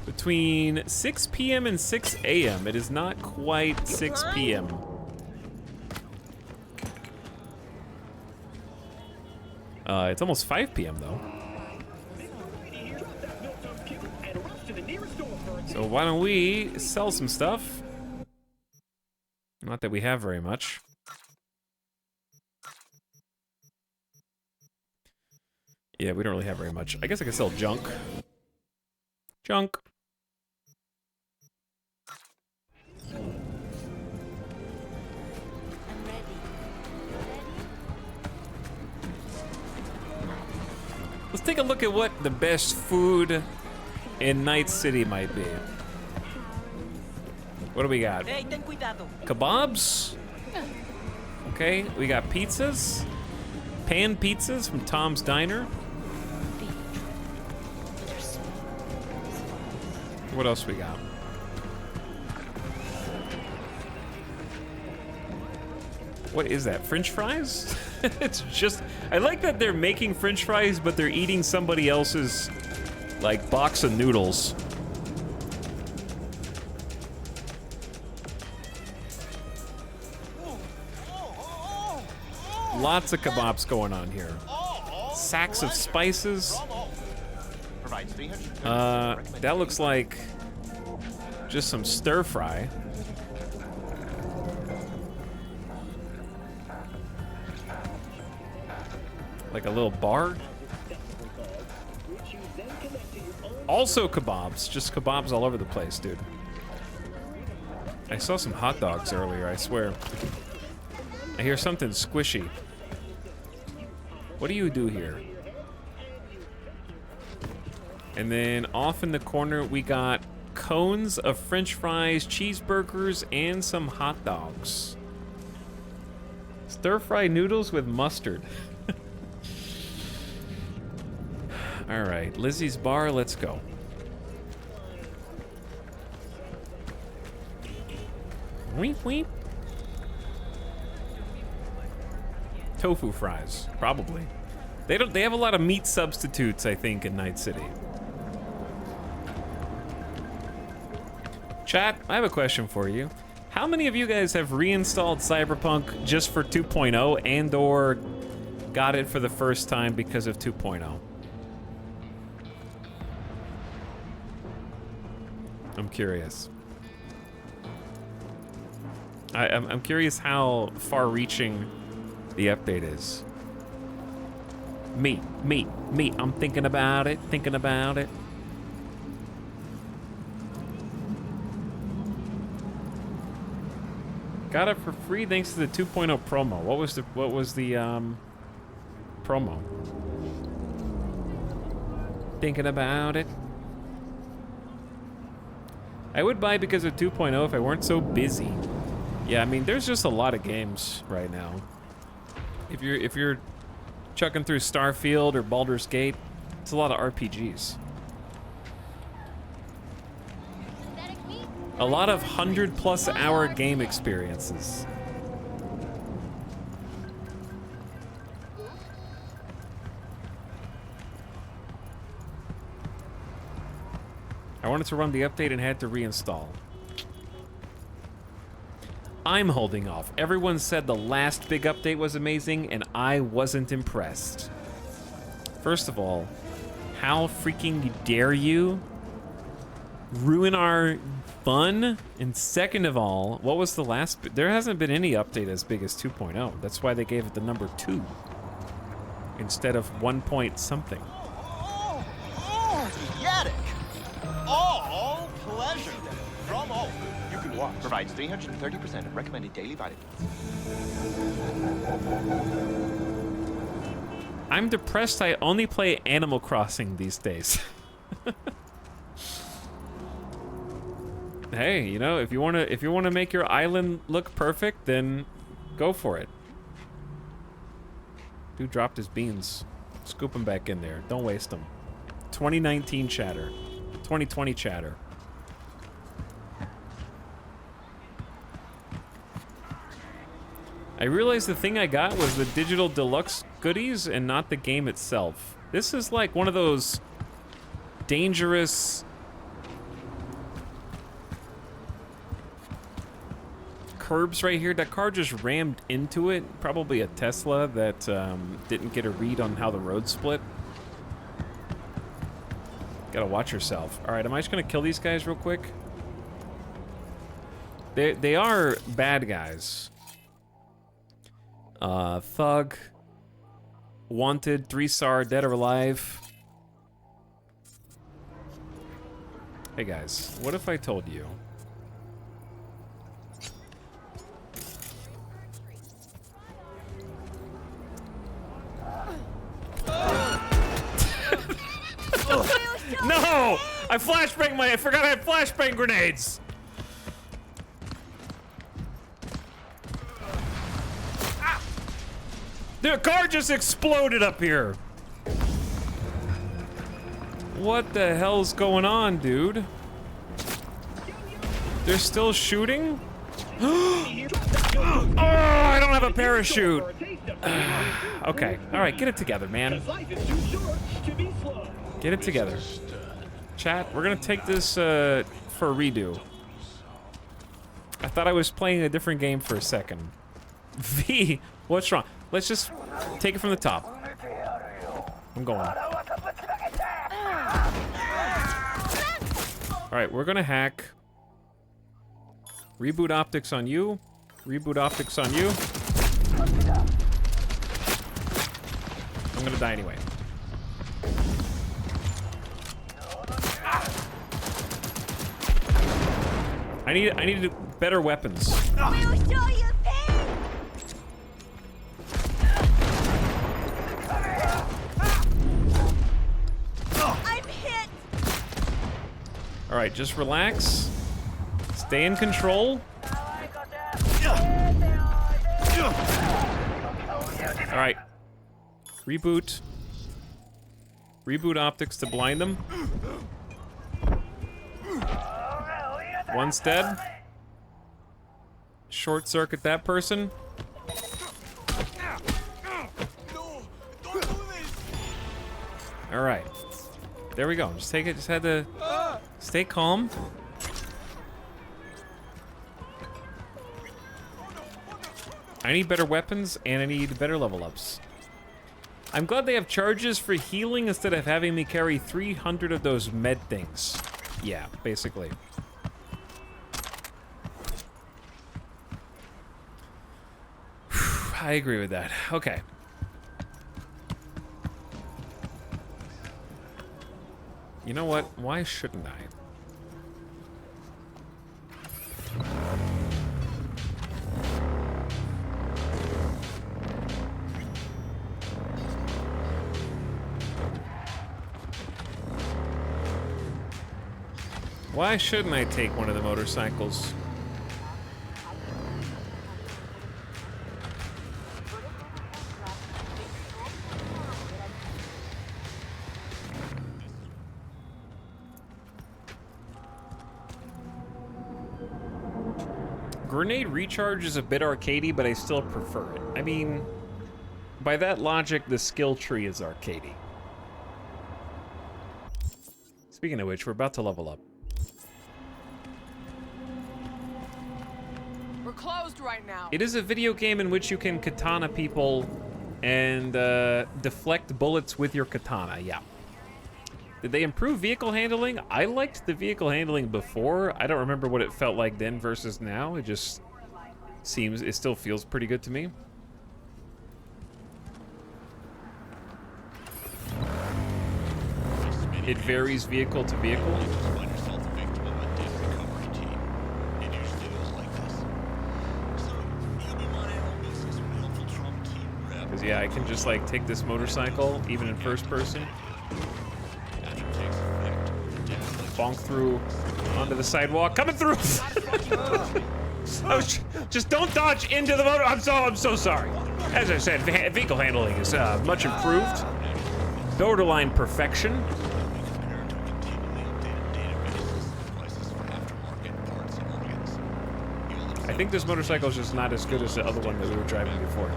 Between 6 p.m. and 6 a.m. It is not quite 6 p.m. It's almost 5 p.m. though. So why don't we sell some stuff? Not that we have very much. Yeah, we don't really have very much. I guess I could sell junk. Junk. Let's take a look at what the best food in Night City might be. What do we got? Hey, ten cuidado. Kebabs? Okay, we got pizzas. Pan pizzas from Tom's Diner. What else we got? What is that? French fries? It's just, I like that they're making French fries, but they're eating somebody else's, like, box of noodles. Lots of kebabs going on here. Sacks of spices. That looks like just some stir fry. Like a little bar. Also kebabs, just kebabs all over the place, dude. I saw some hot dogs earlier, I swear. I hear something squishy. What do you do here? And then off in the corner, we got cones of French fries, cheeseburgers, and some hot dogs. Stir-fry noodles with mustard. All right, Lizzie's Bar, let's go. Weep, weep. Tofu fries, probably. They have a lot of meat substitutes, I think, in Night City. Chat, I have a question for you. How many of you guys have reinstalled Cyberpunk just for 2.0 and or got it for the first time because of 2.0? I'm curious. I'm curious how far-reaching the update is. Me. I'm thinking about it. Got it for free thanks to the 2.0 promo. What was the promo? Thinking about it. I would buy because of 2.0 if I weren't so busy. Yeah, I mean, there's just a lot of games right now. If you're chucking through Starfield or Baldur's Gate, it's a lot of RPGs. A lot of 100+ hour game experiences. I wanted to run the update and had to reinstall. I'm holding off. Everyone said the last big update was amazing, and I wasn't impressed. First of all, how freaking dare you ruin our fun? And second of all, what was the last? There hasn't been any update as big as 2.0. That's why they gave it the number 2 instead of 1 point something. Yatic! All pleasure from all. You can watch. Provides 330% of recommended daily vitamins. I'm depressed I only play Animal Crossing these days. Hey, you know, if you wanna make your island look perfect, then go for it. Dude dropped his beans. Scoop them back in there. Don't waste them. 2019 chatter. 2020 chatter. I realized the thing I got was the digital deluxe goodies and not the game itself. This is like one of those dangerous curbs right here. That car just rammed into it. Probably a Tesla that didn't get a read on how the road split. Gotta watch yourself. All right, am I just gonna kill these guys real quick? They are bad guys. Thug. Wanted, 3-star, dead or alive. Hey guys, what if I told you? No! I forgot I had flashbang grenades! The car just exploded up here! What the hell's going on, dude? They're still shooting? Oh, I don't have a parachute! Okay, alright, get it together, man. Get it together. Chat, we're gonna take this for a redo. I thought I was playing a different game for a second. V, what's wrong? Let's just take it from the top. I'm going. Alright, we're gonna hack. Reboot optics on you. Reboot optics on you. I'm gonna die anyway. I need better weapons. We'll show you pain. I'm hit. All right, just relax. Stay in control. All right. Reboot. Reboot optics to blind them. One's dead. Short circuit that person. All right. There we go. Just take it. Just had to stay calm. I need better weapons and I need better level ups. I'm glad they have charges for healing instead of having me carry 300 of those med things. Yeah, basically. I agree with that. Okay. You know what? Why shouldn't I? Why shouldn't I take one of the motorcycles? Grenade recharge is a bit arcadey, but I still prefer it. I mean, by that logic, the skill tree is arcadey. Speaking of which, we're about to level up. We're closed right now. It is a video game in which you can katana people and deflect bullets with your katana, yeah. Did they improve vehicle handling? I liked the vehicle handling before. I don't remember what it felt like then versus now. It just seems, it still feels pretty good to me. It varies vehicle to vehicle. Because yeah, I can just like take this motorcycle, even in first person. Bonk through onto the sidewalk, coming through. Just don't dodge into the motor. I'm so sorry. As I said, vehicle handling is much improved. Borderline perfection. I think this motorcycle is just not as good as the other one that we were driving before.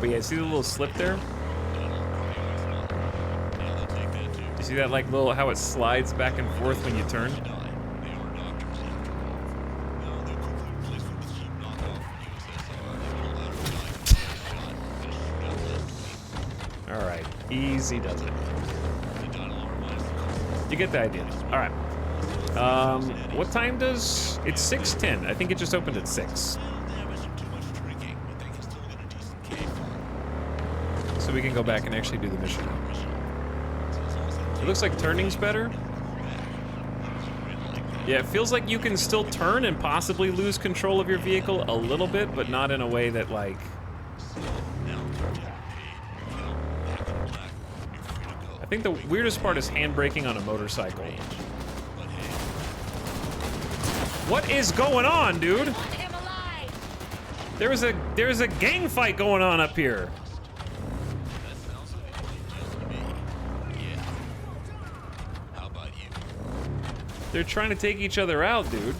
But yeah, see the little slip there? You see that like little, how it slides back and forth when you turn? All right, easy does it. You get the idea. All right. What time does, it's 6:10. I think it just opened at 6. So we can go back and actually do the mission. It looks like turning's better. Yeah, it feels like you can still turn and possibly lose control of your vehicle a little bit, but not in a way that like... I think the weirdest part is handbraking on a motorcycle. What is going on, dude? There is a gang fight going on up here. They're trying to take each other out, dude.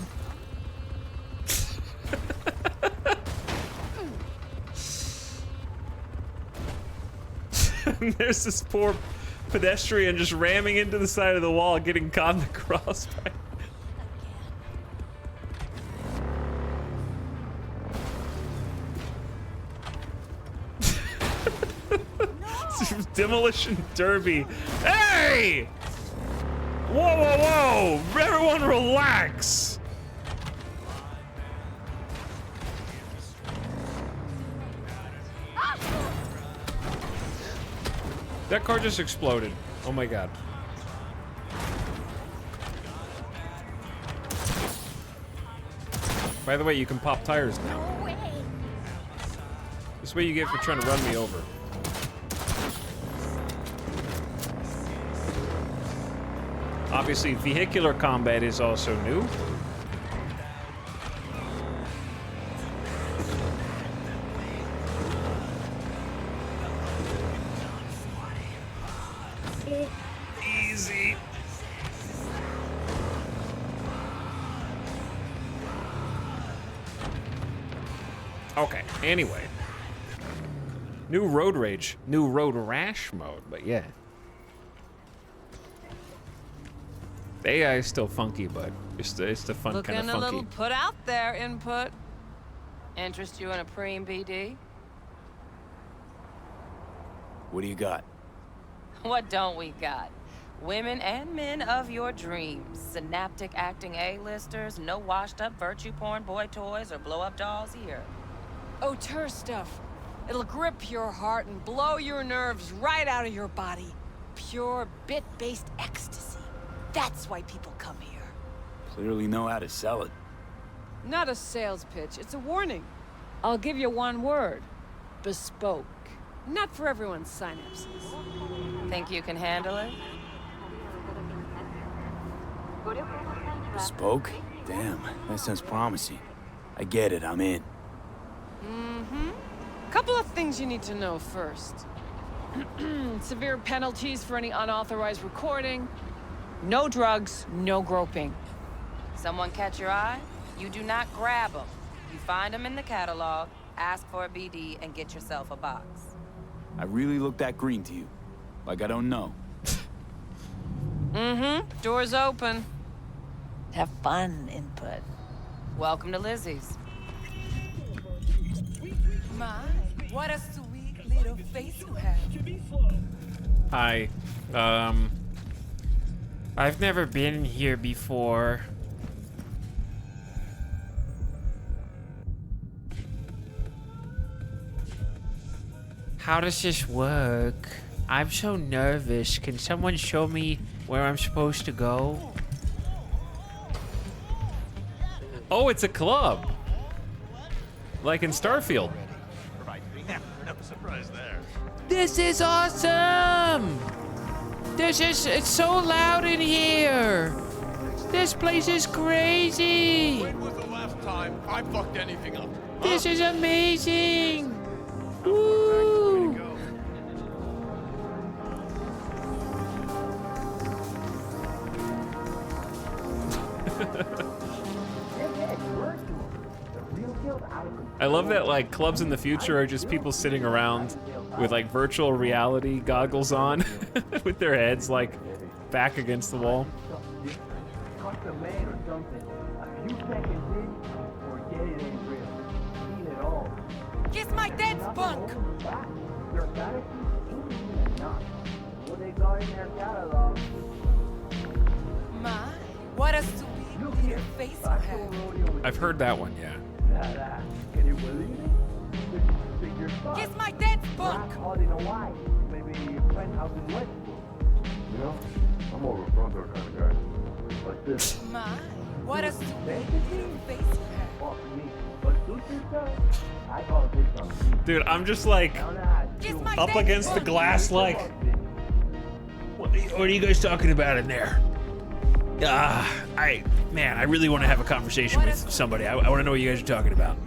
There's this poor pedestrian just ramming into the side of the wall, getting caught in the crossfire. Demolition Derby. Hey! Whoa, whoa, whoa! Everyone relax! That car just exploded. Oh my god. By the way, you can pop tires now. This way you get for trying to run me over. Obviously, vehicular combat is also new. Easy. Okay, anyway. New road rage, new road rash mode, but yeah. The AI is still funky, but it's the fun kind of funky. Looking a little put out there, input. Interest you in a preem BD? What do you got? What don't we got? Women and men of your dreams. Synaptic acting A-listers, no washed-up virtue porn boy toys or blow-up dolls here. Auteur stuff. It'll grip your heart and blow your nerves right out of your body. Pure bit-based ecstasy. That's why people come here. Clearly know how to sell it. Not a sales pitch, it's a warning. I'll give you one word. Bespoke. Not for everyone's synapses. Think you can handle it? Bespoke? Damn, that sounds promising. I get it, I'm in. Mm-hmm. Couple of things you need to know first. Severe penalties for any unauthorized recording. No drugs, no groping. Someone catch your eye? You do not grab them. You find them in the catalog, ask for a BD, and get yourself a box. I really look that green to you. Like I don't know. Mm-hmm. Door's open. Have fun, input. Welcome to Lizzie's. My, what a sweet little face you have. Hi. I've never been here before. How does this work? I'm so nervous. Can someone show me where I'm supposed to go? Oh, it's a club. Like in Starfield. No surprise there. This is awesome! It's so loud in here! This place is crazy! When was the last time I fucked anything up? This is amazing! Woo! I love that like clubs in the future are just people sitting around with like virtual reality goggles on with their heads like back against the wall. Kiss my dead spunk! My, what a sweet little face you have. I've heard that one, yeah. Kiss my dead spunk! You know, I'm over front door kind of guy. Like this. My, what a sweet little face you have. Dude, I'm just like up against the glass like, what are you guys talking about in there? Man, I really want to have a conversation with somebody. I want to know what you guys are talking about.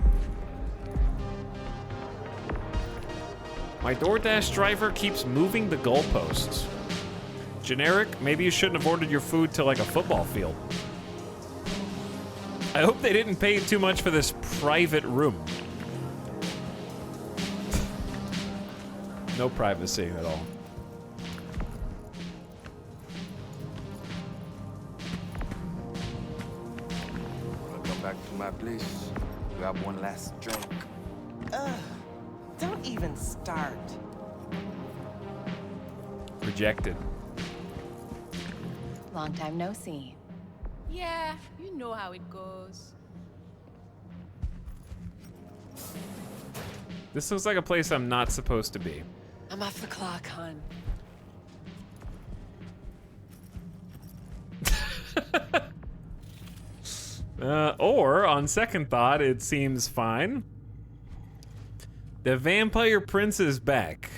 My DoorDash driver keeps moving the goalposts. Generic, maybe you shouldn't have ordered your food to like a football field. I hope they didn't pay too much for this private room. No privacy at all. Wanna come back to my place? Grab one last drink. Don't even start. Rejected. Long time no see. Yeah, you know how it goes. This looks like a place I'm not supposed to be. I'm off the clock, hon. Or, on second thought, it seems fine. The Vampire Prince is back.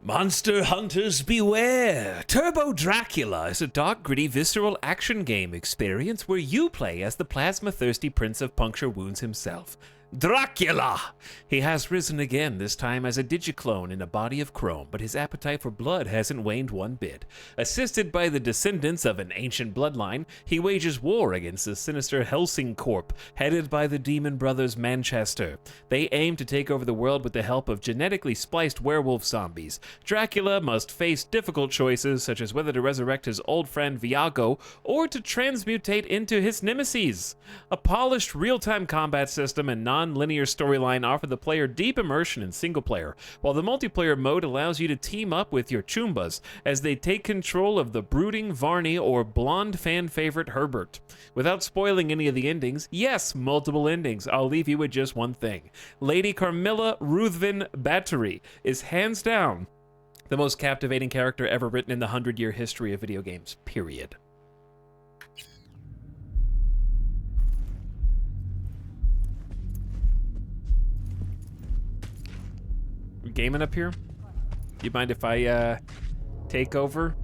Monster hunters beware! Turbo Dracula is a dark, gritty, visceral action game experience where you play as the plasma-thirsty Prince of Puncture Wounds himself. Dracula! He has risen again, this time as a digiclone in a body of chrome, but his appetite for blood hasn't waned one bit. Assisted by the descendants of an ancient bloodline, he wages war against the sinister Helsing Corp, headed by the demon brothers Manchester. They aim to take over the world with the help of genetically spliced werewolf zombies. Dracula must face difficult choices, such as whether to resurrect his old friend Viago, or to transmutate into his nemesis. A polished real-time combat system and non-linear storyline offer the player deep immersion in single player, while the multiplayer mode allows you to team up with your Chumbas as they take control of the brooding Varney or blonde fan favorite Herbert. Without spoiling any of the endings, yes, multiple endings, I'll leave you with just one thing. Lady Carmilla Ruthven Bathory is hands down the most captivating character ever written in the 100-year history of video games, period. Gaming up here? You mind if I take over?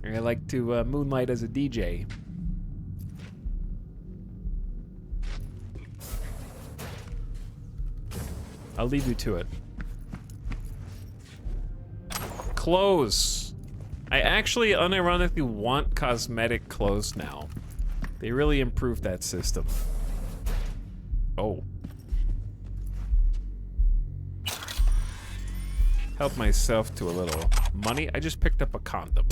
I like to moonlight as a DJ. I'll leave you to it. Clothes. I actually unironically want cosmetic clothes now. They really improved that system. Oh. Help myself to a little money. I just picked up a condom.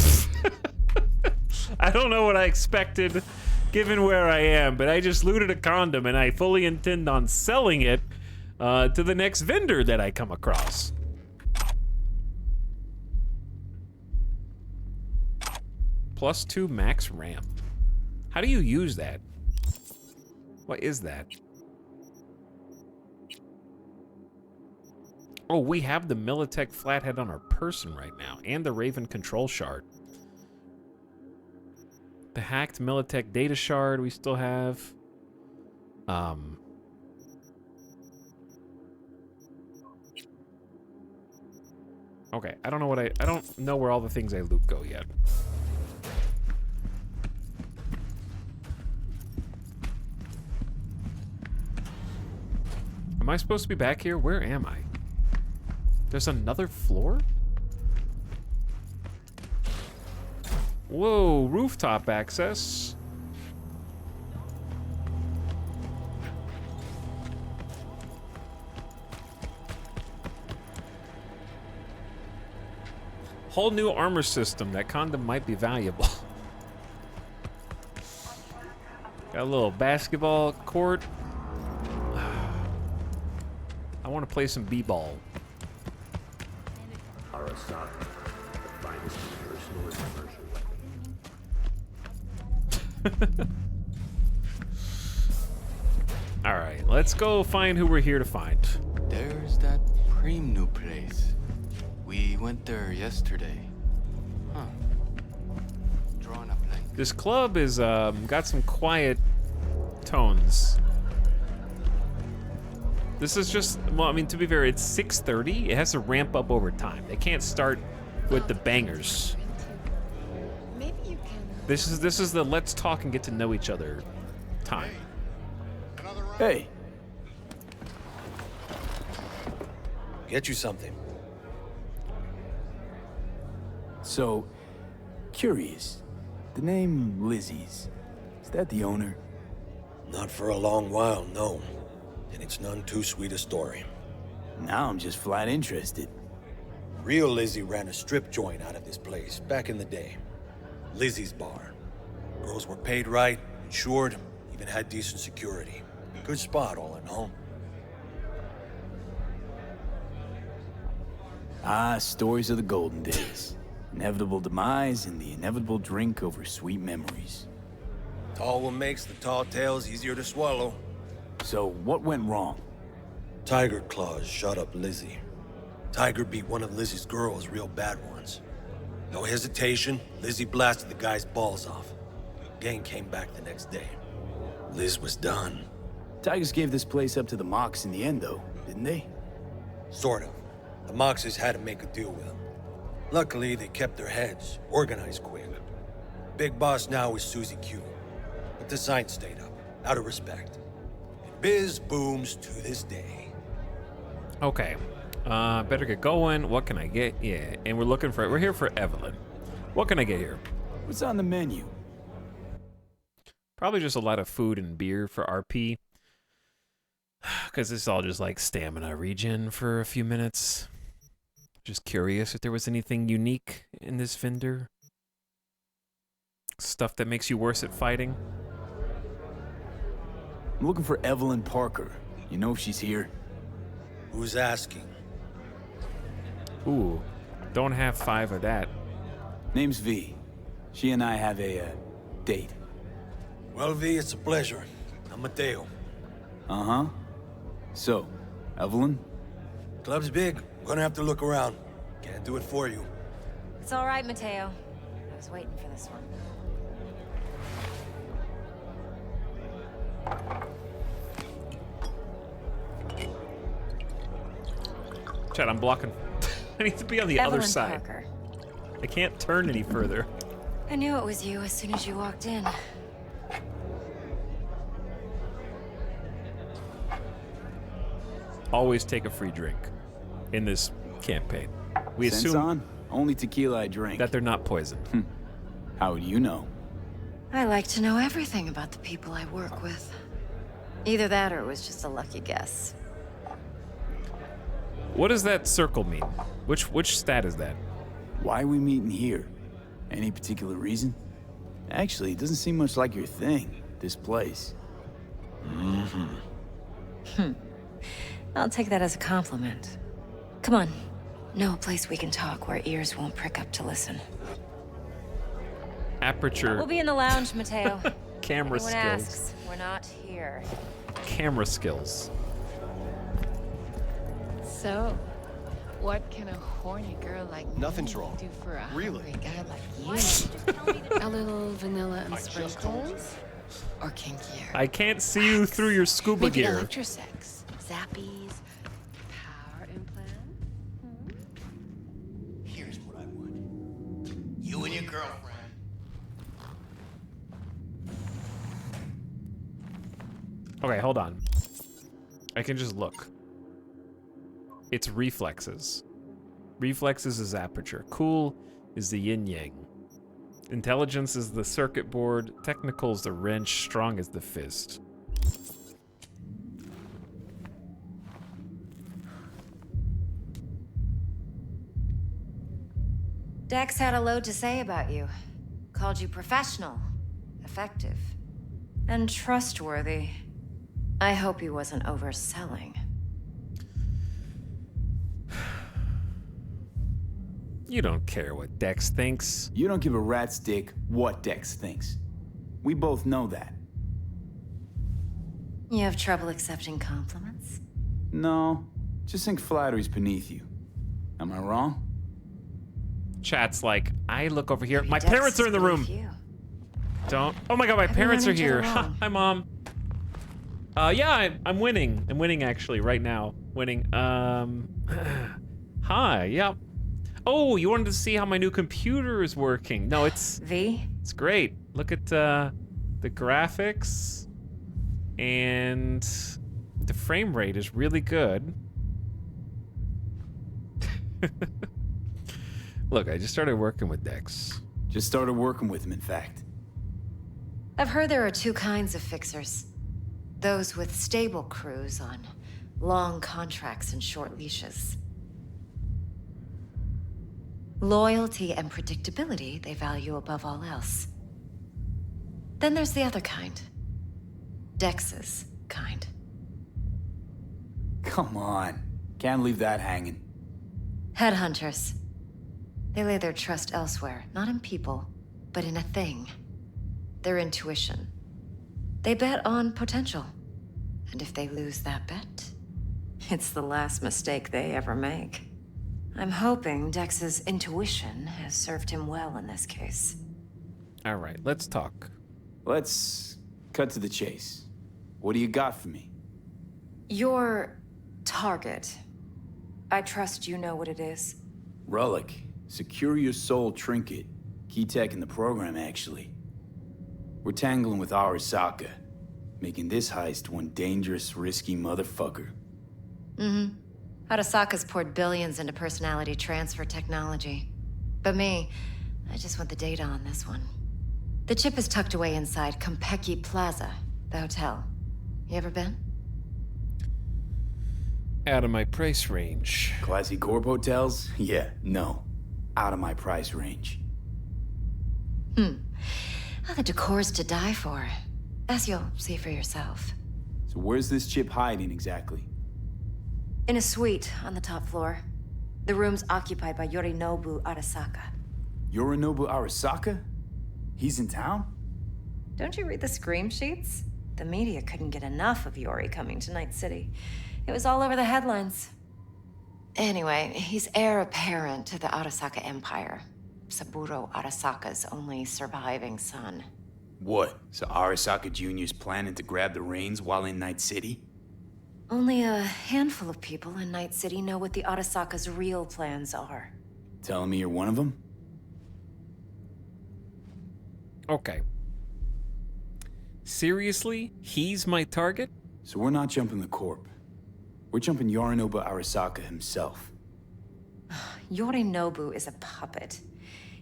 I don't know what I expected given where I am, but I just looted a condom and I fully intend on selling it to the next vendor that I come across. +2 max RAM. How do you use that? What is that? Oh, we have the Militech flathead on our person right now, and the Raven control shard. The hacked Militech data shard we still have. Okay, I don't know what I don't know where all the things I loot go yet. Am I supposed to be back here? Where am I? There's another floor? Whoa, rooftop access. Whole new armor system. That condom might be valuable. Got a little basketball court. I want to play some b-ball. Arasaka, the finest personal and commercial weapon. All right, let's go find who we're here to find. There's that Preem new place. We went there yesterday. Huh. Drawing up like This club is got some quiet tones. This is just, well, I mean, to be fair, it's 6:30. It has to ramp up over time. They can't start with the bangers. Maybe you can. This is the let's talk and get to know each other time. Hey. Get you something. So, curious. The name Lizzie's, is that the owner? Not for a long while, no. And it's none too sweet a story. Now I'm just flat interested. Real Lizzie ran a strip joint out of this place back in the day. Lizzie's Bar. Girls were paid right, insured, even had decent security. Good spot, all in all. Ah, stories of the golden days. Inevitable demise and the inevitable drink over sweet memories. Tall one makes the tall tales easier to swallow. So, what went wrong? Tiger Claws shot up Lizzie. Tiger beat one of Lizzie's girls real bad once. No hesitation, Lizzie blasted the guy's balls off. Gang came back the next day. Liz was done. Tigers gave this place up to the Mox in the end, though, didn't they? Sort of. The Moxes had to make a deal with them. Luckily, they kept their heads, organized quick. Big boss now is Susie Q. But the sign stayed up, out of respect. And biz booms to this day. Okay. Better get going. What can I get? Yeah, and we're here for Evelyn. What can I get here? What's on the menu? Probably just a lot of food and beer for RP. Because it's all just like stamina regen for a few minutes. Just curious if there was anything unique in this vendor. Stuff that makes you worse at fighting. I'm looking for Evelyn Parker. You know if she's here? Who's asking? Ooh, don't have 5 of that. Name's V. She and I have a, date. Well, V, it's a pleasure. I'm Mateo. Uh-huh. So, Evelyn? Club's big. Gonna have to look around. Can't do it for you. It's all right, Mateo. I was waiting for this one. Chad, I'm blocking. I need to be on the Evelyn other side. Parker. I can't turn any further. I knew it was you as soon as you walked in. Always take a free drink in this campaign. We Sense assume on? Only tequila I drink. that they're not poisoned. How would you know? I like to know everything about the people I work with. Either that or it was just a lucky guess. What does that circle mean? Which stat is that? Why are we meeting here? Any particular reason? Actually, it doesn't seem much like your thing, this place. I'll take that as a compliment. Come on. Know a place we can talk where ears won't prick up to listen. Aperture. We'll be in the lounge, Mateo. Camera Anyone skills. asks, we're not here. Camera skills. So, what can a horny girl like Nothing's me wrong. do for a Really? hungry guy like you? A little vanilla and sprinkles? Or kinkier? I can't see you through your scuba Maybe gear. electrosex, zappies, power implant? Here's what I want. You and your girlfriend. Okay, hold on. I can just look. It's reflexes. Reflexes is aperture. Cool is the yin-yang. Intelligence is the circuit board. Technical is the wrench. Strong is the fist. Dex had a load to say about you. Called you professional, effective, and trustworthy. I hope he wasn't overselling. You don't care what Dex thinks. You don't give a rat's dick what Dex thinks. We both know that. You have trouble accepting compliments? No, just think flattery's beneath you. Am I wrong? Chat's like, I look over here. My Dex parents are in the is room. you. Don't. Oh my god, my parents are Everyone here. each other wrong. Hi, Mom. Yeah, I'm winning. I'm winning actually right now. Winning. Hi. Yeah. Oh, you wanted to see how my new computer is working? No, it's V. It's great. Look at the graphics, and the frame rate is really good. Look, I just started working with Dex. Just started working with him, in fact. I've heard there are two kinds of fixers. Those with stable crews on long contracts and short leashes. Loyalty and predictability they value above all else. Then there's the other kind. Dex's kind. Come on. Can't leave that hanging. Headhunters. They lay their trust elsewhere, not in people, but in a thing. Their intuition. They bet on potential. And if they lose that bet, it's the last mistake they ever make. I'm hoping Dex's intuition has served him well in this case. All right, let's talk. Let's cut to the chase. What do you got for me? Your target. I trust you know what it is. Relic. Secure your soul trinket. Key tech in the program, actually. We're tangling with Arasaka, making this heist one dangerous, risky motherfucker. Mm-hmm. Arasaka's poured billions into personality transfer technology. But me, I just want the data on this one. The chip is tucked away inside Konpeki Plaza, the hotel. You ever been? Out of my price range. Classy corp hotels? Yeah, no. Out of my price range. Well, the decor's to die for, as you'll see for yourself. So where's this chip hiding exactly? In a suite on the top floor. The room's occupied by Yorinobu Arasaka. Yorinobu Arasaka? He's in town? Don't you read the scream sheets? The media couldn't get enough of Yori coming to Night City. It was all over the headlines. Anyway, he's heir apparent to the Arasaka Empire. Saburo Arasaka's only surviving son. What? So Arasaka Jr.'s planning to grab the reins while in Night City? Only a handful of people in Night City know what the Arasaka's real plans are. Telling me you're one of them? Okay. Seriously? He's my target? So we're not jumping the corp. We're jumping Yorinobu Arasaka himself. Yorinobu is a puppet.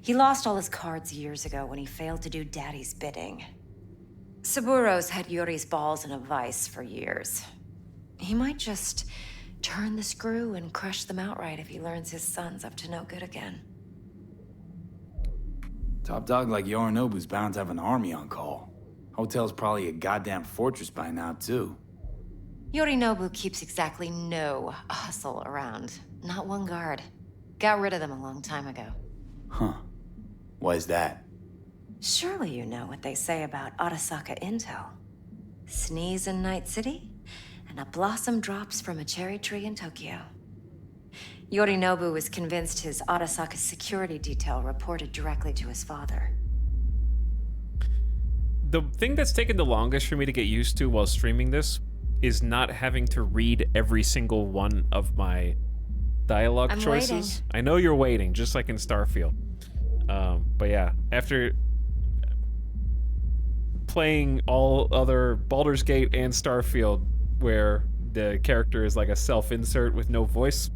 He lost all his cards years ago when he failed to do Daddy's bidding. Saburo's had Yori's balls in a vice for years. He might just turn the screw and crush them outright if he learns his son's up to no good again. Top dog like Yorinobu's bound to have an army on call. Hotel's probably a goddamn fortress by now, too. Yorinobu keeps exactly no hustle around. Not one guard. Got rid of them a long time ago. Huh. Why is that? Surely you know what they say about Arasaka intel. Sneeze in Night City, and a blossom drops from a cherry tree in Tokyo. Yorinobu was convinced his Arasaka security detail reported directly to his father. The thing that's taken the longest for me to get used to while streaming this is not having to read every single one of my dialogue choices. Waiting. I know you're waiting, just like in Starfield. But yeah, after playing all other Baldur's Gate and Starfield, where the character is like a self-insert with no voice,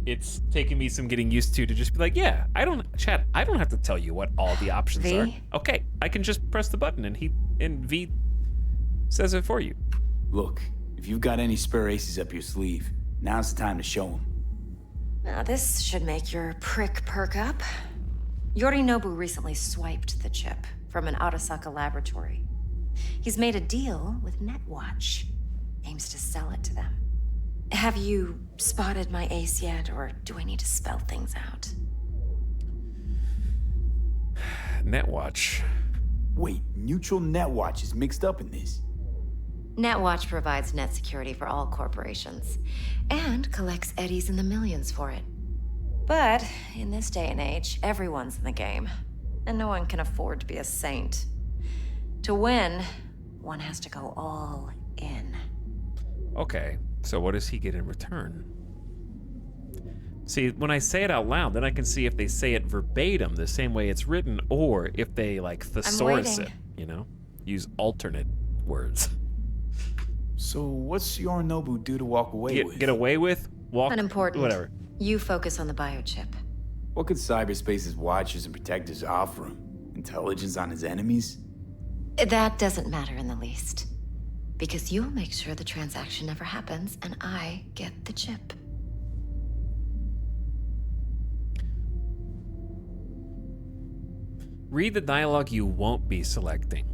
it's taken me some getting used to just be like, yeah, I don't have to tell you what all the options V? are. Okay, I can just press the button and V says it for you. Look, if you've got any spare aces up your sleeve, now's the time to show them. Now, this should make your prick perk up. Yorinobu recently swiped the chip from an Arasaka laboratory. He's made a deal with Netwatch. Aims to sell it to them. Have you spotted my ace yet, or do I need to spell things out? Netwatch. Wait, Neutral Netwatch is mixed up in this. Netwatch provides net security for all corporations, and collects eddies in the millions for it. But in this day and age, everyone's in the game, and no one can afford to be a saint. To win, one has to go all in. Okay, so what does he get in return? See, when I say it out loud, then I can see if they say it verbatim the same way it's written, or if they, like, thesaurus it, you know? Use alternate words. So what's Yorinobu do to walk away with? Get away with? Walk? Unimportant. Whatever. You focus on the biochip. What could cyberspace's watchers and protectors offer him? Intelligence on his enemies? That doesn't matter in the least. Because you'll make sure the transaction never happens, and I get the chip. Read the dialogue you won't be selecting.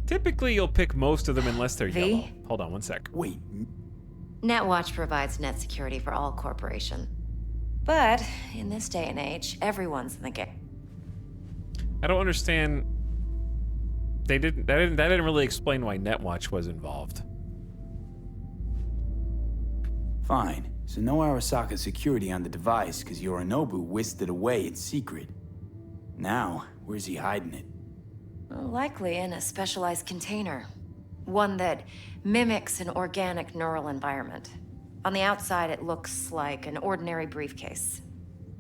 Typically, you'll pick most of them unless they're V? yellow. Hold on one sec. Wait. Netwatch provides net security for all corporations. But in this day and age, everyone's in the game. I don't understand. That didn't really explain why Netwatch was involved. Fine. So no Arasaka security on the device because Yorinobu whisked it away in secret. Now, where's he hiding it? Well, likely in a specialized container. One that mimics an organic neural environment. On the outside, it looks like an ordinary briefcase.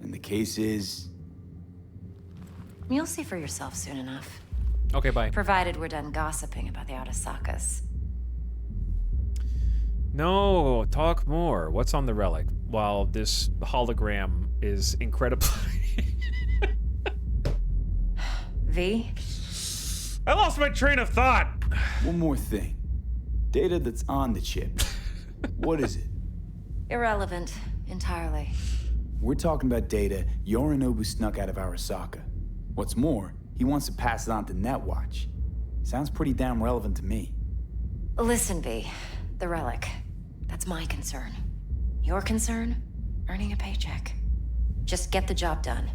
And the case is... You'll see for yourself soon enough. Okay, bye. Provided we're done gossiping about the Arasakas. No, talk more. What's on the relic? While this hologram is incredibly... V? I lost my train of thought! One more thing. Data that's on the chip. What is it? Irrelevant, entirely. We're talking about data Yorinobu snuck out of Arasaka. What's more, he wants to pass it on to Netwatch. Sounds pretty damn relevant to me. Listen, V. The relic. That's my concern. Your concern? Earning a paycheck. Just get the job done.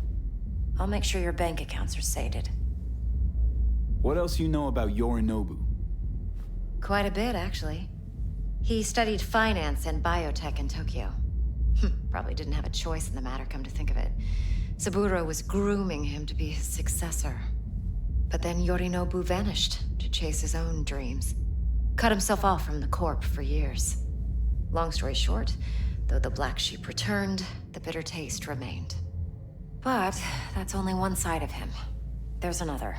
I'll make sure your bank accounts are sated. What else you know about Yorinobu? Quite a bit, actually. He studied finance and biotech in Tokyo. Probably didn't have a choice in the matter, come to think of it. Saburo was grooming him to be his successor. But then Yorinobu vanished to chase his own dreams. Cut himself off from the Corp for years. Long story short, though the black sheep returned, the bitter taste remained. But that's only one side of him. There's another.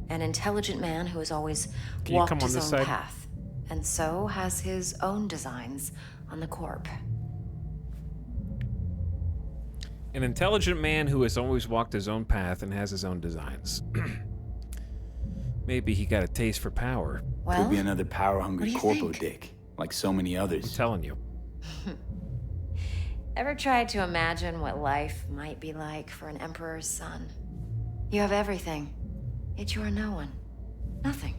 An intelligent man who has always walked his own path, and so has his own designs on the Corp. An intelligent man who has always walked his own path and has his own designs. Maybe he got a taste for power. Well, could be another power-hungry what do you corpo think? dick, like so many others. I'm telling you. Ever tried to imagine what life might be like for an emperor's son? You have everything, yet you are no one. Nothing.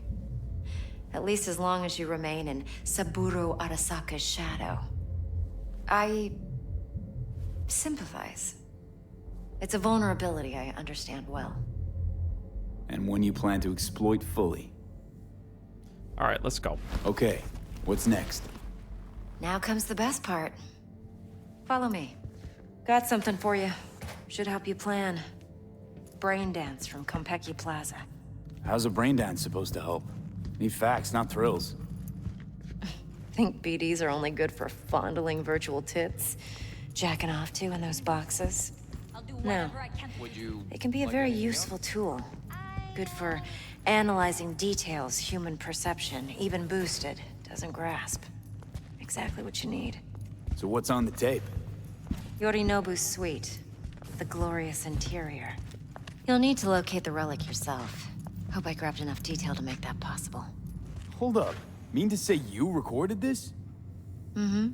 At least as long as you remain in Saburo Arasaka's shadow. I sympathize. It's a vulnerability I understand well. And one you plan to exploit fully. All right, let's go. Okay, what's next? Now comes the best part. Follow me. Got something for you. Should help you plan. Brain dance from Konpeki Plaza. How's a brain dance supposed to help? Need facts, not thrills. Think BDs are only good for fondling virtual tits? Jacking off to in those boxes? No. It can be a very useful tool. Good for analyzing details human perception, even boosted, doesn't grasp. Exactly what you need. So what's on the tape? Yorinobu's suite. The glorious interior. You'll need to locate the relic yourself. Hope I grabbed enough detail to make that possible. Hold up. Mean to say you recorded this? Mm-hmm.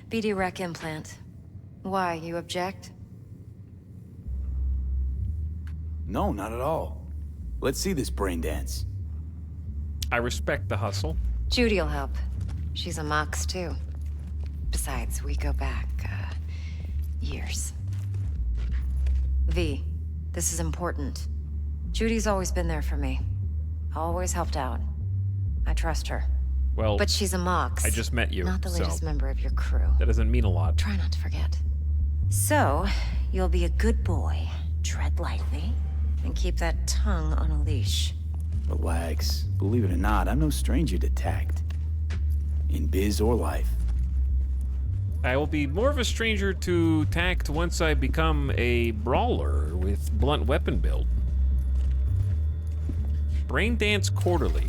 BD Rec implant. Why, you object? No, not at all. Let's see this brain dance. I respect the hustle. Judy'll help. She's a Mox, too. Besides, we go back, years. V, this is important. Judy's always been there for me. Always helped out. I trust her. Well, but she's a Mox. I just met you, not the latest so member of your crew. That doesn't mean a lot. Try not to forget. So, you'll be a good boy, tread lightly, and keep that tongue on a leash. Relax. Believe it or not, I'm no stranger to tact. In biz or life. I will be more of a stranger to tact once I become a brawler with blunt weapon build. Brain Dance Quarterly.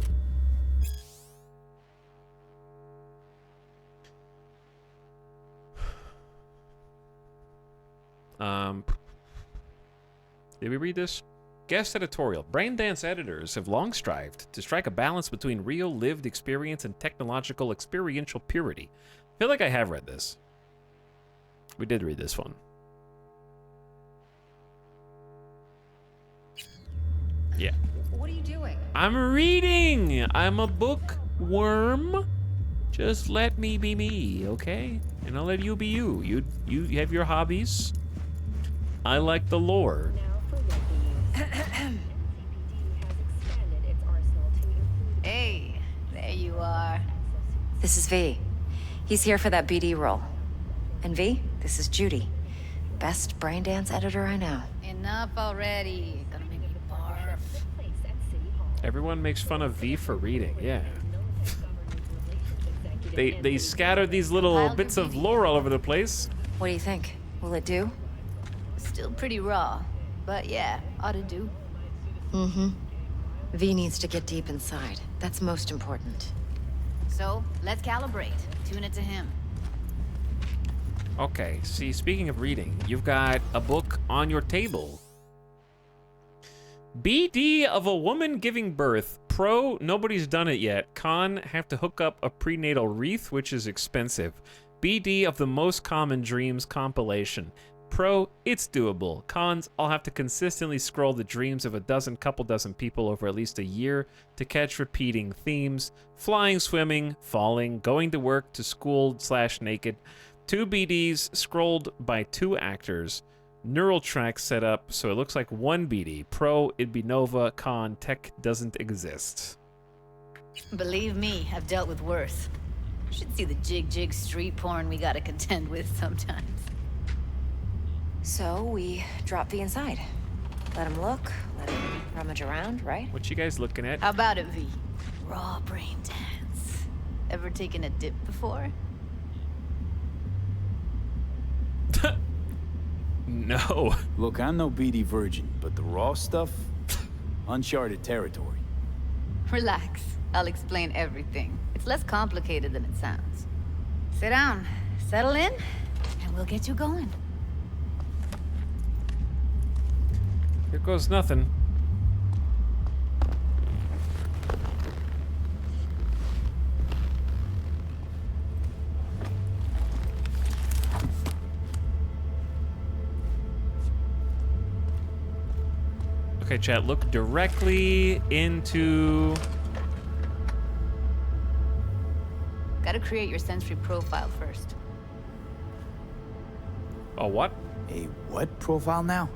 Did we read this? Guest editorial. Braindance editors have long strived to strike a balance between real lived experience and technological experiential purity. I feel like I have read this. We did read this one. Yeah. What are you doing? I'm reading! I'm a bookworm. Just let me be me, okay? And I'll let you be you. You have your hobbies. I like the lore. Hey, there you are. This is V. He's here for that BD role. And V, this is Judy. Best Braindance editor I know. Enough already. Gonna make me barf. Everyone makes fun of V for reading, yeah. They scatter these little bits of lore all over the place. What do you think? Will it do? Still pretty raw, but yeah, ought to do. Mm-hmm. V needs to get deep inside. That's most important. So, let's calibrate. Tune it to him. Okay, see, speaking of reading, you've got a book on your table. BD of a woman giving birth. Pro, nobody's done it yet. Con, have to hook up a prenatal wreath, which is expensive. BD of the most common dreams compilation. Pro, it's doable. Cons, I'll have to consistently scroll the dreams of couple dozen people over at least a year to catch repeating themes. Flying, swimming, falling, going to work, to school / naked. 2 BDs scrolled by 2 actors. Neural tracks set up so it looks like 1 BD. Pro, it'd be Nova. Con, tech doesn't exist. Believe me, I've dealt with worse. Should see the jig street porn we gotta contend with sometimes. So we drop V inside. Let him look, let him rummage around, right? What you guys looking at? How about it, V? Raw brain dance. Ever taken a dip before? No. Look, I'm no BD virgin, but the raw stuff, uncharted territory. Relax. I'll explain everything. It's less complicated than it sounds. Sit down, settle in, and we'll get you going. Here goes nothing. Okay, chat, look directly into... Gotta create your sensory profile first. A what? A what profile now?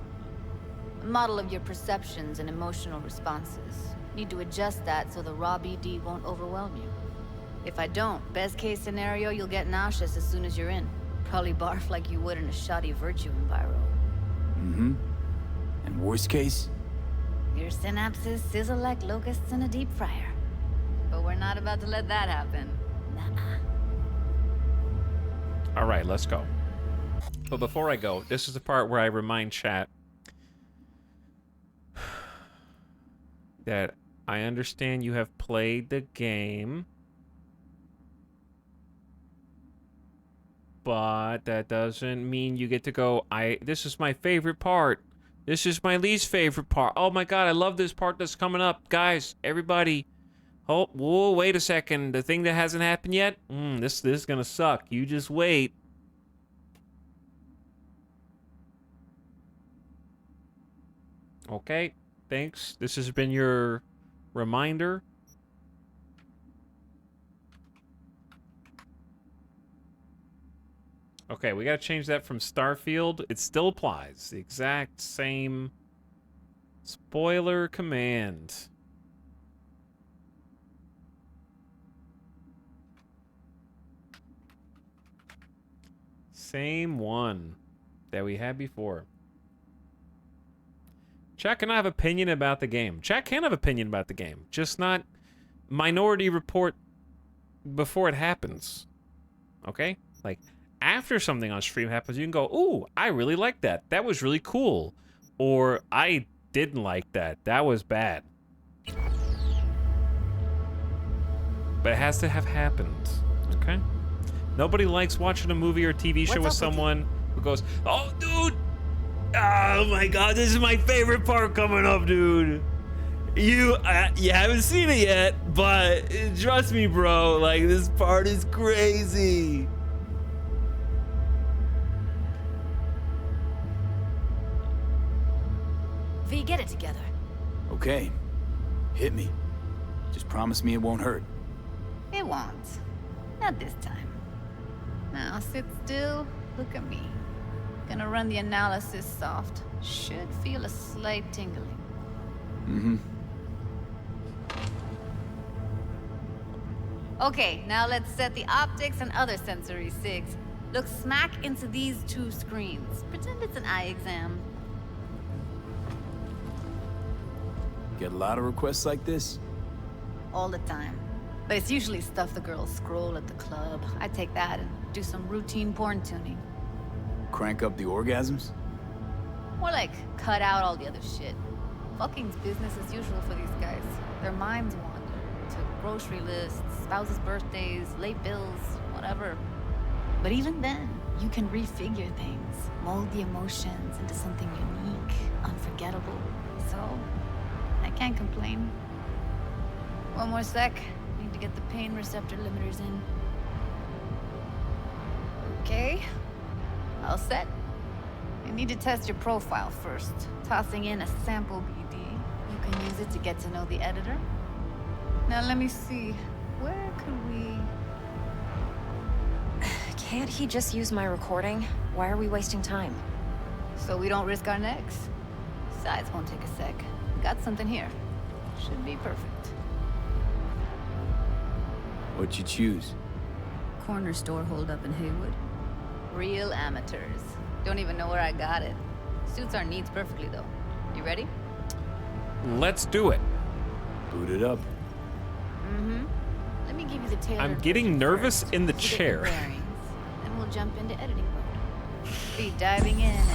A model of your perceptions and emotional responses. Need to adjust that so the raw BD won't overwhelm you. If I don't, best case scenario, you'll get nauseous as soon as you're in. Probably barf like you would in a shoddy virtue enviro. Mm-hmm. And worst case? Your synapses sizzle like locusts in a deep fryer. But we're not about to let that happen. Nuh-uh. All right, let's go. But before I go, this is the part where I remind chat that I understand you have played the game, but that doesn't mean you get to go, this is my favorite part. This is my least favorite part. Oh my god, I love this part that's coming up. Guys, everybody. Oh, whoa, wait a second. The thing that hasn't happened yet? This is gonna suck. You just wait. Okay, thanks. This has been your reminder. Okay, we gotta change that from Starfield. It still applies. The exact same spoiler command. Same one that we had before. Chat can have opinion about the game. Chat can have opinion about the game, just not Minority Report before it happens. Okay? Like, after something on stream happens, you can go, ooh, I really like that. That was really cool. Or, I didn't like that. That was bad. But it has to have happened. Okay? Nobody likes watching a movie or TV show with someone who goes, oh, dude! Oh my god, this is my favorite part coming up, dude. You haven't seen it yet, but trust me, bro. Like, this part is crazy. V, get it together. Okay. Hit me. Just promise me it won't hurt. It won't. Not this time. Now sit still, look at me. Gonna run the analysis soft. Should feel a slight tingling. Mm-hmm. Okay, now let's set the optics and other sensory sigs. Look smack into these two screens. Pretend it's an eye exam. Get a lot of requests like this? All the time. But it's usually stuff the girls scroll at the club. I take that and do some routine porn tuning. Crank up the orgasms? More like cut out all the other shit. Fucking's business as usual for these guys. Their minds wander to grocery lists, spouses' birthdays, late bills, whatever. But even then, you can refigure things, mold the emotions into something unique, unforgettable. So, I can't complain. One more sec. Need to get the pain receptor limiters in. Okay. All set. You need to test your profile first. Tossing in a sample BD. You can use it to get to know the editor. Now let me see. Where could we... Can't he just use my recording? Why are we wasting time? So we don't risk our necks. Size won't take a sec. Got something here. Should be perfect. What'd you choose? Corner store holdup in Haywood. Real amateurs. Don't even know where I got it. Suits our needs perfectly, though. You ready? Let's do it. Boot it up. Mm-hmm. Let me give you the tailored I'm getting nervous in the chair. Bearings, and we'll jump into editing mode. Be diving in and...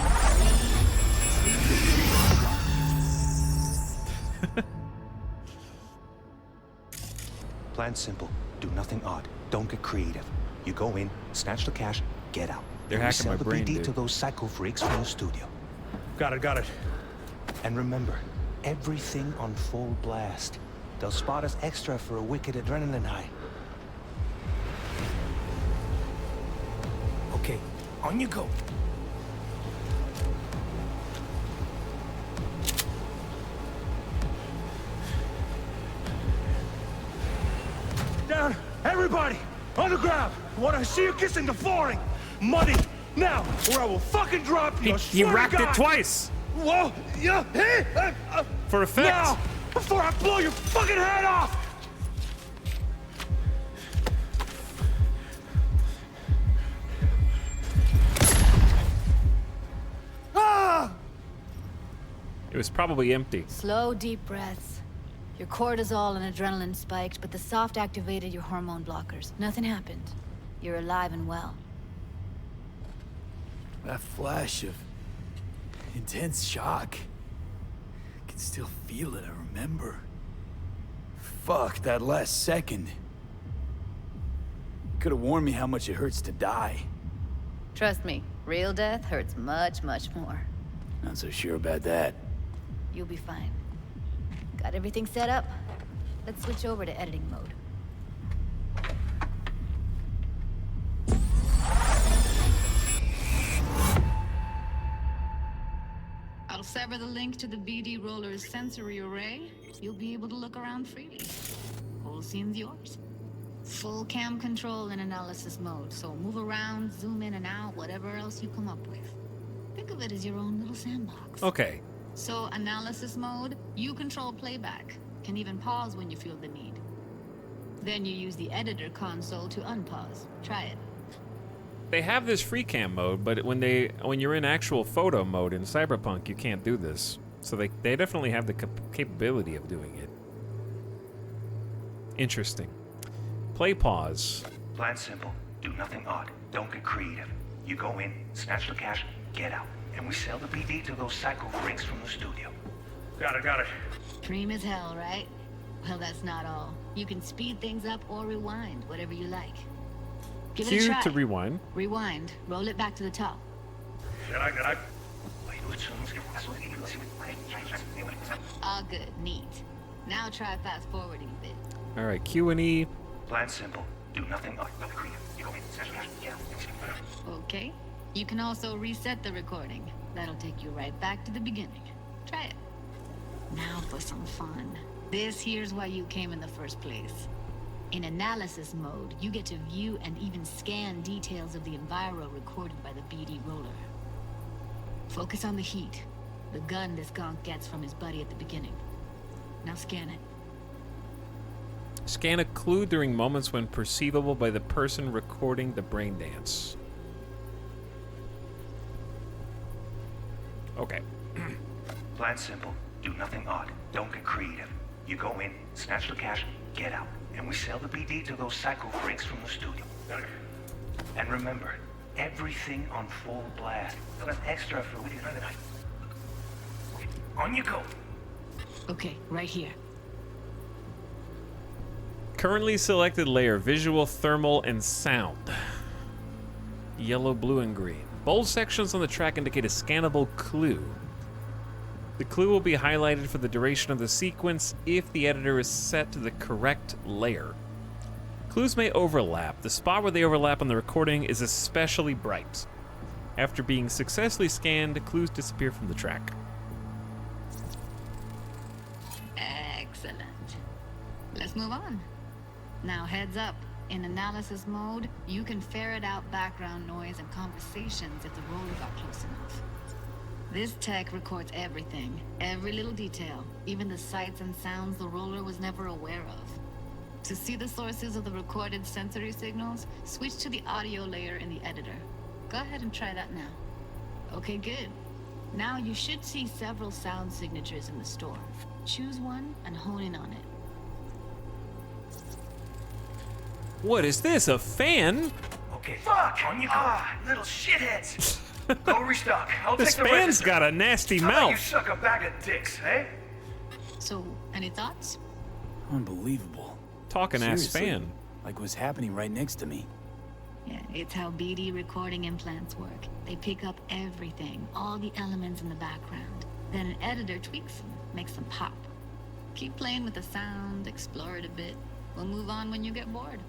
Plan simple. Do nothing odd. Don't get creative. You go in, snatch the cash, get out. They're Then hacking sell my the brain, BD dude. to those psycho freaks from the studio. Got it. And remember, everything on full blast. They'll spot us extra for a wicked adrenaline high. Okay, on you go. Down! Everybody! On the ground! I want to see you kissing the flooring! Money! Now! Or I will fucking drop you! He racked it twice! Whoa! Yeah! Hey! For effect! Now! Before I blow your fucking head off! Ah! It was probably empty. Slow, deep breaths. Your cortisol and adrenaline spiked, but the soft activated your hormone blockers. Nothing happened. You're alive and well. That flash of intense shock. I can still feel it, I remember. Fuck, that last second. Could have warned me how much it hurts to die. Trust me, real death hurts much, much more. Not so sure about that. You'll be fine. Got everything set up? Let's switch over to editing mode. I'll sever the link to the BD roller's sensory array, you'll be able to look around freely. Whole scene's yours. Full cam control in analysis mode, so move around, zoom in and out, whatever else you come up with. Think of it as your own little sandbox. Okay. So, analysis mode, you control playback. Can even pause when you feel the need. Then you use the editor console to unpause. Try it. They have this free cam mode, but when you're in actual photo mode in Cyberpunk, you can't do this. So they definitely have the capability of doing it. Interesting. Play pause. Plan simple. Do nothing odd. Don't get creative. You go in, snatch the cash, get out. And we sell the BD to those psycho freaks from the studio. Got it. Dream as hell, right? Well, that's not all. You can speed things up or rewind, whatever you like. Give it a Q try. to rewind. Rewind. Roll it back to the top. All good. Neat. Now try fast forwarding a bit. All right, Q and E. Plan simple. Do nothing odd. Don't get creative. You go in, snatch the cash, get out. Okay. You can also reset the recording. That'll take you right back to the beginning. Try it. Now for some fun. This here's why you came in the first place. In analysis mode, you get to view and even scan details of the enviro recorded by the BD roller. Focus on the heat, the gun this gonk gets from his buddy at the beginning. Now scan it. Scan a clue during moments when perceivable by the person recording the brain dance. Okay. Plan simple. Do nothing odd. Don't get creative. You go in, snatch the cash, get out. And we sell the BD to those psycho freaks from the studio. And remember, everything on full blast. Plus extra for weekend of the night. On you go. Okay, right here. Currently selected layer, visual, thermal, and sound. Yellow, blue, and green. Bold sections on the track indicate a scannable clue. The clue will be highlighted for the duration of the sequence if the editor is set to the correct layer. Clues may overlap. The spot where they overlap on the recording is especially bright. After being successfully scanned, clues disappear from the track. Excellent. Let's move on. Now heads up. In analysis mode, you can ferret out background noise and conversations if the roller got close enough. This tech records everything, every little detail, even the sights and sounds the roller was never aware of. To see the sources of the recorded sensory signals, switch to the audio layer in the editor. Go ahead and try that now. Okay, good. Now you should see several sound signatures in the store. Choose one and hone in on it. What is this, a fan? Okay, fuck! On you go. Little shitheads! Go restock. I'll This take the fan's register. got a nasty How about you mouth. suck a bag of dicks, eh? So, any thoughts? Unbelievable. Talking ass Seriously, fan. like what's happening right next to me. Yeah, it's how BD recording implants work. They pick up everything, all the elements in the background. Then an editor tweaks them, makes them pop. Keep playing with the sound, explore it a bit. We'll move on when you get bored.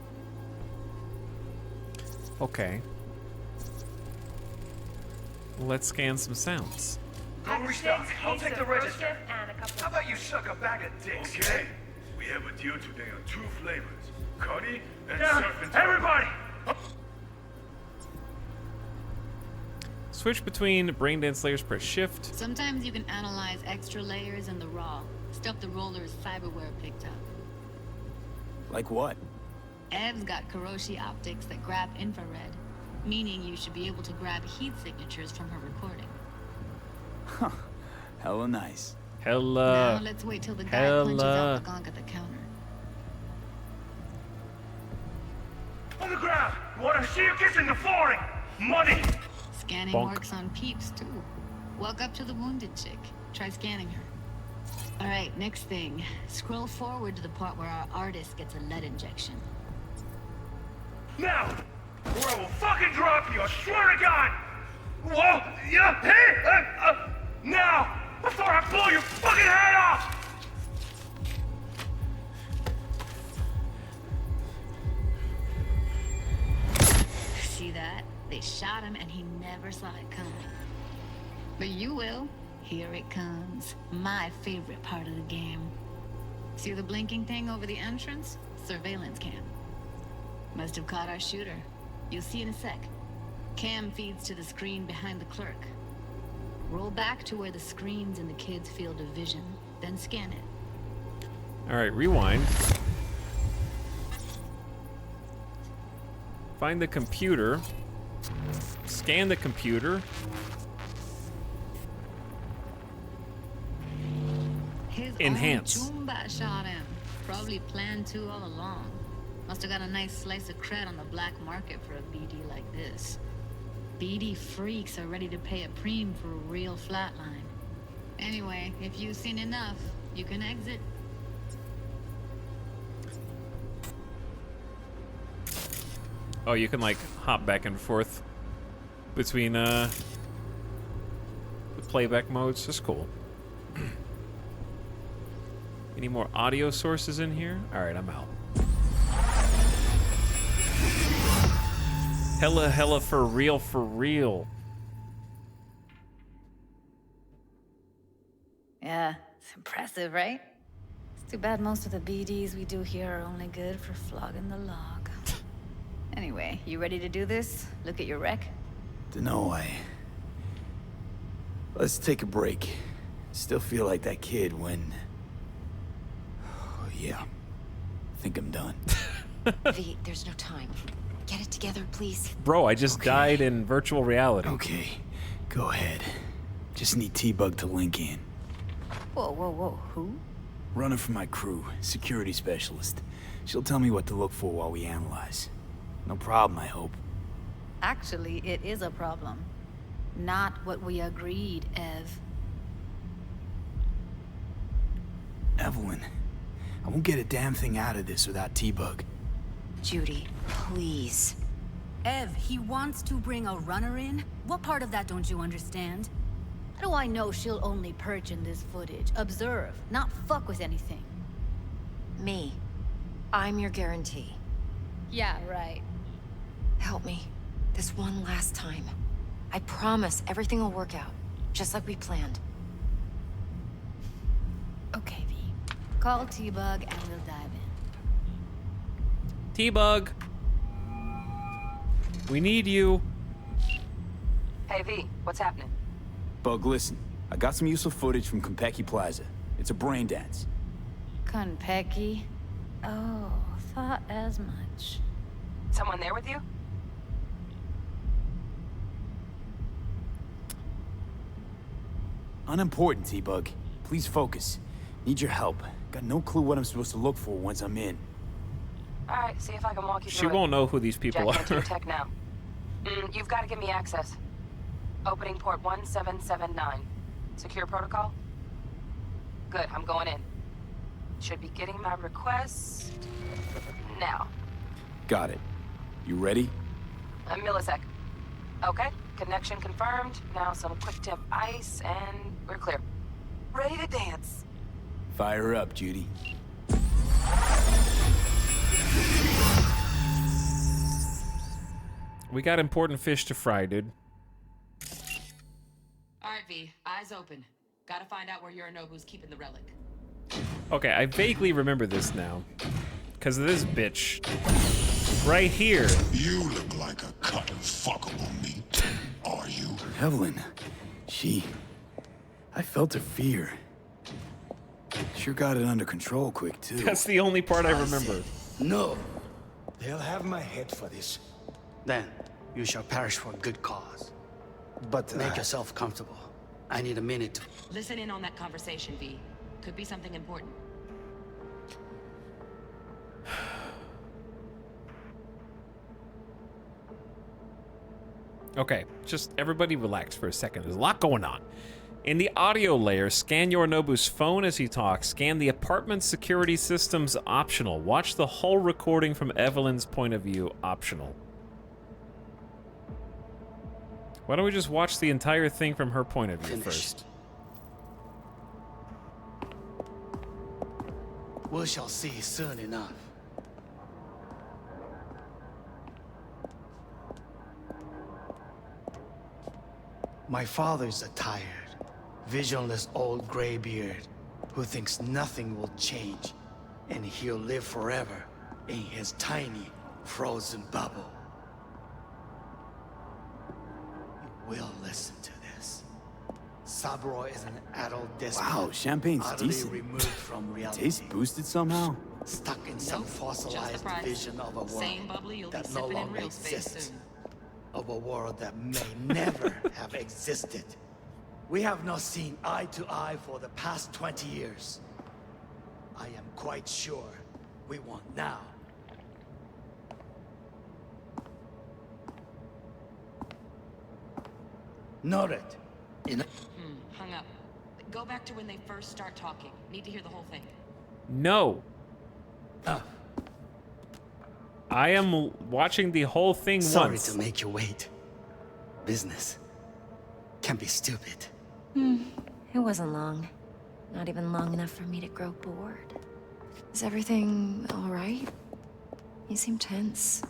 Okay. Let's scan some sounds. Go restock. I'll take the register. How about you suck a bag of dicks? Okay. We have a deal today on 2 flavors. Cuddy and Down. surf and Everybody! Switch between brain dance layers, press shift. Sometimes you can analyze extra layers in the raw, stuff the roller's cyberware picked up. Like what? Ev's got Kiroshi optics that grab infrared, meaning you should be able to grab heat signatures from her recording. Huh. Hella nice. Hella. Now let's wait till the guy punches out the gonk at the counter. On the ground! Wanna see you kissing the flooring? Money! Scanning Bonk. works on peeps, too. Walk up to the wounded chick. Try scanning her. All right, next thing. Scroll forward to the part where our artist gets a lead injection. Now! Or I will fucking drop you, I swear to God! Whoa! Yeah! Hey! Now! Before I blow your fucking head off! See that? They shot him and he never saw it coming. But you will. Here it comes. My favorite part of the game. See the blinking thing over the entrance? Surveillance cam. Must have caught our shooter. You'll see in a sec. Cam feeds to the screen behind the clerk. Roll back to where the screen's in the kid's field of vision, then scan it. All right, rewind. Find the computer. Scan the computer. His Enhance. own Choomba shot him. Probably planned to all along. Must have got a nice slice of cred on the black market for a BD like this. BD freaks are ready to pay a preem for a real flatline. Anyway, if you've seen enough, you can exit. Oh, you can like hop back and forth between the playback modes. That's cool. Any more audio sources in here? All right, I'm out. Hella for real, for real. Yeah, it's impressive, right? It's too bad most of the BDs we do here are only good for flogging the log. Anyway, you ready to do this? Look at your rec? Dunno, let's take a break. Still feel like that kid when... Oh, yeah. I think I'm done. V, there's no time. Get it together, please. Bro, I just died in virtual reality. Okay, go ahead. Just need T-Bug to link in. Whoa, who? Runner for my crew, security specialist. She'll tell me what to look for while we analyze. No problem, I hope. Actually, it is a problem. Not what we agreed, Ev. Evelyn, I won't get a damn thing out of this without T-Bug. Judy, please. Ev, he wants to bring a runner in? What part of that don't you understand? How do I know she'll only perch in this footage? Observe, not fuck with anything. Me. I'm your guarantee. Yeah, right. Help me. This one last time. I promise everything will work out. Just like we planned. Okay, V. Call T-Bug and we'll dive in. T-Bug. We need you. Hey, V, what's happening? Bug, listen. I got some useful footage from Konpeki Plaza. It's a brain dance. Konpeki? Oh, thought as much. Someone there with you? Unimportant, T-Bug. Please focus. Need your help. Got no clue what I'm supposed to look for once I'm in. Alright, see if I can walk you She through it. won't know who these people Jack into your are. tech now. You've got to give me access. Opening port 1779. Secure protocol? Good, I'm going in. Should be getting my request now. Got it. You ready? A millisec. Okay, connection confirmed. Now some quick tip ice and we're clear. Ready to dance. Fire her up, Judy. We got important fish to fry, dude. Alright, V, eyes open. Gotta find out where Yorinobu's keeping the relic. Okay, I vaguely remember this now. Because of this bitch. Right here. You look like a cut of fuckable meat. Are you? Evelyn. I felt her fear. Sure got it under control quick, too. That's the only part I remember. No. They'll have my head for this. Then, you shall perish for a good cause. But make yourself comfortable. I need a minute to... Listen in on that conversation, V. Could be something important. Okay, just everybody relax for a second. There's a lot going on. In the audio layer, scan Yorinobu's phone as he talks. Scan the apartment security systems optional. Watch the whole recording from Evelyn's point of view optional. Why don't we just watch the entire thing from her point of view first? We shall see soon enough. My father's a tired, visionless old graybeard who thinks nothing will change and he'll live forever in his tiny, frozen bubble. You will listen to this. Saburo is an adult despot. Wow, champagne's utterly decent. removed from reality. Taste boosted somehow? Stuck in some fossilized vision of a world Same bubbly you'll be that no sipping in longer real space exists. soon. Of a world that may never have existed. We have not seen eye to eye for the past 20 years. I am quite sure we want now. Noted. Hung up. Go back to when they first start talking. Need to hear the whole thing. No. I am watching the whole thing Sorry once. to make you wait. Business can be stupid. It wasn't long. Not even long enough for me to grow bored. Is everything all right? You seem tense.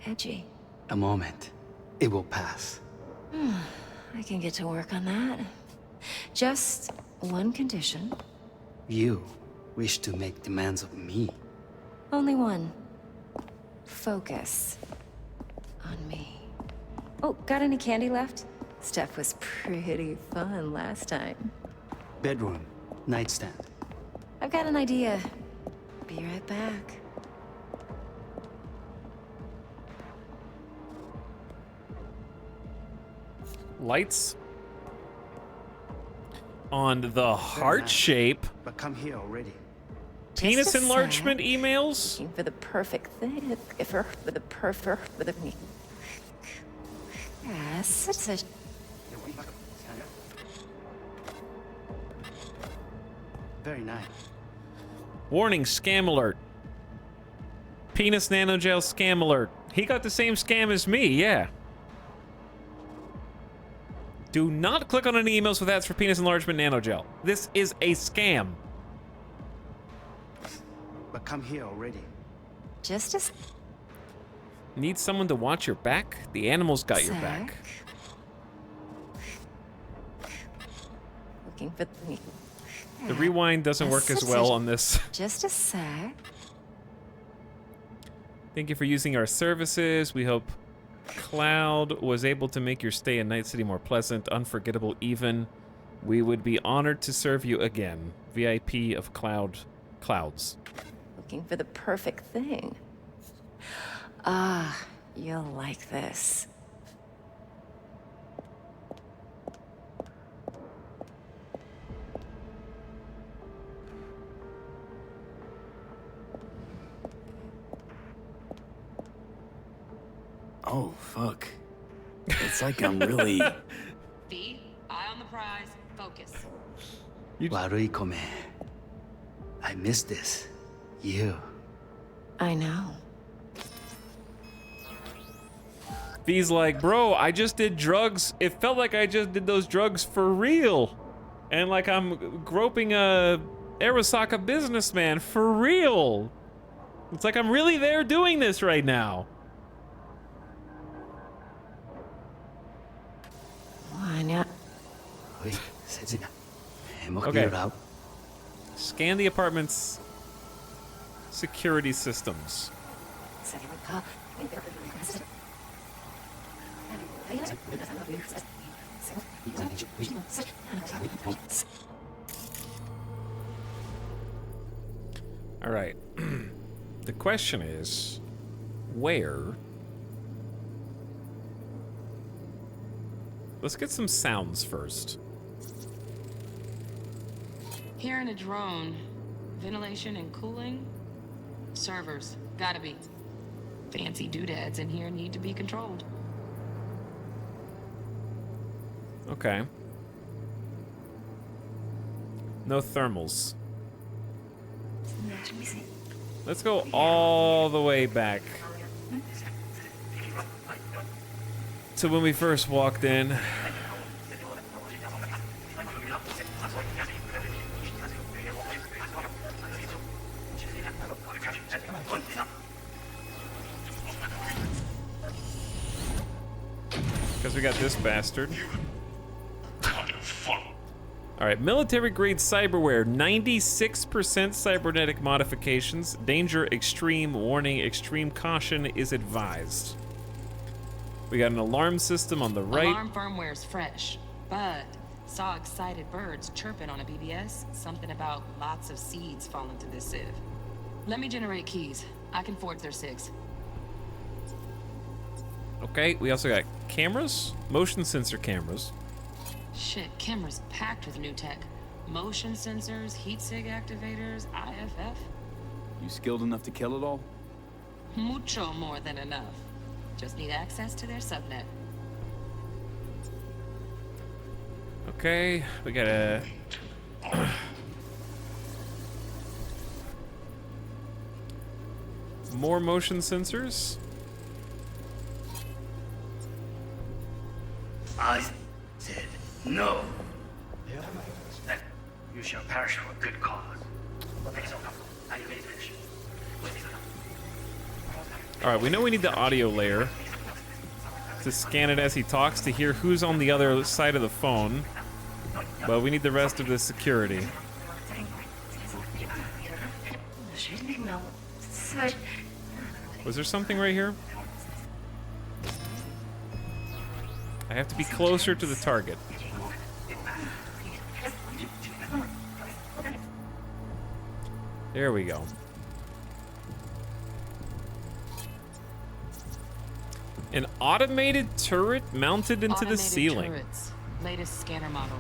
Edgy. A moment. It will pass. I can get to work on that. Just one condition. You wish to make demands of me. Only one. Focus on me. Oh, got any candy left? Stuff was pretty fun last time. Bedroom. Nightstand. I've got an idea. Be right back. Lights on the heart shape. But come here already. Penis Just a enlargement sec. emails? Looking for the perfect thing. For the perfect. For the. Yes, it's a. Very nice. Warning, scam alert. Penis nanogel scam alert. He got the same scam as me, yeah. Do not click on any emails with ads for penis enlargement nanogel. This is a scam. But come here already. Just a. Need someone to watch your back? The animals got your back. Looking for the. The rewind doesn't work as well on this. Just a sec. Thank you for using our services. We hope Cloud was able to make your stay in Night City more pleasant, unforgettable even. We would be honored to serve you again. VIP of Clouds. Looking for the perfect thing. Ah, you'll like this. Oh, fuck. It's like I'm really... V, eye on the prize, focus. Warui-kome. I miss this. You. I know. V's like, bro, I just did drugs. It felt like I just did those drugs for real. And like I'm groping a Arasaka businessman for real. It's like I'm really there doing this right now. Okay. Scan the apartment's security systems. All right. The question is, where? Let's get some sounds first. Hearing a drone. Ventilation and cooling? Servers. Gotta be. Fancy doodads in here need to be controlled. Okay. No thermals. Let's go all the way back to when we first walked in. Because we got this bastard. All right, military-grade cyberware, 96% cybernetic modifications. Danger extreme, warning extreme caution is advised. We got an alarm system on the right. Alarm firmware's fresh, but saw excited birds chirping on a BBS. Something about lots of seeds falling to this sieve. Let me generate keys. I can forge their SIGs. Okay, we also got cameras, motion sensor cameras. Shit, camera's packed with new tech. Motion sensors, heat sig activators, IFF. You skilled enough to kill it all? Mucho more than enough. Just need access to their subnet. Okay, we got a... more motion sensors. I said no. Then you shall perish for a good cause. Are you ready to finish? All right, we know we need the audio layer to scan it as he talks to hear who's on the other side of the phone, but we need the rest of the security. Was there something right here? I have to be closer to the target. There we go. An automated turret mounted into the ceiling. Turrets. Latest scanner model.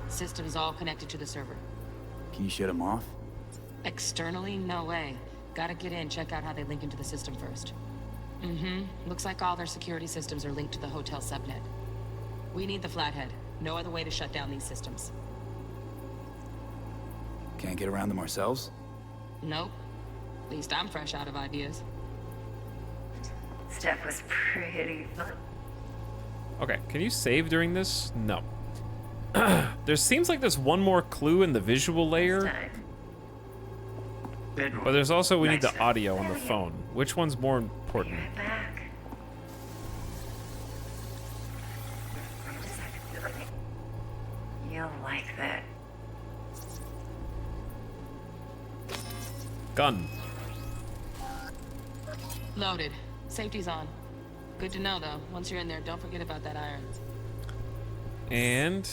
Systems all connected to the server. Can you shut them off? Externally, no way. Gotta get in, check out how they link into the system first. Looks like all their security systems are linked to the hotel subnet. We need the flathead. No other way to shut down these systems. Can't get around them ourselves? Nope. At least I'm fresh out of ideas. Stuff was pretty fun. Okay, can you save during this? No. There seems like there's one more clue in the visual layer. But there's also, we need the audio on the phone. Which one's more important? You'll like that. Gun. Loaded. Safety's on. Good to know, though. Once you're in there, don't forget about that iron. And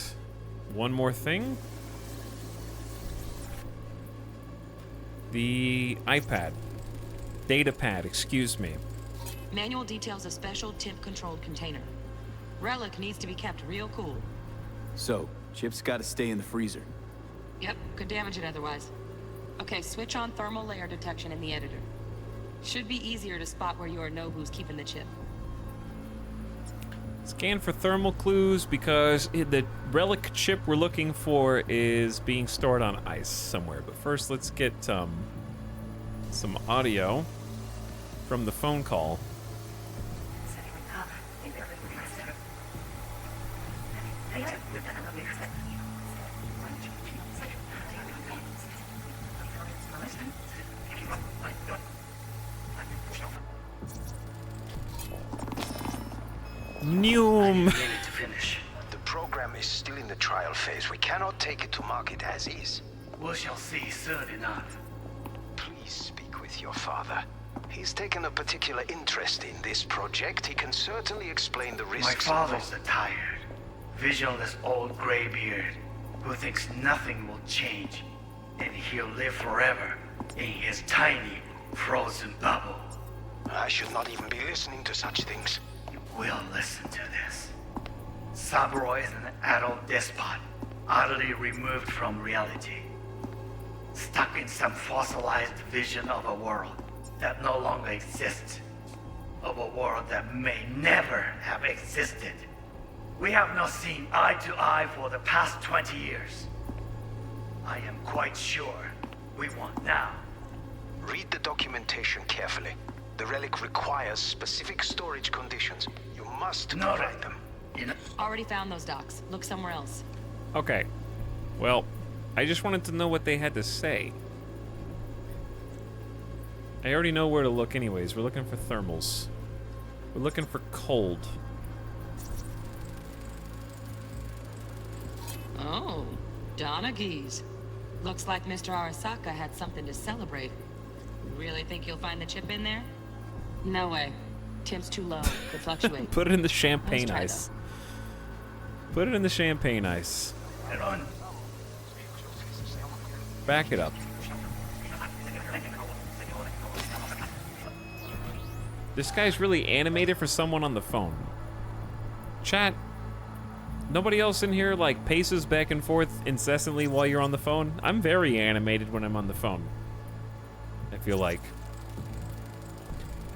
one more thing. The iPad. Data pad, excuse me. Manual details a special temp-controlled container. Relic needs to be kept real cool. So, Chip's gotta stay in the freezer. Yep, could damage it otherwise. Okay, switch on thermal layer detection in the editor. Should be easier to spot where you or know who's keeping the chip. Scan for thermal clues because the relic chip we're looking for is being stored on ice somewhere. But first, let's get some audio from the phone call. Noom. To finish. The program is still in the trial phase. We cannot take it to market as is. We shall see soon enough. Please speak with your father. He's taken a particular interest in this project. He can certainly explain the risks. My father's a tired, visionless old graybeard who thinks nothing will change, and he'll live forever in his tiny, frozen bubble. I should not even be listening to such things. We'll listen to this. Saburo is an adult despot, utterly removed from reality. Stuck in some fossilized vision of a world that no longer exists. Of a world that may never have existed. We have not seen eye to eye for the past 20 years. I am quite sure we want now. Read the documentation carefully. The relic requires specific storage conditions. You must provide them. Already found those docs. Look somewhere else. Okay. Well, I just wanted to know what they had to say. I already know where to look anyways. We're looking for thermals. We're looking for cold. Oh, Donna Geese. Looks like Mr. Arasaka had something to celebrate. Really think you'll find the chip in there? No way. Temp's too low. Could fluctuate. Put it in the champagne Let's try, ice. Put it in the champagne ice. Back it up. This guy's really animated for someone on the phone. Chat, nobody else in here like paces back and forth incessantly while you're on the phone? I'm very animated when I'm on the phone, I feel like.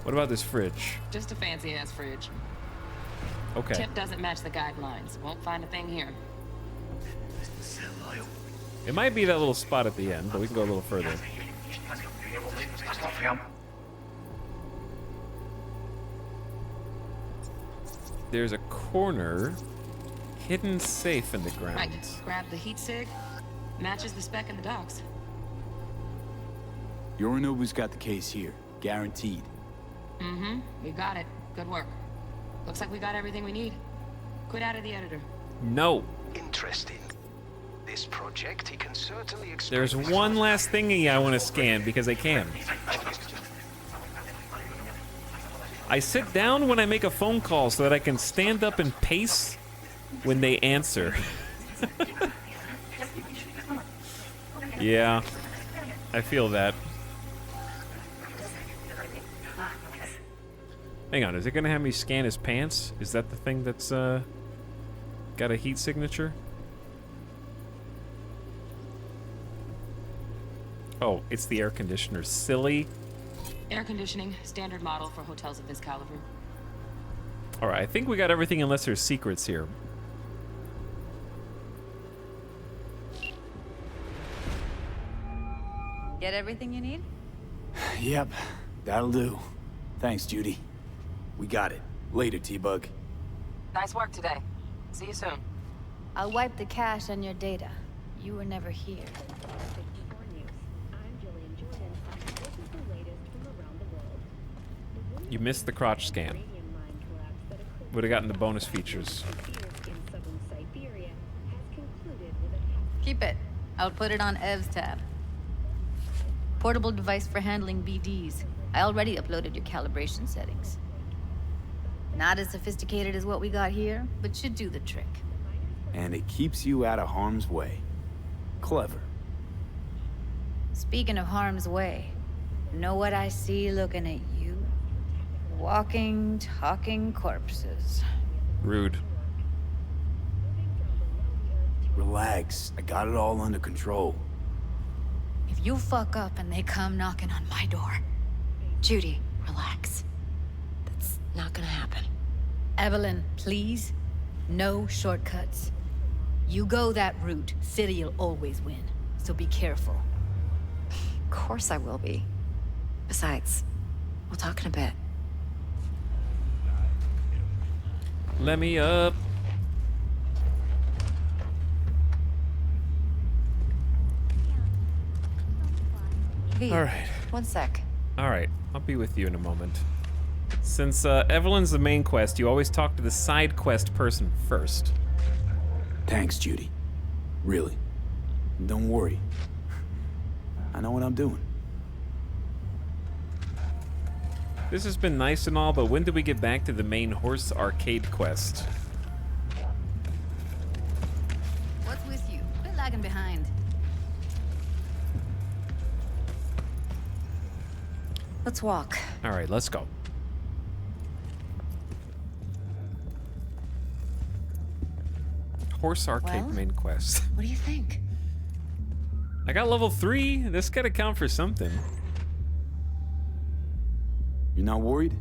What about this fridge? Just a fancy-ass fridge. Okay. Tip doesn't match the guidelines. Won't find a thing here. It might be that little spot at the end, but we can go a little further. There's a corner, hidden safe in the ground. Right. Grab the heat sig. Matches the spec in the docks. Yorinobu's got the case here, guaranteed. Mm-hmm. We got it. Good work. Looks like we got everything we need. Quit out of the editor. No. Interesting. This project, he can certainly explain. There's one last thingy I want to scan because I can. I sit down when I make a phone call so that I can stand up and pace when they answer. Yeah, I feel that. Hang on, is it gonna have me scan his pants? Is that the thing that's got a heat signature? Oh, it's the air conditioner. Silly. Air conditioning, standard model for hotels of this caliber. All right, I think we got everything unless there's secrets here. Get everything you need? Yep, that'll do. Thanks, Judy. We got it. Later, T-Bug. Nice work today. See you soon. I'll wipe the cache on your data. You were never here. You missed the crotch scan. Would have gotten the bonus features. Keep it. I'll put it on Ev's tab. Portable device for handling BDs. I already uploaded your calibration settings. Not as sophisticated as what we got here, but should do the trick. And it keeps you out of harm's way. Clever. Speaking of harm's way, know what I see looking at you? Walking, talking corpses. Rude. Relax. I got it all under control. If you fuck up and they come knocking on my door... Judy, relax. That's not gonna happen. Evelyn, please. No shortcuts. You go that route, City'll always win. So be careful. Of course I will be. Besides, we'll talk in a bit. Let me up. V, all right. One sec. All right, I'll be with you in a moment. Since Evelyn's the main quest, you always talk to the side quest person first. Thanks, Judy. Really. Don't worry. I know what I'm doing. This has been nice and all, but when do we get back to the main horse arcade quest? What's with you? Quit lagging behind. Let's walk. All right, let's go. Horse arcade main quest. What do you think? I got level 3. This gotta count for something. You're not worried?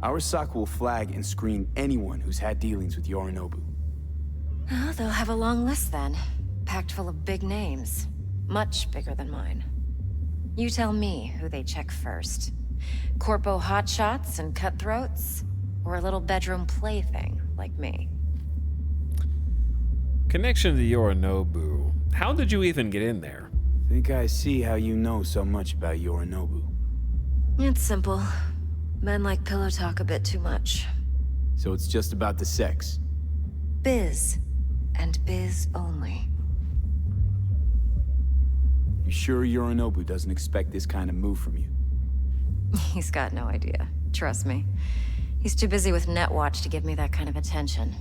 Arasaka will flag and screen anyone who's had dealings with Yorinobu. Oh, they'll have a long list then. Packed full of big names. Much bigger than mine. You tell me who they check first. Corpo hotshots and cutthroats? Or a little bedroom plaything like me? Connection to Yorinobu. How did you even get in there? Think I see how you know so much about Yorinobu. It's simple. Men like pillow talk a bit too much. So it's just about the sex? Biz. And biz only. You sure Yorinobu doesn't expect this kind of move from you? He's got no idea. Trust me. He's too busy with Netwatch to give me that kind of attention.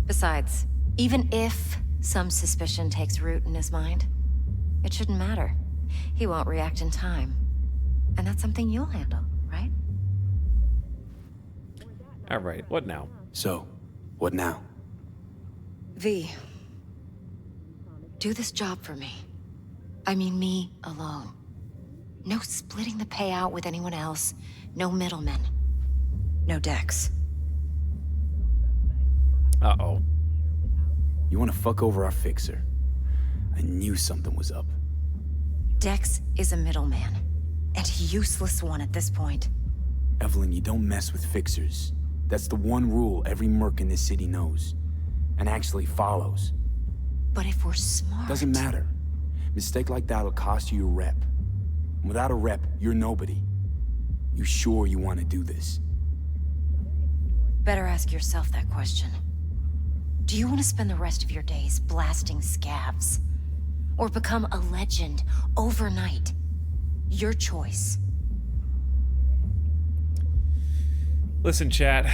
Besides, even if some suspicion takes root in his mind, it shouldn't matter. He won't react in time. And that's something you'll handle, right? All right, what now? So, what now? V, do this job for me. I mean me alone. No splitting the payout with anyone else. No middlemen. No Dex. Uh-oh. You want to fuck over our fixer? I knew something was up. Dex is a middleman. And a useless one at this point. Evelyn, you don't mess with fixers. That's the one rule every merc in this city knows. And actually follows. But if we're smart... Doesn't matter. Mistake like that'll cost you your rep. And without a rep, you're nobody. You sure you want to do this? Better ask yourself that question. Do you want to spend the rest of your days blasting scabs? Or become a legend overnight? Your choice. Listen, chat.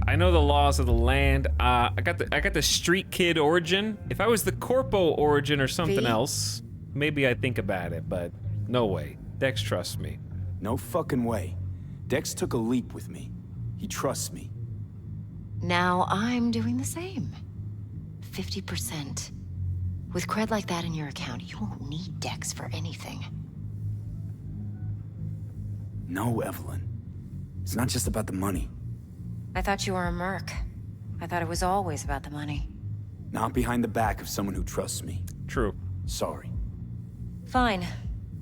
I know the laws of the land. I got the street kid origin. If I was the corpo origin or something else, maybe I'd think about it, but no way. Dex trusts me. No fucking way. Dex took a leap with me. He trusts me. Now I'm doing the same. 50%. With cred like that in your account, you won't need Dex for anything. No, Evelyn. It's not just about the money. I thought you were a merc. I thought it was always about the money. Not behind the back of someone who trusts me. True. Sorry. Fine.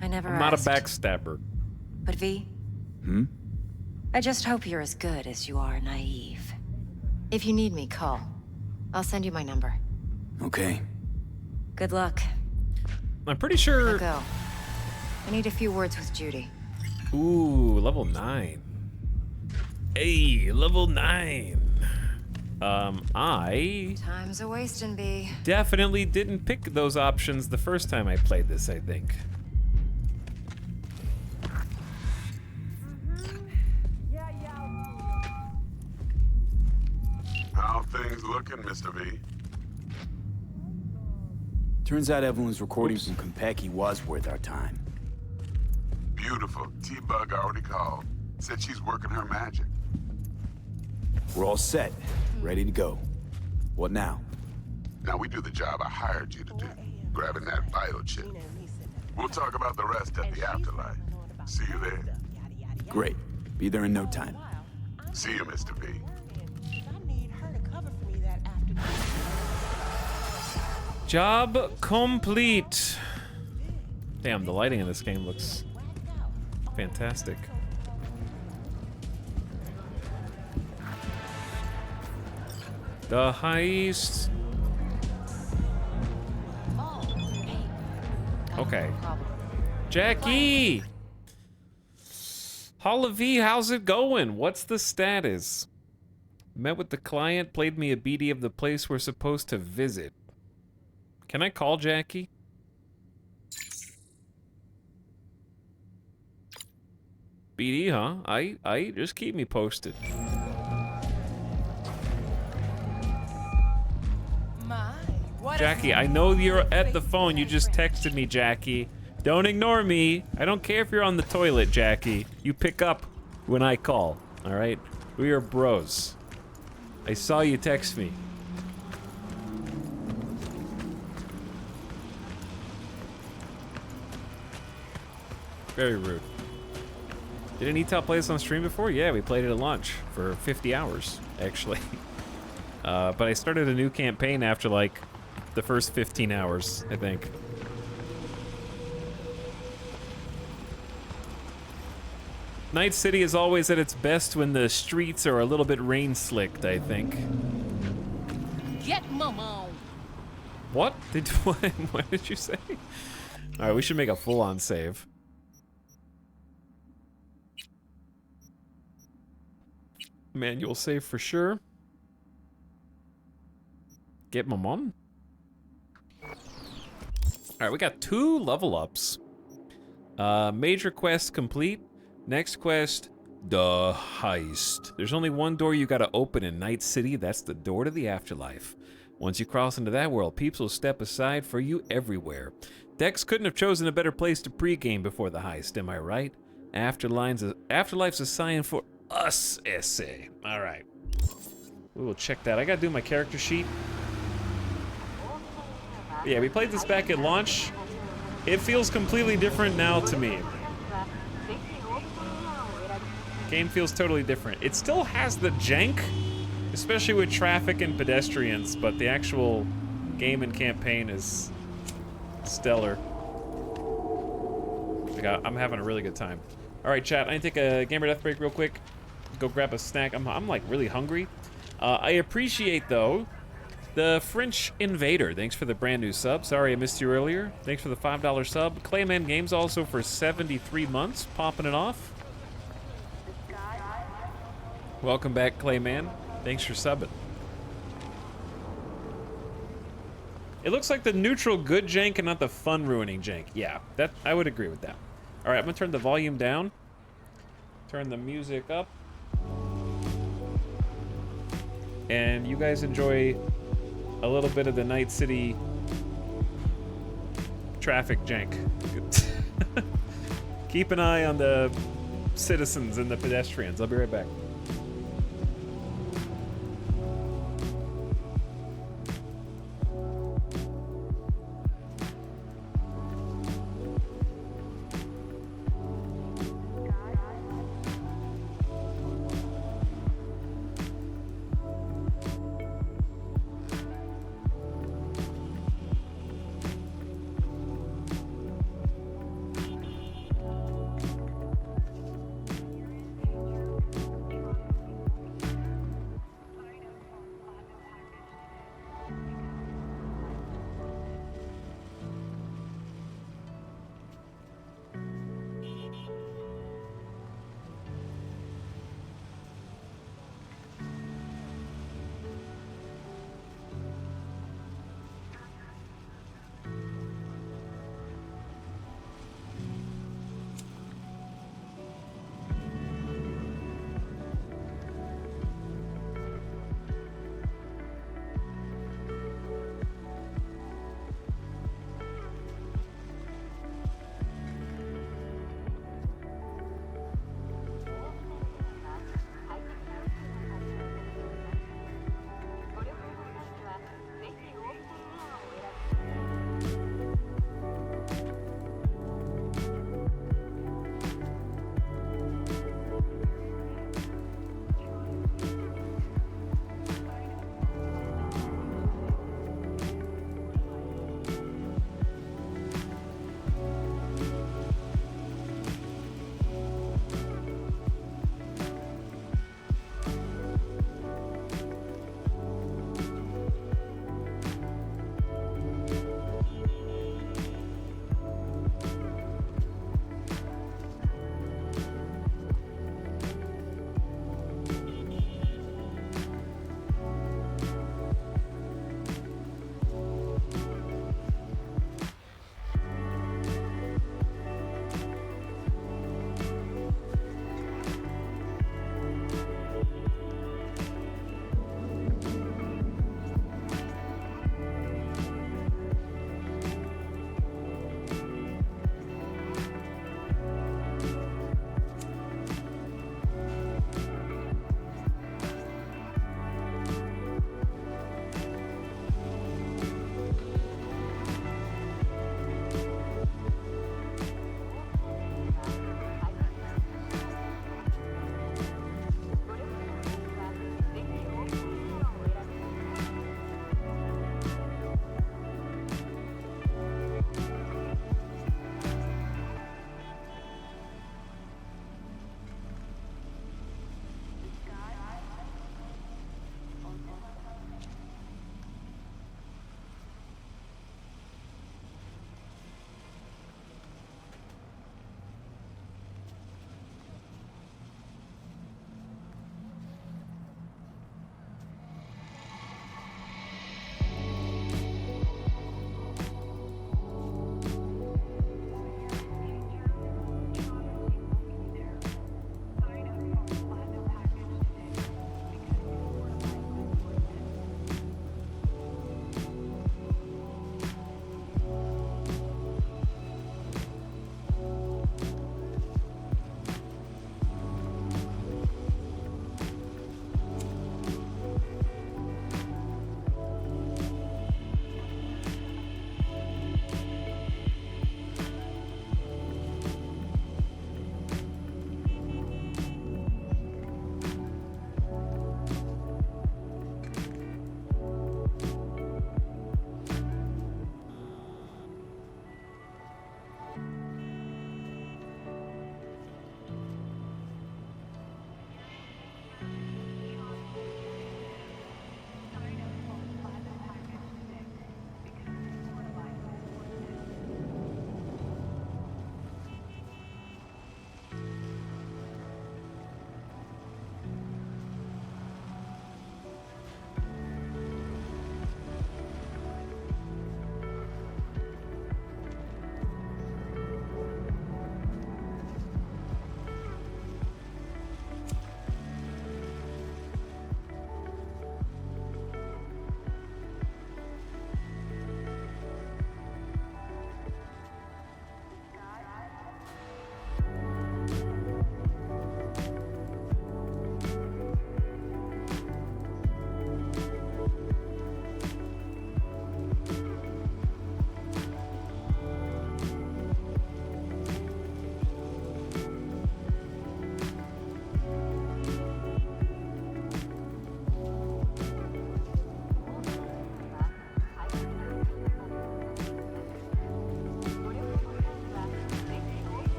I never I'm not a asked. backstabber. But V? I just hope you're as good as you are naive. If you need me, call. I'll send you my number. Okay. Good luck. I'm pretty sure... Now go. I need a few words with Judy. Ooh, level 9. Hey, level 9. I... Time's a wasting, B. definitely didn't pick those options the first time I played this, I think. How things looking, Mr. V? Turns out Evelyn's recording from Konpeki was worth our time. Beautiful. T-Bug already called. Said she's working her magic. We're all set. Ready to go. What now? Now we do the job I hired you to do. Grabbing that biochip. We'll talk about the rest at the afterlife. See you there. Great. Be there in no time. See you, Mr. V. Job complete. Damn, the lighting in this game looks fantastic. The heist. Okay. Jackie! Holla V, how's it going? What's the status? Met with the client, played me a BD of the place we're supposed to visit. Can I call Jackie? BD, huh? I just keep me posted. Jackie, I know you're at the phone. You just texted me, Jackie. Don't ignore me. I don't care if you're on the toilet, Jackie. You pick up when I call, all right? We are bros. I saw you text me. Very rude. Didn't Etel play this on stream before? Yeah, we played it at lunch for 50 hours, actually. But I started a new campaign after, like, the first 15 hours, I think. Night City is always at its best when the streets are a little bit rain-slicked, I think. Get Momo. What? What did you say? Alright, we should make a full-on save. Manual save for sure. Get my mom. All right, we got 2 level ups. Major quest complete. Next quest, the heist. There's only one door you gotta open in Night City. That's the door to the afterlife. Once you cross into that world, peeps will step aside for you everywhere. Dex couldn't have chosen a better place to pregame before the heist, am I right? Afterlife's a sign for us, essay. All right. We will check that. I gotta do my character sheet. Yeah, we played this back at launch. It feels completely different now to me. Game feels totally different. It still has the jank, especially with traffic and pedestrians, but the actual game and campaign is stellar. I'm having a really good time. All right, chat, I need to take a gamer death break real quick. Go grab a snack. I'm like really hungry. I appreciate though the French Invader. Thanks for the brand new sub. Sorry I missed you earlier. Thanks for the $5 sub. Clayman Games also for 73 months, popping it off. Welcome back, Clayman. Thanks for subbing. It looks like the neutral good jank and not the fun ruining jank. Yeah, that I would agree with that. All right, I'm gonna turn the volume down. Turn the music up. And you guys enjoy a little bit of the Night City traffic jank. Keep an eye on the citizens and the pedestrians. I'll be right back.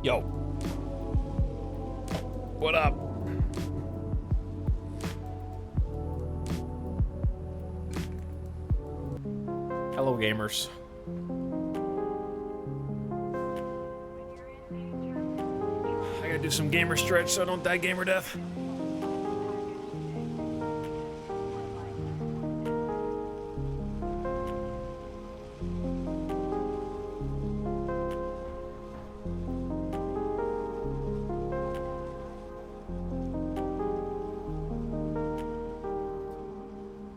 Yo. What up? Hello, gamers. I gotta do some gamer stretch so I don't die gamer death.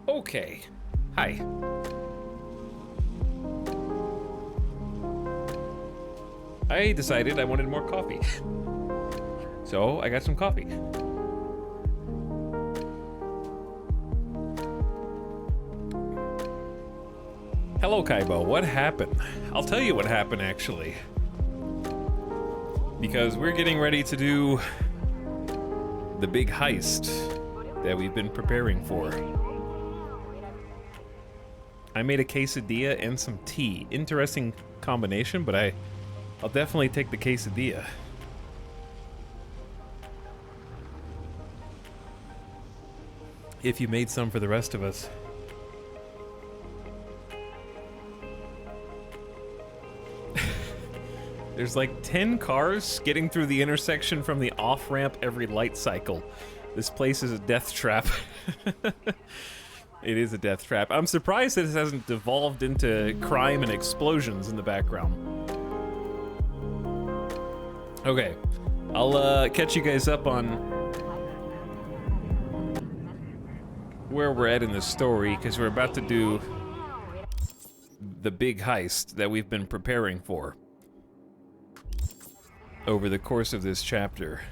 Okay. Hi. I decided I wanted more coffee. So I got some coffee. Hello, Kaibo. What happened? I'll tell you what happened, actually. Because we're getting ready to do the big heist that we've been preparing for. I made a quesadilla and some tea. Interesting combination, but I'll definitely take the quesadilla. If you made some for the rest of us. There's like 10 cars getting through the intersection from the off-ramp every light cycle. This place is a death trap. It is a death trap. I'm surprised that this hasn't devolved into crime and explosions in the background. Okay, I'll catch you guys up on where we're at in the story, because we're about to do the big heist that we've been preparing for over the course of this chapter.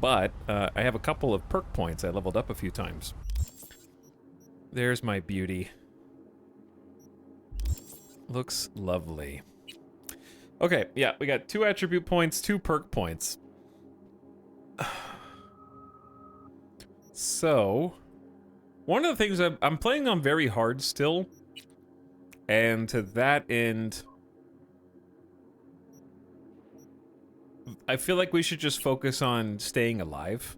But I have a couple of perk points. I leveled up a few times. There's my beauty. Looks lovely. Okay, yeah, we got 2 attribute points, 2 perk points. So, one of the things I'm playing on very hard still, and to that end, I feel like we should just focus on staying alive.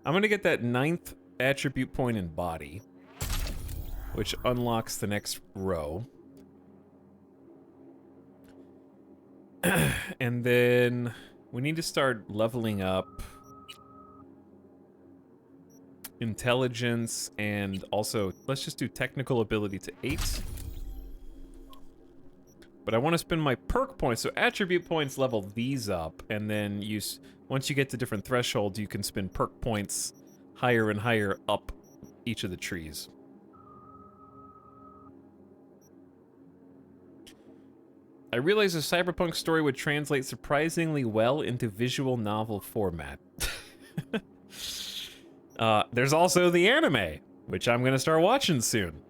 I'm gonna get that 9th attribute point in body, which unlocks the next row. And then we need to start leveling up intelligence, and also let's just do technical ability to 8. But I want to spend my perk points, so attribute points level these up, and then once you get to different thresholds, you can spend perk points higher and higher up each of the trees. I realized a Cyberpunk story would translate surprisingly well into visual novel format. There's also the anime, which I'm gonna start watching soon.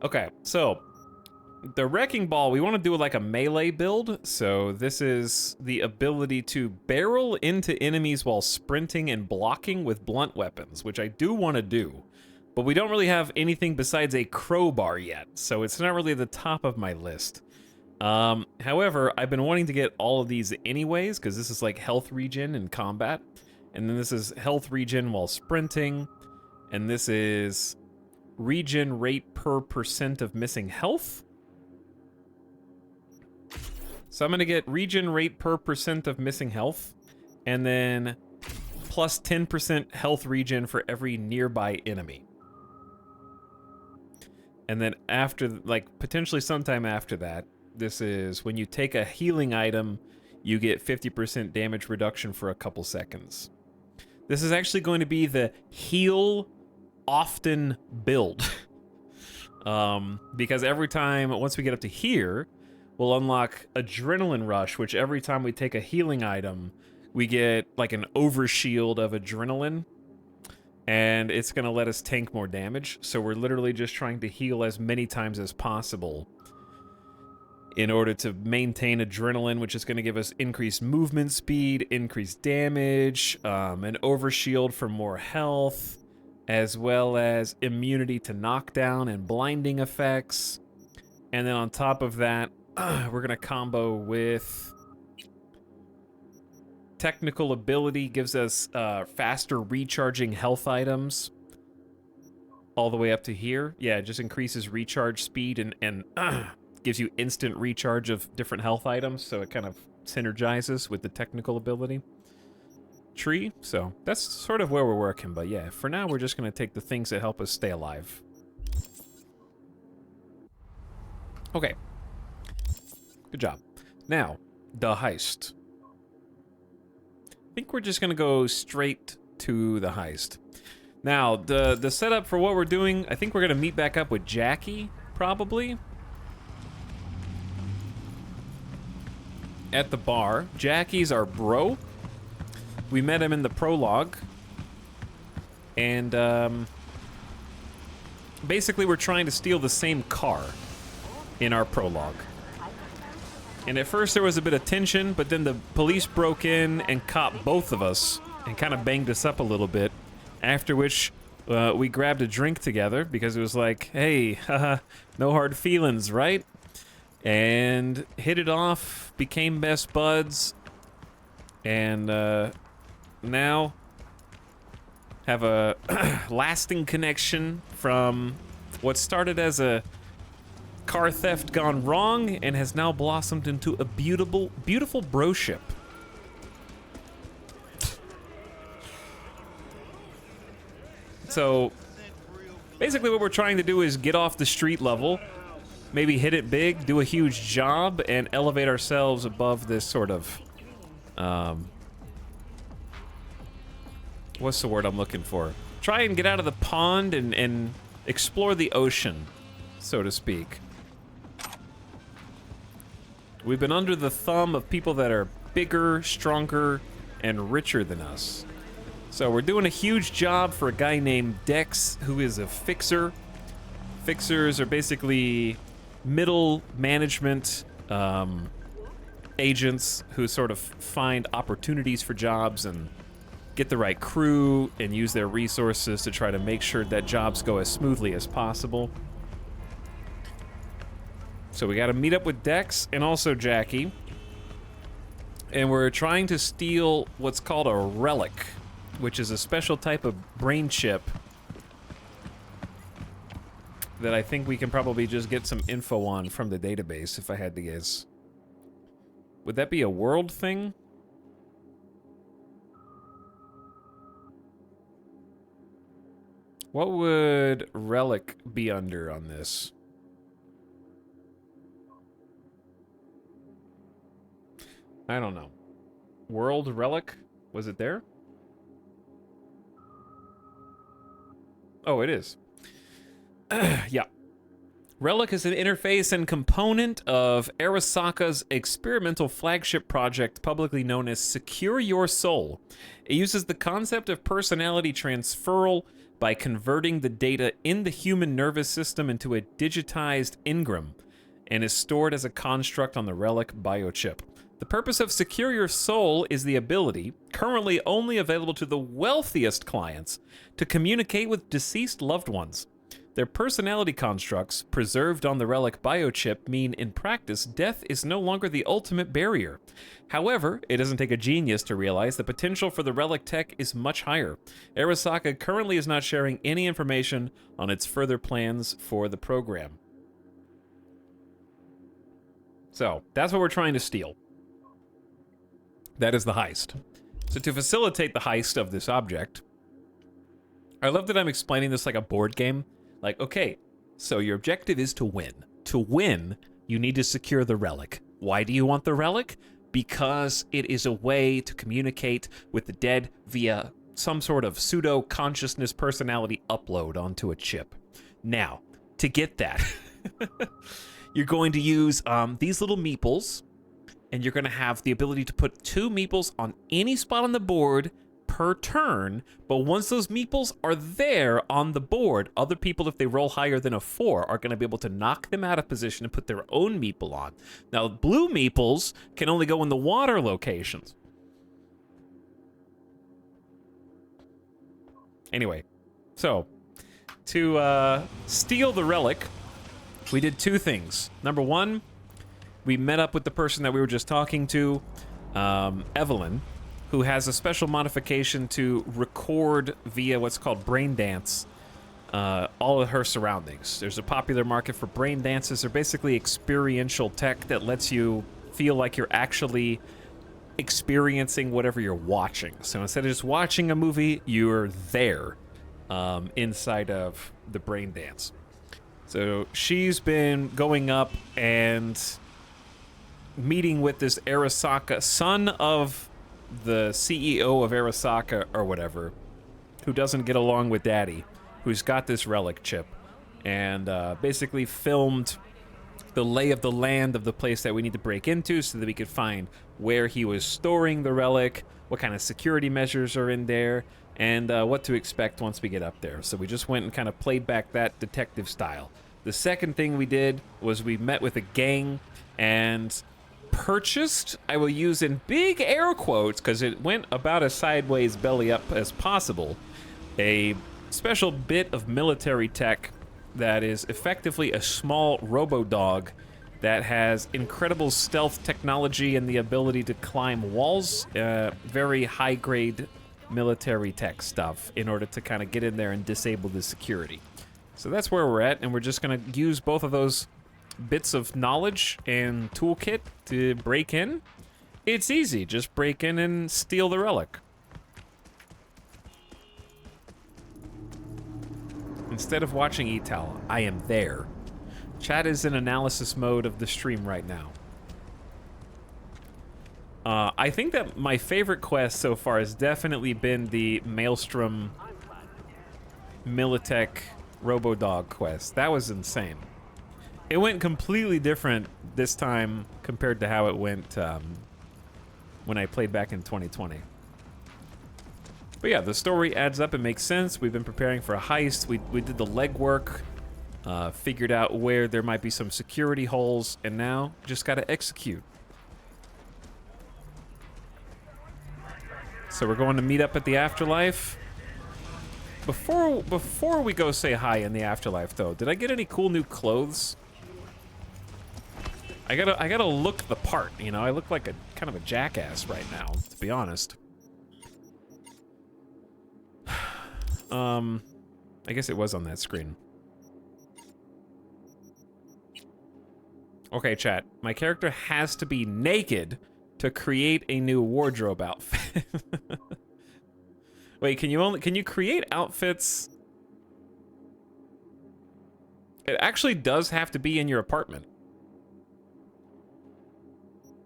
Okay, so the Wrecking Ball, we want to do like a melee build. So this is the ability to barrel into enemies while sprinting and blocking with blunt weapons, which I do want to do. But we don't really have anything besides a crowbar yet, so it's not really the top of my list. However, I've been wanting to get all of these anyways, because this is like health regen in combat. And then this is health regen while sprinting. And this is regen rate per % of missing health. So I'm going to get regen rate per % of missing health. And then plus 10% health regen for every nearby enemy. And then after, like, potentially sometime after that, this is when you take a healing item, you get 50% damage reduction for a couple seconds. This is actually going to be the heal often build. Because every time, once we get up to here, we'll unlock Adrenaline Rush, which every time we take a healing item, we get like an overshield of adrenaline. And it's going to let us tank more damage. So we're literally just trying to heal as many times as possible in order to maintain adrenaline, which is going to give us increased movement speed, increased damage, an overshield for more health, as well as immunity to knockdown and blinding effects. And then on top of that, we're going to combo with technical ability gives us faster recharging health items all the way up to here. Yeah, it just increases recharge speed and gives you instant recharge of different health items, so it kind of synergizes with the technical ability tree. So that's sort of where we're working, but yeah, for now we're just going to take the things that help us stay alive. Okay. Good job. Now, the heist. I think we're just going to go straight to the heist. Now, the setup for what we're doing, I think we're going to meet back up with Jackie, probably. At the bar. Jackie's our bro. We met him in the prologue. And, basically we're trying to steal the same car in our prologue. And at first there was a bit of tension, but then the police broke in and caught both of us and kind of banged us up a little bit. After which, we grabbed a drink together because it was like, hey, haha, no hard feelings, right? And hit it off, became best buds, and now have a lasting connection from what started as a car theft gone wrong and has now blossomed into a beautiful, beautiful broship. So, basically what we're trying to do is get off the street level, maybe hit it big, do a huge job, and elevate ourselves above this sort of, what's the word I'm looking for? Try and get out of the pond and explore the ocean, so to speak. We've been under the thumb of people that are bigger, stronger, and richer than us. So we're doing a huge job for a guy named Dex, who is a fixer. Fixers are basically middle management agents who sort of find opportunities for jobs and get the right crew and use their resources to try to make sure that jobs go as smoothly as possible. So we gotta meet up with Dex and also Jackie. And we're trying to steal what's called a relic, which is a special type of brain chip that I think we can probably just get some info on from the database, if I had to guess. Would that be a world thing? What would relic be under on this? I don't know. World relic? Was it there? Oh, it is. Yeah. Relic is an interface and component of Arasaka's experimental flagship project, publicly known as Secure Your Soul. It uses the concept of personality transferal by converting the data in the human nervous system into a digitized engram and is stored as a construct on the Relic biochip. The purpose of Secure Your Soul is the ability, currently only available to the wealthiest clients, to communicate with deceased loved ones. Their personality constructs, preserved on the Relic biochip, mean in practice death is no longer the ultimate barrier. However, it doesn't take a genius to realize the potential for the Relic tech is much higher. Arasaka currently is not sharing any information on its further plans for the program. So, that's what we're trying to steal. That is the heist. So to facilitate the heist of this object, I love that I'm explaining this like a board game. Like, okay, so your objective is to win. To win, you need to secure the relic. Why do you want the relic? Because it is a way to communicate with the dead via some sort of pseudo-consciousness personality upload onto a chip. Now, to get that, you're going to use these little meeples, and you're going to have the ability to put 2 meeples on any spot on the board per turn, but once those meeples are there on the board, other people, if they roll higher than a 4, are going to be able to knock them out of position and put their own meeple on. Now, blue meeples can only go in the water locations. Anyway, so, to steal the relic, we did 2 things. Number 1, we met up with the person that we were just talking to, Evelyn, who has a special modification to record via what's called brain dance all of her surroundings. There's a popular market for brain dances. They're basically experiential tech that lets you feel like you're actually experiencing whatever you're watching. So instead of just watching a movie, you're there inside of the brain dance. So she's been going up and meeting with this Arasaka, son of the CEO of Arasaka or whatever, who doesn't get along with daddy, who's got this relic chip, and basically filmed the lay of the land of the place that we need to break into so that we could find where he was storing the relic, what kind of security measures are in there, and what to expect once we get up there. So we just went and kind of played back that detective style. The second thing we did was we met with a gang and purchased, I will use in big air quotes because it went about as sideways belly up as possible, a special bit of military tech that is effectively a small robo-dog that has incredible stealth technology and the ability to climb walls, very high-grade military tech stuff in order to kind of get in there and disable the security. So that's where we're at, and we're just going to use both of those bits of knowledge and toolkit to break in. It's easy, just break in and steal the relic. Instead of watching Etal, I am there. Chat is in analysis mode of the stream right now. I think that my favorite quest so far has definitely been the Maelstrom Militech Robodog quest. That was insane. It went completely different this time compared to how it went when I played back in 2020. But yeah, the story adds up, it makes sense. We've been preparing for a heist. We did the legwork, figured out where there might be some security holes, and now just gotta execute. So we're going to meet up at the afterlife. Before we go say hi in the afterlife though, did I get any cool new clothes? I gotta look the part, you know? I look like a kind of a jackass right now, to be honest. I guess it was on that screen. Okay, chat. My character has to be naked to create a new wardrobe outfit. Wait, can you create outfits? It actually does have to be in your apartment.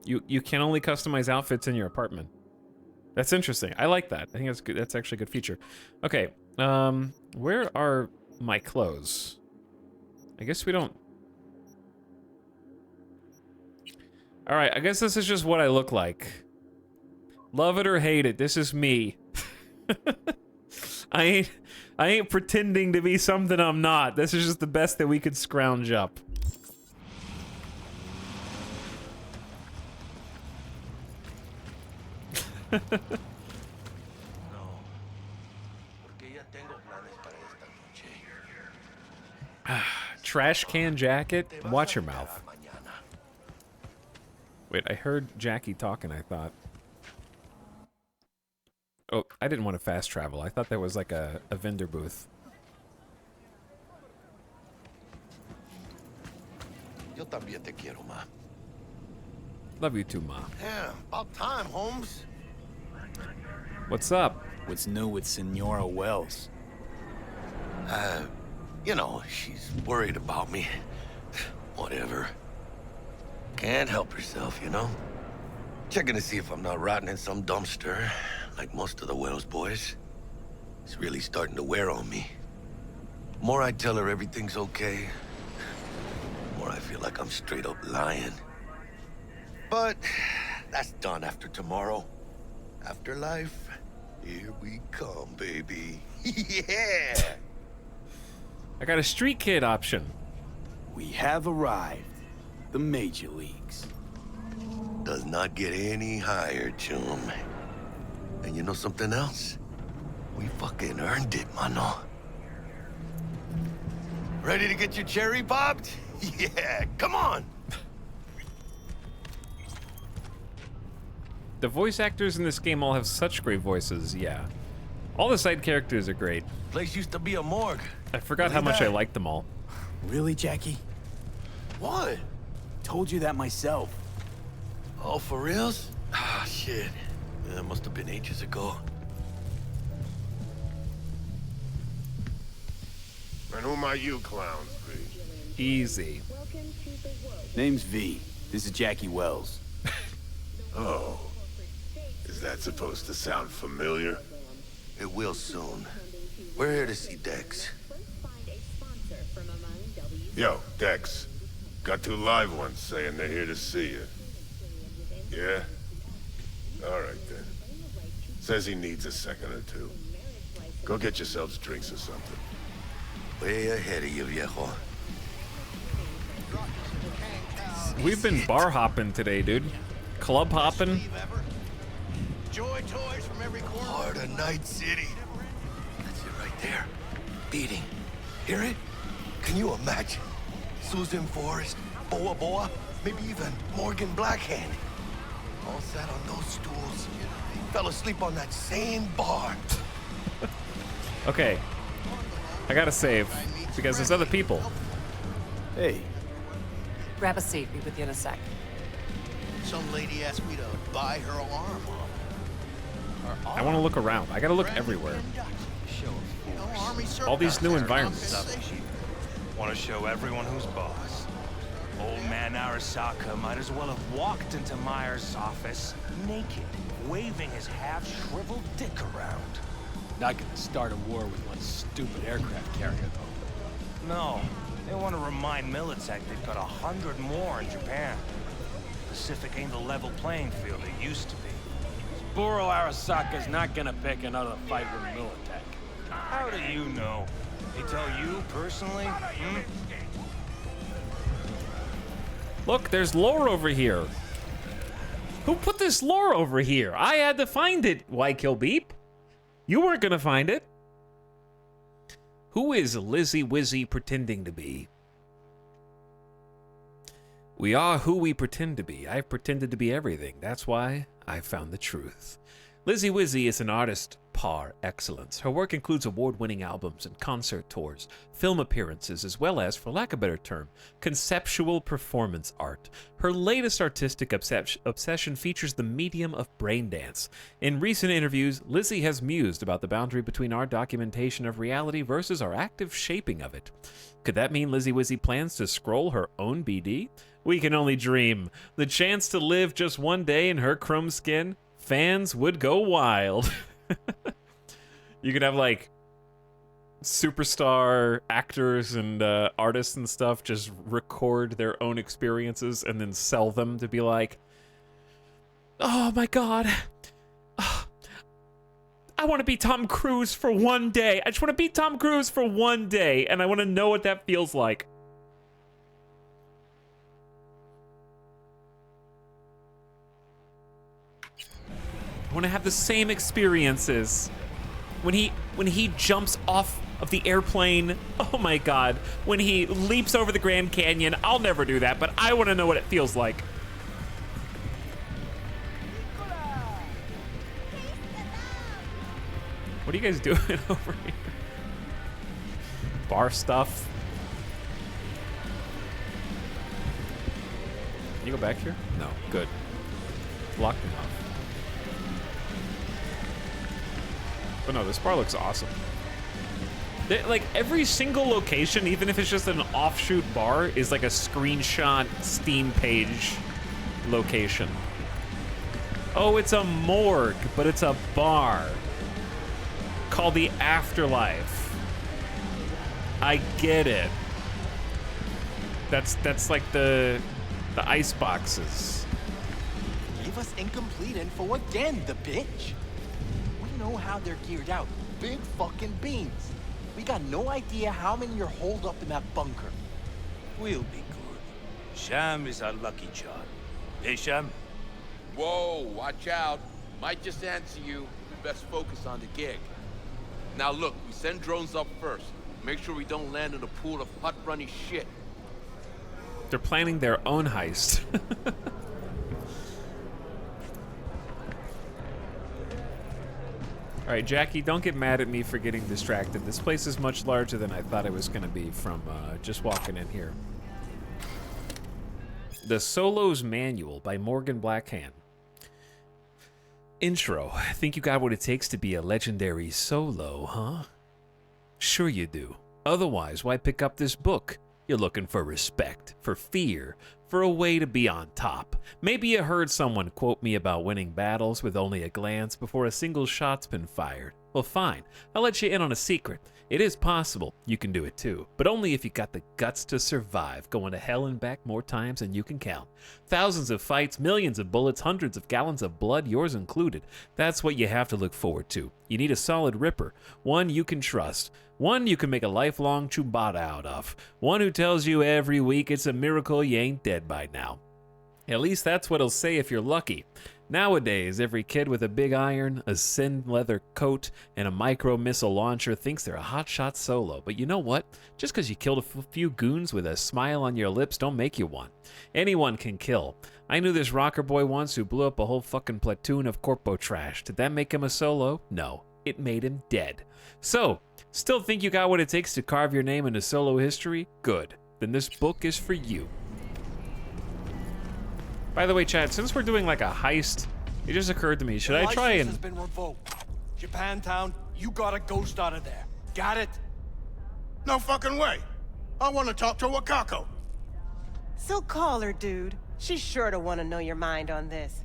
You can only customize outfits in your apartment. That's interesting. I like that. I think that's good. That's actually a good feature. Okay, where are my clothes? I guess we don't. All right, I guess this is just what I look like. Love it or hate it, this is me. I ain't pretending to be something I'm not. This is just the best that we could scrounge up. Trash can jacket? Watch your mouth. Wait, I heard Jackie talking, I thought. Oh, I didn't want to fast travel. I thought that was like a vendor booth. Yo también te quiero, ma. Love you too, Ma. Yeah, about time, Holmes. What's up? What's new with Senora Wells? You know, she's worried about me. Whatever. Can't help herself, you know? Checking to see if I'm not rotting in some dumpster, like most of the Wells boys. It's really starting to wear on me. The more I tell her everything's okay, the more I feel like I'm straight up lying. But that's done after tomorrow. Afterlife, here we come, baby. Yeah! I got a street kid option. We have arrived. The major leagues. Does not get any higher, chum. And you know something else? We fucking earned it, mano. Ready to get your cherry popped? Yeah, come on! The voice actors in this game all have such great voices, yeah. All the side characters are great. Place used to be a morgue. I forgot how much I liked them all. Really, Jackie? What? Told you that myself. Oh, for reals? Ah, shit. That must have been ages ago. And who are you clowns, V? Easy. Name's V. This is Jackie Wells. Oh. Is that supposed to sound familiar? It will soon. We're here to see Dex. Yo, Dex. Got 2 live ones saying they're here to see you. Yeah? Alright then. Says he needs a second or 2. Go get yourselves drinks or something. Way ahead of you, viejo. We've been bar hopping today, dude. Club hopping. Joy toys from every corner. Heart of Night City. That's it right there. Beating. Hear it? Can you imagine? Susan Forrest, Boa Boa, maybe even Morgan Blackhand. All sat on those stools. Fell asleep on that same bar. Okay. I gotta save, because there's other people. Hey. Grab a seat, be with you in a sec. Some lady asked me to buy her alarm. I want to look around. I gotta look everywhere. All these new environments. Want to show everyone who's boss. Old man Arasaka might as well have walked into Myers' office naked, waving his half-shriveled dick around. Not gonna start a war with one stupid aircraft carrier, though. No, they want to remind Militech they've got 100 more in Japan. Pacific ain't the level playing field it used to be. Saburo Arasaka's not gonna pick another fight with Militech. How do you know? They tell you personally? Hmm? Look, there's lore over here. Who put this lore over here? I had to find it, Why Kill Beep. You weren't gonna find it. Who is Lizzie Wizzy pretending to be? We are who we pretend to be. I've pretended to be everything. That's why I found the truth. Lizzie Wizzy is an artist par excellence. Her work includes award-winning albums and concert tours, film appearances, as well as, for lack of a better term, conceptual performance art. Her latest artistic obsession features the medium of brain dance. In recent interviews, Lizzie has mused about the boundary between our documentation of reality versus our active shaping of it. Could that mean Lizzie Wizzy plans to scroll her own BD? We can only dream. The chance to live just one day in her chrome skin? Fans would go wild. You could have like superstar actors and artists and stuff just record their own experiences and then sell them to be like, oh my god, I want to be Tom Cruise for one day. I just want to be Tom Cruise for one day, and I want to know what that feels like. I want to have the same experiences. When he jumps off of the airplane, oh my god. When he leaps over the Grand Canyon, I'll never do that, but I want to know what it feels like. What are you guys doing over here? Bar stuff. Can you go back here? No, good. Locked me off. But no, this bar looks awesome. Like, every single location, even if it's just an offshoot bar, is like a screenshot Steam page location. Oh, it's a morgue, but it's a bar called the Afterlife. I get it. That's like the ice boxes. Give us incomplete info again, the bitch. We know how they're geared out. Big fucking beans. We got no idea how many are holed up in that bunker. We'll be good. Sham is our lucky charm. Hey, Sham? Whoa, watch out. Might just answer you. Best focus on the gig. Now look, we send drones up first. Make sure we don't land in a pool of hot runny shit. They're planning their own heist. Alright, Jackie, don't get mad at me for getting distracted. This place is much larger than I thought it was going to be from just walking in here. The Solo's Manual by Morgan Blackhand. Intro. Think you got what it takes to be a legendary solo, huh? Sure you do. Otherwise, why pick up this book? You're looking for respect, for fear, for a way to be on top. Maybe you heard someone quote me about winning battles with only a glance before a single shot's been fired. Well, fine. I'll let you in on a secret. It is possible you can do it too, but only if you got the guts to survive, going to hell and back more times than you can count. Thousands of fights, millions of bullets, hundreds of gallons of blood, yours included. That's what you have to look forward to. You need a solid ripper, one you can trust, one you can make a lifelong chubata out of, one who tells you every week it's a miracle you ain't dead by now. At least that's what he'll say if you're lucky. Nowadays, every kid with a big iron, a sin leather coat, and a micro-missile launcher thinks they're a hotshot solo. But you know what? Just because you killed a few goons with a smile on your lips don't make you one. Anyone can kill. I knew this rocker boy once who blew up a whole fucking platoon of corpo trash. Did that make him a solo? No. It made him dead. So, still think you got what it takes to carve your name into solo history? Good. Then this book is for you. By the way, Chad, since we're doing like a heist, it just occurred to me, should I try and... has been revoked. Japantown, you got a ghost out of there. Got it? No fucking way. I want to talk to Wakako. So call her, dude. She's sure to want to know your mind on this.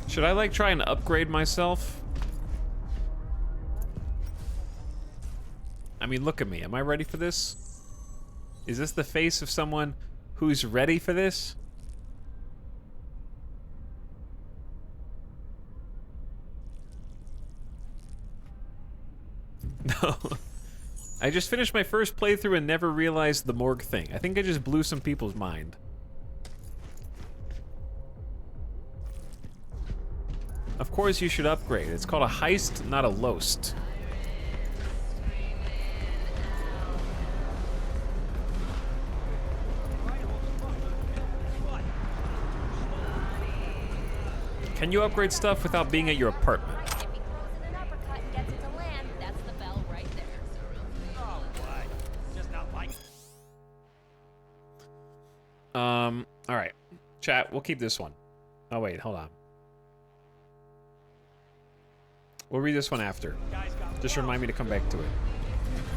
Should I like try and upgrade myself? I mean, look at me. Am I ready for this? Is this the face of someone who's ready for this? No. I just finished my first playthrough and never realized the morgue thing. I think I just blew some people's mind. Of course you should upgrade. It's called a heist, not a loast. Can you upgrade stuff without being at your apartment? All right. Chat, we'll keep this one. Oh, wait, hold on. We'll read this one after. Just remind me to come back to it.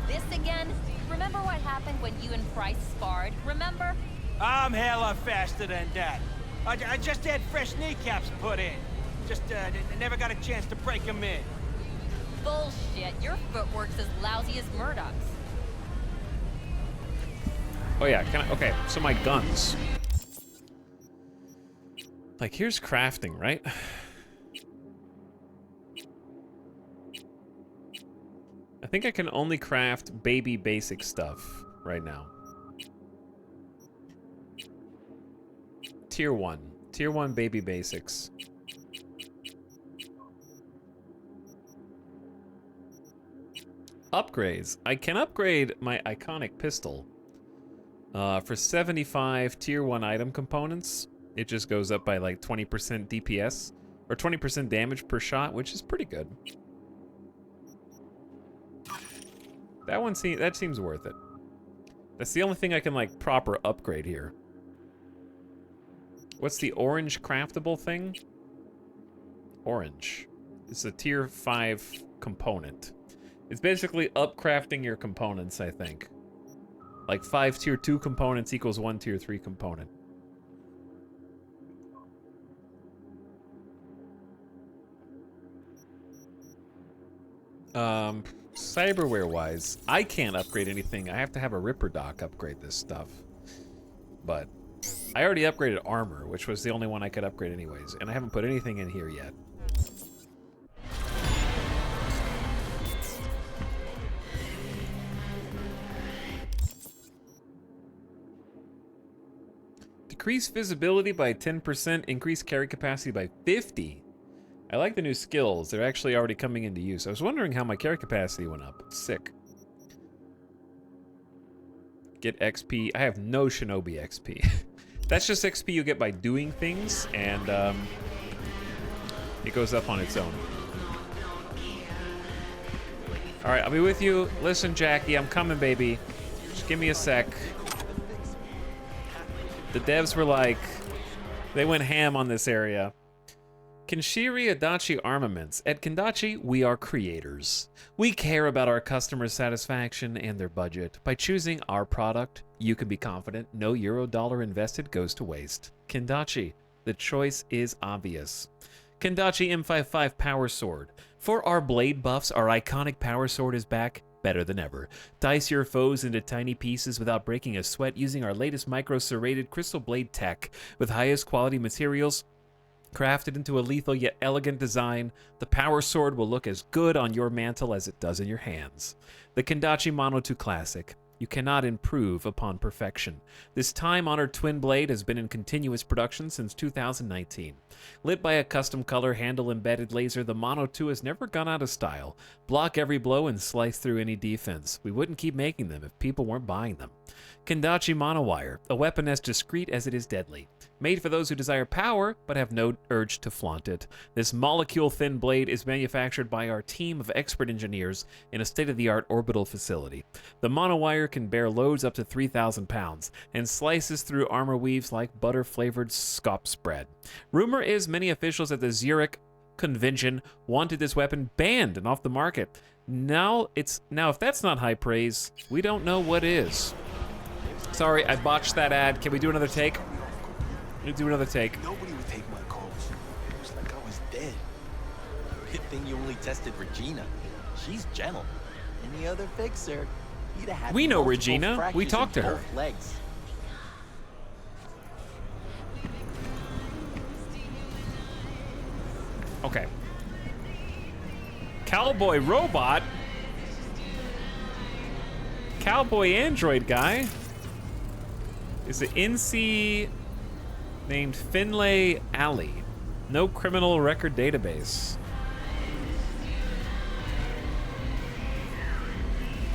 This again? Remember what happened when you and Price sparred? Remember? I'm hella faster than that. I just had fresh kneecaps put in. Just never got a chance to break them in. Bullshit. Your footwork's as lousy as Murdoch's. Oh yeah, okay, so my guns. Like, here's crafting, right? I think I can only craft baby basic stuff right now. Tier 1. Tier 1 baby basics. Upgrades. I can upgrade my iconic pistol. For 75 tier 1 item components, it just goes up by like 20% DPS, or 20% damage per shot, which is pretty good. That seems worth it. That's the only thing I can like proper upgrade here. What's the orange craftable thing? Orange. It's a tier 5 component. It's basically upcrafting your components, I think. Like 5 tier 2 components equals 1 tier 3 component. Cyberware-wise, I can't upgrade anything. I have to have a Ripper Doc upgrade this stuff. But I already upgraded armor, which was the only one I could upgrade anyways, and I haven't put anything in here yet. Decrease visibility by 10%, increase carry capacity by 50%. I like the new skills. They're actually already coming into use. I was wondering how my carry capacity went up. Sick. Get XP. I have no Shinobi XP. That's just XP you get by doing things, and it goes up on its own. All right, I'll be with you. Listen, Jackie, I'm coming, baby. Just give me a sec. The devs were like, they went ham on this area. Kinshiri Adachi Armaments. At Kendachi, we are creators. We care about our customers' satisfaction and their budget. By choosing our product, you can be confident no euro-dollar invested goes to waste. Kendachi, the choice is obvious. Kendachi M55 Power Sword. For our blade buffs, our iconic Power Sword is back better than ever. Dice your foes into tiny pieces without breaking a sweat using our latest micro-serrated crystal blade tech. With highest quality materials, crafted into a lethal yet elegant design, the Power Sword will look as good on your mantle as it does in your hands. The Kendachi Mono 2 Classic. You cannot improve upon perfection. This time-honored twin blade has been in continuous production since 2019. Lit by a custom color handle-embedded laser, the Mono 2 has never gone out of style. Block every blow and slice through any defense. We wouldn't keep making them if people weren't buying them. Kendachi Monowire, a weapon as discreet as it is deadly. Made for those who desire power, but have no urge to flaunt it. This molecule-thin blade is manufactured by our team of expert engineers in a state-of-the-art orbital facility. The monowire can bear loads up to 3,000 pounds, and slices through armor weaves like butter-flavored scop spread. Rumor is many officials at the Zurich convention wanted this weapon banned and off the market. Now if that's not high praise, we don't know what is. Sorry, I botched that ad. Can we do another take? Do another take. Nobody would take my calls. It was like I was dead. Good thing you only tested Regina. She's gentle. Any other fixer, you'd have had we know multiple Regina. We fractures talked in to her. both legs. Okay. Cowboy robot. Cowboy android guy. Is it NC named Finlay Alley. No criminal record database.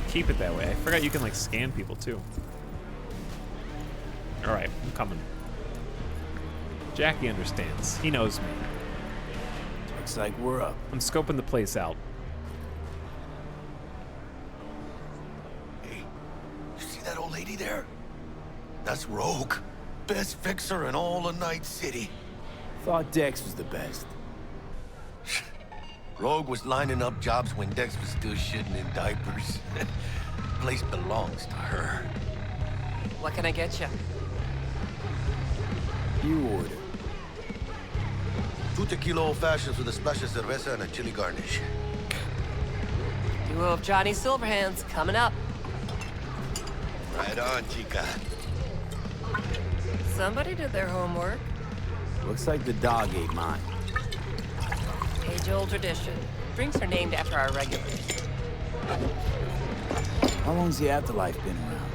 Keep it that way. I forgot you can like scan people too. All right, I'm coming. Jackie understands. He knows me. Looks like we're up. I'm scoping the place out. Hey, you see that old lady there? That's Rogue. Best fixer in all of Night City. Thought Dex was the best. Rogue was lining up jobs when Dex was still shitting in diapers. Place belongs to her. What can I get you? You order. 2 tequila old fashions with a splash of cerveza and a chili garnish. Duo of Johnny Silverhands coming up. Right on, chica. Somebody did their homework. Looks like the dog ate mine. Age-old tradition. Drinks are named after our regulars. How long's the Afterlife been around?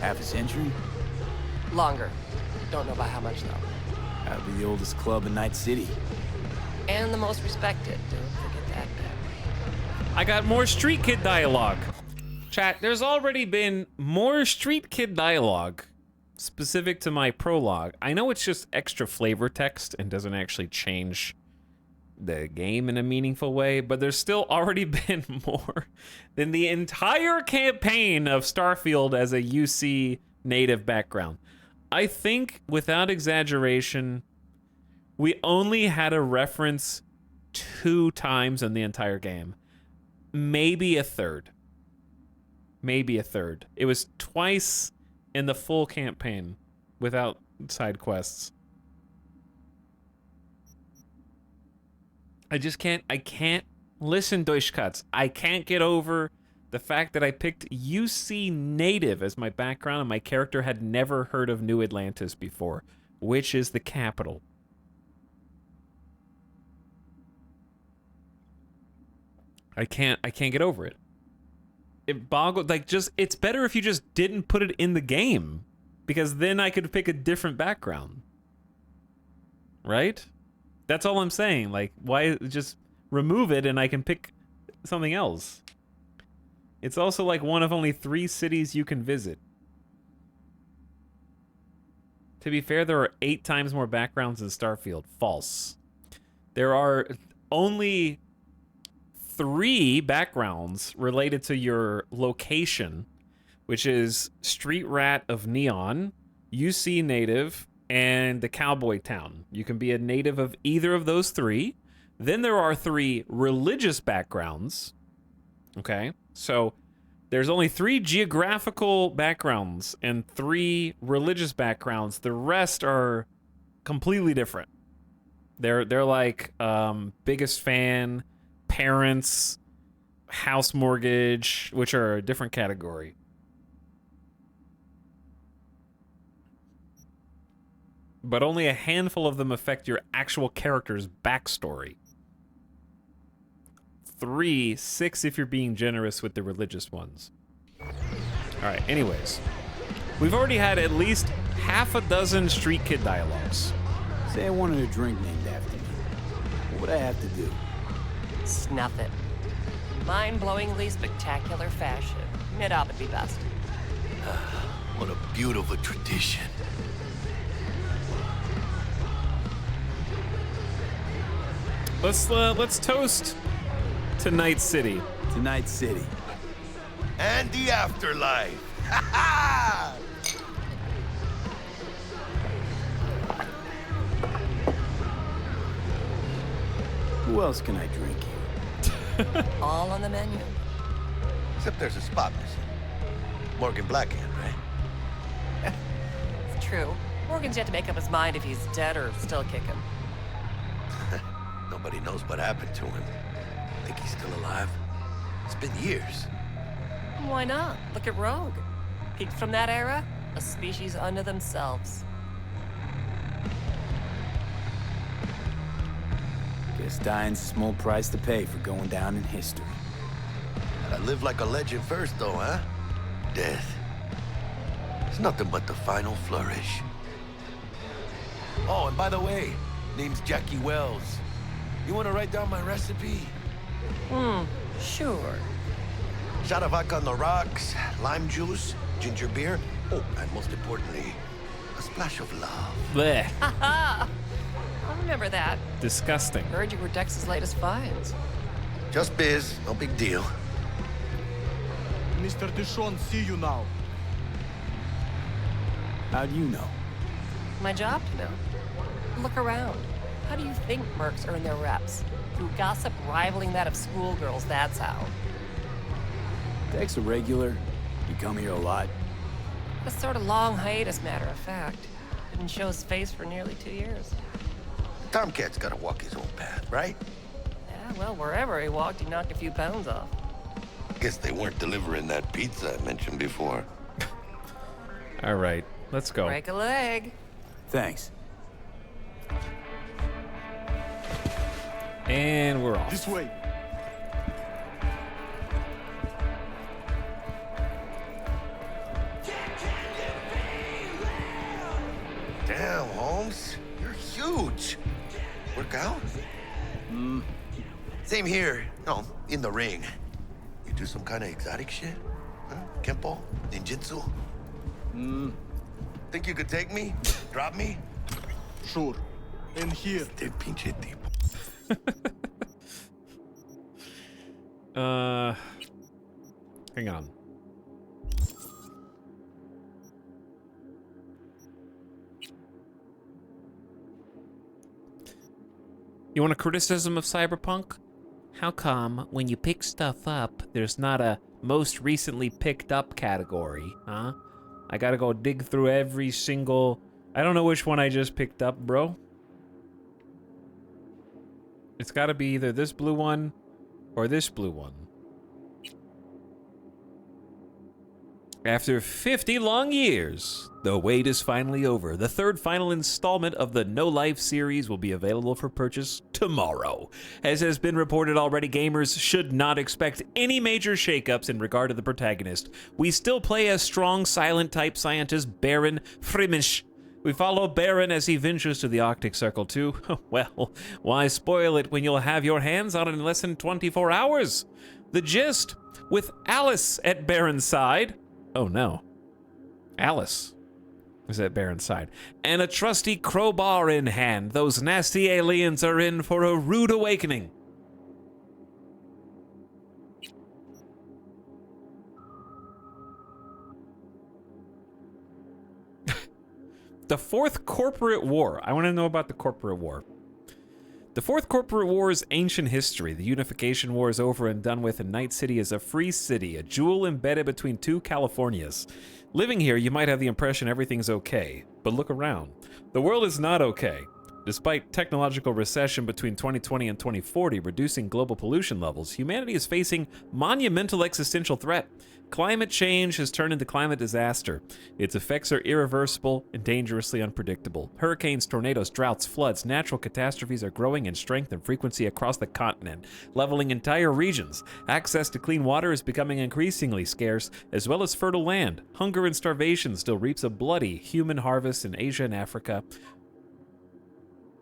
Half a century? Longer. Don't know by how much, though. That'd be the oldest club in Night City. And the most respected. Don't forget that bit. I got more Street Kid dialogue. Chat, there's already been more Street Kid dialogue specific to my prologue. I know it's just extra flavor text and doesn't actually change the game in a meaningful way, but there's still already been more than the entire campaign of Starfield as a UC native background. I think, without exaggeration, we only had a reference 2 times in the entire game. Maybe a third. Maybe a third. It was twice in the full campaign without side quests. I can't listen, Deutschkatz. I can't get over the fact that I picked UC native as my background and my character had never heard of New Atlantis before, which is the capital. I can't get over it. It boggled, like, just, it's better if you just didn't put it in the game, because then I could pick a different background. Right? That's all I'm saying. Like, why just remove it and I can pick something else? It's also like one of only 3 cities you can visit. To be fair, there are 8 times more backgrounds in Starfield. False. There are only 3 backgrounds related to your location, which is Street Rat of Neon, UC Native, and the Cowboy Town. You can be a native of either of those 3. Then there are 3 religious backgrounds. Okay, so there's only 3 geographical backgrounds and 3 religious backgrounds. The rest are completely different. They're like biggest fan, parents, house mortgage, which are a different category. But only a handful of them affect your actual character's backstory. 3, 6 if you're being generous with the religious ones. Alright, anyways. We've already had at least half a dozen street kid dialogues. Say I wanted a drink named after me. What would I have to do? Snuff it. Mind-blowingly spectacular fashion. It would be best. What a beautiful tradition. Let's toast to Night City. To Night City. And the afterlife. Ha ha! Who else can I drink here? All on the menu. Except there's a spot missing. Morgan Blackhand, right? It's true. Morgan's yet to make up his mind if he's dead or still kicking. Nobody knows what happened to him. Think he's still alive? It's been years. Why not? Look at Rogue. Peaked from that era, a species unto themselves. Guess dying's a small price to pay for going down in history. Gotta live like a legend first, though, huh? Death. It's nothing but the final flourish. Oh, and by the way, name's Jackie Wells. You wanna write down my recipe? Sure. Shot of vodka on the rocks, lime juice, ginger beer. Oh, and most importantly, a splash of love. Blech. Haha! I'll remember that. Disgusting. Heard you were Dex's latest finds. Just biz, no big deal. Mr. Dishon, see you now. How do you know? My job to know. Look around. How do you think mercs earn their reps? Through gossip rivaling that of schoolgirls, that's how. Dex a regular? You come here a lot? A sort of long hiatus, matter of fact. Didn't show his face for nearly 2 years. Tomcat's gotta walk his own path, right? Yeah, well, wherever he walked, he knocked a few pounds off. Guess they weren't delivering that pizza I mentioned before. All right, let's go. Break a leg. Thanks. And we're off. This way. Damn, Holmes. You're huge. Work out? Same here. No, in the ring. You do some kind of exotic shit? Huh? Kempo? Ninjutsu? Think you could take me? Drop me? Sure. In here. Este pinche tipo. Hang on. You want a criticism of Cyberpunk? How come when you pick stuff up, there's not a most recently picked up category, huh? I gotta go dig through every single... I don't know which one I just picked up, bro. It's gotta be either this blue one or this blue one. After 50 long years, the wait is finally over. The third final installment of the No Life series will be available for purchase tomorrow. As has been reported already, gamers should not expect any major shakeups in regard to the protagonist. We still play as strong, silent-type scientist Baron Frimish. We follow Baron as he ventures to the Arctic Circle too. Well, why spoil it when you'll have your hands on it in less than 24 hours? The gist, with Alice at Baron's side... Oh no. Alice is at Baron's side. And a trusty crowbar in hand, those nasty aliens are in for a rude awakening. The Fourth Corporate War. I want to know about the Corporate War. The Fourth Corporate War is ancient history. The Unification War is over and done with, and Night City is a free city, a jewel embedded between two Californias. Living here, you might have the impression everything's okay, but look around. The world is not okay. Despite technological recession between 2020 and 2040 reducing global pollution levels, humanity is facing monumental existential threat. Climate change has turned into climate disaster. Its effects are irreversible and dangerously unpredictable. Hurricanes, tornadoes, droughts, floods, natural catastrophes are growing in strength and frequency across the continent, leveling entire regions. Access to clean water is becoming increasingly scarce, as well as fertile land. Hunger and starvation still reaps a bloody human harvest in Asia and Africa.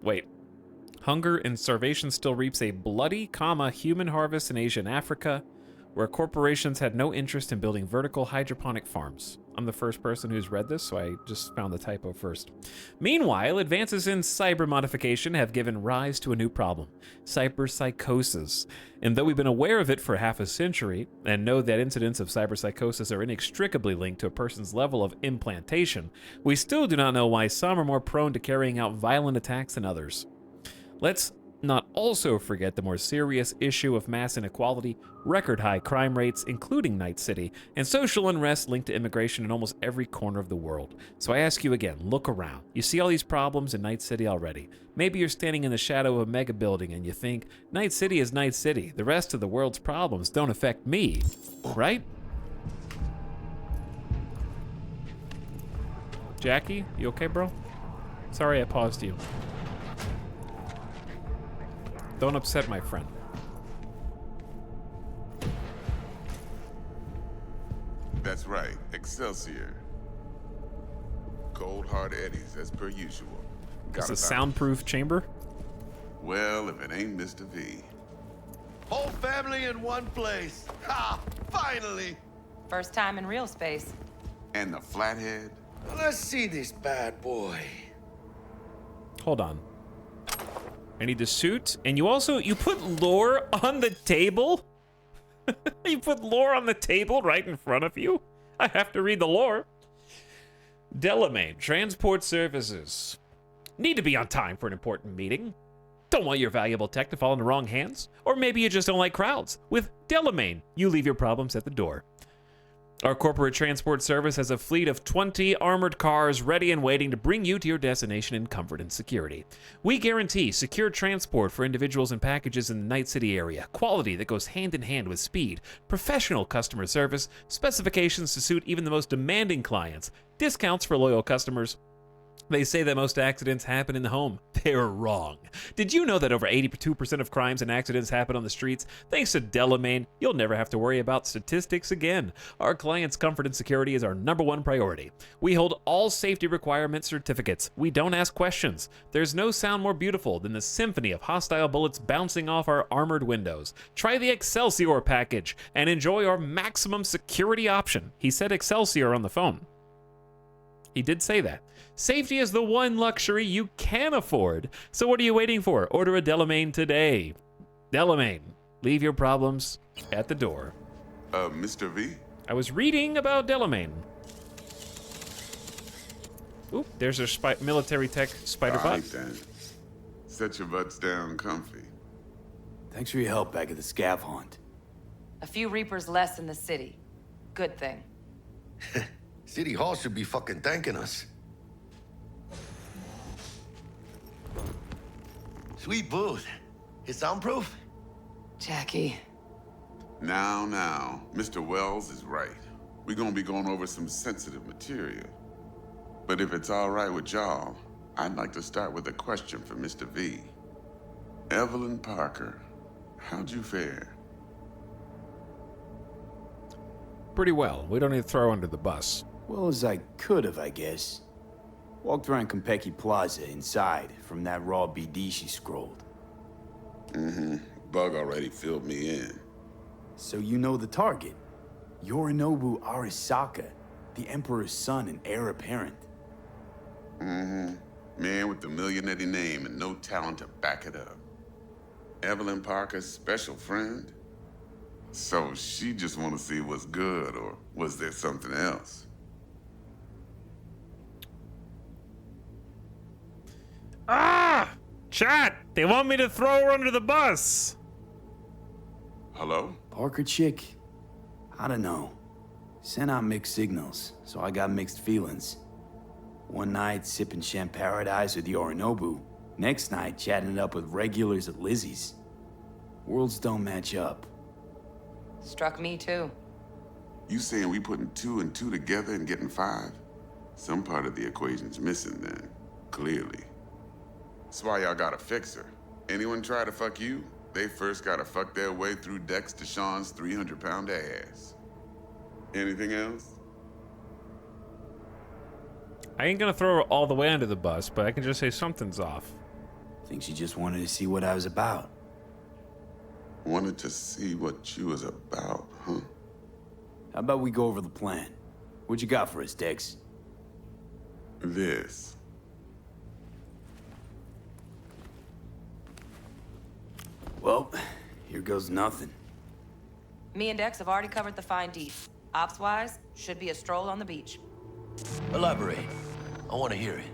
Wait. Hunger and starvation still reaps a bloody, human harvest in Asia and Africa, where corporations had no interest in building vertical hydroponic farms. I'm the first person who's read this, so I just found the typo first. Meanwhile, advances in cyber modification have given rise to a new problem: cyberpsychosis. And though we've been aware of it for half a century, and know that incidents of cyberpsychosis are inextricably linked to a person's level of implantation, we still do not know why some are more prone to carrying out violent attacks than others. Let's not also forget the more serious issue of mass inequality, record-high crime rates, including Night City, and social unrest linked to immigration in almost every corner of the world. So I ask you again, look around. You see all these problems in Night City already. Maybe you're standing in the shadow of a mega building and you think, Night City is Night City. The rest of the world's problems don't affect me, right? Jackie, you okay, bro? Sorry I paused you. Don't upset my friend. That's right, Excelsior. Cold hard eddies, as per usual. It's a soundproof chamber? Well, if it ain't Mr. V. Whole family in one place. Ha! Finally! First time in real space. And the flathead? Let's see this bad boy. Hold on. I need the suit, and you put lore on the table? You put lore on the table right in front of you? I have to read the lore. Delamain, Transport Services. Need to be on time for an important meeting. Don't want your valuable tech to fall in the wrong hands? Or maybe you just don't like crowds. With Delamain, you leave your problems at the door. Our corporate transport service has a fleet of 20 armored cars ready and waiting to bring you to your destination in comfort and security. We guarantee secure transport for individuals and packages in the Night City area, quality that goes hand in hand with speed, professional customer service, specifications to suit even the most demanding clients, discounts for loyal customers. They say that most accidents happen in the home. They're wrong. Did you know that over 82% of crimes and accidents happen on the streets? Thanks to Delamain, you'll never have to worry about statistics again. Our clients' comfort and security is our #1 priority. We hold all safety requirement certificates. We don't ask questions. There's no sound more beautiful than the symphony of hostile bullets bouncing off our armored windows. Try the Excelsior package and enjoy our maximum security option. He said Excelsior on the phone. He did say that. Safety is the one luxury you can afford. So what are you waiting for? Order a Delamain today. Delamain, leave your problems at the door. Mr. V? I was reading about Delamain. Oop, there's our military tech spider bot. All right, then. Set your butts down comfy. Thanks for your help back at the scav hunt. A few Reapers less in the city. Good thing. City Hall should be fucking thanking us. Sweet booth. It's soundproof? Jackie. Now, Mr. Wells is right. We're gonna be going over some sensitive material. But if it's all right with y'all, I'd like to start with a question for Mr. V. Evelyn Parker, how'd you fare? Pretty well. We don't need to throw her under the bus. Well as I could have, I guess. Walked around Konpeki Plaza inside from that raw BD she scrolled. Bug already filled me in. So you know the target. Yorinobu Arasaka, the Emperor's son and heir apparent. Man with the millionaire name and no talent to back it up. Evelyn Parker's special friend? So she just want to see what's good, or was there something else? Ah! Chat! They want me to throw her under the bus! Hello? Parker chick? I don't know. Sent out mixed signals, so I got mixed feelings. One night, sipping Champaradise with Yorinobu. Next night, chatting it up with regulars at Lizzie's. Worlds don't match up. Struck me too. You saying we putting 2 and 2 together and getting 5? Some part of the equation's missing then, clearly. That's why y'all gotta fix her. Anyone try to fuck you, they first gotta fuck their way through Dex Deshawn's 300-pound ass. Anything else? I ain't gonna throw her all the way under the bus, but I can just say something's off. Think she just wanted to see what I was about. Wanted to see what you was about, huh? How about we go over the plan? What you got for us, Dex? This. Well, here goes nothing. Me and Dex have already covered the fine deets. Ops-wise, should be a stroll on the beach. Elaborate. I want to hear it.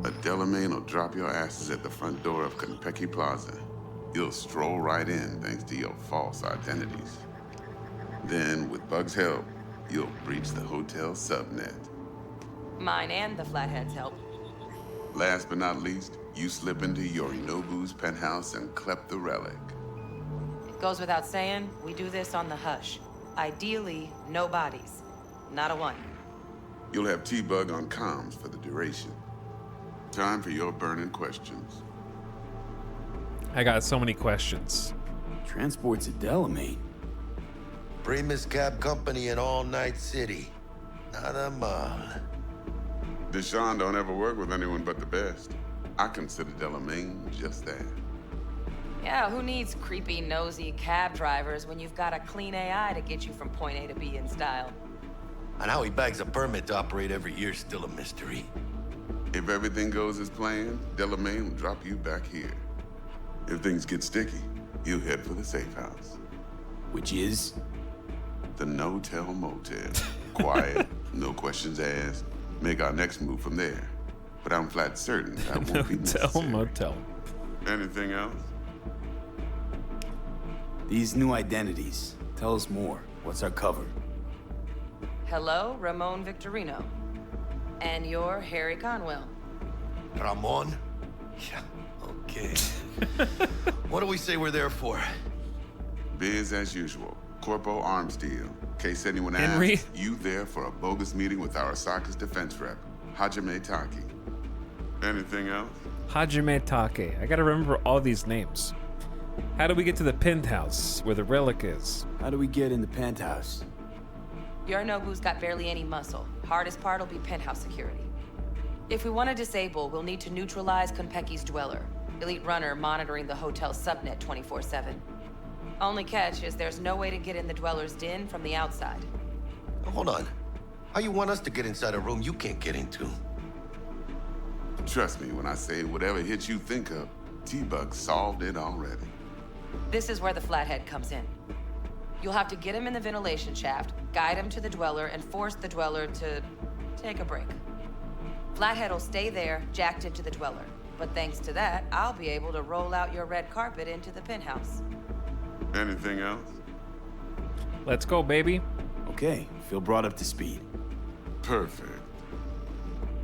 A Delamain will drop your asses at the front door of Konpeki Plaza. You'll stroll right in thanks to your false identities. Then, with Bug's help, you'll breach the hotel subnet. Mine and the Flathead's help. Last but not least, you slip into Yorinobu's penthouse and clep the relic. It goes without saying, we do this on the hush. Ideally, no bodies. Not a one. You'll have T-Bug on comms for the duration. Time for your burning questions. I got so many questions. Transport's a Delamain. Primus Cab Company in All Night City. Nada mal. Deshawn don't ever work with anyone but the best. I consider Delamain just that. Yeah, who needs creepy, nosy cab drivers when you've got a clean AI to get you from point A to B in style? And how he bags a permit to operate every year is still a mystery. If everything goes as planned, Delamain will drop you back here. If things get sticky, you'll head for the safe house. Which is? The No-Tell Motel. Quiet, no questions asked. Make our next move from there. But I'm flat certain that won't be necessary. No-Tell Motel. Anything else? These new identities. Tell us more. What's our cover? Hello, Ramon Victorino. And you're Harry Conwell. Ramon? Yeah, okay. What do we say we're there for? Biz as usual. Corpo arms deal. In case anyone Henry? asks, you there for a bogus meeting with Arasaka's defense rep, Hajime Taki. Anything else? Hajime Take. I gotta remember all these names. How do we get to the penthouse where the relic is? How do we get in the penthouse? Yorinobu's got barely any muscle. Hardest part will be penthouse security. If we want to disable, we'll need to neutralize Konpeki's dweller. Elite runner monitoring the hotel subnet 24/7. Only catch is there's no way to get in the dweller's den from the outside. Hold on. How you want us to get inside a room you can't get into? Trust me when I say whatever hit you think of, T-Bug solved it already. This is where the Flathead comes in. You'll have to get him in the ventilation shaft, guide him to the dweller, and force the dweller to take a break. Flathead will stay there, jacked into the dweller. But thanks to that, I'll be able to roll out your red carpet into the penthouse. Anything else? Let's go, baby. Okay, feel brought up to speed. Perfect.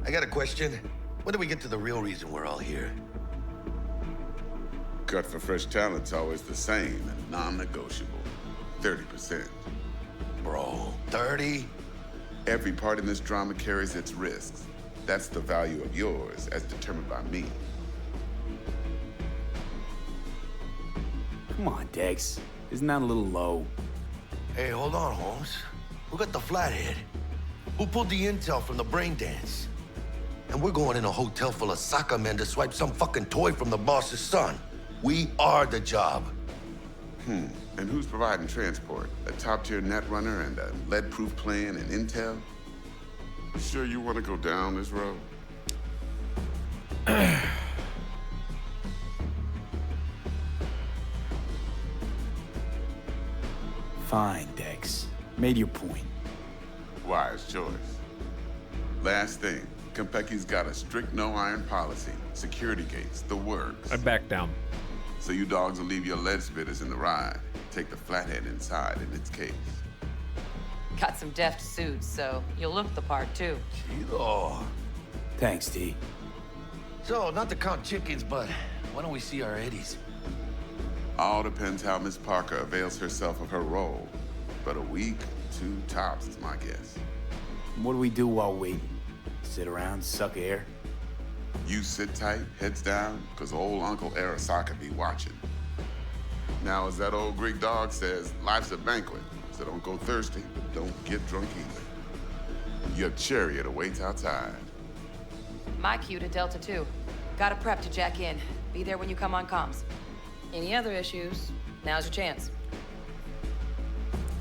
I got a question. When do we get to the real reason we're all here? Cut for fresh talent's always the same and non-negotiable. 30%. Bro, 30? Every part in this drama carries its risks. That's the value of yours, as determined by me. Come on, Dex. Isn't that a little low? Hey, hold on, Holmes. Who got the Flathead? Who pulled the intel from the brain dance? And we're going in a hotel full of soccer men to swipe some fucking toy from the boss's son. We are the job. And who's providing transport? A top-tier netrunner and a lead-proof plan and intel? You sure you want to go down this road? Fine, Dex. Made your point. Wise choice. Last thing, Konpeki's got a strict no-iron policy. Security gates, the works. I back down. So you dogs will leave your lead spitters in the ride. Take the flathead inside in its case. Got some deft suits, so you'll look the part, too. Chido. Thanks, T. So, not to count chickens, but why don't we see our Eddies? All depends how Miss Parker avails herself of her role. But a week, 2 tops is my guess. What do we do while waiting? Sit around, suck air? You sit tight, heads down, because old Uncle Arasaka be watching. Now, as that old Greek dog says, life's a banquet, so don't go thirsty, but don't get drunk either. Your chariot awaits outside. My cue to Delta 2. Gotta prep to jack in. Be there when you come on comms. Any other issues, now's your chance.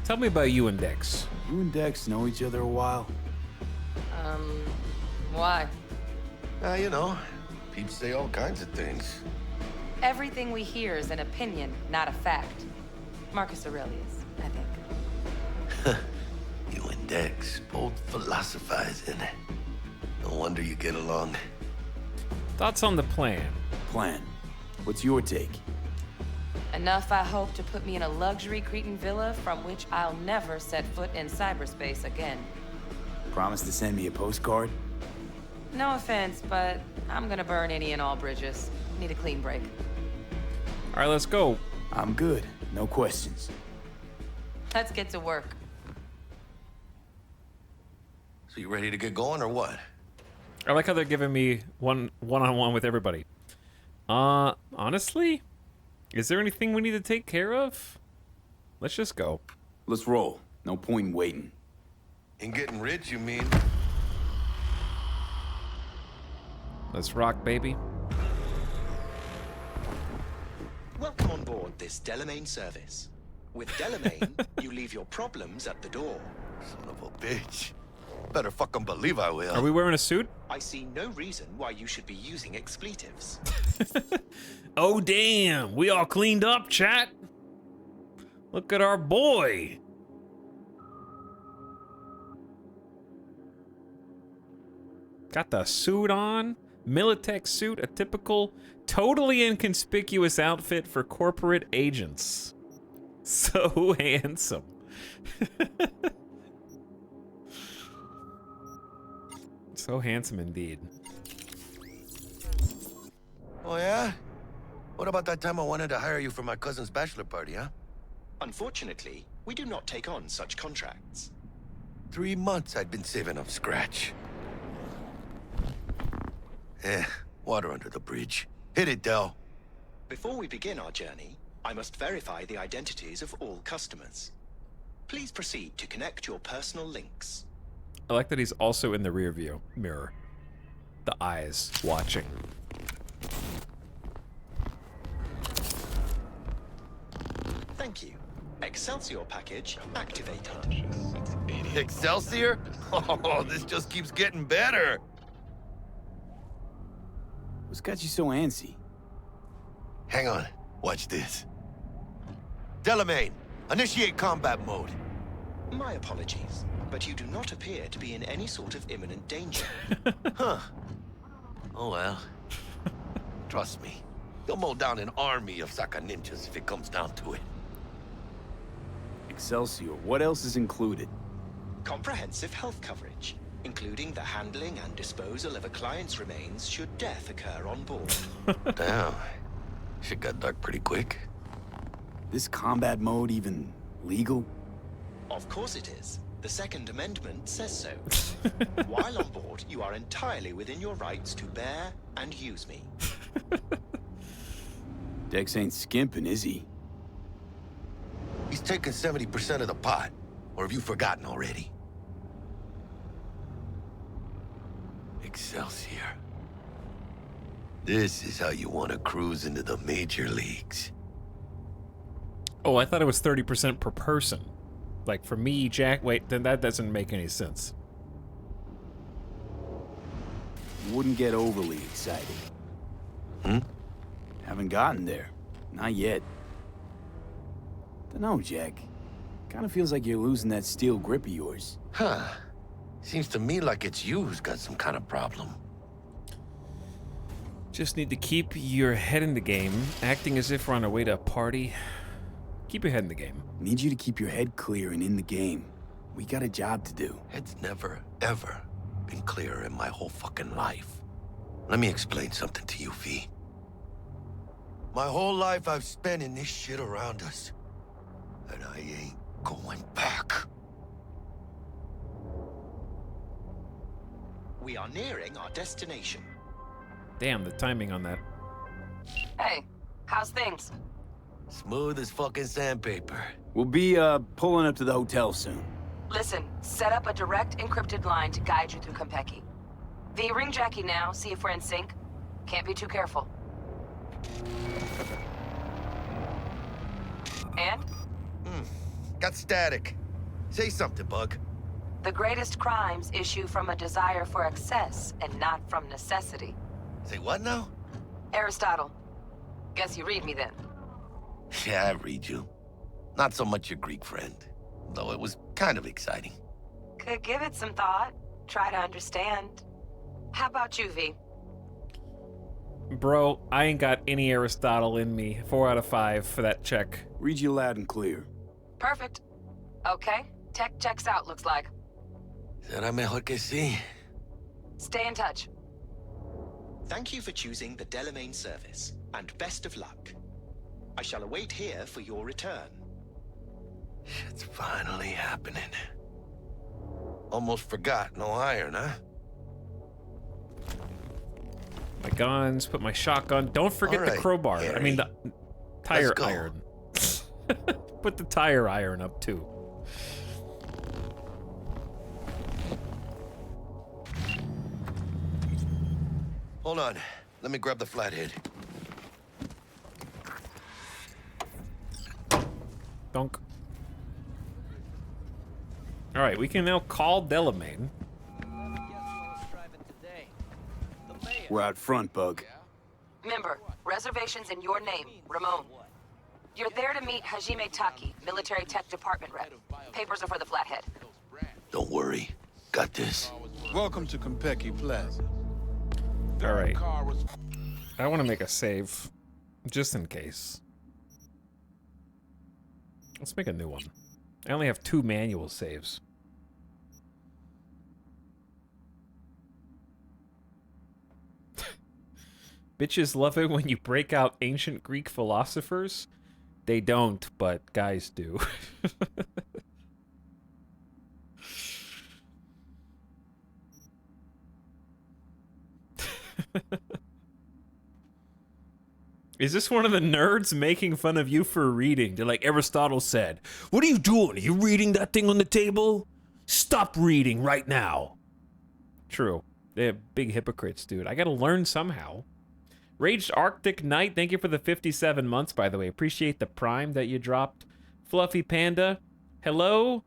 Tell me about you and Dex. You and Dex know each other a while? Why? You know, peeps say all kinds of things. Everything we hear is an opinion, not a fact. Marcus Aurelius, I think. You and Dex, both philosophizing. No wonder you get along. Thoughts on the plan? Plan. What's your take? Enough, I hope, to put me in a luxury Cretan villa from which I'll never set foot in cyberspace again. Promise to send me a postcard? No offense, but I'm gonna burn any and all bridges. Need a clean break. All right, let's go. I'm good. No questions. Let's get to work. So you ready to get going or what? I like how they're giving me one-on-one with everybody. Honestly, is there anything we need to take care of? Let's just go. Let's roll. No point in waiting. In getting rich, you mean? Let's rock, baby. Welcome on board this Delamain service. With Delamain, you leave your problems at the door. Son of a bitch. Better fucking believe I will. Are we wearing a suit? I see no reason why you should be using expletives. Oh, damn. We all cleaned up, chat. Look at our boy. Got the suit on. Militech suit, a typical, totally inconspicuous outfit for corporate agents. So handsome. So handsome indeed. Oh, yeah? What about that time I wanted to hire you for my cousin's bachelor party, huh? Unfortunately, we do not take on such contracts. 3 months I'd been saving up scratch. Water under the bridge. Hit it, Del. Before we begin our journey, I must verify the identities of all customers. Please proceed to connect your personal links. I like that he's also in the rear view mirror. The eyes watching. Thank you. Excelsior package activated. Excelsior? Oh, this just keeps getting better. What's got you so antsy? Hang on. Watch this. Delamain, initiate combat mode. My apologies, but you do not appear to be in any sort of imminent danger. Huh. Oh well. Trust me. You'll mow down an army of Saka ninjas if it comes down to it. Excelsior, what else is included? Comprehensive health coverage, including the handling and disposal of a client's remains should death occur on board. Damn. Shit got dark pretty quick. This combat mode even legal? Of course it is. The Second Amendment says so. While on board, you are entirely within your rights to bear and use me. Dex ain't skimping, is he? He's taken 70% of the pot. Or have you forgotten already? Excelsior. This is how you want to cruise into the major leagues. Oh, I thought it was 30% per person. Like for me, Jack, wait, then that doesn't make any sense. Wouldn't get overly excited. Haven't gotten there. Not yet. Dunno, Jack. Kinda feels like you're losing that steel grip of yours. Huh. Seems to me like it's you who's got some kind of problem. Just need to keep your head in the game, acting as if we're on our way to a party. Keep your head in the game. Need you to keep your head clear and in the game. We got a job to do. It's never, ever been clearer in my whole fucking life. Let me explain something to you, V. My whole life I've spent in this shit around us. And I ain't going back. We are nearing our destination. Damn, the timing on that. Hey, how's things? Smooth as fucking sandpaper. We'll be, pulling up to the hotel soon. Listen, set up a direct encrypted line to guide you through Konpeki. V, ring Jackie now, see if we're in sync. Can't be too careful. And? Got static. Say something, Bug. The greatest crimes issue from a desire for excess and not from necessity. Say what now? Aristotle. Guess you read me then. Yeah, I read you. Not so much your Greek friend, though it was kind of exciting. Could give it some thought. Try to understand. How about you, V? Bro, I ain't got any Aristotle in me. 4 out of 5 for that check. Read you loud and clear. Perfect. Okay, tech checks out, looks like. Será mejor que sí. Stay in touch. Thank you for choosing the Delamain service, and best of luck. I shall await here for your return. Shit's finally happening. Almost forgot, no iron, huh? My guns, put my shotgun. Don't forget the crowbar. Harry. I mean, the tire Let's go. iron. Put the tire iron up, too. Hold on. Let me grab the flathead. Dunk. All right, we can now call Delamain. We're out front, Bug. Member, reservations in your name, Ramon. You're there to meet Hajime Taki, military tech department rep. Papers are for the flathead. Don't worry. Got this. Welcome to Konpeki Plaza. All right. I want to make a save, just in case. Let's make a new one. I only have 2 manual saves. Bitches love it when you break out ancient Greek philosophers. They don't, but guys do. Is this one of the nerds making fun of you for reading? They're like, Aristotle said, "What are you doing? Are you reading that thing on the table? Stop reading right now." True. They're big hypocrites, dude. I gotta learn somehow. Raged Arctic Knight, thank you for the 57 months, by the way. Appreciate the prime that you dropped. Fluffy Panda, hello.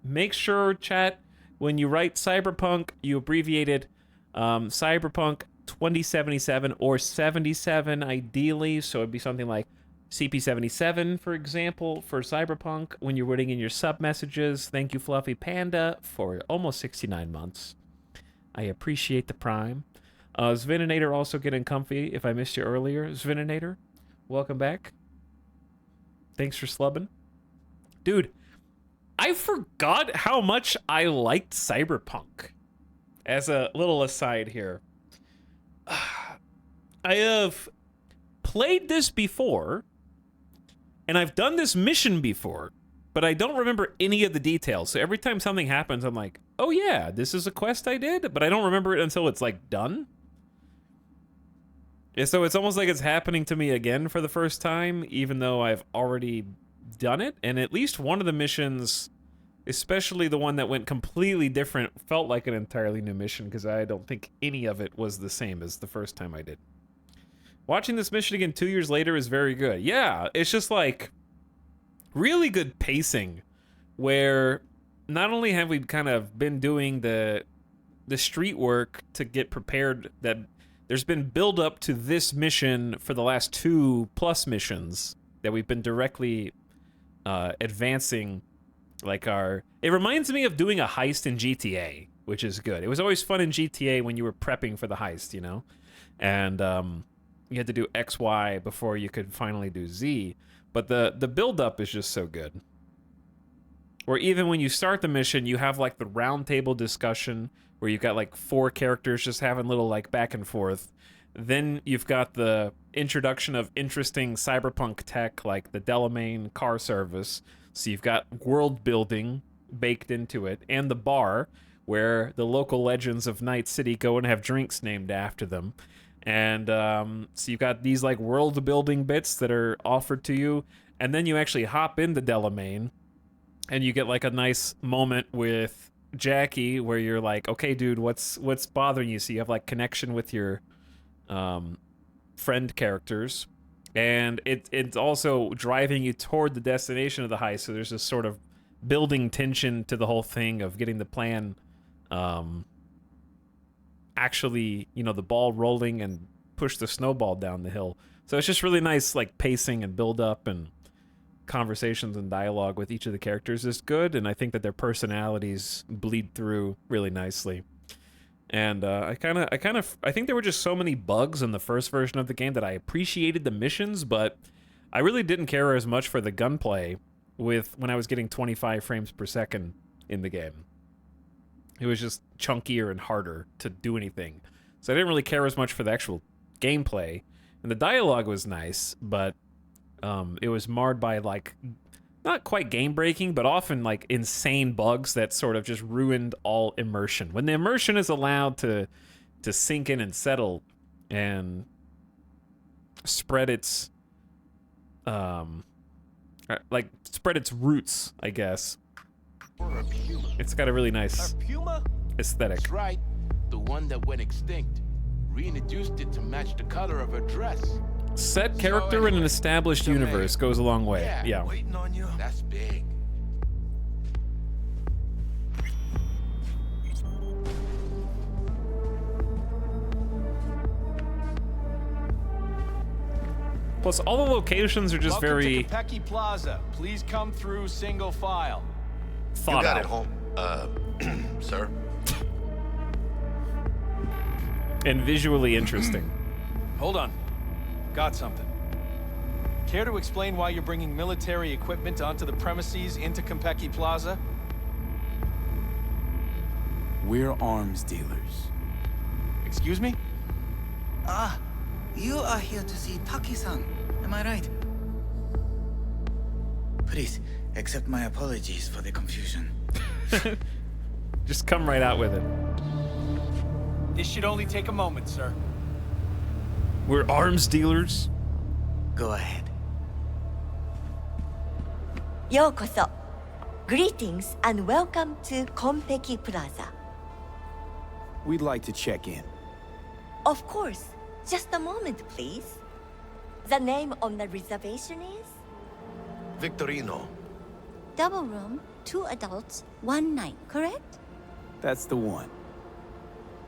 Make sure, chat, when you write Cyberpunk, you abbreviated Cyberpunk 2077 or 77 ideally, so it'd be something like CP77, for example, for Cyberpunk when you're writing in your sub messages. Thank you, Fluffy Panda, for almost 69 months. I appreciate the prime. Sveninator also getting comfy if I missed you earlier. Sveninator, welcome back. Thanks for slubbing. Dude, I forgot how much I liked Cyberpunk. As a little aside here. I have played this before, and I've done this mission before, but I don't remember any of the details. So every time something happens, I'm like, oh yeah, this is a quest I did, but I don't remember it until it's like done. Yeah, so it's almost like it's happening to me again for the first time, even though I've already done it. And at least one of the missions, especially the one that went completely different, felt like an entirely new mission because I don't think any of it was the same as the first time I did. Watching this mission again 2 years later is very good. Yeah, it's just like really good pacing where not only have we kind of been doing the street work to get prepared, that there's been build up to this mission for the last 2+ missions that we've been directly advancing Like it reminds me of doing a heist in GTA, which is good. It was always fun in GTA when you were prepping for the heist, you know? And you had to do X, Y before you could finally do Z. But the build-up is just so good. Or even when you start the mission, you have like the round table discussion where you've got like 4 characters just having little like back and forth. Then you've got the introduction of interesting cyberpunk tech like the Delamain car service. So you've got world building baked into it, and the bar where the local legends of Night City go and have drinks named after them. And so you've got these like world building bits that are offered to you, and then you actually hop into Delamain, and you get like a nice moment with Jackie where you're like, okay, dude, what's bothering you? So you have like connection with your friend characters, and it's also driving you toward the destination of the heist. So there's this sort of building tension to the whole thing of getting the plan actually, you know, the ball rolling and push the snowball down the hill. So it's just really nice, like pacing and build up, and conversations and dialogue with each of the characters is good, and I think that their personalities bleed through really nicely. And I think there were just so many bugs in the first version of the game that I appreciated the missions, but I really didn't care as much for the gunplay when I was getting 25 frames per second in the game. It was just chunkier and harder to do anything. So I didn't really care as much for the actual gameplay. And the dialogue was nice, but it was marred by, like, not quite game-breaking, but often, like, insane bugs that sort of just ruined all immersion. When the immersion is allowed to sink in and settle and spread its, spread its roots, I guess. It's got a really nice aesthetic. That's right. The one that went extinct. Reintroduced it to match the color of her dress. Set character in an established universe goes a long way. Yeah. Waiting on you. That's big. Plus, all the locations are just Welcome very to Pt.2 Plaza. Please come through single file. thought You got out. it, home. Sir? And visually interesting. Hold on. Got something. Care to explain why you're bringing military equipment onto the premises into Pt.2 Plaza? We're arms dealers. Excuse me? Ah, you are here to see Taki-san, am I right? Please, accept my apologies for the confusion. Just come right out with it. This should only take a moment, sir. We're arms dealers. Go ahead. Yokoso. Greetings and welcome to Konpeki Plaza. We'd like to check in. Of course. Just a moment, please. The name on the reservation is? Victorino. Double room, 2 adults, 1 night, correct? That's the one.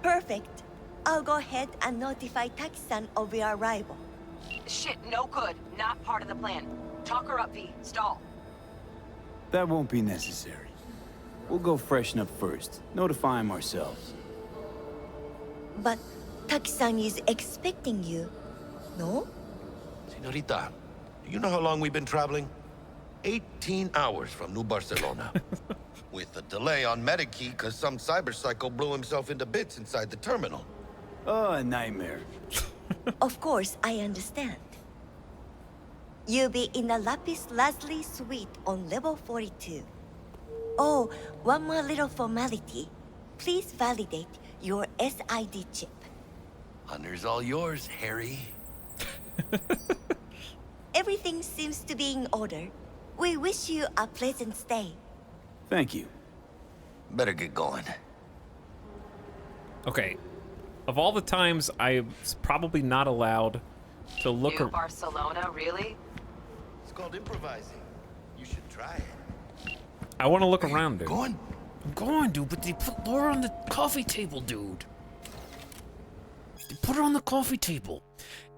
Perfect. I'll go ahead and notify Taki-san of your arrival. Shit, no good. Not part of the plan. Talk her up, V. Stall. That won't be necessary. We'll go freshen up first. Notify him ourselves. But Taki-san is expecting you, no? Senorita, do you know how long we've been traveling? 18 hours from New Barcelona. With a delay on Medikey because some cyberpsycho blew himself into bits inside the terminal. Oh, a nightmare. Of course, I understand. You'll be in the Lapis Lazuli suite on level 42. Oh, one more little formality. Please validate your SID chip. Honor's all yours, Harry. Everything seems to be in order. We wish you a pleasant stay. Thank you. Better get going. Okay. Of all the times I'm probably not allowed to look New Barcelona, really? It's called improvising. You should try it. I want to look around, dude. Going? I'm going, dude, but they put Laura on the coffee table, dude. Put it on the coffee table.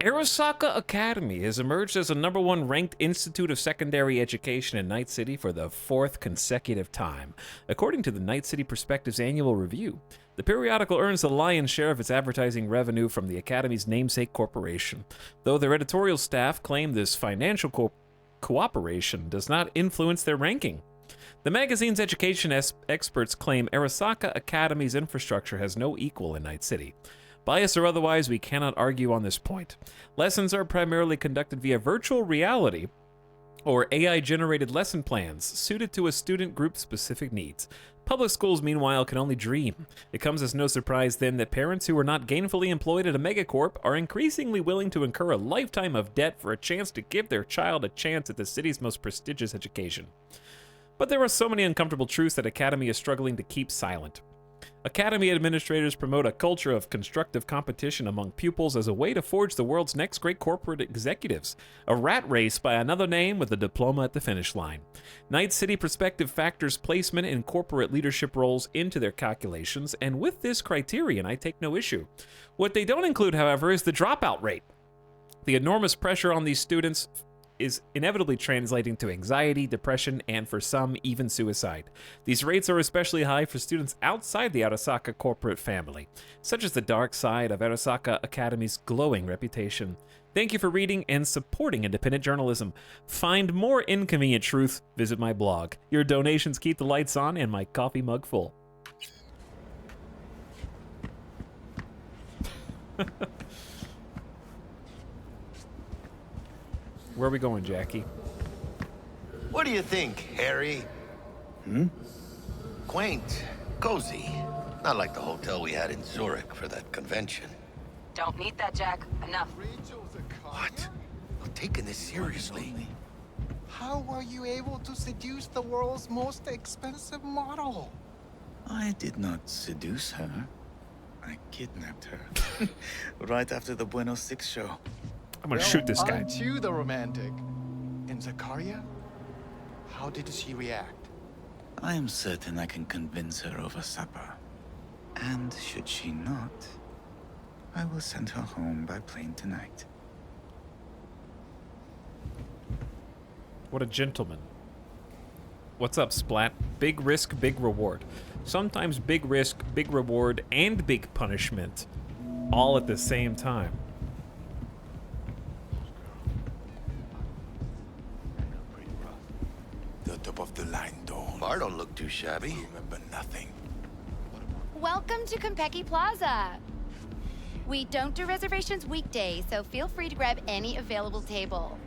Arasaka Academy has emerged as the #1 ranked institute of secondary education in Night City for the 4th consecutive time, according to the Night City Perspective's annual review. The periodical earns the lion's share of its advertising revenue from the Academy's namesake corporation, though their editorial staff claim this financial cooperation does not influence their ranking. The magazine's education experts claim Arasaka Academy's infrastructure has no equal in Night City. Bias or otherwise, we cannot argue on this point. Lessons are primarily conducted via virtual reality or AI-generated lesson plans suited to a student group's specific needs. Public schools, meanwhile, can only dream. It comes as no surprise, then, that parents who are not gainfully employed at a megacorp are increasingly willing to incur a lifetime of debt for a chance to give their child a chance at the city's most prestigious education. But there are so many uncomfortable truths that Academy is struggling to keep silent. Academy administrators promote a culture of constructive competition among pupils as a way to forge the world's next great corporate executives, a rat race by another name with a diploma at the finish line. Night City Perspective factors placement in corporate leadership roles into their calculations, and with this criterion, I take no issue. What they don't include, however, is the dropout rate. The enormous pressure on these students is inevitably translating to anxiety, depression, and for some, even suicide. These rates are especially high for students outside the Arasaka corporate family, such as the dark side of Arasaka Academy's glowing reputation. Thank you for reading and supporting independent journalism. Find more inconvenient truth, visit my blog. Your donations keep the lights on and my coffee mug full. Where are we going, Jackie? What do you think, Harry? Quaint, cozy. Not like the hotel we had in Zurich for that convention. Don't need that, Jack. Enough. What? I'm taking this seriously. How were you able to seduce the world's most expensive model? I did not seduce her. I kidnapped her. Right after the Buenos Six show. I'm gonna shoot this guy. Aren't you the romantic? And Zakaria? How did she react? I am certain I can convince her over supper. And should she not, I will send her home by plane tonight. What a gentleman. What's up, Splat? Big risk, big reward. Sometimes big risk, big reward, and big punishment all at the same time. The top of the line, though. Bar don't look too shabby. Remember nothing. Welcome to Konpeki Plaza. We don't do reservations weekdays, so feel free to grab any available table.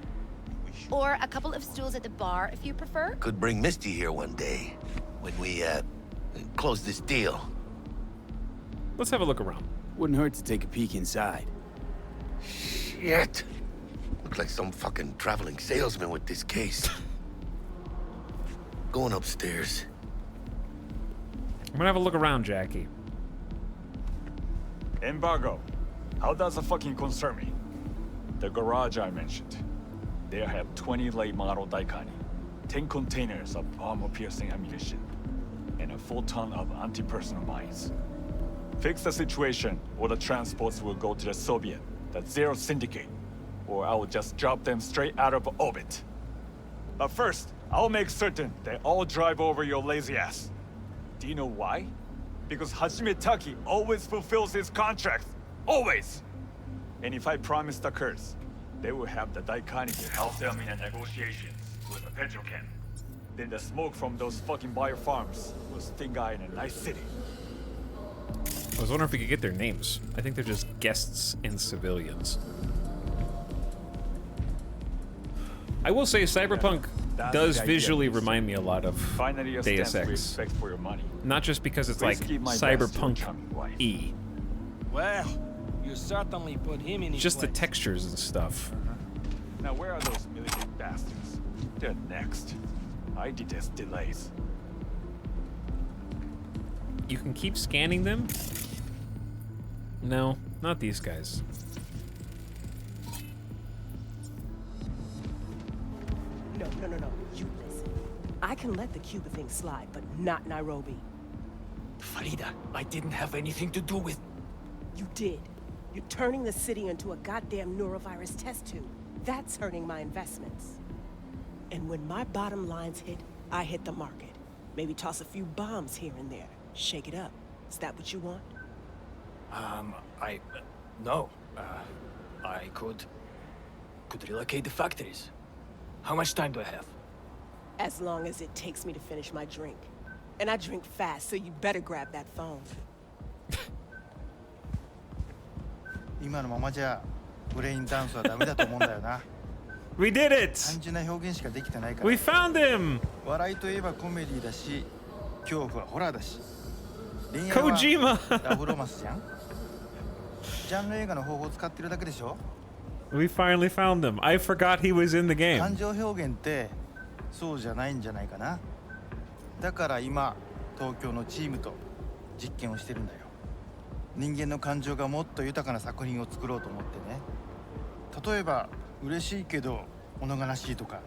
Or a couple of stools at the bar if you prefer. Could bring Misty here one day when we, close this deal. Let's have a look around. Wouldn't hurt to take a peek inside. Shit. Look like some fucking traveling salesman with this case. Going upstairs. I'm gonna have a look around, Jackie. Embargo. How does it fucking concern me? The garage I mentioned. They have 20 late model Daikani, 10 containers of armor-piercing ammunition, and a full ton of anti-personnel mines. Fix the situation, or the transports will go to the Soviet, the Zero Syndicate, or I will just drop them straight out of orbit. But first, I'll make certain they all drive over your lazy ass. Do you know why? Because Hajime Taki always fulfills his contracts. Always! And if I promise the curse, they will have the Daikani to help them in the negotiations with the petrochem. Then the smoke from those fucking bio farms will sting out in a nice city. I was wondering if we could get their names. I think they're just guests and civilians. I will say Cyberpunk does visually remind me a lot of Deus Ex. For your money. Not just because it's like Cyberpunk-y. Well, you certainly put him in his Just the place. textures and stuff. Now where are those military bastards? They're next. I detest delays. You can keep scanning them? No, not these guys. No. You listen. I can let the Cuba thing slide, but not Nairobi. Farida, I didn't have anything to do with... You did. You're turning the city into a goddamn neurovirus test tube. That's hurting my investments. And when my bottom lines hit, I hit the market. Maybe toss a few bombs here and there. Shake it up. Is that what you want? No. I could relocate the factories. How much time do I have? As long as it takes me to finish my drink. And I drink fast, so you better grab that phone. 今のままじゃブレインダンスはダメだと思うんだよな。We did it! 単純な表現しかできてないから。We found him! 笑いといえばコメディだし、恐怖はホラーだし。恋愛はラブロマンスじゃん。ジャンル映画の方法を使ってるだけでしょ。We finally found him. I forgot he was in the game. 感情表現ってそうじゃないんじゃないかな。だから今東京のチームと実験をしてるんだよ。人間の感情がもっと豊かな作品を作ろうと思ってね。例えば嬉しいけど物悲しいとか、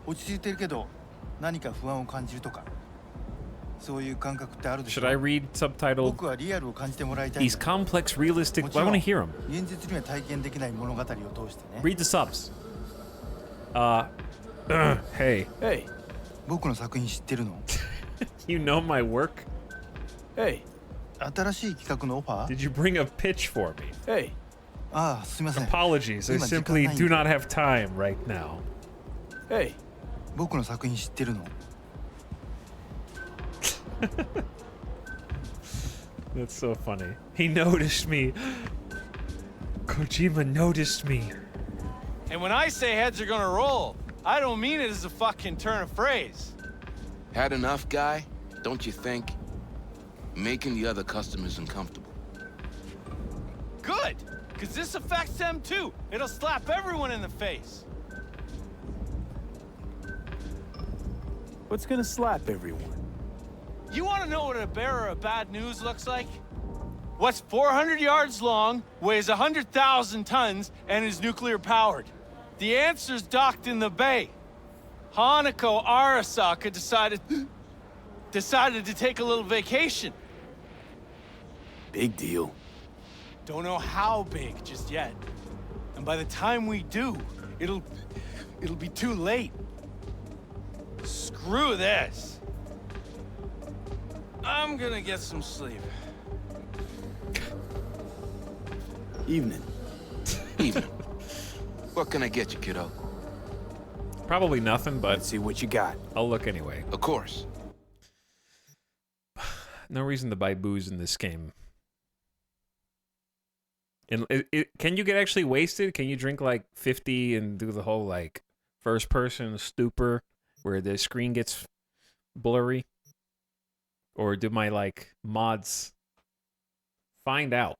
落ち着いてるけど何か不安を感じるとか、そういう感覚ってあるでしょ。Should I read subtitle? 僕はリアルを感じてもらいたいんだ。 He's complex, realistic. I want to hear him. 現実には体験できない物語を通してね。Read the subs. Hey. Hey. 僕の作品知ってるの？ You know my work? Hey. 新しい企画のオファー？ Did you bring a pitch for me? Hey. ああ、すみません。 Apologies. I simply do not have time right now. Hey. 僕の作品知ってるの？ That's so funny. He noticed me. Kojima noticed me. And when I say heads are gonna roll, I don't mean it as a fucking turn of phrase. Had enough, guy? Don't you think? Making the other customers uncomfortable. Good, because this affects them too. It'll slap everyone in the face. What's gonna slap everyone? You want to know what a bearer of bad news looks like? What's 400 yards long, weighs 100,000 tons, and is nuclear powered? The answer's docked in the bay. Hanako Arasaka decided to take a little vacation. Big deal. Don't know how big just yet. And by the time we do, it'll be too late. Screw this. I'm gonna get some sleep. Evening. Evening. What can I get you, kiddo? Probably nothing, but let's see what you got. I'll look anyway. Of course. No reason to buy booze in this game. And can you get actually wasted? Can you drink like 50 and do the whole like first person stupor where the screen gets blurry? Or do my like mods find out?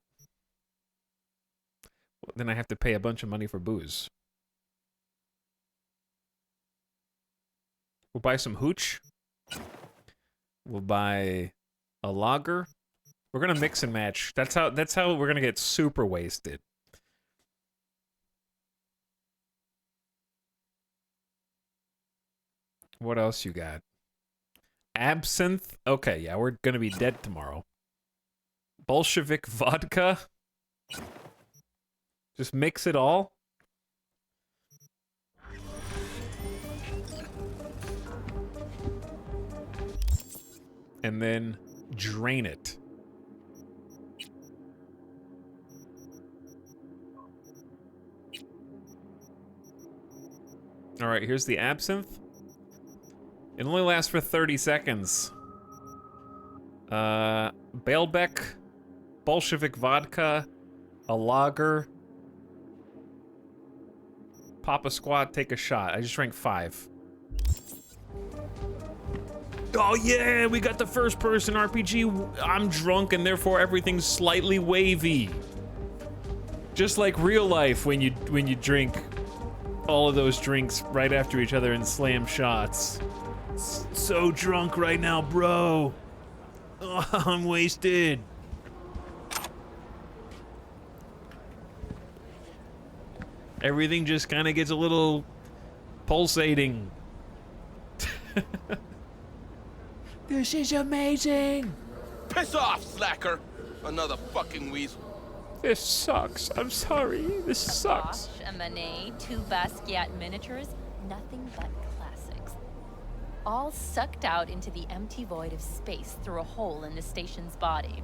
Well, then I have to pay a bunch of money for booze. We'll buy some hooch. We'll buy a lager. We're gonna mix and match. That's how we're gonna get super wasted. What else you got? Absinthe? Okay, yeah, we're gonna be dead tomorrow. Bolshevik vodka? Just mix it all? And then drain it. Alright, here's the absinthe. It only lasts for 30 seconds. Baalbek, Bolshevik vodka, a lager. Pop a squat, take a shot. I just drank 5. Oh yeah, we got the first person RPG. I'm drunk and therefore everything's slightly wavy. Just like real life when you drink all of those drinks right after each other and slam shots. So drunk right now, bro. Oh, I'm wasted. Everything just kind of gets a little pulsating. This is amazing. Piss off, slacker. Another fucking weasel. This sucks. I'm sorry. This sucks. Bosch, a Manet, 2 Basquiat miniatures, nothing but classics. All sucked out into the empty void of space through a hole in the station's body.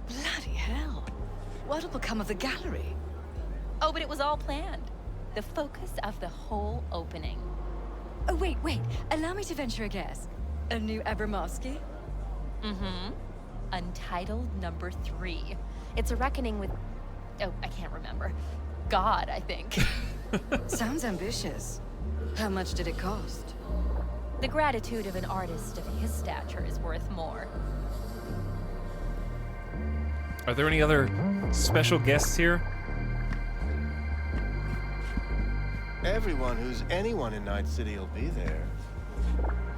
Bloody hell. What'll become of the gallery? Oh, but it was all planned. The focus of the whole opening. Oh, wait. Allow me to venture a guess. A new Abramovsky? Mm-hmm. Untitled number 3. It's a reckoning with... Oh, I can't remember. God, I think. Sounds ambitious. How much did it cost? The gratitude of an artist of his stature is worth more. Are there any other special guests here? Everyone who's anyone in Night City will be there.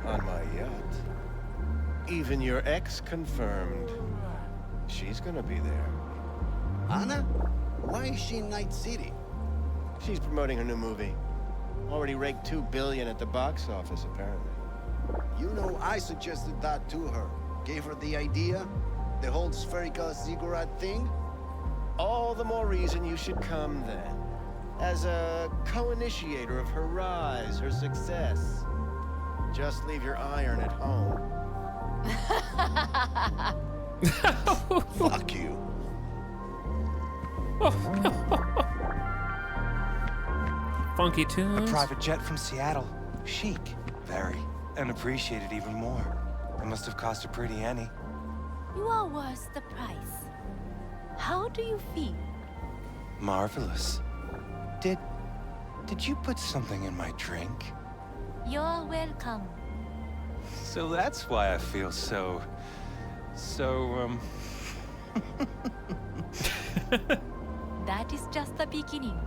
On my yacht. Even your ex confirmed. She's gonna be there. Anna? Why is she in Night City? She's promoting her new movie. Already raked $2 billion at the box office, apparently. You know, I suggested that to her. Gave her the idea. The whole spherical ziggurat thing. All the more reason you should come then. As a co-initiator of her rise, her success. Just leave your iron at home. Fuck you. Funky tunes. A private jet from Seattle. Chic. Very. And appreciated even more. It must have cost a pretty penny. You are worth the price. How do you feel? Marvelous. Did you put something in my drink? You're welcome. So that's why I feel so... That is just the beginning.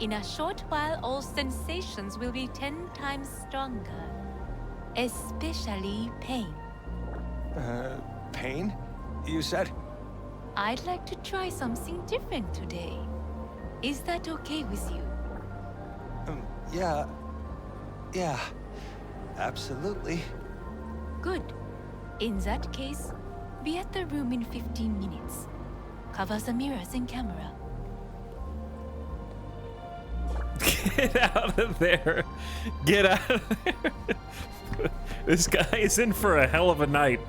In a short while, all sensations will be 10 times stronger. Especially pain. Pain? You said? I'd like to try something different today. Is that okay with you? Yeah. Absolutely. Good. In that case, be at the room in 15 minutes. Cover the mirrors and camera. Get out of there. Get out of there. This guy is in for a hell of a night.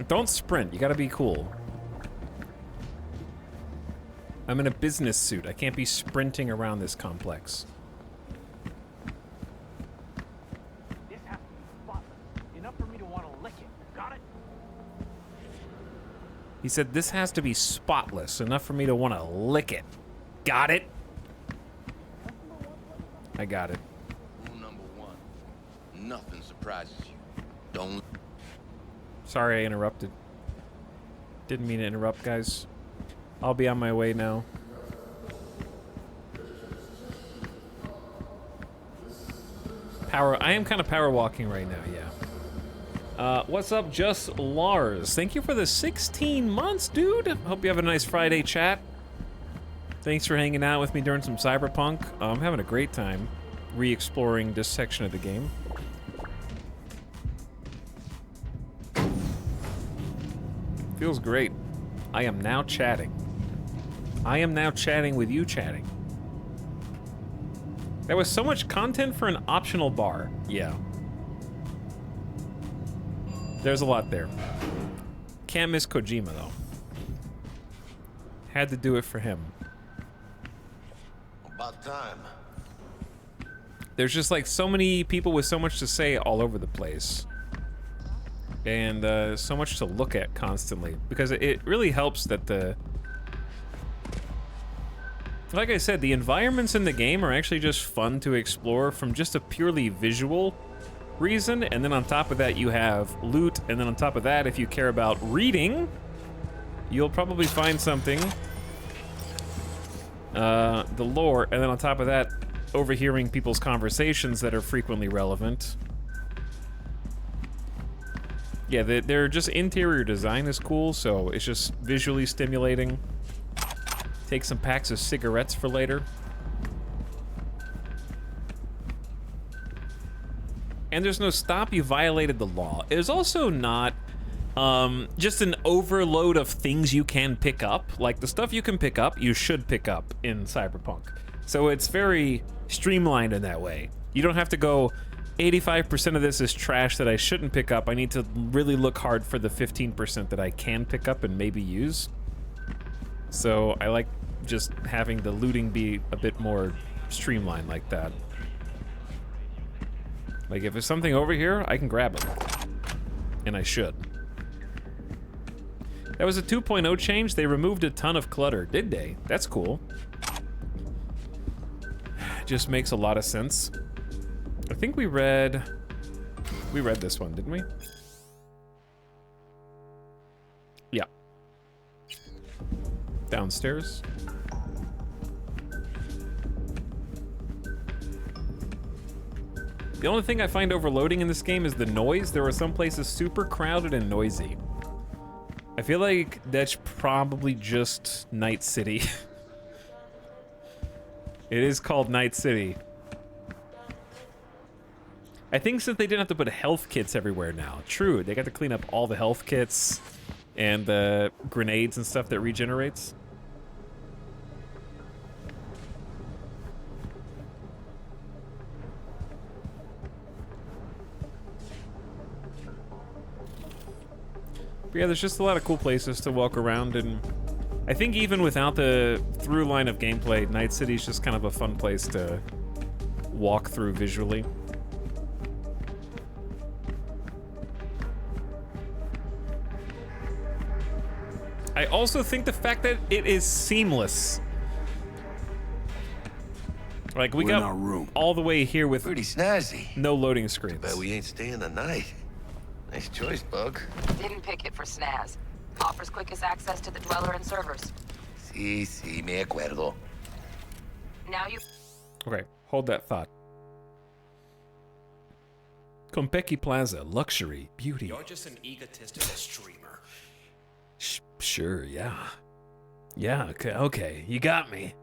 Don't sprint. You gotta be cool. I'm in a business suit. I can't be sprinting around this complex. This has to be spotless. Enough for me to want to lick it. Got it? He said this has to be spotless. Enough for me to want to lick it. Got it? I got it. Rule number 1. Nothing surprises you. Don't... Sorry I interrupted. Didn't mean to interrupt, guys. I'll be on my way now. I am kind of power walking right now, yeah. What's up, Just Lars? Thank you for the 16 months, dude. Hope you have a nice Friday, chat. Thanks for hanging out with me during some Cyberpunk. I'm having a great time re-exploring this section of the game. Feels great. I am now chatting. I am now chatting with you chatting. That was so much content for an optional bar. Yeah. There's a lot there. Can't miss Kojima, though. Had to do it for him. About time. There's just like so many people with so much to say all over the place. And so much to look at constantly. Because it really helps that the... Like I said, the environments in the game are actually just fun to explore from just a purely visual reason. And then on top of that, you have loot. And then on top of that, if you care about reading, you'll probably find something. The lore. And then on top of that, overhearing people's conversations that are frequently relevant. Yeah, their just interior design is cool, so it's just visually stimulating. Take some packs of cigarettes for later. and there's no stop, you violated the law. There's also not just an overload of things you can pick up. Like the stuff you can pick up, you should pick up in Cyberpunk. So it's very streamlined in that way. You don't have to go, 85% of this is trash that I shouldn't pick up. I need to really look hard for the 15% that I can pick up and maybe use. So I like just having the looting be a bit more streamlined like that. Like if there's something over here, I can grab it. And I should. That was a 2.0 change. They removed a ton of clutter, did they? That's cool. Just makes a lot of sense. I think we read this one, didn't we? Yeah. Downstairs. The only thing I find overloading in this game is the noise. There are some places super crowded and noisy. I feel like that's probably just Night City. It is called Night City. I think since they didn't have to put health kits everywhere now. True, they got to clean up all the health kits and the grenades and stuff that regenerates. But yeah, there's just a lot of cool places to walk around, and I think even without the through line of gameplay, Night City's just kind of a fun place to walk through visually. I also think the fact that it is seamless. Like we got all the way here with pretty snazzy. No loading screens. Bet we ain't staying the night. Nice choice, Bug. Didn't pick it for snaz. Offers quickest access to the dweller and servers. Sí, me acuerdo. Now you... Okay, hold that thought. Konpeki Plaza, luxury, beauty. You're just an egotistical streamer. Sure, yeah. Yeah, okay, you got me.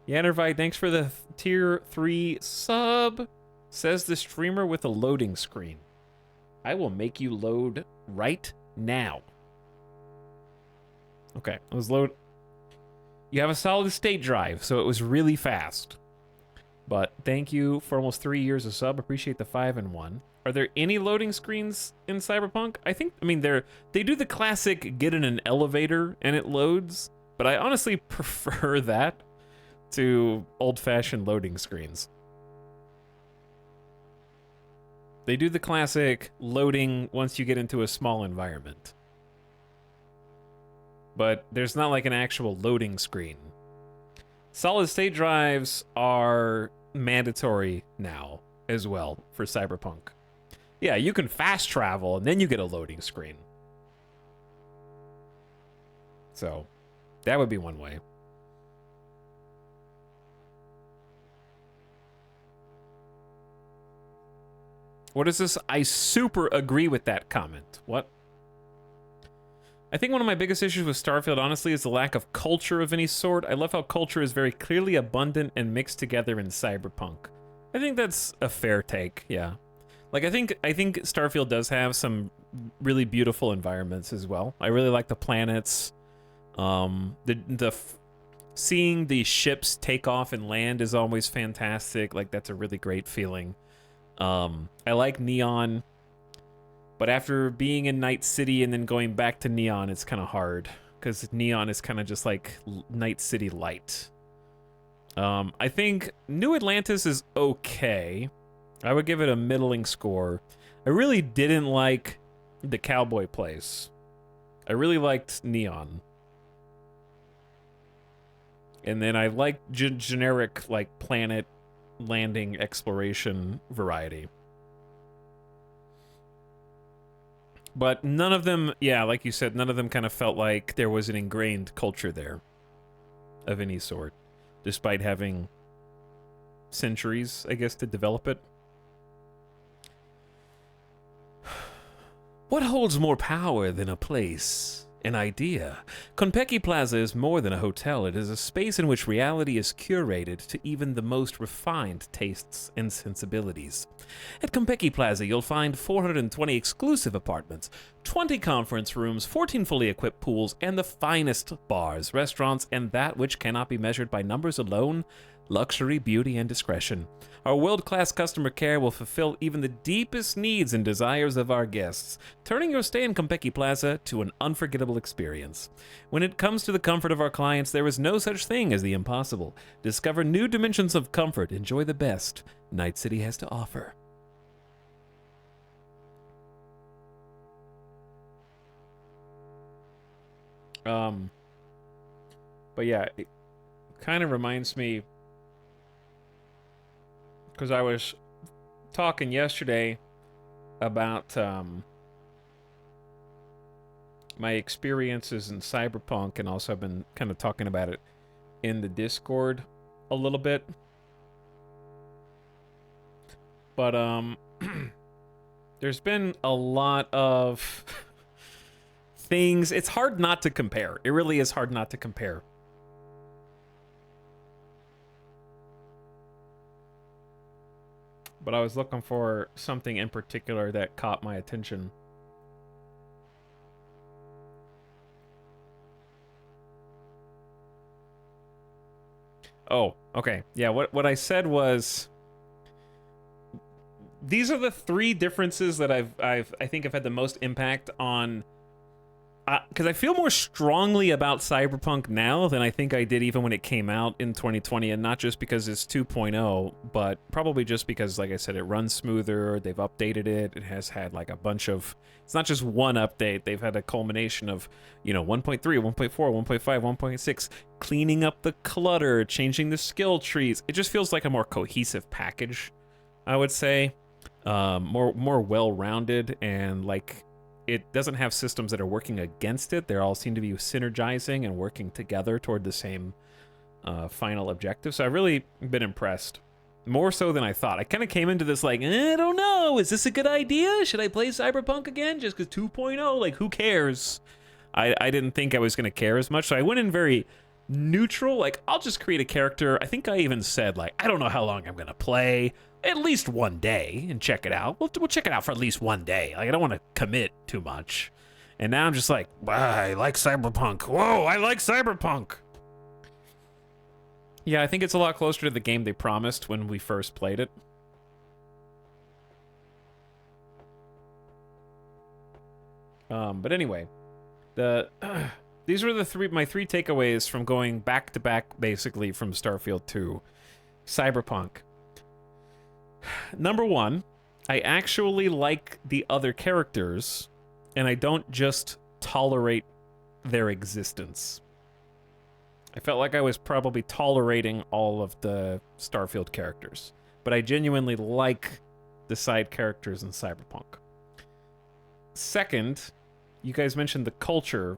Yannervite, thanks for the tier 3 sub. Says the streamer with a loading screen. I will make you load right now. Okay, it was load. You have a solid state drive, so it was really fast. But thank you for almost 3 years of sub. Appreciate the 5 and 1. Are there any loading screens in Cyberpunk? I mean, they do the classic get in an elevator and it loads, but I honestly prefer that to old-fashioned loading screens. They do the classic loading once you get into a small environment. But there's not like an actual loading screen. Solid state drives are mandatory now as well for Cyberpunk. Yeah, you can fast travel and then you get a loading screen. So, that would be one way. What is this? I super agree with that comment. What? I think one of my biggest issues with Starfield, honestly, is the lack of culture of any sort. I love how culture is very clearly abundant and mixed together in Cyberpunk. I think that's a fair take, yeah. Like, I think Starfield does have some really beautiful environments as well. I really like the planets. Seeing the ships take off and land is always fantastic. Like, that's a really great feeling. I like Neon, but after being in Night City and then going back to Neon, it's kind of hard, because Neon is kind of just like Night City light. I think New Atlantis is okay. I would give it a middling score. I really didn't like the cowboy place. I really liked Neon. And then I liked generic, like, planet landing exploration variety. But none of them, yeah, like you said, none of them kind of felt like there was an ingrained culture there of any sort, despite having centuries, I guess, to develop it. What holds more power than a place an idea. Konpeki Plaza is more than a hotel. It is a space in which reality is curated to even the most refined tastes and sensibilities. At Konpeki Plaza, you'll find 420 exclusive apartments, 20 conference rooms, 14 fully equipped pools, and the finest bars, restaurants, and that which cannot be measured by numbers alone, luxury, beauty, and discretion. Our world-class customer care will fulfill even the deepest needs and desires of our guests, turning your stay in Konpeki Plaza to an unforgettable experience. When it comes to the comfort of our clients, there is no such thing as the impossible. Discover new dimensions of comfort. Enjoy the best Night City has to offer. But yeah, it kind of reminds me, because I was talking yesterday about my experiences in Cyberpunk, and also I've been kind of talking about it in the Discord a little bit. But there's been a lot of things. It's hard not to compare. It really is hard not to compare. But I was looking for something in particular that caught my attention. Oh, okay. Yeah, what I said was, these are the three differences that I think have had the most impact on, because I feel more strongly about Cyberpunk now than I think I did even when it came out in 2020, and not just because it's 2.0, but probably just because, like I said, it runs smoother, they've updated it, it has had like a bunch of, it's not just one update, they've had a culmination of, you know, 1.3, 1.4, 1.5, 1.6, cleaning up the clutter, changing the skill trees. It just feels like a more cohesive package, I would say. More well-rounded, and like, it doesn't have systems that are working against it. They all seem to be synergizing and working together toward the same final objective. So I've really been impressed. More so than I thought. I kind of came into this like, I don't know, is this a good idea? Should I play Cyberpunk again? Just because 2.0, like, who cares? I didn't think I was going to care as much, so I went in very neutral. Like, I'll just create a character. I think I even said, like, I don't know how long I'm going to play. At least one day and check it out. We'll check it out for at least one day. Like, I don't want to commit too much. And now I'm just like, wow, I like Cyberpunk. Whoa, I like Cyberpunk. Yeah, I think it's a lot closer to the game they promised when we first played it. But anyway, these were my three takeaways from going back to back, basically, from Starfield to Cyberpunk. Number one, I actually like the other characters, and I don't just tolerate their existence. I felt like I was probably tolerating all of the Starfield characters, but I genuinely like the side characters in Cyberpunk. Second, you guys mentioned the culture.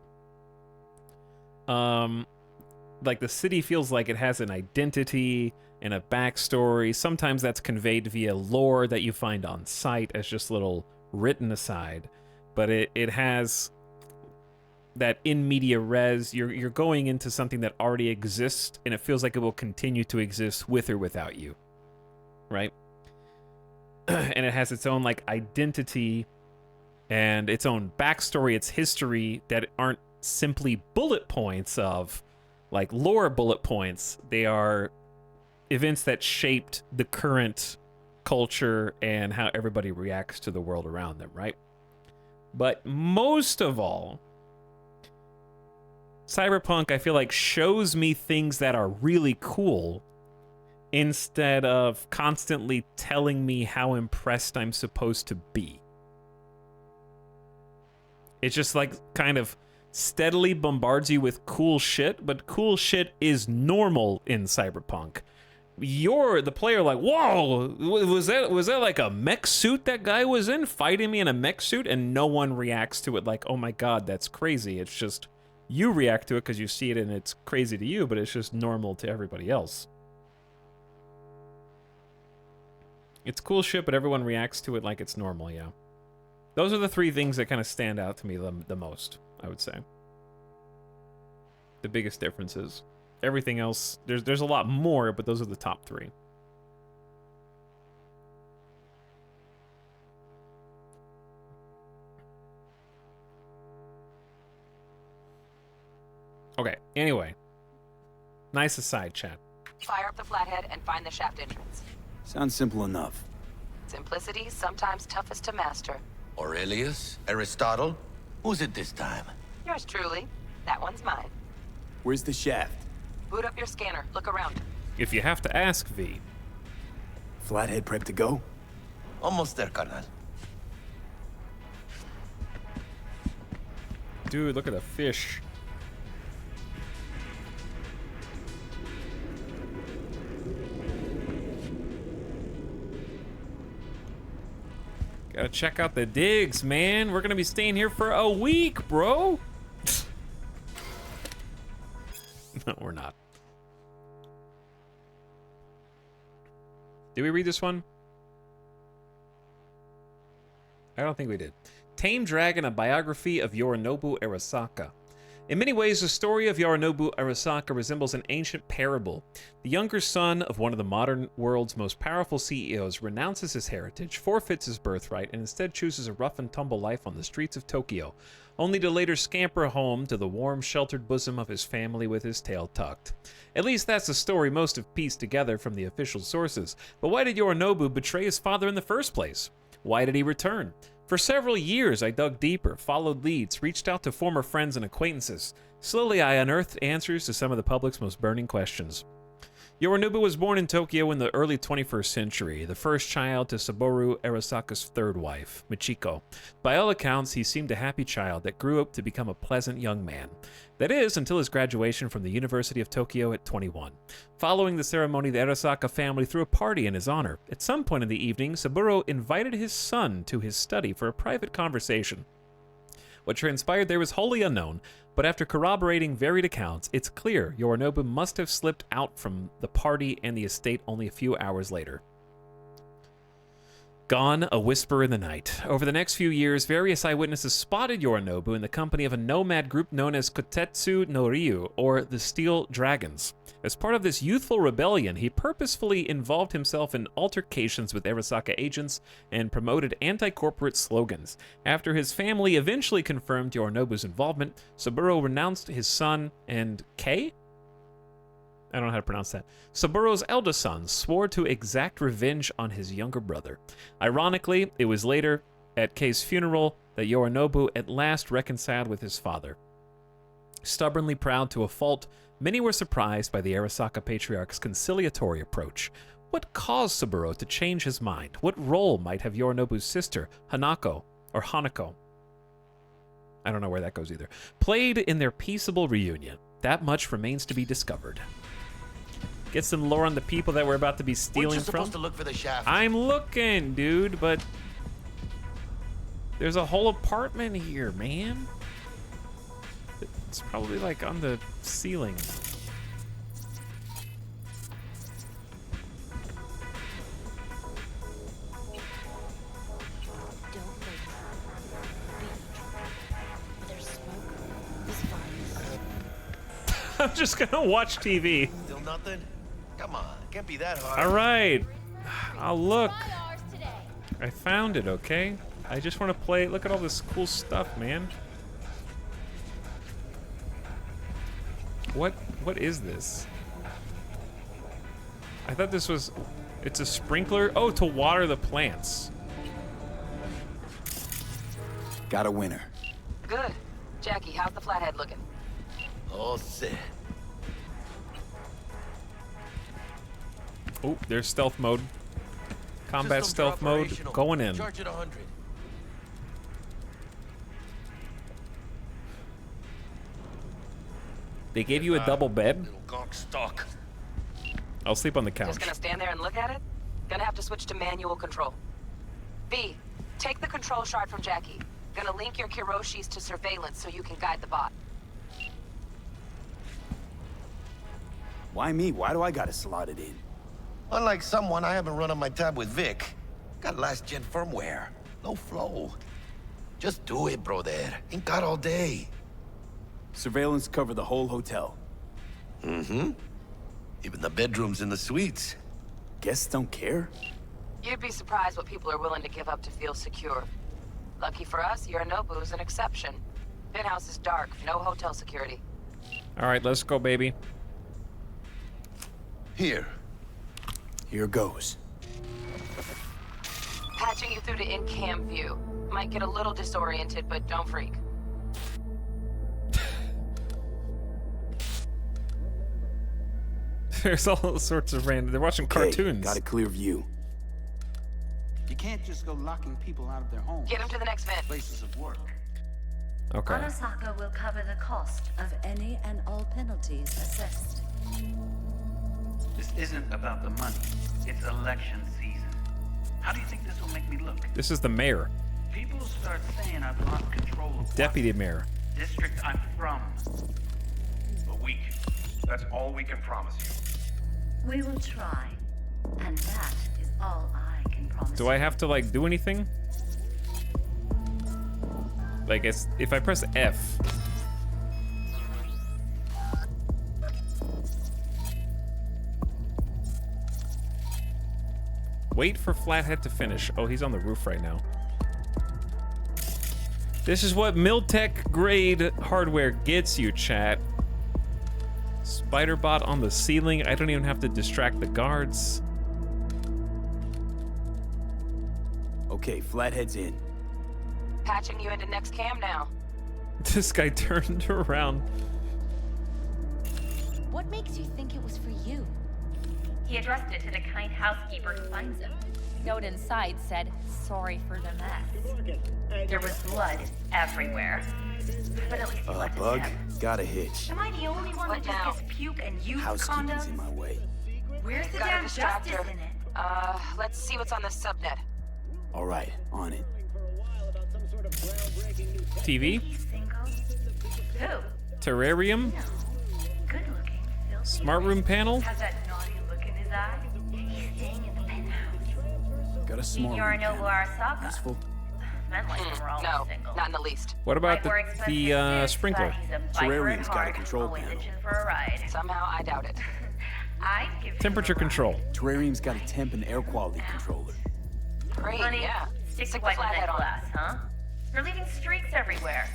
Like, the city feels like it has an identity and a backstory. Sometimes that's conveyed via lore that you find on site as just little written aside, but it has that in media res. You're going into something that already exists, and it feels like it will continue to exist with or without you, right? And it has its own like identity and its own backstory, its history, that aren't simply bullet points of like lore bullet points. They are events that shaped the current culture and how everybody reacts to the world around them, right? But most of all, Cyberpunk, I feel like, shows me things that are really cool instead of constantly telling me how impressed I'm supposed to be. It's just like kind of steadily bombards you with cool shit, but cool shit is normal in Cyberpunk. You're the player like, whoa, was that like a mech suit that guy was in, fighting me in a mech suit? And no one reacts to it like, oh my god, that's crazy. It's just, you react to it because you see it and it's crazy to you, but it's just normal to everybody else. It's cool shit, but everyone reacts to it like it's normal, yeah. Those are the three things that kind of stand out to me the most, I would say. the biggest differences. Everything else, there's a lot more, but those are the top 3. Okay, anyway. Nice aside, chat. Fire up the flathead and find the shaft entrance. Sounds simple enough. Simplicity, sometimes toughest to master. Aurelius? Aristotle? Who's it this time? Yours truly. That one's mine. Where's the shaft? Boot up your scanner. Look around. If you have to ask, V. Flathead prep to go? Almost there, carnal. Dude, look at the fish. Gotta check out the digs, man. We're gonna be staying here for a week, bro. No, we're not. Did we read this one? I don't think we did. Tame Dragon, a biography of Yorinobu Arasaka. In many ways, the story of Yorinobu Arasaka resembles an ancient parable. The younger son of one of the modern world's most powerful CEOs renounces his heritage, forfeits his birthright, and instead chooses a rough and tumble life on the streets of Tokyo, only to later scamper home to the warm, sheltered bosom of his family with his tail tucked. At least that's the story most have pieced together from the official sources. But why did Yorinobu betray his father in the first place? Why did he return? For several years, I dug deeper, followed leads, reached out to former friends and acquaintances. Slowly, I unearthed answers to some of the public's most burning questions. Yorinobu was born in Tokyo in the early 21st century, the first child to Saboru Arasaka's third wife, Michiko. By all accounts, he seemed a happy child that grew up to become a pleasant young man. That is, until his graduation from the University of Tokyo at 21. Following the ceremony, the Arasaka family threw a party in his honor. At some point in the evening, Saburo invited his son to his study for a private conversation. What transpired there was wholly unknown, but after corroborating varied accounts, it's clear Yorinobu must have slipped out from the party and the estate only a few hours later. Gone, a whisper in the night. Over the next few years, various eyewitnesses spotted Yorinobu in the company of a nomad group known as Pt.2 no Ryu, or the Steel Dragons. As part of this youthful rebellion, he purposefully involved himself in altercations with Arasaka agents and promoted anti-corporate slogans. After his family eventually confirmed Yorinobu's involvement, Saburo renounced his son and Kei? I don't know how to pronounce that. Saburo's eldest son swore to exact revenge on his younger brother. Ironically, it was later, at Kei's funeral, that Yorinobu at last reconciled with his father. Stubbornly proud to a fault, many were surprised by the Arasaka patriarch's conciliatory approach. What caused Saburo to change his mind? What role might have Yorinobu's sister, Hanako, I don't know where that goes either, played in their peaceable reunion? That much remains to be discovered. Get some lore on the people that we're about to be stealing Weren't you from. supposed to look for the shaft? I'm looking, dude, but there's a whole apartment here, man. It's probably like on the ceiling. I'm just gonna watch TV. Still nothing? Come on, can't be that hard. All right, I'll look. I found it, okay? I just want to play. Look at all this cool stuff, man. What is this? I thought this was, it's a sprinkler. Oh, to water the plants. Got a winner. Good. Jackie, how's the flathead looking? All set. Oh, there's stealth mode. Combat Systems stealth mode operational. going in. Charge at 100. They gave you a double bed? Little gonk stock. I'll sleep on the couch. Just gonna stand there and look at it? Gonna have to switch to manual control. V, take the control shard from Jackie. Gonna link your Kiroshis to surveillance so you can guide the bot. Why me? Why do I gotta slot it in? Unlike someone, I haven't run on my tab with Vic. Got last-gen firmware. No flow. Just do it, brother. Ain't got all day. Surveillance covered the whole hotel. Mm-hmm. Even the bedrooms and the suites. Guests don't care? You'd be surprised what people are willing to give up to feel secure. Lucky for us, Yorinobu's an exception. Penthouse is dark, no hotel security. All right, let's go, baby. Here. Here goes. Patching you through to in-cam view. Might get a little disoriented, but don't freak. There's all sorts of random. They're watching cartoons. Got a clear view. You can't just go locking people out of their homes. Get them to the next vent. Places of work. Okay. Arasaka will cover the cost of any and all penalties assessed. This isn't about the money. It's election season. How do you think this will make me look? This is the mayor. People start saying I've lost control of Deputy mayor. district I'm from. A week. That's all we can promise you. We will try, and that is all I can promise. Do I have to like do anything? Like if I press F. Wait for Flathead to finish. Oh, he's on the roof right now. This is what Miltech grade hardware gets you, chat. Spider bot on the ceiling. I don't even have to distract the guards. Okay, Flathead's in. Patching you into next cam now. This guy turned around. What makes you think it was for you? He addressed it to the kind housekeeper who finds him. Note inside said, "Sorry for the mess." There was blood everywhere. But at least he left his Bug, tip. got a hitch. Am I the only one that just gets puke and used Housekeeping's condoms? in my way. Where's the Gotta damn distract justice her. in it? Let's see what's on the subnet. All right, on it. TV? Who? Terrarium? Good looking. Smart room panel? Has that naughty look in his eye? He's staying in the penthouse. Got a small room Yorinobu panel. Arasaka. Useful. Men like him are always No, single. not in the least. What about Might work expensive the as sprinkler? but he's a biker Terrarium's at got a heart, control always panel. itching for a ride. Somehow, I doubt it. I'd give him Temperature a ride. control. Terrarium's got a temp and air quality controller. Great, Honey, yeah. stick to Stick the white flathead on. glass, huh? You're leaving streaks everywhere.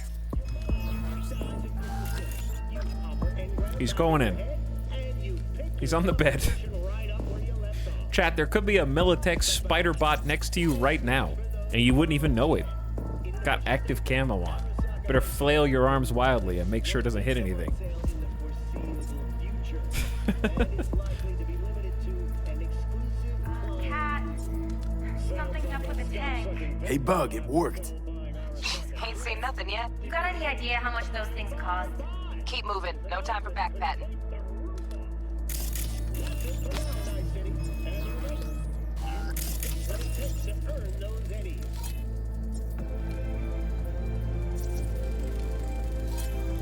He's going in. He's on the bed. Chat, there could be a Militech spider bot next to you right now, and you wouldn't even know it. Got active camo on. Better flail your arms wildly and make sure it doesn't hit anything. Cat, something's up with the tank. Hey, Bug, it worked. Ain't seen nothing yet. You got any idea how much those things cost? Keep moving. No time for backpatting.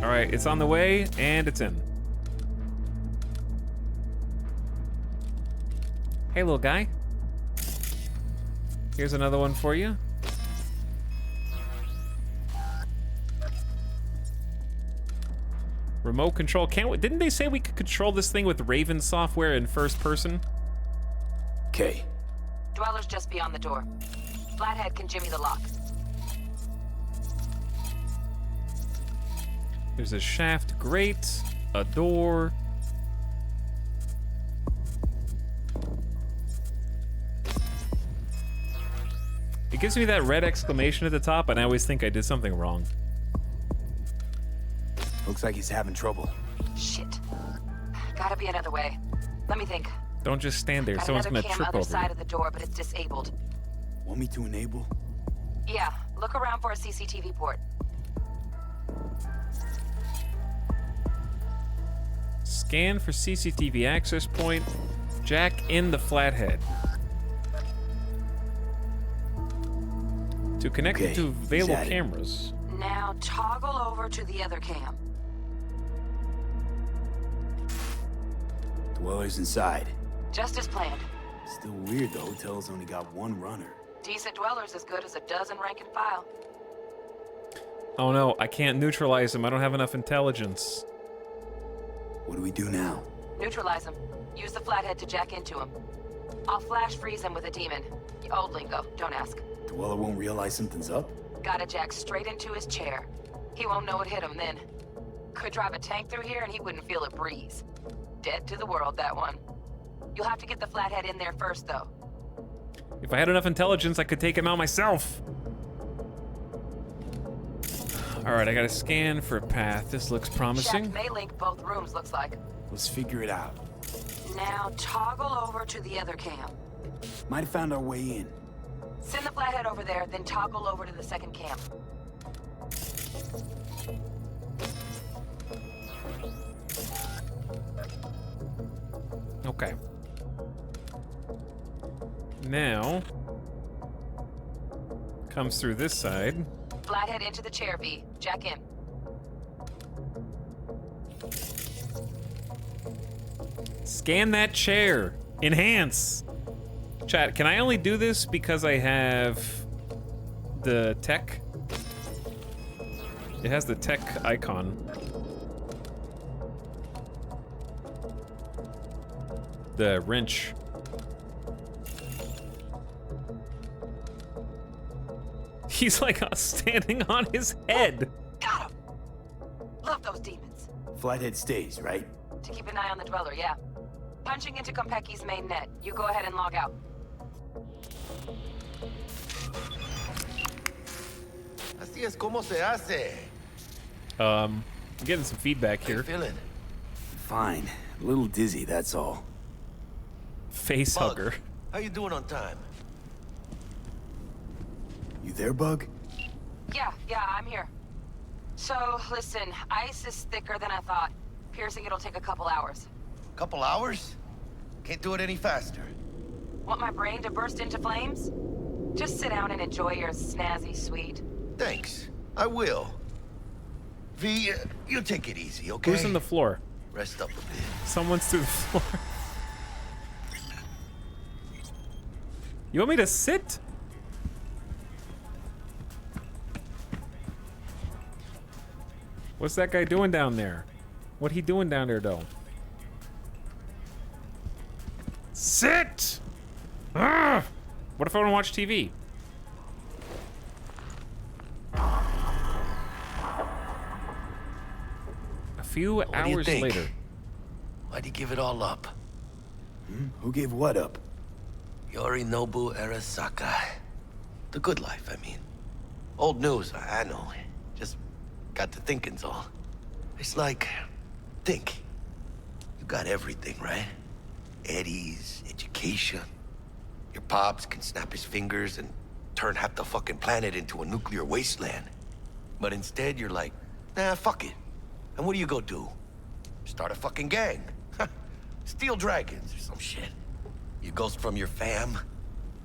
All right, it's on the way, and it's in. Hey, little guy. Here's another one for you. Remote control. Didn't they say we could control this thing with Raven software in first person? Okay. Dweller's just beyond the door. Flathead can jimmy the lock. There's a shaft grate, a door. It gives me that red exclamation at the top, and I always think I did something wrong. Looks like he's having trouble. Shit. Gotta be another way. Let me think. Don't just stand there. Got Someone's another gonna cam trip other over side you. of the door, but it's disabled. Want me to enable? Yeah, look around for a CCTV port. Scan for CCTV access point. Jack in the flathead. To connect it to available at it. cameras. Now toggle over to the other cam. Dweller's inside. Just as planned. Still weird the hotel's only got one runner. Decent dwellers as good as a dozen rank and file. Oh no, I can't neutralize him. I don't have enough intelligence. What do we do now? Neutralize him. Use the flathead to jack into him. I'll flash freeze him with a demon. Old lingo, don't ask. Dweller won't realize something's up? Gotta jack straight into his chair. He won't know it hit him then. Could drive a tank through here and he wouldn't feel a breeze. Dead to the world, that one. You'll have to get the flathead in there first, though. If I had enough intelligence, I could take him out myself. Alright, I gotta scan for a path. This looks promising. Shack may link both rooms, looks like. Let's figure it out. Now toggle over to the other cam. Might have found our way in. Send the flathead over there, then toggle over to the second cam. Okay. Now, comes through this side. Flathead into the chair, V. Jack in. Scan that chair. Enhance. Chat, can I only do this because I have the tech? It has the tech icon. The wrench. He's like standing on his head. Got him. Love those demons. Flathead stays, right? To keep an eye on the Dweller, yeah. Punching into Konpeki's main net. You go ahead and log out. Así es como se hace. I'm getting some feedback here. How you feeling? Fine. A little dizzy, that's all. Face hugger. How you doing on time? You there, Bug? Yeah, I'm here. So, listen, ice is thicker than I thought. Piercing it'll take a couple hours. Couple hours? Can't do it any faster. Want my brain to burst into flames? Just sit down and enjoy your snazzy sweet. Thanks. I will. V, you take it easy, okay? Who's on the floor? Rest up a bit. Someone's through the floor. You want me to sit? What's that guy doing down there? What he doing down there, though? Sit! Ah! What if I want to watch TV? A few What do you hours think? later. Why'd you give it all up? Who gave what up? Yorinobu Arasaka. The good life, I mean. Old news, I know. Just got to thinking's all. It's like, think. You got everything, right? Eddies, education. Your pops can snap his fingers and turn half the fucking planet into a nuclear wasteland. But instead, you're like, nah, fuck it. And what do you go do? Start a fucking gang. Steal dragons or some shit. You ghost from your fam,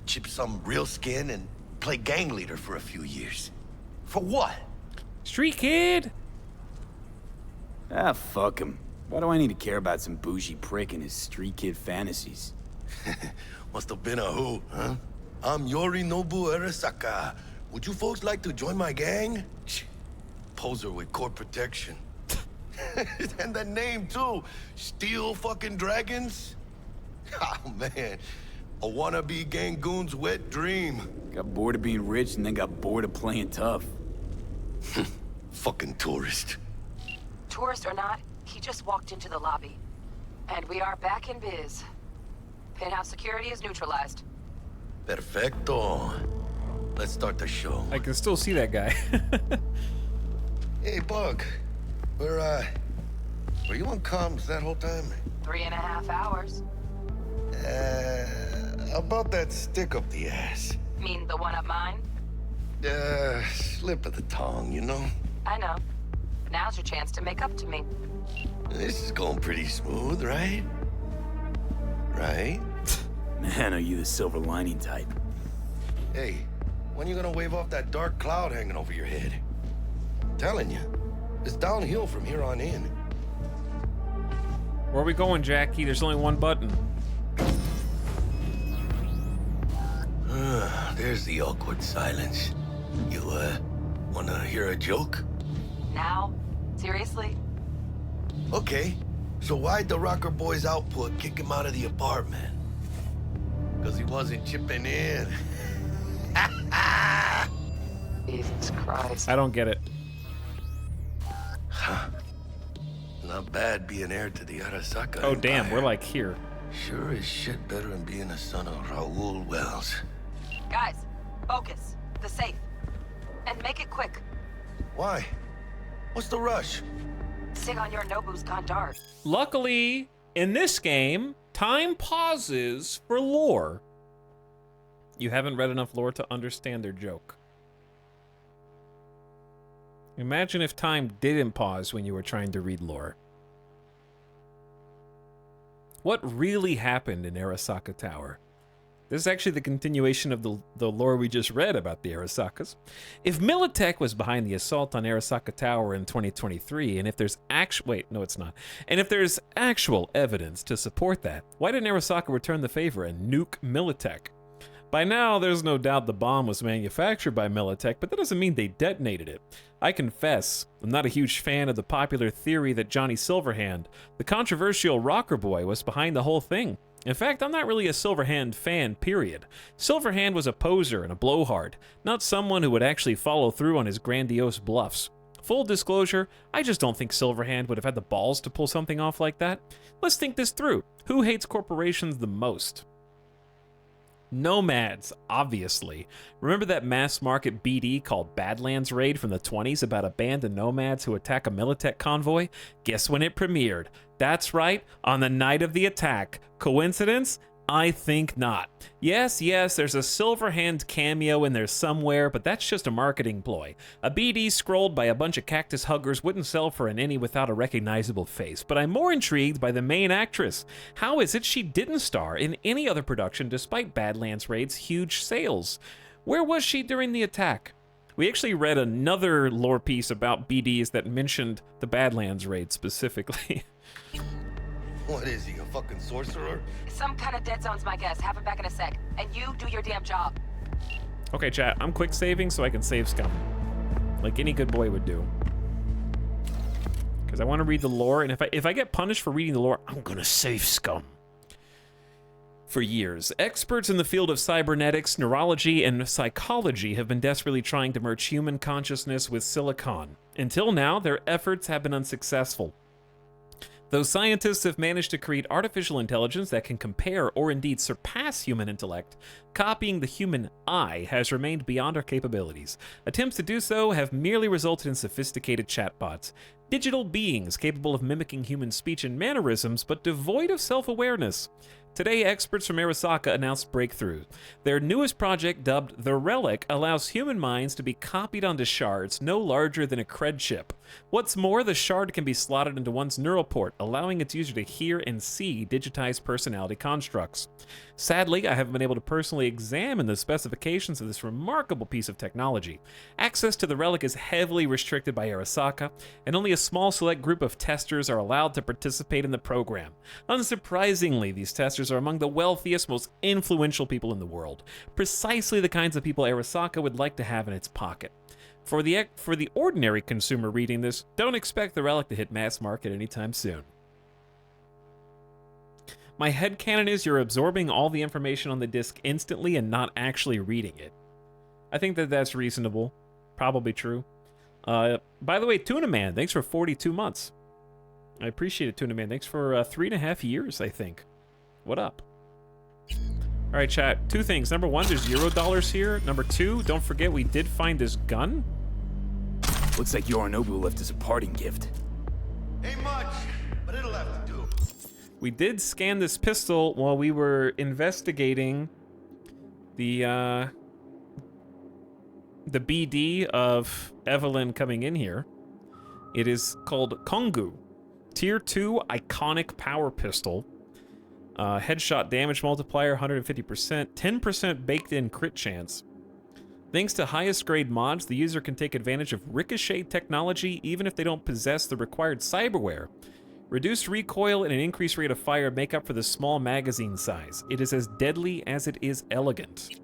chip some real skin, and play gang leader for a few years. For what? Street kid! Ah, fuck him. Why do I need to care about some bougie prick and his street kid fantasies? Must have been a who, huh? I'm Yorinobu Arasaka. Would you folks like to join my gang? Poser with core protection. And the name, too. Steel fucking dragons? Oh, man. A wannabe Gangoon's wet dream. Got bored of being rich and then got bored of playing tough. Fucking tourist. Tourist or not, he just walked into the lobby. And we are back in biz. Penthouse security is neutralized. Perfecto. Let's start the show. I can still see that guy. Hey, Bug. Were you on comms that whole time? 3.5 hours. About that stick up the ass. Mean the one up mine? Slip of the tongue, you know? I know. Now's your chance to make up to me. This is going pretty smooth, right? Right? Man, are you the silver lining type? Hey, when you gonna wave off that dark cloud hanging over your head? I'm telling you, it's downhill from here on in. Where are we going, Jackie? There's only one button. There's the awkward silence. You, Wanna hear a joke? Now? Seriously? Okay, so why'd the Rocker Boy's output kick him out of the apartment? Because he wasn't chipping in. Jesus Christ. I don't get it. Not bad being heir to the Arasaka Oh, damn, Empire. we're like here. Sure as shit better than being a son of Raoul Wells. Guys, focus. The safe. And make it quick. Why? What's the rush? Sigon Yorinobu's gone dark. Luckily, in this game, time pauses for lore. You haven't read enough lore to understand their joke. Imagine if time didn't pause when you were trying to read lore. What really happened in Arasaka Tower? This is actually the continuation of the lore we just read about the Arasakas. If Militech was behind the assault on Arasaka Tower in 2023, and if there's And if there's actual evidence to support that, why didn't Arasaka return the favor and nuke Militech? By now, there's no doubt the bomb was manufactured by Militech, but that doesn't mean they detonated it. I confess, I'm not a huge fan of the popular theory that Johnny Silverhand, the controversial rocker boy, was behind the whole thing. In fact, I'm not really a Silverhand fan, period. Silverhand was a poser and a blowhard, not someone who would actually follow through on his grandiose bluffs. Full disclosure, I just don't think Silverhand would have had the balls to pull something off like that. Let's think this through. Who hates corporations the most? Nomads, obviously. Remember that mass market BD called Badlands Raid from the 20s about a band of nomads who attack a Militech convoy? Guess when it premiered? That's right, on the night of the attack. Coincidence? I think not. Yes, there's a Silverhand cameo in there somewhere, but that's just a marketing ploy. A BD scrolled by a bunch of cactus huggers wouldn't sell for an innie without a recognizable face, but I'm more intrigued by the main actress. How is it she didn't star in any other production despite Badlands Raid's huge sales? Where was she during the attack? We actually read another lore piece about BDs that mentioned the Badlands Raid specifically. What is he, a fucking sorcerer? Some kind of dead zone's my guess. Have it back in a sec. And you do your damn job. Okay, chat, I'm quick saving so I can save scum. Like any good boy would do. Because I want to read the lore, and if I get punished for reading the lore, I'm gonna save scum. For years, experts in the field of cybernetics, neurology, and psychology have been desperately trying to merge human consciousness with silicon. Until now, their efforts have been unsuccessful. Though scientists have managed to create artificial intelligence that can compare or indeed surpass human intellect, copying the human eye has remained beyond our capabilities. Attempts to do so have merely resulted in sophisticated chatbots, digital beings capable of mimicking human speech and mannerisms but devoid of self-awareness. Today, experts from Arasaka announced breakthrough. Their newest project, dubbed The Relic, allows human minds to be copied onto shards no larger than a cred chip. What's more, the shard can be slotted into one's neural port, allowing its user to hear and see digitized personality constructs. Sadly, I haven't been able to personally examine the specifications of this remarkable piece of technology. Access to the Relic is heavily restricted by Arasaka, and only a small select group of testers are allowed to participate in the program. Unsurprisingly, these testers are among the wealthiest, most influential people in the world, precisely the kinds of people Arasaka would like to have in its pocket. For the ordinary consumer reading this, don't expect the Relic to hit mass market anytime soon. My headcanon is you're absorbing all the information on the disc instantly and not actually reading it. I think that that's reasonable. Probably true. By the way, Tuna Man, thanks for 42 months. I appreciate it, Tuna Man. Thanks for 3.5 years, I think. What up? All right, chat. Two things. Number one, there's $0 here. Number two, don't forget we did find this gun. Looks like Yorinobu left us a parting gift. Ain't much, but it'll have to do. We did scan this pistol while we were investigating the BD of Evelyn coming in here. It is called Kongu. Tier 2 iconic power pistol. Headshot damage multiplier 150%, 10% baked in crit chance. Thanks to highest grade mods, the user can take advantage of ricochet technology even if they don't possess the required cyberware. Reduced recoil and an increased rate of fire make up for the small magazine size. It is as deadly as it is elegant.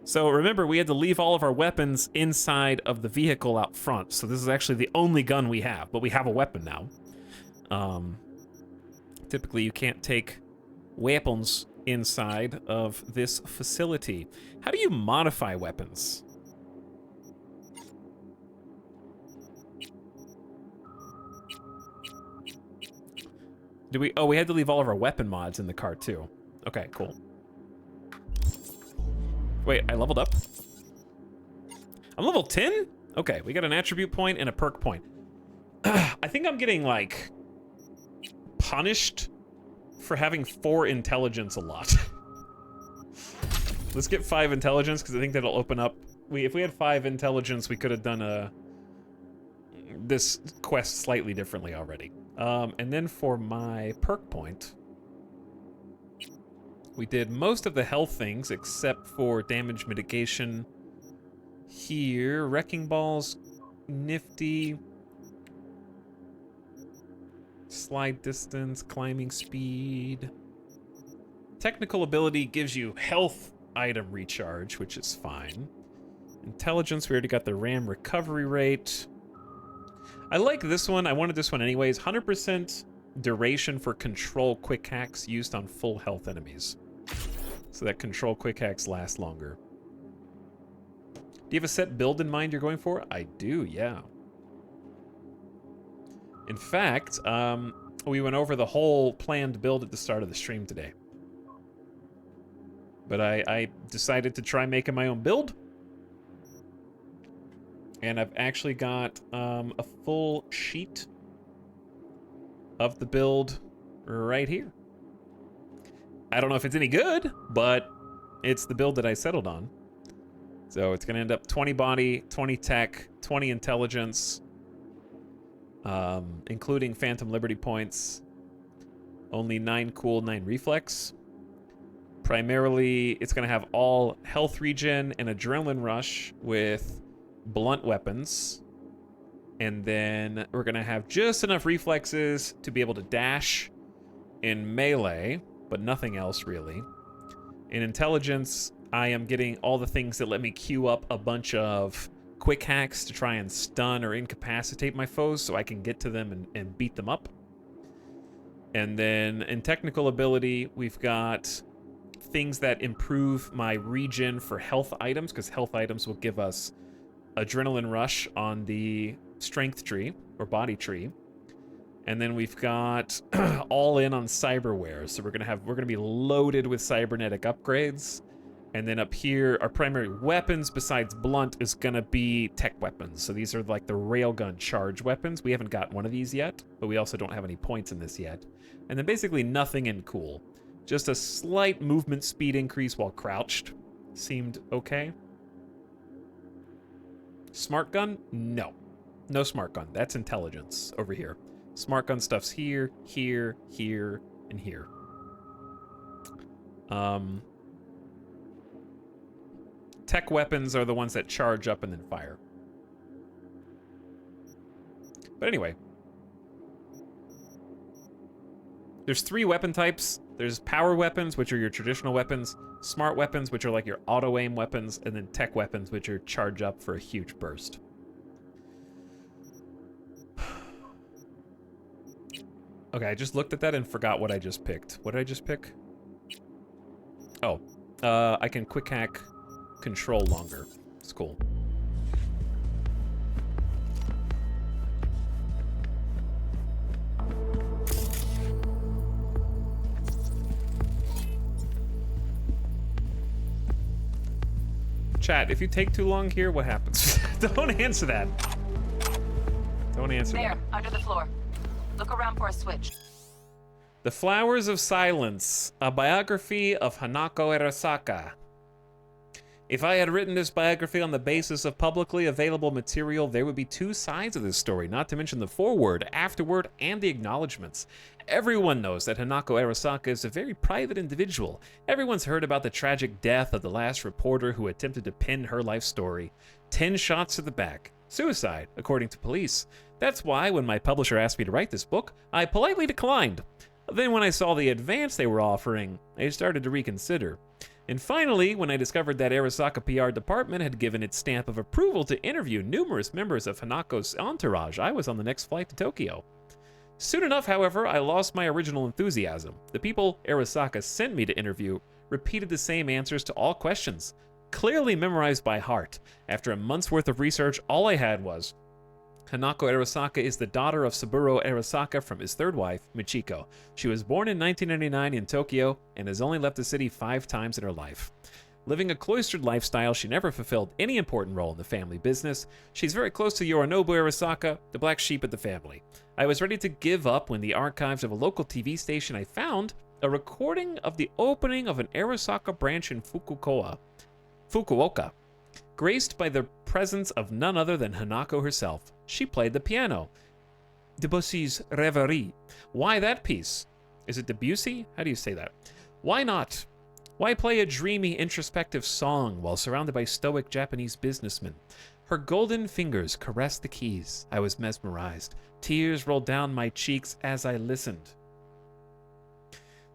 So remember, we had to leave all of our weapons inside of the vehicle out front. So this is actually the only gun we have, but we have a weapon now. Typically, you can't take weapons inside of this facility. How do you modify weapons? Do we? Oh, we had to leave all of our weapon mods in the car too. Okay, cool. Wait, I leveled up? I'm level 10? Okay, we got an attribute point and a perk point. I think I'm getting, like, punished for having 4 intelligence a lot. Let's get 5 intelligence, because I think that'll open up... If we had 5 intelligence, we could have done this quest slightly differently already. And then for my perk point... We did most of the health things except for damage mitigation here. Wrecking balls, nifty. Slide distance, climbing speed. Technical ability gives you health item recharge, which is fine. Intelligence, we already got the RAM recovery rate. I like this one. I wanted this one anyways. 100% duration for control quick hacks used on full health enemies. So that control quick hacks last longer. Do you have a set build in mind you're going for? I do, yeah. In fact, we went over the whole planned build at the start of the stream today. But I decided to try making my own build. And I've actually got a full sheet of the build right here. I don't know if it's any good, but it's the build that I settled on. So it's going to end up 20 body, 20 tech, 20 intelligence, including Phantom Liberty points, only 9 cool, 9 reflex. Primarily, it's going to have all health regen and adrenaline rush with blunt weapons. And then we're going to have just enough reflexes to be able to dash in melee, but nothing else really. In intelligence, I am getting all the things that let me queue up a bunch of quick hacks to try and stun or incapacitate my foes so I can get to them and beat them up. And then in technical ability, we've got things that improve my regen for health items, because health items will give us adrenaline rush on the strength tree or body tree. And then we've got all in on cyberware. So we're gonna be loaded with cybernetic upgrades. And then up here, our primary weapons besides blunt is gonna be tech weapons. So these are like the railgun charge weapons. We haven't got one of these yet, but we also don't have any points in this yet. And then basically nothing in cool. Just a slight movement speed increase while crouched. Seemed okay. Smart gun? No. No smart gun. That's intelligence over here. Smart gun stuff's here, here, here, and here. Tech weapons are the ones that charge up and then fire. But anyway. There's 3 weapon types. There's power weapons, which are your traditional weapons. Smart weapons, which are like your auto-aim weapons. And then tech weapons, which are charge up for a huge burst. Okay, I just looked at that and forgot what I just picked. What did I just pick? Oh, I can quick hack control longer. It's cool. Chat, if you take too long here, what happens? Don't answer that. Don't answer that. There, under the floor. Look around for a switch. The Flowers of Silence, a biography of Hanako Arasaka. If I had written this biography on the basis of publicly available material, there would be 2 sides of this story, not to mention the foreword, afterword, and the acknowledgments. Everyone knows that Hanako Arasaka is a very private individual. Everyone's heard about the tragic death of the last reporter who attempted to pin her life story. 10 shots to the back. Suicide, according to police. That's why, when my publisher asked me to write this book, I politely declined. Then when I saw the advance they were offering, I started to reconsider. And finally, when I discovered that Arasaka PR department had given its stamp of approval to interview numerous members of Hanako's entourage, I was on the next flight to Tokyo. Soon enough, however, I lost my original enthusiasm. The people Arasaka sent me to interview repeated the same answers to all questions, clearly memorized by heart. After a month's worth of research, all I had was, Hanako Arasaka is the daughter of Saburo Arasaka from his third wife, Michiko. She was born in 1999 in Tokyo and has only left the city 5 times in her life. Living a cloistered lifestyle, she never fulfilled any important role in the family business. She's very close to Yorinobu Arasaka, the black sheep of the family. I was ready to give up when the archives of a local TV station I found a recording of the opening of an Arasaka branch in Fukuoka, graced by the presence of none other than Hanako herself. She played the piano. Debussy's Reverie. Why that piece? Is it Debussy? How do you say that? Why not? Why play a dreamy, introspective song while surrounded by stoic Japanese businessmen? Her golden fingers caressed the keys. I was mesmerized. Tears rolled down my cheeks as I listened.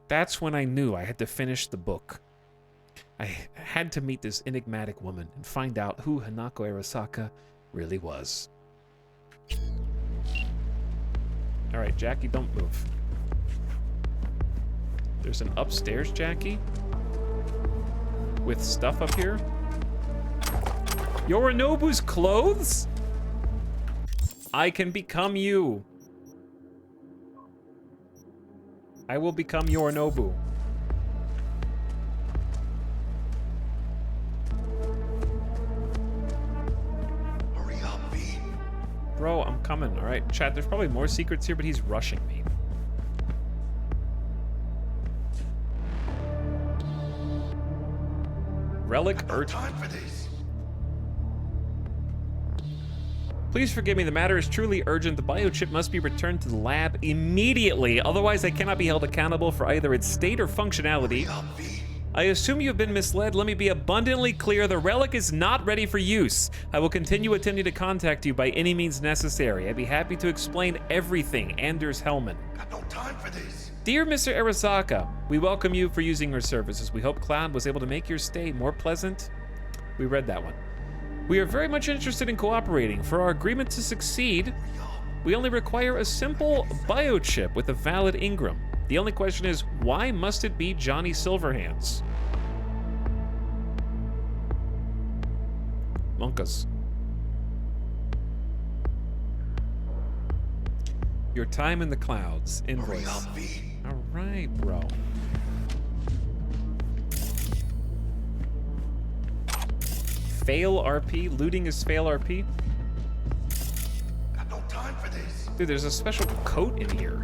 That's when I knew I had to finish the book. I had to meet this enigmatic woman and find out who Hanako Arasaka really was. All right, Jackie, don't move. There's an upstairs Jackie with stuff up here. Yorinobu's clothes? I can become you. I will become Yorinobu. Hurry up, B. Bro, I'm coming, all right? Chat, there's probably more secrets here, but he's rushing me. Relic urgent. Time for this. Please forgive me, the matter is truly urgent. The biochip must be returned to the lab immediately, otherwise I cannot be held accountable for either its state or functionality. I assume you've been misled. Let me be abundantly clear, the relic is not ready for use. I will continue attempting to contact you by any means necessary. I'd be happy to explain everything. Anders Hellman. Got no time for this. Dear Mr. Arasaka, we welcome you for using our services. We hope Cloud was able to make your stay more pleasant. We read that one. We are very much interested in cooperating. For our agreement to succeed, we only require a simple biochip with a valid engram. The only question is, why must it be Johnny Silverhands? Monkas. Your time in the clouds. Invoice. All right, bro. Fail RP? Looting is fail RP? Got no time for this. Dude, there's a special coat in here.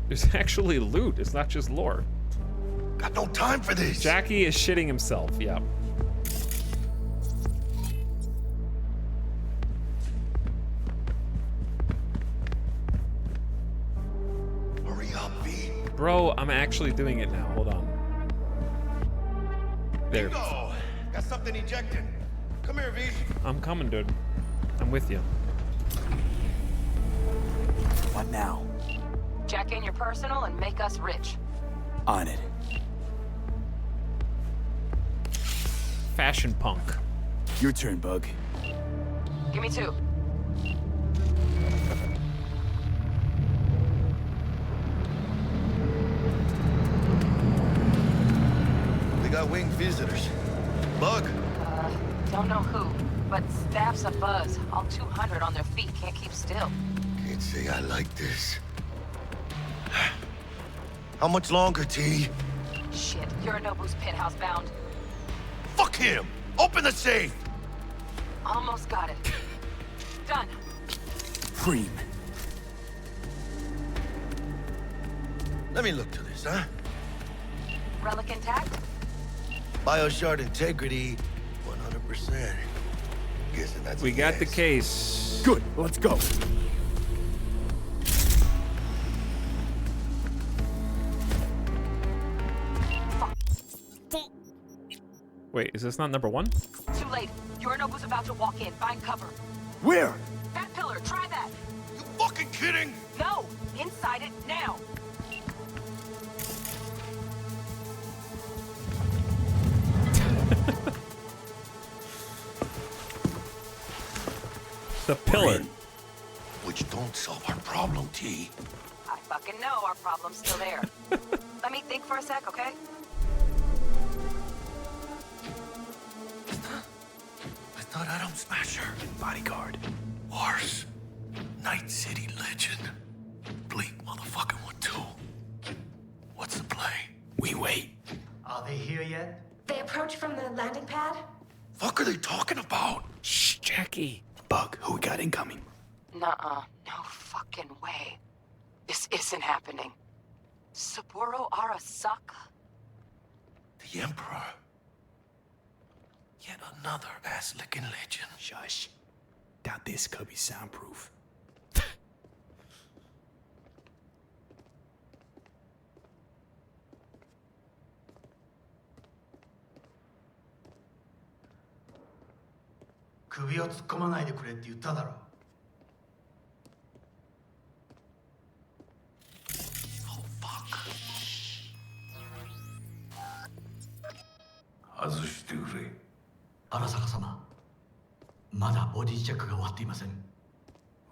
There's actually loot. It's not just lore. Got no time for this. Jackie is shitting himself. Yeah. Hurry up, B. Bro, I'm actually doing it now. Hold on. There. Bingo! Got something ejected. Come here, V. I'm coming, dude. I'm with you. What now? Jack in your personal and make us rich. On it. Fashion punk. Your turn, Bug. Give me 2. We got winged visitors. Bug. Don't know who, but staff's a buzz. All 200 on their feet, can't keep still. Can't say I like this. How much longer, T? Shit, Yorinobu's penthouse bound. Fuck him! Open the safe! Almost got it. Done. Cream. Let me look to this, huh? Relic intact? Bioshard integrity, 100%. Guessing that's We a got the yes. case. Good, let's go. Wait, is this not number 1? Too late. Yorinobu's about to walk in. Find cover. Where? That pillar, try that. You fucking kidding? No! Inside it now! The pillar. Which don't solve our problem, T. I fucking know our problem's still there. Let me think for a sec, okay? I thought Atom Smasher. Bodyguard. Wars. Night City legend. Bleak motherfucking one too. What's the play? We wait. Are they here yet? They approach from the landing pad? Fuck are they talking about? Shh, Jackie. Bug, who we got incoming? Nuh-uh. No fucking way. This isn't happening. Saburo Arasaka? The Emperor. Yet another ass-licking legend. Shush. Doubt this could be soundproof.首を突っ込まないでくれって言っただろ。外してくれ。荒坂様、まだボディチェックが終わっていません。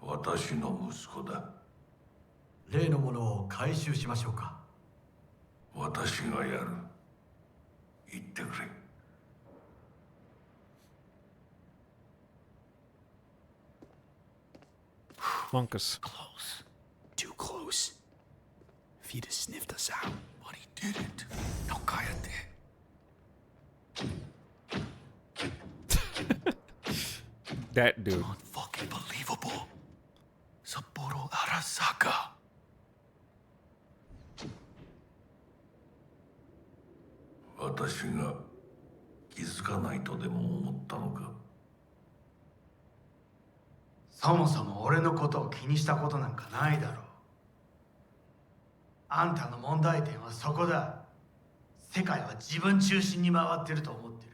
私の息子だ。例のものを回収しましょうか。私がやる。言ってくれ。Monkus. Close. Too close. If he'd have sniffed us out. But he didn't. No, cállate. That dude. Unfucking believable. Saburo Arasaka. Watashi ga kizukanai to demo omotta no ka? そもそも俺のことを気にしたことなんかないだろう。あんたの問題点はそこだ。世界は自分中心に回ってると思ってる。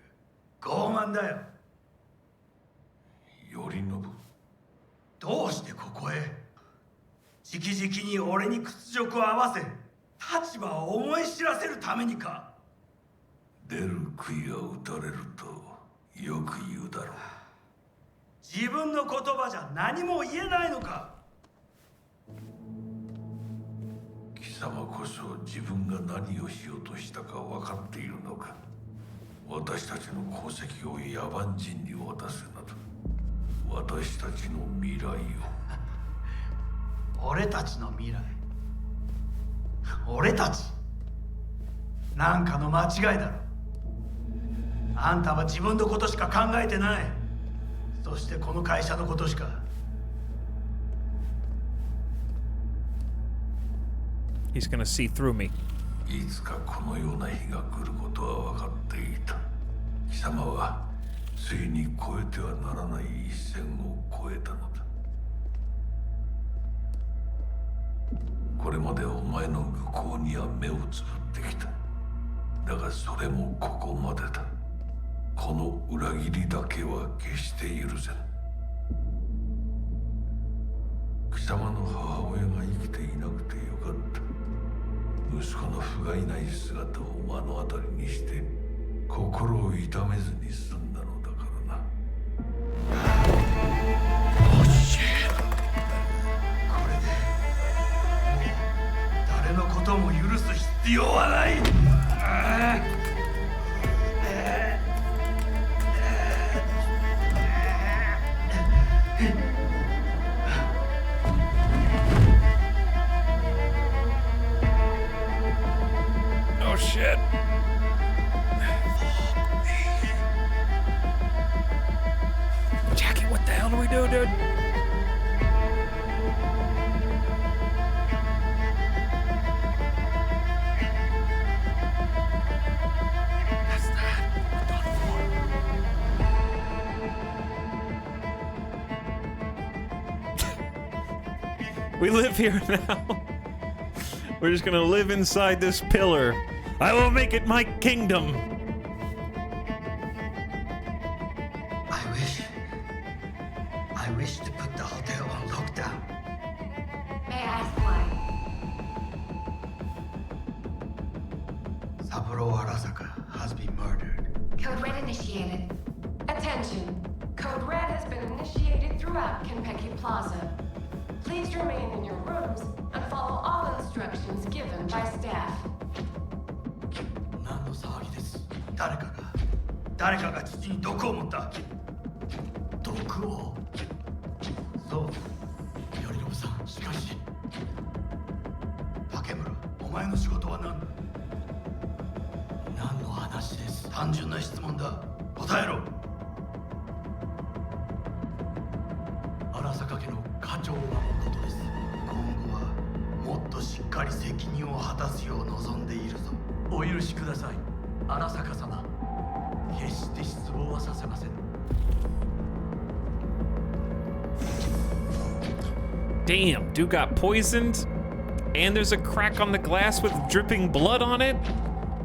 傲慢だよ。頼信。どうしてここへ？直々に俺に屈辱を合わせ、立場を思い知らせるためにか。出る杭が打たれるとよく言うだろう。自分の言葉じゃ何も言えないのか。貴様こそ自分が何をしようとしたか分かっているのか。私たちの功績を野蛮人に渡すなど、私たちの未来を。俺たちの未来。俺たち。なんかの間違いだろ。あんたは自分のことしか考えてない。そしてこの会社のことしか。He's gonna see through me. いつかこのような日が来ることは分かっていた。貴様はついに越えてはならない一線を越えたのだ。これまでお前の愚行には目をつぶってきた。だがそれもここまでだ。この裏切りだけは決して許せぬ。貴様の母親が生きていなくてよかった。息子の不甲斐ない姿を目の当たりにして心を痛めずに済んだのだからな。おしこれでもう誰のことも許す必要はない。Oh shit. Jackie, what the hell do we do, dude? That's that. We're done for. We live here now. We're just gonna live inside this pillar. I will make it my kingdom. I wish to put the hotel on lockdown. Saburo Arasaka has been murdered. Code Red initiated. Attention. Code Red has been initiated throughout Kenpeki Plaza. Please remain in your rooms and follow all instructions given by staff. 何の騒ぎです。誰かが父に毒を持った。毒を。そう。頼信さん、しかし。竹村、お前の仕事は何だ。何の話です。単純な質問だ。答えろ。荒坂家の課長を守ることです。今後はもっとしっかり責任を果たすよう望んでいるぞ。お許しください、荒坂様。決して失望はさせません。Damn, dude got poisoned, and there's a crack on the glass with dripping blood on it.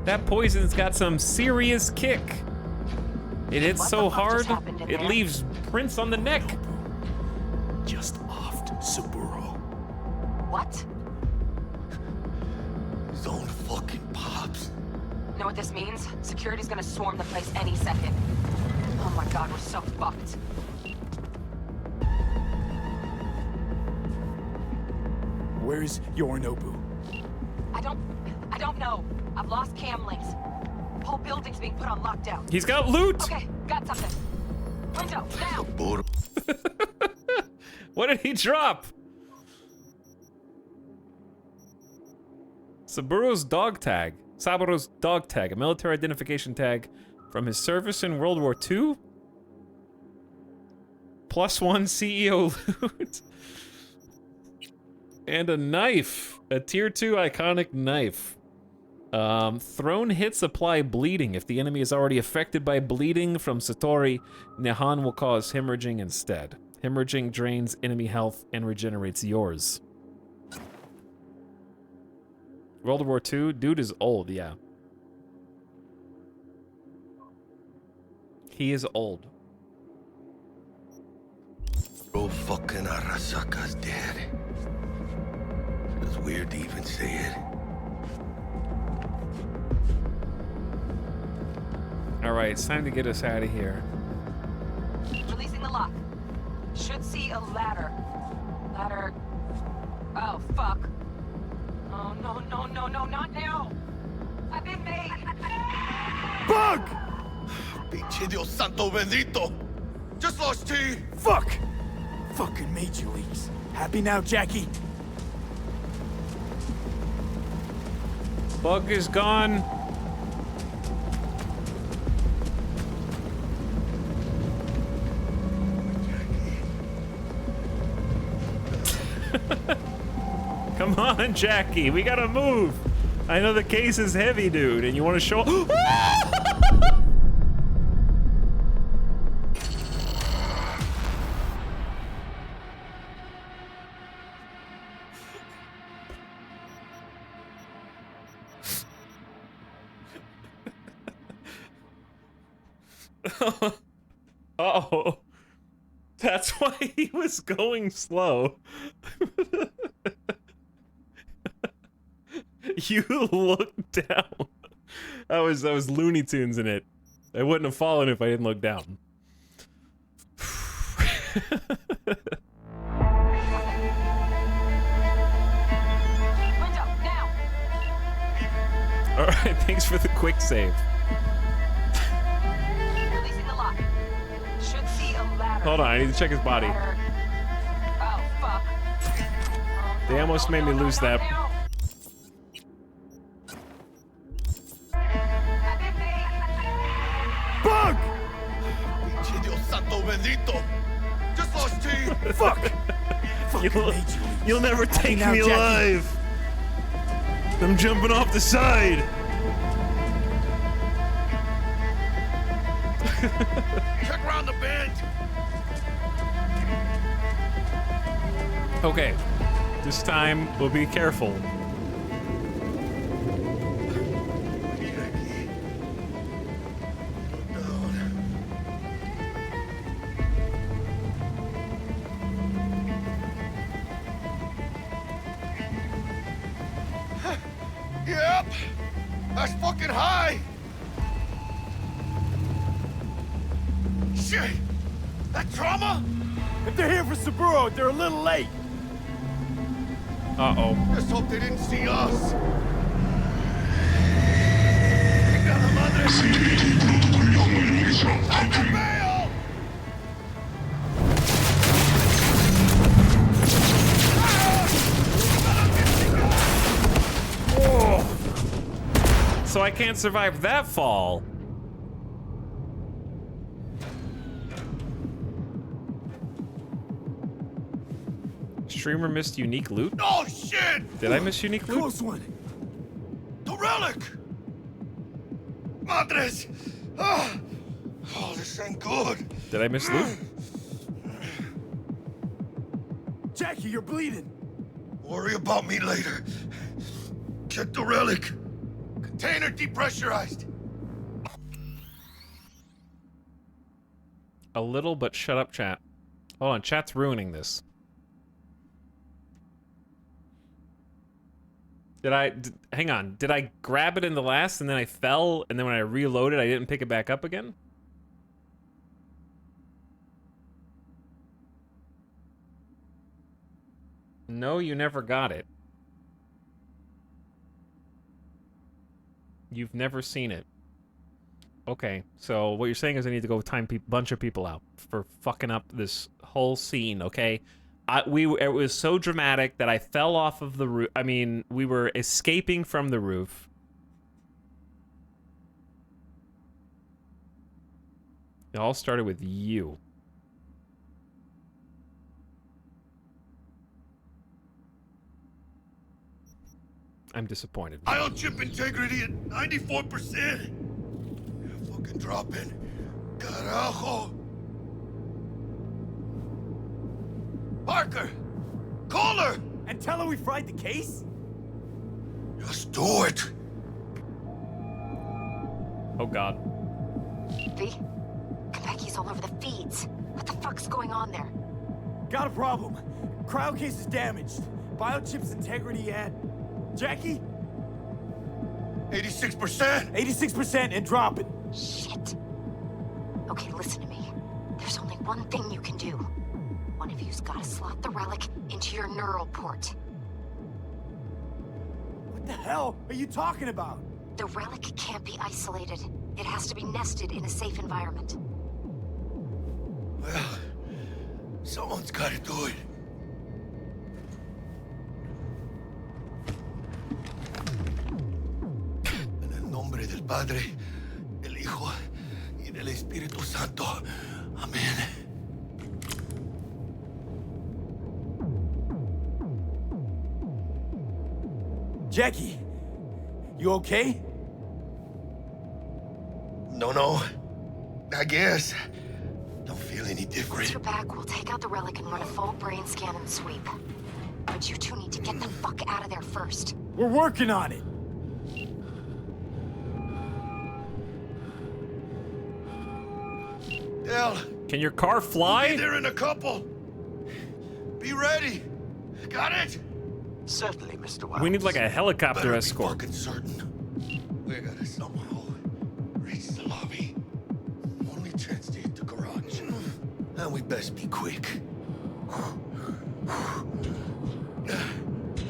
That poison's got some serious kick. It hits so hard, it leaves prints on the neck. Just offed Saburo. What? His own fucking pops. Know what this means? Security's gonna swarm the place any second. Oh my god, we're so fucked. Where's Yorinobu? I don't know. I've lost cam links. Whole building's being put on lockdown. He's got loot! Okay, got something. Window, now! What did he drop? Saburo's dog tag. Saburo's dog tag, a military identification tag from his service in World War II? +1 CEO loot. And a knife. A tier 2 iconic knife. Thrown hits apply bleeding. If the enemy is already affected by bleeding from Satori, Nehan will cause hemorrhaging instead. Hemorrhaging drains enemy health and regenerates yours. World War II? Dude is old, yeah. He is old. Bro, fucking Arasaka's dead. It's weird to even say it. Alright, it's time to get us out of here. Releasing the lock. Should see a ladder. Ladder. Oh, fuck. Oh, no, not now. I've been made. Bug! Pinche Dios santo bendito! Just lost T! Fuck! Fucking Major Leagues. Happy now, Jackie? Bug is gone. Come on, Jackie, we gotta move. I know the case is heavy, dude, and you want to show. Uh-oh. That's why he was going slow. You looked down. That was Looney Tunes in it. I wouldn't have fallen if I didn't look down. Window, now! Alright, thanks for the quick save. Releasing the lock. Should see a ladder. Hold on, I need to check his body. Ladder. Oh, fuck. They almost made me lose that. Bug! Pinche Dios santo bendito! Just lost T! Fuck! You'll never take me alive! I'm jumping off the side! Check around the bend! Okay, this time we'll be careful. Yep! That's fucking high! Shit! That trauma? If they're here for Saburo, they're a little late. Uh-oh. Just hope they didn't see us. So I can't survive that fall. Streamer missed unique loot? Oh shit! Did I miss unique loot? Close one. The relic! Madres! Oh, this ain't good. Did I miss loot? Jackie, you're bleeding. Worry about me later. Check the relic. Container depressurized. A little, but shut up, chat. Hold on, chat's ruining this. Hang on, did I grab it in the last and then I fell and then when I reloaded I didn't pick it back up again? No, you never got it. You've never seen it. Okay, so what you're saying is I need to go time bunch of people out for fucking up this whole scene, okay? It was so dramatic that I fell off of the roof. I mean, we were escaping from the roof. It all started with you. I'm disappointed. I'll chip integrity at 94%. You're fucking dropping. Carajo. Parker! Call her! And tell her we fried the case? Just do it. Oh god. V? Konpeki's all over the feeds. What the fuck's going on there? Got a problem. Cryo case is damaged. Biochip's integrity at... Jackie? 86%? 86% and dropping. Shit. Okay, listen to me. There's only one thing you can do. One of you's gotta slot the relic into your neural port. What the hell are you talking about? The relic can't be isolated. It has to be nested in a safe environment. Well, someone's gotta do it. En el nombre del Padre, del Hijo y del Espíritu Santo. Amén. Jackie, you okay? No. I guess. Don't feel any different. Once you're back, we'll take out the relic and run a full brain scan and sweep. But you two need to get the fuck out of there first. We're working on it. Del. Can your car fly? We'll be there in a couple. Be ready. Got it? Certainly, Mr. Wells. We need like a helicopter escort. Fucking certain. We gotta somehow reach the lobby. Only chance to hit the garage. And we best be quick.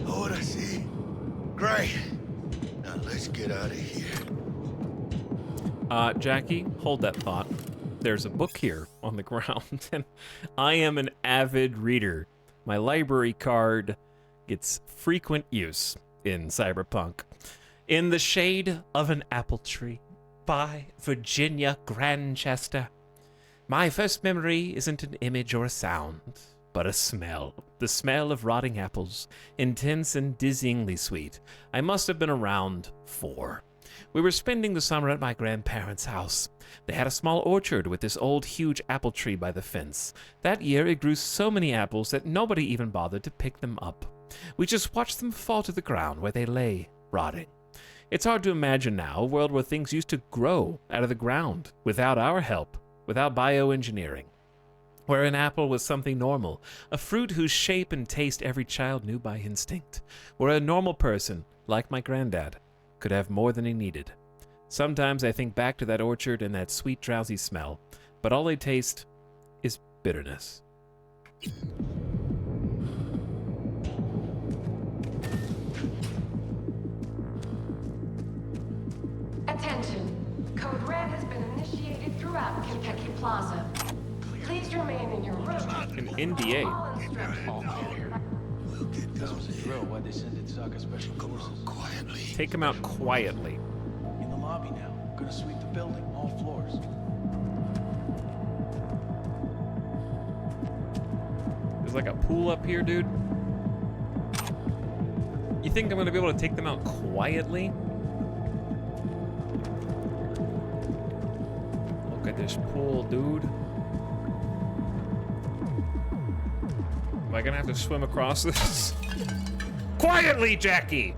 Ahora sí. Great. Now let's get out of here. Jackie, hold that thought. There's a book here on the ground, and I am an avid reader. My library card gets frequent use in Cyberpunk. In the Shade of an Apple Tree by Virginia Grandchester. My first memory isn't an image or a sound, but a smell. The smell of rotting apples, intense and dizzyingly sweet. I must have been around 4. We were spending the summer at my grandparents' house. They had a small orchard with this old huge apple tree by the fence. That year it grew so many apples that nobody even bothered to pick them up. We just watched them fall to the ground where they lay, rotting. It's hard to imagine now a world where things used to grow out of the ground without our help, without bioengineering. Where an apple was something normal, a fruit whose shape and taste every child knew by instinct. Where a normal person, like my granddad, could have more than he needed. Sometimes I think back to that orchard and that sweet, drowsy smell, but all I taste is bitterness. Attention. Code Red has been initiated throughout Kentucky Plaza. Please remain in your rooms. An NDA. Why they send in Saka Special Forces? Quietly. Take him out quietly. In the lobby now. Gonna sweep the building, all floors. There's like a pool up here, dude. You think I'm gonna be able to take them out quietly? Look at this pool, dude. Am I gonna have to swim across this? Quietly, Jackie!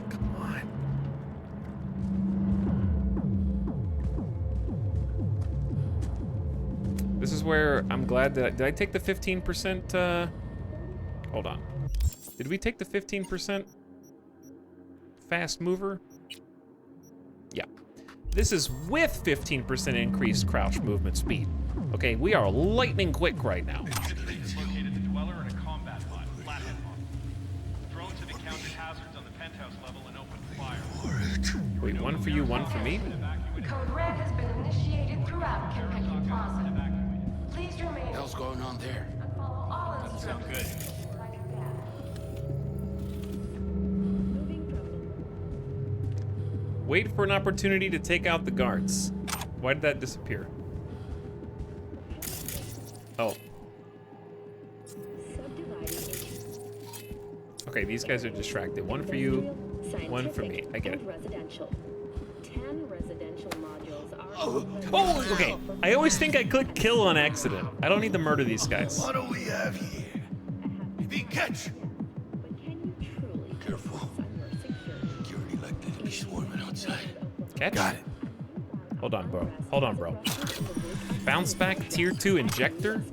Come on. This is where I'm glad that... Did I take the 15%? Hold on. Did we take the 15% fast mover? Yeah. This is with 15% increased crouch movement speed. Okay, we are lightning quick right now. Located the dweller in a combat pod, flathead mod. Drones have encountered hazards on the penthouse level and opened fire. Wait, one for you, one for me? Code Red has been initiated throughout Kentucky Plaza. Please remain. What the hell's going on there? And follow all instructions. Good. Wait for an opportunity to take out the guards. Why did that disappear? Oh. Okay, these guys are distracted. One for you, one for me. I get it. Oh, okay. I always think I click kill on accident. I don't need to murder these guys. What do we have here? Be catch. Careful. Security likely to be swarming outside. Catch? Got it. Hold on, bro. Hold on, bro. Bounce back tier 2 injector?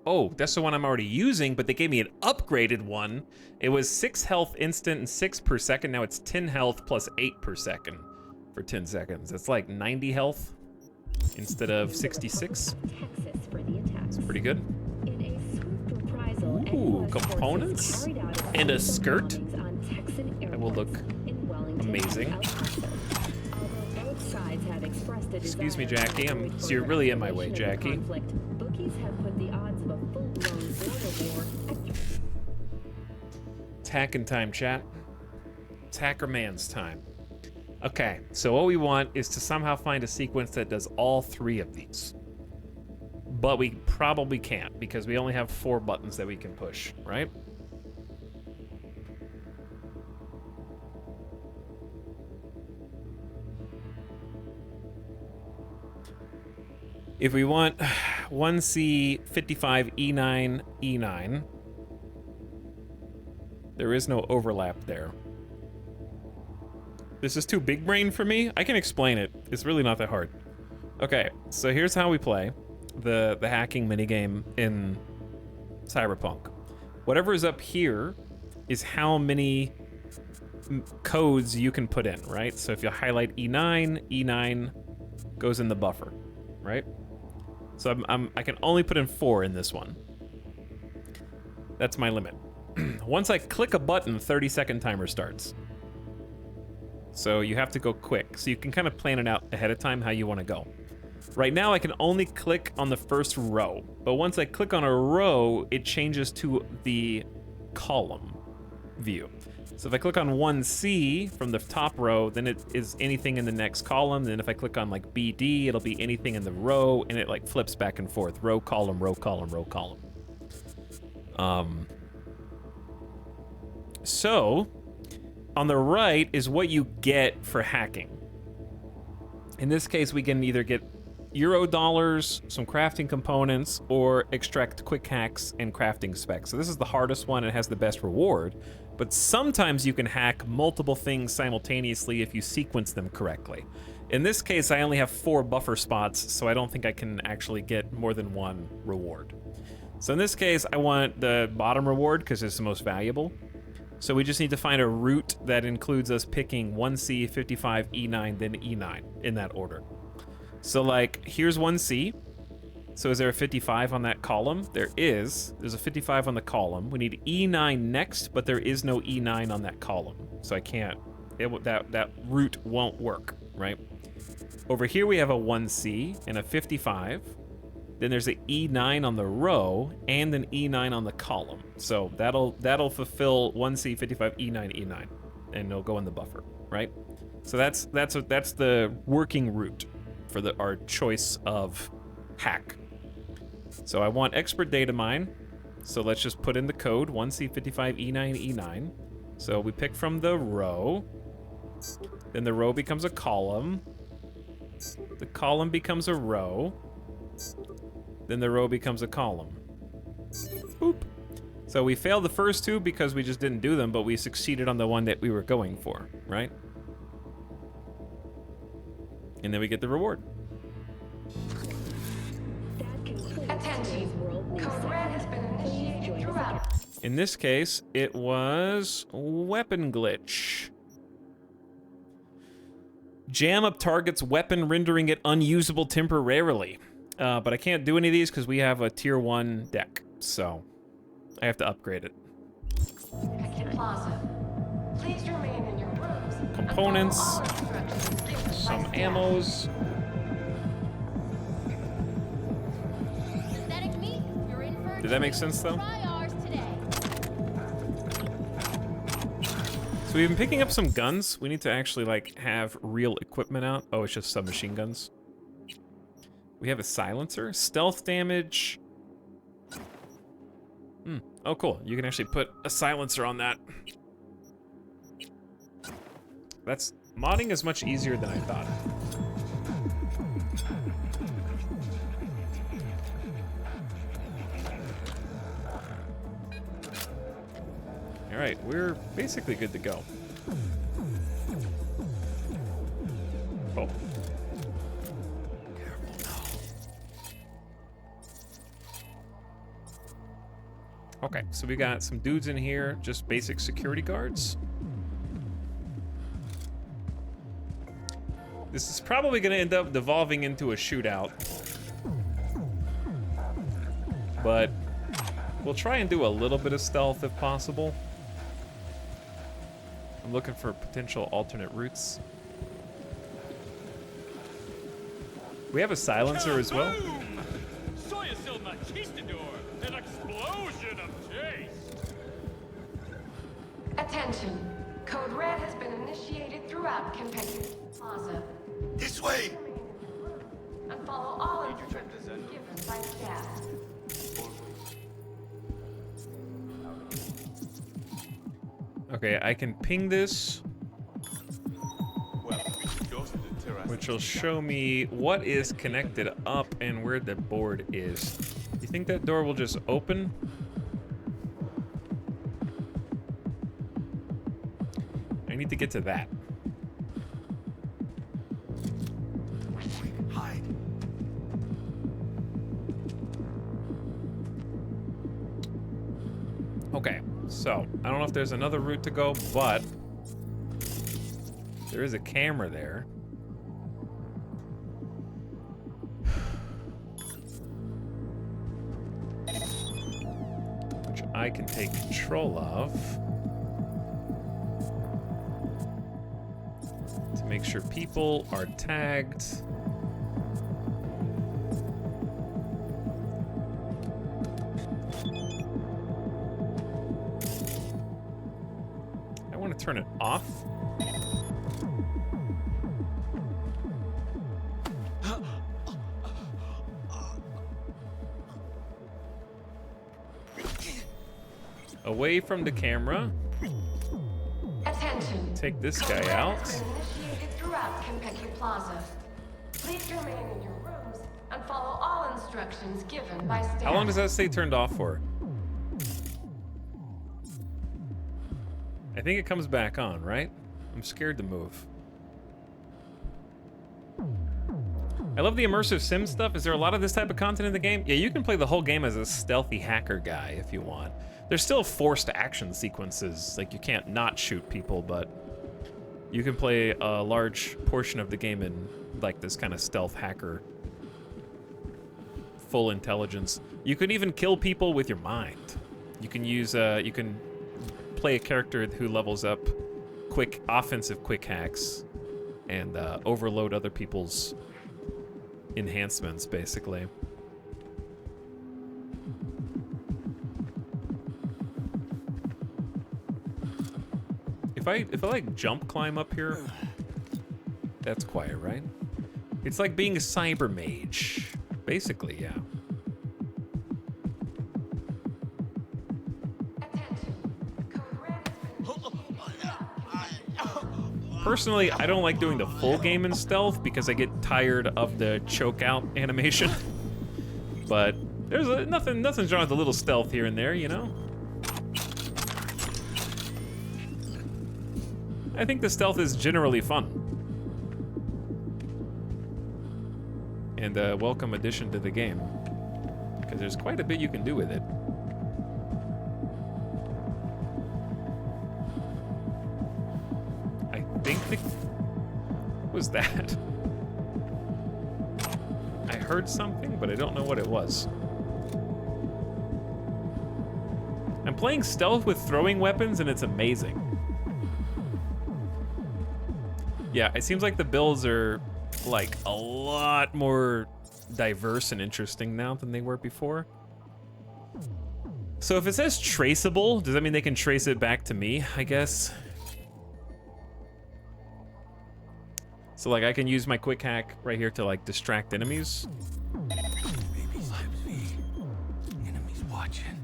Oh, that's the one I'm already using, but they gave me an upgraded one. It was 6 health instant and 6 per second. Now it's 10 health plus 8 per second for 10 seconds. It's like 90 health instead of 66. It's pretty good. Ooh, components and a skirt. That will look amazing. Excuse me, Jackie. So you're really in my way, Jackie. Attacking time, chat. Attacker man's time. Okay, so what we want is to somehow find a sequence that does all 3 of these. But we probably can't because we only have 4 buttons that we can push, right? If we want 1C 55 E9 E9, there is no overlap there. This is too big brain for me. I can explain it. It's really not that hard. Okay, so here's how we play the hacking minigame in Cyberpunk. Whatever is up here is how many codes you can put in, right? So if you highlight E9, E9 goes in the buffer, right? So I can only put in 4 in this one. That's my limit. Once I click a button, 30-second timer starts. So you have to go quick. So you can kind of plan it out ahead of time how you want to go. Right now I can only click on the first row, but once I click on a row, it changes to the column view. So if I click on 1C from the top row, then it is anything in the next column. Then if I click on like BD, it'll be anything in the row, and it like flips back and forth. Row, column, row, column, row, column. So on the right is what you get for hacking. In this case, we can either get Euro dollars, some crafting components, or extract quick hacks and crafting specs. So this is the hardest one. It has the best reward, but sometimes you can hack multiple things simultaneously if you sequence them correctly. In this case, I only have 4 buffer spots, so I don't think I can actually get more than 1 reward. So in this case, I want the bottom reward because it's the most valuable. So we just need to find a route that includes us picking 1C, 55, E9, then E9 in that order. So like, here's 1C. So is there a 55 on that column? There is. There's a 55 on the column. We need E9 next, but there is no E9 on that column. So I can't, that route won't work, right? Over here we have a 1C and a 55. Then there's an E9 on the row and an E9 on the column. So that'll fulfill 1C, 55, E9, E9, and it'll go in the buffer, right? So that's the working route for our choice of hack. So I want expert data mine. So let's just put in the code 1C, 55, E9, E9. So we pick from the row. Then the row becomes a column. The column becomes a row. Then the row becomes a column. Boop. So we failed the first 2 because we just didn't do them, but we succeeded on the one that we were going for, right? And then we get the reward. Attention. Code Red has been initiated throughout. In this case, it was weapon glitch. Jam up target's weapon, rendering it unusable temporarily. But I can't do any of these because we have a tier 1 deck, so I have to upgrade it. Plaza. Please remain in your rooms. Components, some ammos. Did that make sense though? So we've been picking up some guns. We need to actually like have real equipment out. Oh, it's just submachine guns. We have a silencer, stealth damage. Oh, cool. You can actually put a silencer on that. Modding is much easier than I thought. All right, we're basically good to go. Oh. Okay, so we got some dudes in here, just basic security guards. This is probably gonna end up devolving into a shootout. But we'll try and do a little bit of stealth if possible. I'm looking for potential alternate routes. We have a silencer as well. An explosion of taste! Attention. Code Red has been initiated throughout Kentucky Plaza. This way! And follow all instructions given by staff. Okay, I can ping this, which will show me what is connected up and where the board is. You think that door will just open? I need to get to that. Hide. Okay, so I don't know if there's another route to go, but there is a camera there. Which I can take control of to make sure people are tagged. I want to turn it off. Away from the camera. Attention. Take this guy out. Initiated throughout Kentucky Plaza. Please remain in your rooms and follow all instructions given by staff. How long does that stay turned off for? I think it comes back on, right? I'm scared to move. I love the immersive sim stuff. Is there a lot of this type of content in the game? Yeah, you can play the whole game as a stealthy hacker guy if you want. There's still forced action sequences. Like, you can't not shoot people, but you can play a large portion of the game in, like, this kind of stealth hacker. Full intelligence. You can even kill people with your mind. You can use, you can play a character who levels up quick, offensive quick hacks and overload other people's enhancements, basically. If I like jump climb up here, that's quiet, right? It's like being a cyber mage, basically, yeah. Personally, I don't like doing the full game in stealth because I get tired of the choke out animation. But there's nothing's wrong with a little stealth here and there, you know? I think the stealth is generally fun. And a welcome addition to the game. Because there's quite a bit you can do with it. I think what was that? I heard something, but I don't know what it was. I'm playing stealth with throwing weapons, and it's amazing. Yeah, it seems like the builds are, like, a lot more diverse and interesting now than they were before. So if it says traceable, does that mean they can trace it back to me, I guess? So, like, I can use my quick hack right here to, like, distract enemies. Baby's tipsy. Enemies watching.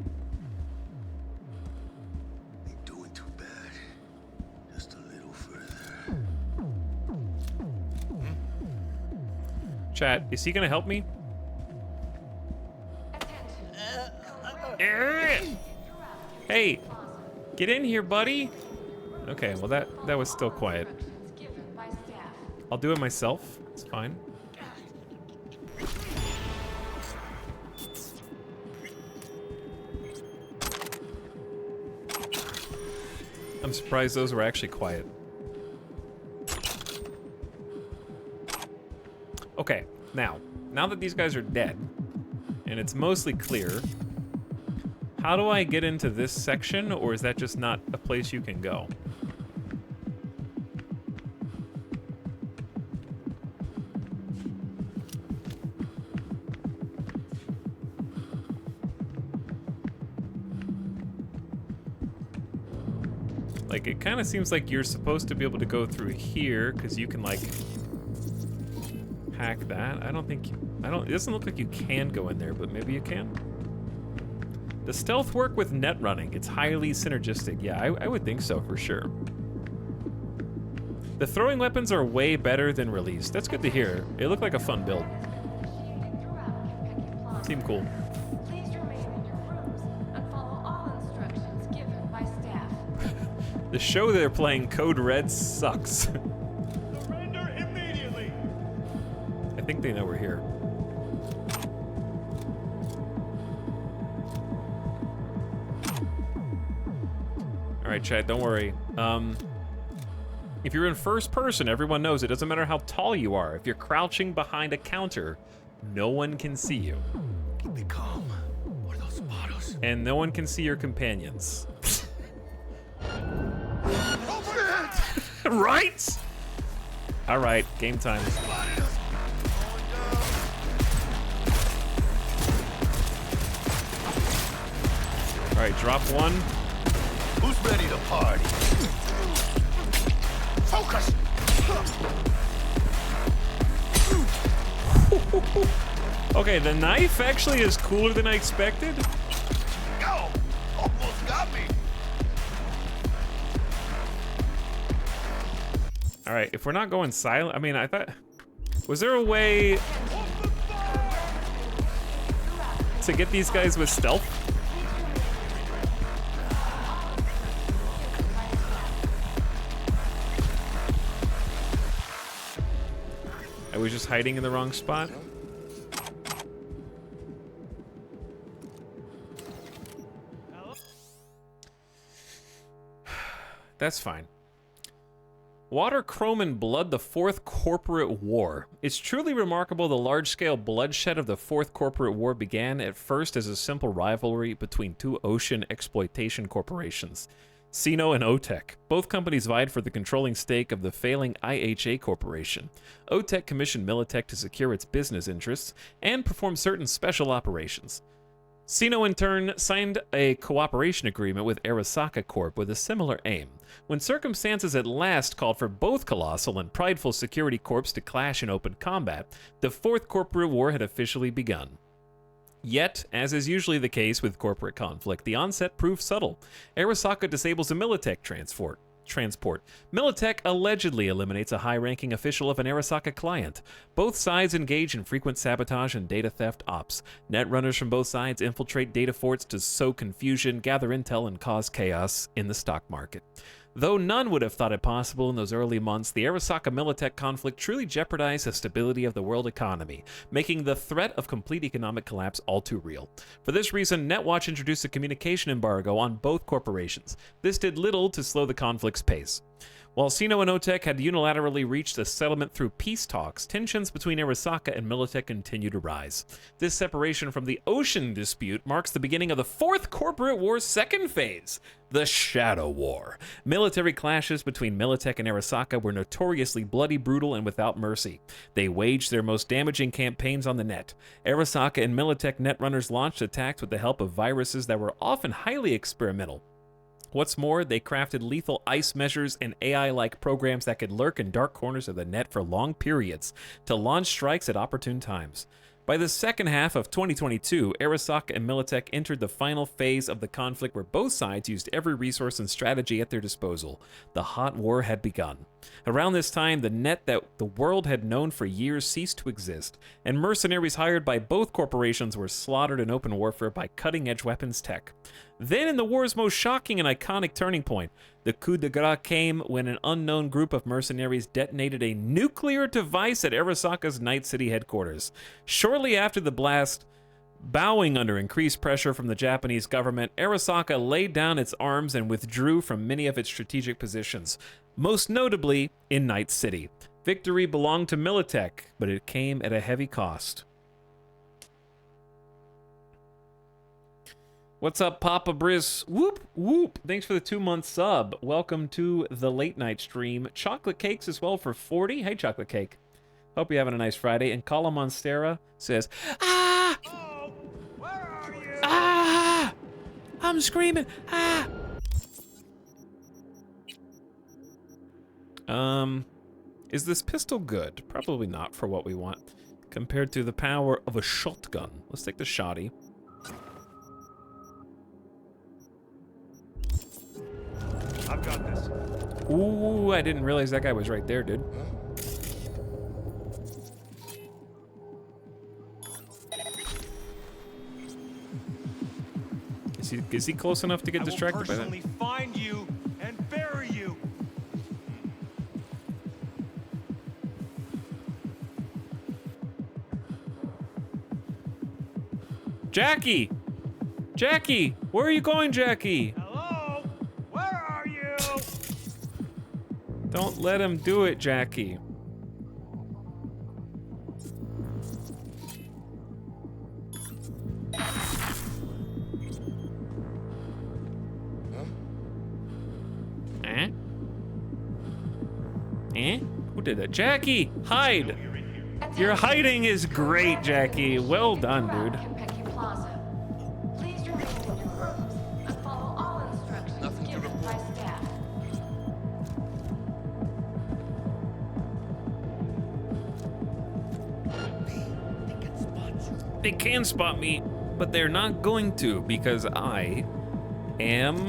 Ain't doing too bad. Just a little further. Chat, is he gonna help me? Hey, get in here, buddy. Okay, well that was still quiet. I'll do it myself. It's fine. I'm surprised those were actually quiet. Okay, now that these guys are dead, and it's mostly clear, how do I get into this section, or is that just not a place you can go? Like, it kind of seems like you're supposed to be able to go through here, because you can, like, hack that. It doesn't look like you can go in there, but maybe you can. The stealth work with net running, it's highly synergistic. Yeah, I would think so for sure. The throwing weapons are way better than released. That's good to hear. It looked like a fun build. Seemed cool. The show they're playing, Code Red, sucks. Surrender immediately. I think they know we're here. All right, Chad, don't worry. If you're in first person, everyone knows it doesn't matter how tall you are. If you're crouching behind a counter, no one can see you. Keep it calm. What are those bottles? And no one can see your companions. Right? All right, game time. All right, drop one. Who's ready to party? Focus! Okay, the knife actually is cooler than I expected. Go! Almost got me. All right, if we're not going silent, I mean, I thought, was there a way to get these guys with stealth? I was just hiding in the wrong spot. That's fine. Water, Chrome, and Blood, the Fourth Corporate War. It's truly remarkable the large-scale bloodshed of the Fourth Corporate War began at first as a simple rivalry between two ocean exploitation corporations, Sino and OTEC. Both companies vied for the controlling stake of the failing IHA Corporation. OTEC commissioned Militech to secure its business interests and perform certain special operations. Sino, in turn, signed a cooperation agreement with Arasaka Corp with a similar aim. When circumstances at last called for both colossal and prideful security corps to clash in open combat, the Fourth Corporate War had officially begun. Yet, as is usually the case with corporate conflict, the onset proved subtle. Arasaka disables a Militech transport. Militech allegedly eliminates a high-ranking official of an Arasaka client. Both sides engage in frequent sabotage and data theft ops. Netrunners from both sides infiltrate data forts to sow confusion, gather intel, and cause chaos in the stock market. Though none would have thought it possible in those early months, the Arasaka Militech conflict truly jeopardized the stability of the world economy, making the threat of complete economic collapse all too real. For this reason, NetWatch introduced a communication embargo on both corporations. This did little to slow the conflict's pace. While Sino and OTEC had unilaterally reached a settlement through peace talks, tensions between Arasaka and Militech continue to rise. This separation from the ocean dispute marks the beginning of the Fourth Corporate War's second phase, the Shadow War. Military clashes between Militech and Arasaka were notoriously bloody, brutal, and without mercy. They waged their most damaging campaigns on the net. Arasaka and Militech netrunners launched attacks with the help of viruses that were often highly experimental. What's more, they crafted lethal ice measures and AI-like programs that could lurk in dark corners of the net for long periods to launch strikes at opportune times. By the second half of 2022, Arasaka and Militech entered the final phase of the conflict where both sides used every resource and strategy at their disposal. The hot war had begun. Around this time, the net that the world had known for years ceased to exist, and mercenaries hired by both corporations were slaughtered in open warfare by cutting-edge weapons tech. Then, in the war's most shocking and iconic turning point, the coup de grace came when an unknown group of mercenaries detonated a nuclear device at Arasaka's Night City headquarters. Shortly after the blast, bowing under increased pressure from the Japanese government, Arasaka laid down its arms and withdrew from many of its strategic positions, most notably in Night City. Victory belonged to Militech, but it came at a heavy cost. What's up, Papa Briz? Whoop, whoop. Thanks for the 2-month sub. Welcome to the late night stream. Chocolate Cakes as well for 40. Hey, Chocolate Cake. Hope you're having a nice Friday. And Kala Monstera says, ah! Oh, where are you? Ah! I'm screaming. Ah! Is this pistol good? Probably not for what we want. Compared to the power of a shotgun. Let's take the shotty. I've got this. Ooh, I didn't realize that guy was right there, dude. Is he close enough to get distracted by that? I will personally find you and bury you. Jackie! Jackie! Where are you going, Jackie? Hello? Where are you? Don't let him do it, Jackie. Eh? Eh? Who did that? Jackie! Hide! Your hiding is great, Jackie. Well done, dude. Please remain in your rooms and follow all instructions given by staff. They can spot me, but they're not going to because I am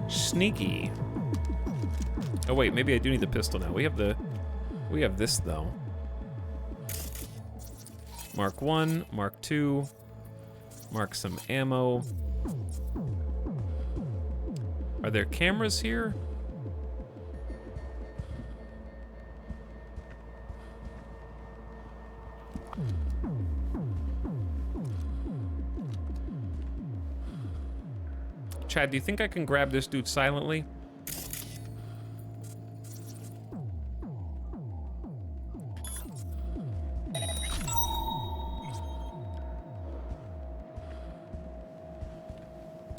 sneaky. Oh wait, maybe I do need the pistol now. We have this though. Mark 1, Mark 2, mark some ammo. Are there cameras here? Chad, do you think I can grab this dude silently?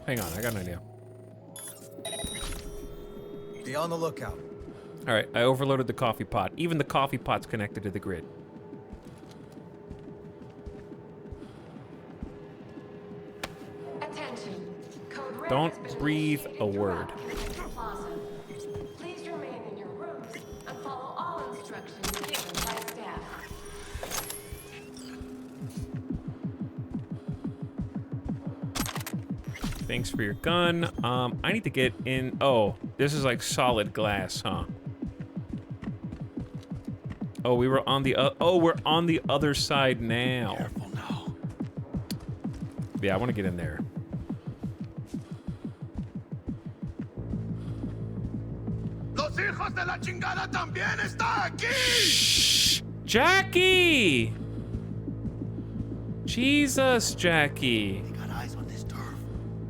Hang on, I got an idea. Be on the lookout. All right, I overloaded the coffee pot. Even the coffee pot's connected to the grid. Attention. Code Red Don't has been breathe initiated a word. throughout Kentucky Plaza. Please remain in your rooms and follow all instructions given by staff. Thanks for your gun. I need to get in. Oh, this is like solid glass, huh? Oh, we were on the. Oh, we're on the other side now. Careful now. Yeah, I want to get in there. Los hijos de la chingada también está aquí. Shh, Jackie. Jesus, Jackie. They got eyes on this turf.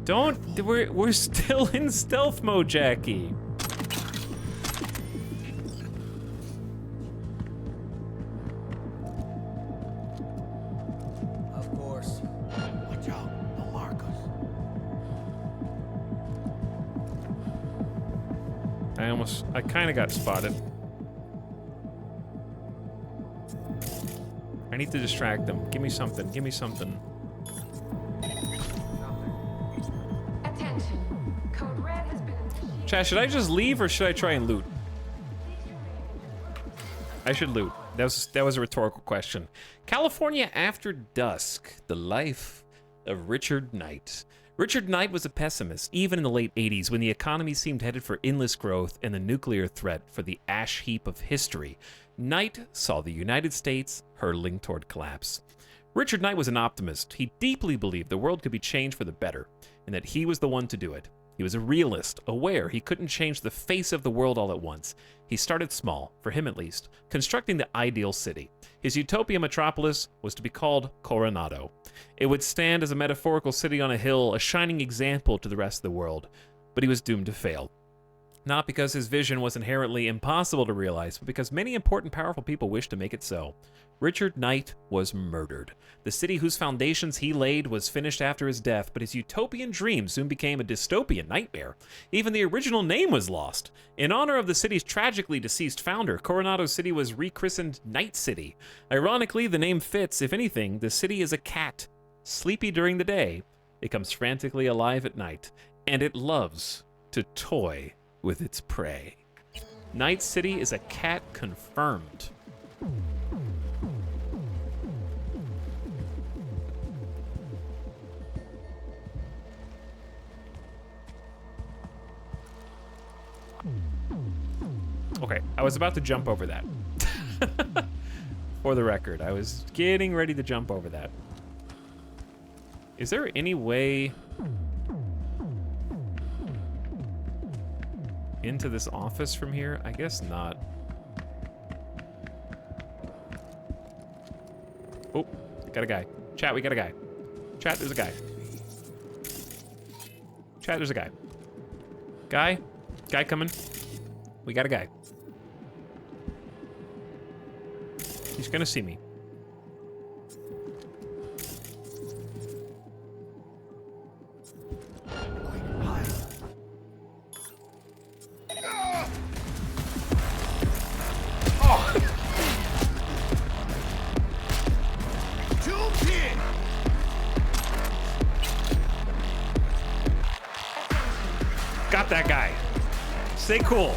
Don't. We're still in stealth mode, Jackie. Of course. Watch out, they'll mark us. I kind of got spotted. I need to distract them. Give me something. Give me something. Attention. Code Red has been initiated. Chat, should I just leave or should I try and loot? I should loot. That was a rhetorical question. California After Dusk, the life of Richard Knight. Richard Knight was a pessimist, even in the late 80s, when the economy seemed headed for endless growth and the nuclear threat for the ash heap of history. Knight saw the United States hurtling toward collapse. Richard Knight was an optimist. He deeply believed the world could be changed for the better, and that he was the one to do it. He was a realist, aware he couldn't change the face of the world all at once. He started small, for him at least, constructing the ideal city. His utopia metropolis was to be called Coronado. It would stand as a metaphorical city on a hill, a shining example to the rest of the world. But he was doomed to fail. Not because his vision was inherently impossible to realize, but because many important, powerful people wished to make it so. Richard Knight was murdered. The city whose foundations he laid was finished after his death, but his utopian dream soon became a dystopian nightmare. Even the original name was lost. In honor of the city's tragically deceased founder, Coronado City was rechristened Night City. Ironically, the name fits. If anything, the city is a cat. Sleepy during the day, it comes frantically alive at night, and it loves to toy with its prey. Night City is a cat confirmed. Okay, I was about to jump over that. For the record, I was getting ready to jump over that. Is there any way into this office from here? I guess not. Oh, got a guy. Chat, we got a guy. Chat, there's a guy. Chat, there's a guy. Guy coming. We got a guy. He's gonna see me. Got that guy. Stay cool.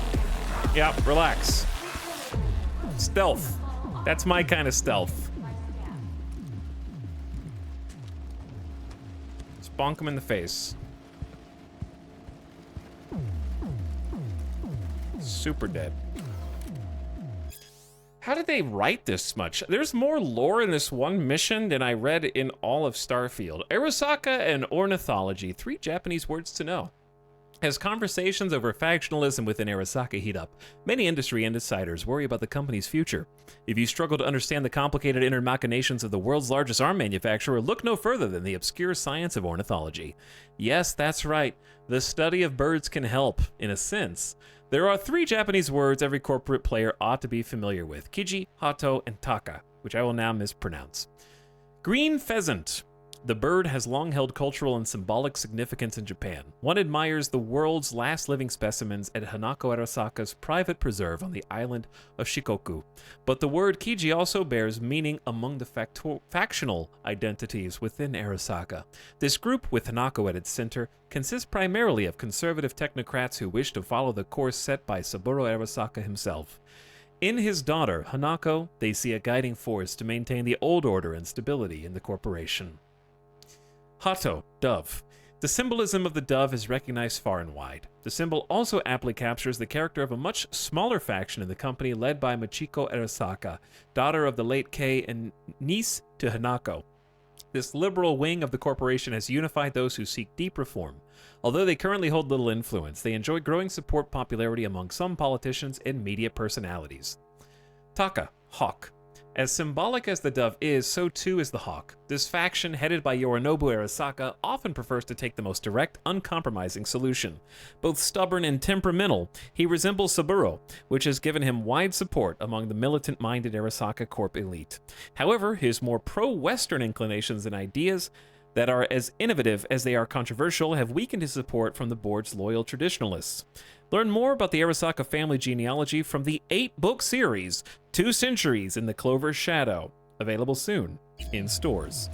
Yep, relax. Stealth. That's my kind of stealth. Just bonk him in the face. Super dead. How did they write this much? There's more lore in this one mission than I read in all of Starfield. Arasaka and ornithology, 3 Japanese words to know. As conversations over factionalism within Arasaka heat up, many industry insiders worry about the company's future. If you struggle to understand the complicated inner machinations of the world's largest arm manufacturer, look no further than the obscure science of ornithology. Yes, that's right. The study of birds can help, in a sense. There are 3 Japanese words every corporate player ought to be familiar with: Kiji, Hato, and Taka, which I will now mispronounce. Green pheasant. The bird has long held cultural and symbolic significance in Japan. One admires the world's last living specimens at Hanako Arasaka's private preserve on the island of Shikoku. But the word Kiji also bears meaning among the factional identities within Arasaka. This group, with Hanako at its center, consists primarily of conservative technocrats who wish to follow the course set by Saburo Arasaka himself. In his daughter, Hanako, they see a guiding force to maintain the old order and stability in the corporation. Hato, dove. The symbolism of the dove is recognized far and wide. The symbol also aptly captures the character of a much smaller faction in the company led by Michiko Arasaka, daughter of the late Kei and niece to Hanako. This liberal wing of the corporation has unified those who seek deep reform. Although they currently hold little influence, they enjoy growing support popularity among some politicians and media personalities. Taka, hawk. As symbolic as the dove is, so too is the hawk. This faction, headed by Yorinobu Arasaka, often prefers to take the most direct, uncompromising solution. Both stubborn and temperamental, he resembles Saburo, which has given him wide support among the militant-minded Arasaka Corp elite. However, his more pro-Western inclinations and ideas that are as innovative as they are controversial have weakened his support from the board's loyal traditionalists. Learn more about the Arasaka family genealogy from the 8-book series, 2 Centuries in the Clover's Shadow, available soon in stores.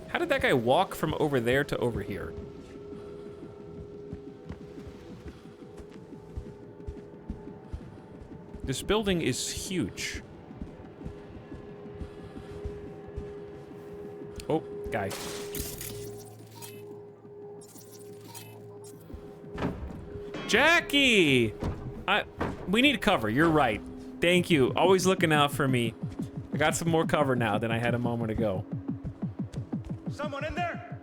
How did that guy walk from over there to over here? This building is huge. Oh, guy. Jackie! We need cover, you're right. Thank you, always looking out for me. I got some more cover now than I had a moment ago. Someone in there?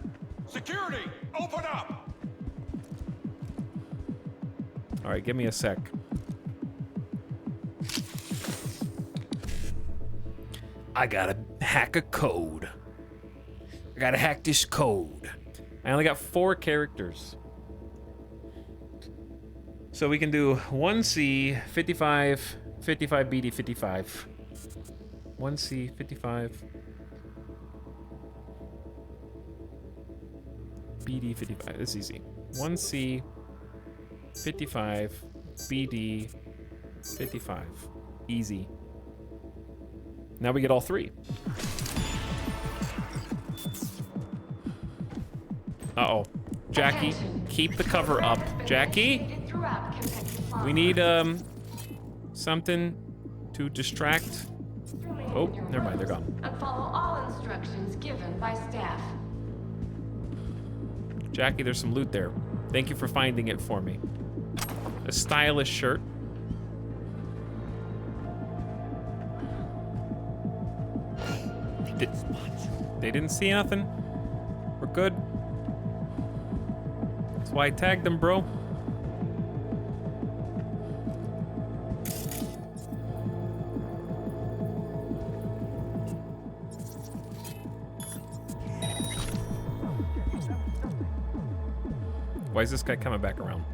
Security, open up! All right, give me a sec. I gotta hack a code. I gotta hack this code. I only got 4 characters. So we can do 1C, 55, 55 BD, 55. 1C, 55. BD, 55. That's easy. 1C, 55, BD, 55. Easy. Now we get all 3. Uh-oh. Jackie, keep the cover up. Jackie? We need, something to distract. Oh, never mind, they're gone. And follow all instructions given by staff. Jackie, there's some loot there. Thank you for finding it for me. A stylish shirt. They didn't see nothing. We're good. That's why I tagged them, bro. Why is this guy coming back around?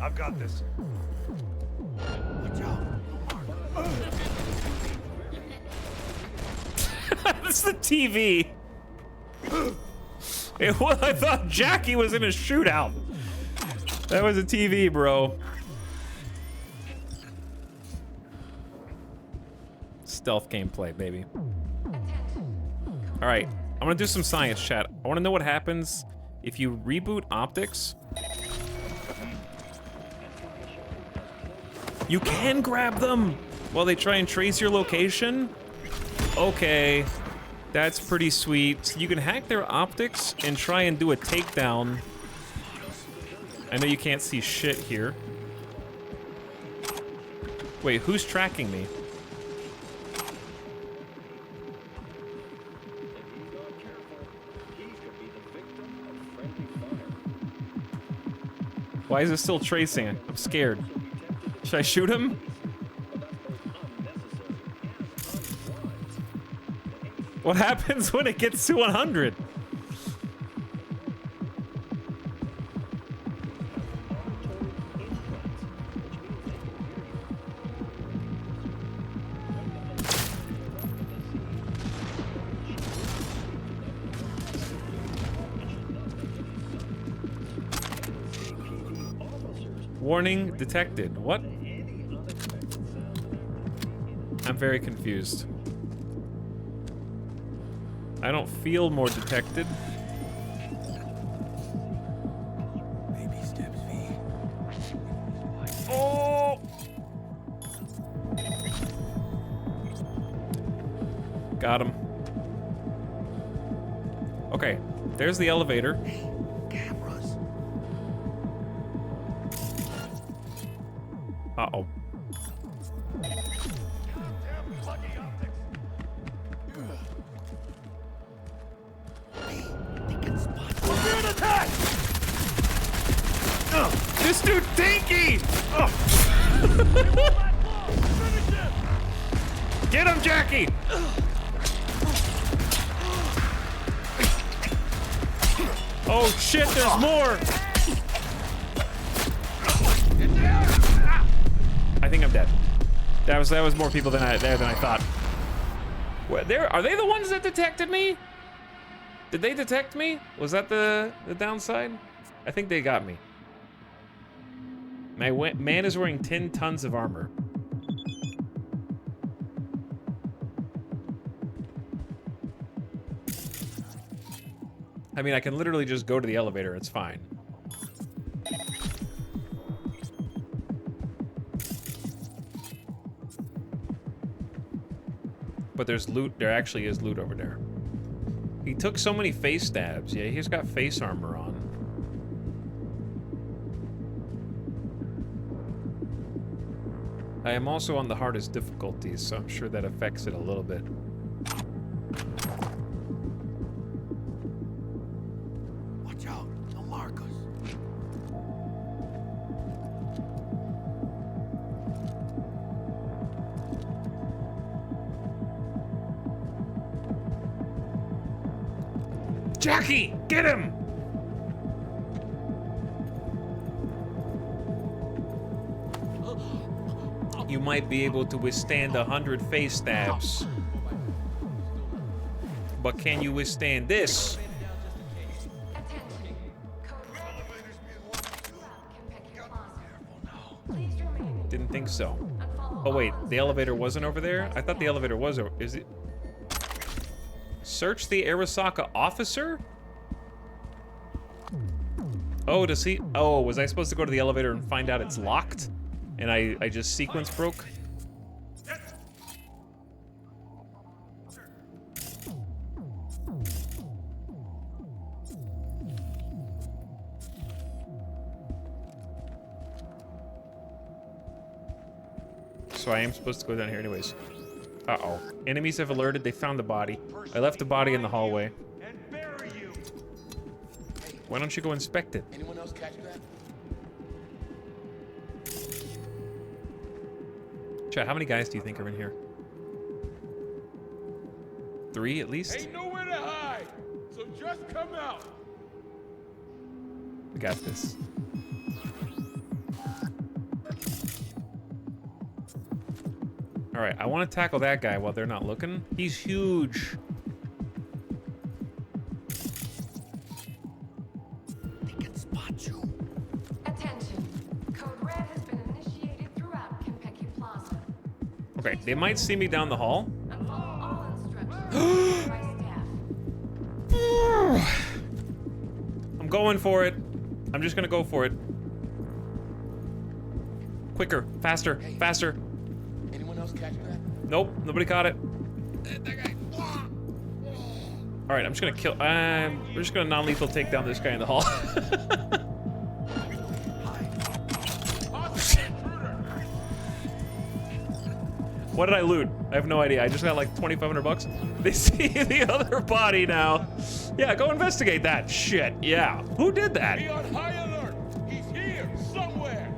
I've got this. Watch out. That's the TV. I thought Jackie was in a shootout. That was a TV, bro. Stealth gameplay, baby. All right, I'm gonna do some science, chat. I wanna know what happens if you reboot optics. You can grab them while they try and trace your location? Okay, that's pretty sweet. So you can hack their optics and try and do a takedown. I know you can't see shit here. Wait, who's tracking me? Why is it still tracing? I'm scared. Should I shoot him? What happens when it gets to 100? Warning detected. What? I'm very confused. I don't feel more detected. Baby steps, V. Oh! Got him. Okay, there's the elevator. Cameras. Uh-oh. This dude's tanky! Get him, Jackie! Oh shit, there's more! I think I'm dead. That was more people than I thought. What, are they the ones that detected me? Did they detect me? Was that the downside? I think they got me. My man is wearing 10 tons of armor. I mean, I can literally just go to the elevator, it's fine. But there's loot, there actually is loot over there. He took so many face stabs. Yeah, he's got face armor on. I am also on the hardest difficulties, so I'm sure that affects it a little bit. Watch out, they'll mark us. Jackie, get him! You might be able to withstand 100 face stabs. But can you withstand this? Didn't think so. Oh wait, the elevator wasn't over there? I thought the elevator was over. Is it? Search the Arasaka officer? Oh, does he? Oh, was I supposed to go to the elevator and find out it's locked? And I just sequence broke? So I am supposed to go down here anyways. Uh-oh. Enemies have alerted, they found the body. I left the body in the hallway. Why don't you go inspect it? Anyone else catch that? Chat, how many guys do you think are in here? 3 at least? Ain't nowhere to hide, so just come out. We got this. All right, I want to tackle that guy while they're not looking. He's huge. They can spot you. Attention. Code Red has been initiated throughout Kentucky Plaza. Okay, they might see me down the hall. And follow all instructions by staff. I'm going for it. I'm just gonna go for it. Quicker, faster, faster. Anyone else catch that? Nope, nobody caught it. All right, I'm just gonna kill. We're just gonna non-lethal take down this guy in the hall. What did I loot? I have no idea. I just got like 2,500 bucks. They see the other body now. Yeah, go investigate that shit. Yeah. Who did that? Be on high alert. He's here somewhere.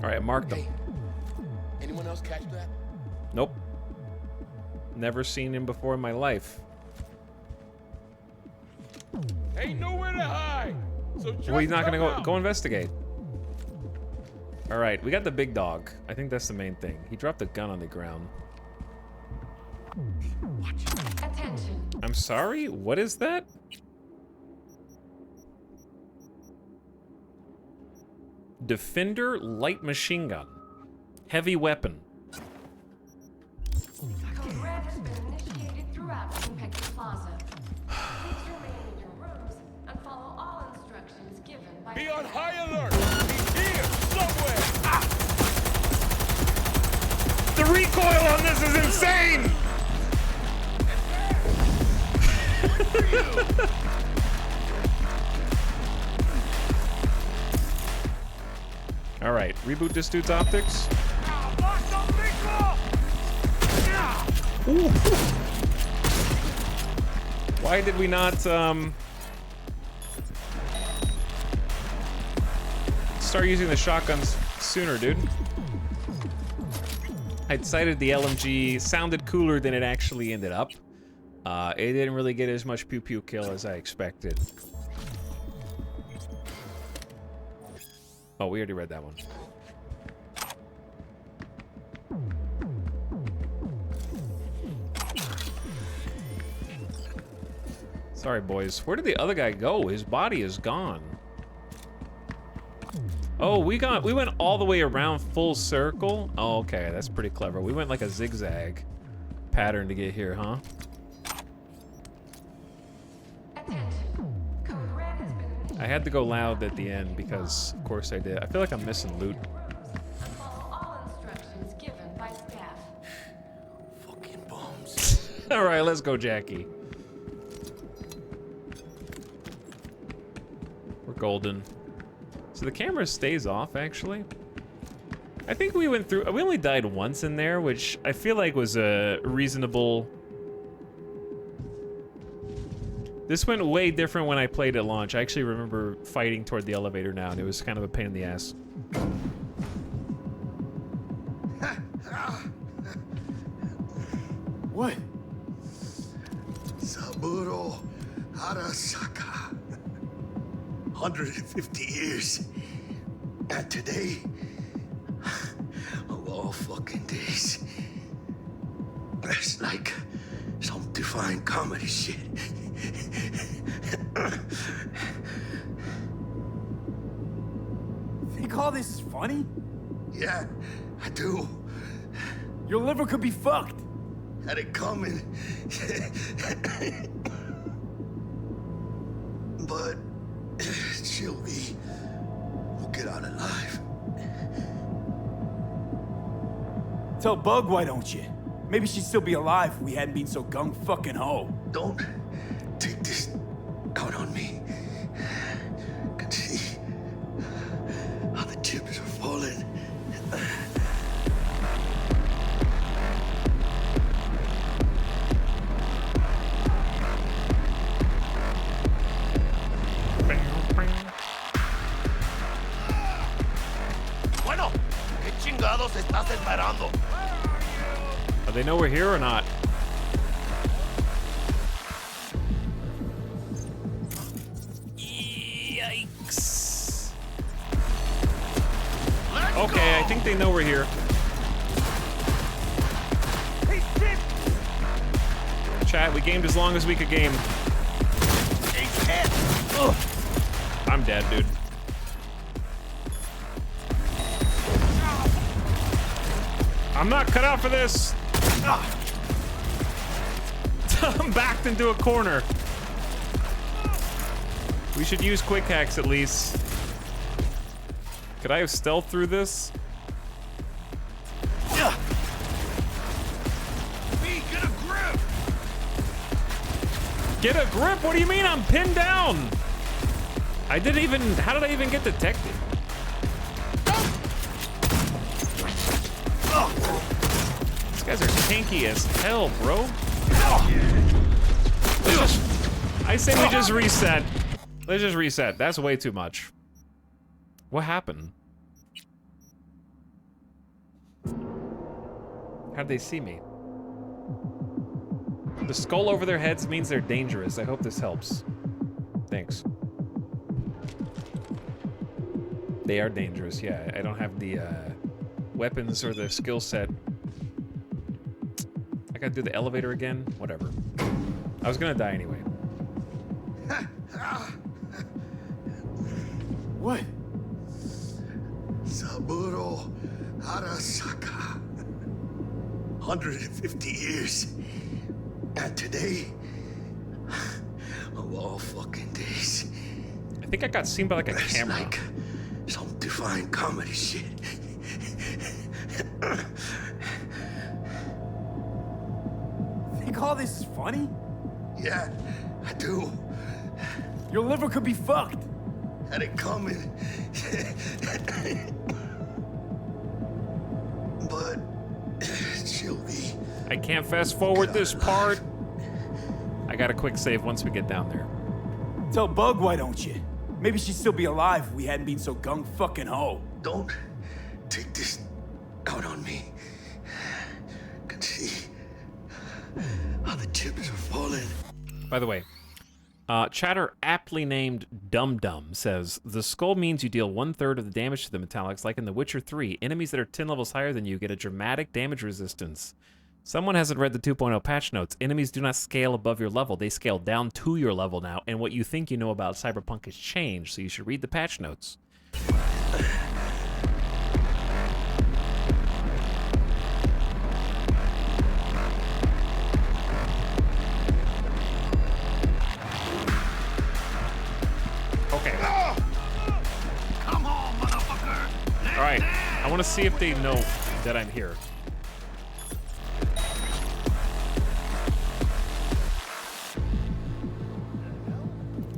All right, mark them. Hey, anyone else catch that? Nope. Never seen him before in my life. Ain't nowhere to hide. So just Well, he's not gonna come go. out. Go investigate. All right, we got the big dog. I think that's the main thing. He dropped a gun on the ground. Attention. I'm sorry. What is that? Defender light machine gun, heavy weapon. Code Red has been initiated throughout Kentucky Plaza. Please remain in your rooms and follow all instructions given by Be on high alert. He's here somewhere. Ah! The recoil on this is insane. All right, reboot this dude's optics. Ooh. Why did we not start using the shotguns sooner, dude? I decided the LMG sounded cooler than it actually ended up. It didn't really get as much pew-pew kill as I expected. Oh, we already read that one. Sorry, boys. Where did the other guy go? His body is gone. Oh, we went all the way around full circle. Oh, okay, that's pretty clever. We went like a zigzag pattern to get here, huh? I had to go loud at the end because, of course, I did. I feel like I'm missing loot. follow all instructions given by staff. Fucking bombs. All right, let's go, Jackie. We're golden. So the camera stays off, actually. I think we went through. We only died once in there, which I feel like was a reasonable. This went way different when I played at launch. I actually remember fighting toward the elevator now, and it was kind of a pain in the ass. What? Saburo Arasaka. 150 years. And today, of all fucking days, that's like some divine comedy shit. Think all this is funny? Yeah, I do. Your liver could be fucked. Had it coming. But she'll be. We'll get out alive. Tell Bug, why don't you? Maybe she'd still be alive if we hadn't been so gung-fucking-ho. Don't take this out on me. Can see how the chips are falling. Bueno, ¿qué chingados estás esperando? They know we're here or not? Yikes. Okay, I think they know we're here. Chat, we gamed as long as we could game. Ugh. I'm dead, dude. I'm not cut out for this. I'm backed into a corner. We should use quick hacks at least. Could I have stealth through this? Get a grip! Get a grip? What do you mean I'm pinned down? I didn't even, how did I even get detected? tanky as hell, bro. I say we just reset. Let's just reset. That's way too much. What happened? How'd they see me? The skull over their heads means they're dangerous. I hope this helps. Thanks. They are dangerous, yeah. I don't have the weapons or the skill set. I gotta do the elevator again? Whatever. I was gonna die anyway. What? Saburo Arasaka. 150 years. And today, of all fucking days. I think I got seen by like a camera. Like some divine comedy shit. Think all this is funny? Yeah, I do. Your liver could be fucked. Had it coming. But she'll be. I can't fast forward this part. I got a quick save once we get down there. Tell Bug, why don't you? Maybe she'd still be alive if we hadn't been so gung-fucking-ho. Don't take this out on me. Can see how the chips are falling. By the way, chatter aptly named Dum Dum says, the skull means you deal 1/3 of the damage to the metallics, like in The Witcher 3. Enemies that are 10 levels higher than you get a dramatic damage resistance. Someone hasn't read the 2.0 patch notes. Enemies do not scale above your level. They scale down to your level now, and what you think you know about Cyberpunk has changed, so you should read the patch notes. Okay. Come on, motherfucker. All right. I want to see if they know that I'm here.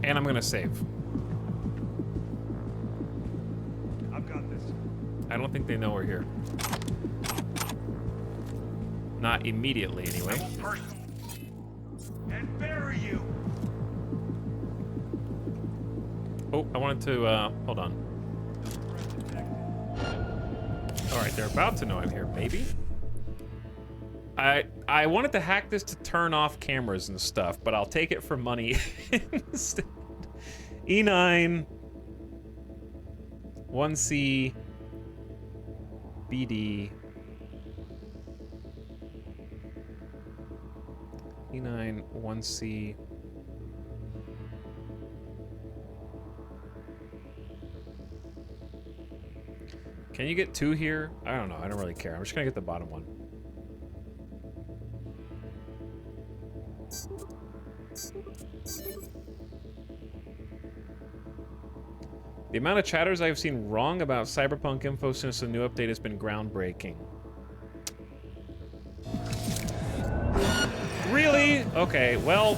And I'm gonna save. I've got this. I don't think they know we're here. Not immediately, anyway. And bury you. Oh, I wanted to, hold on. All right, they're about to know I'm here, maybe? I wanted to hack this to turn off cameras and stuff, but I'll take it for money instead. E9 1C BD E9 1C Can you get 2 here? I don't know. I don't really care. I'm just gonna get the bottom one. The amount of chatters I've seen wrong about Cyberpunk info since the new update has been groundbreaking. Really? Okay, well,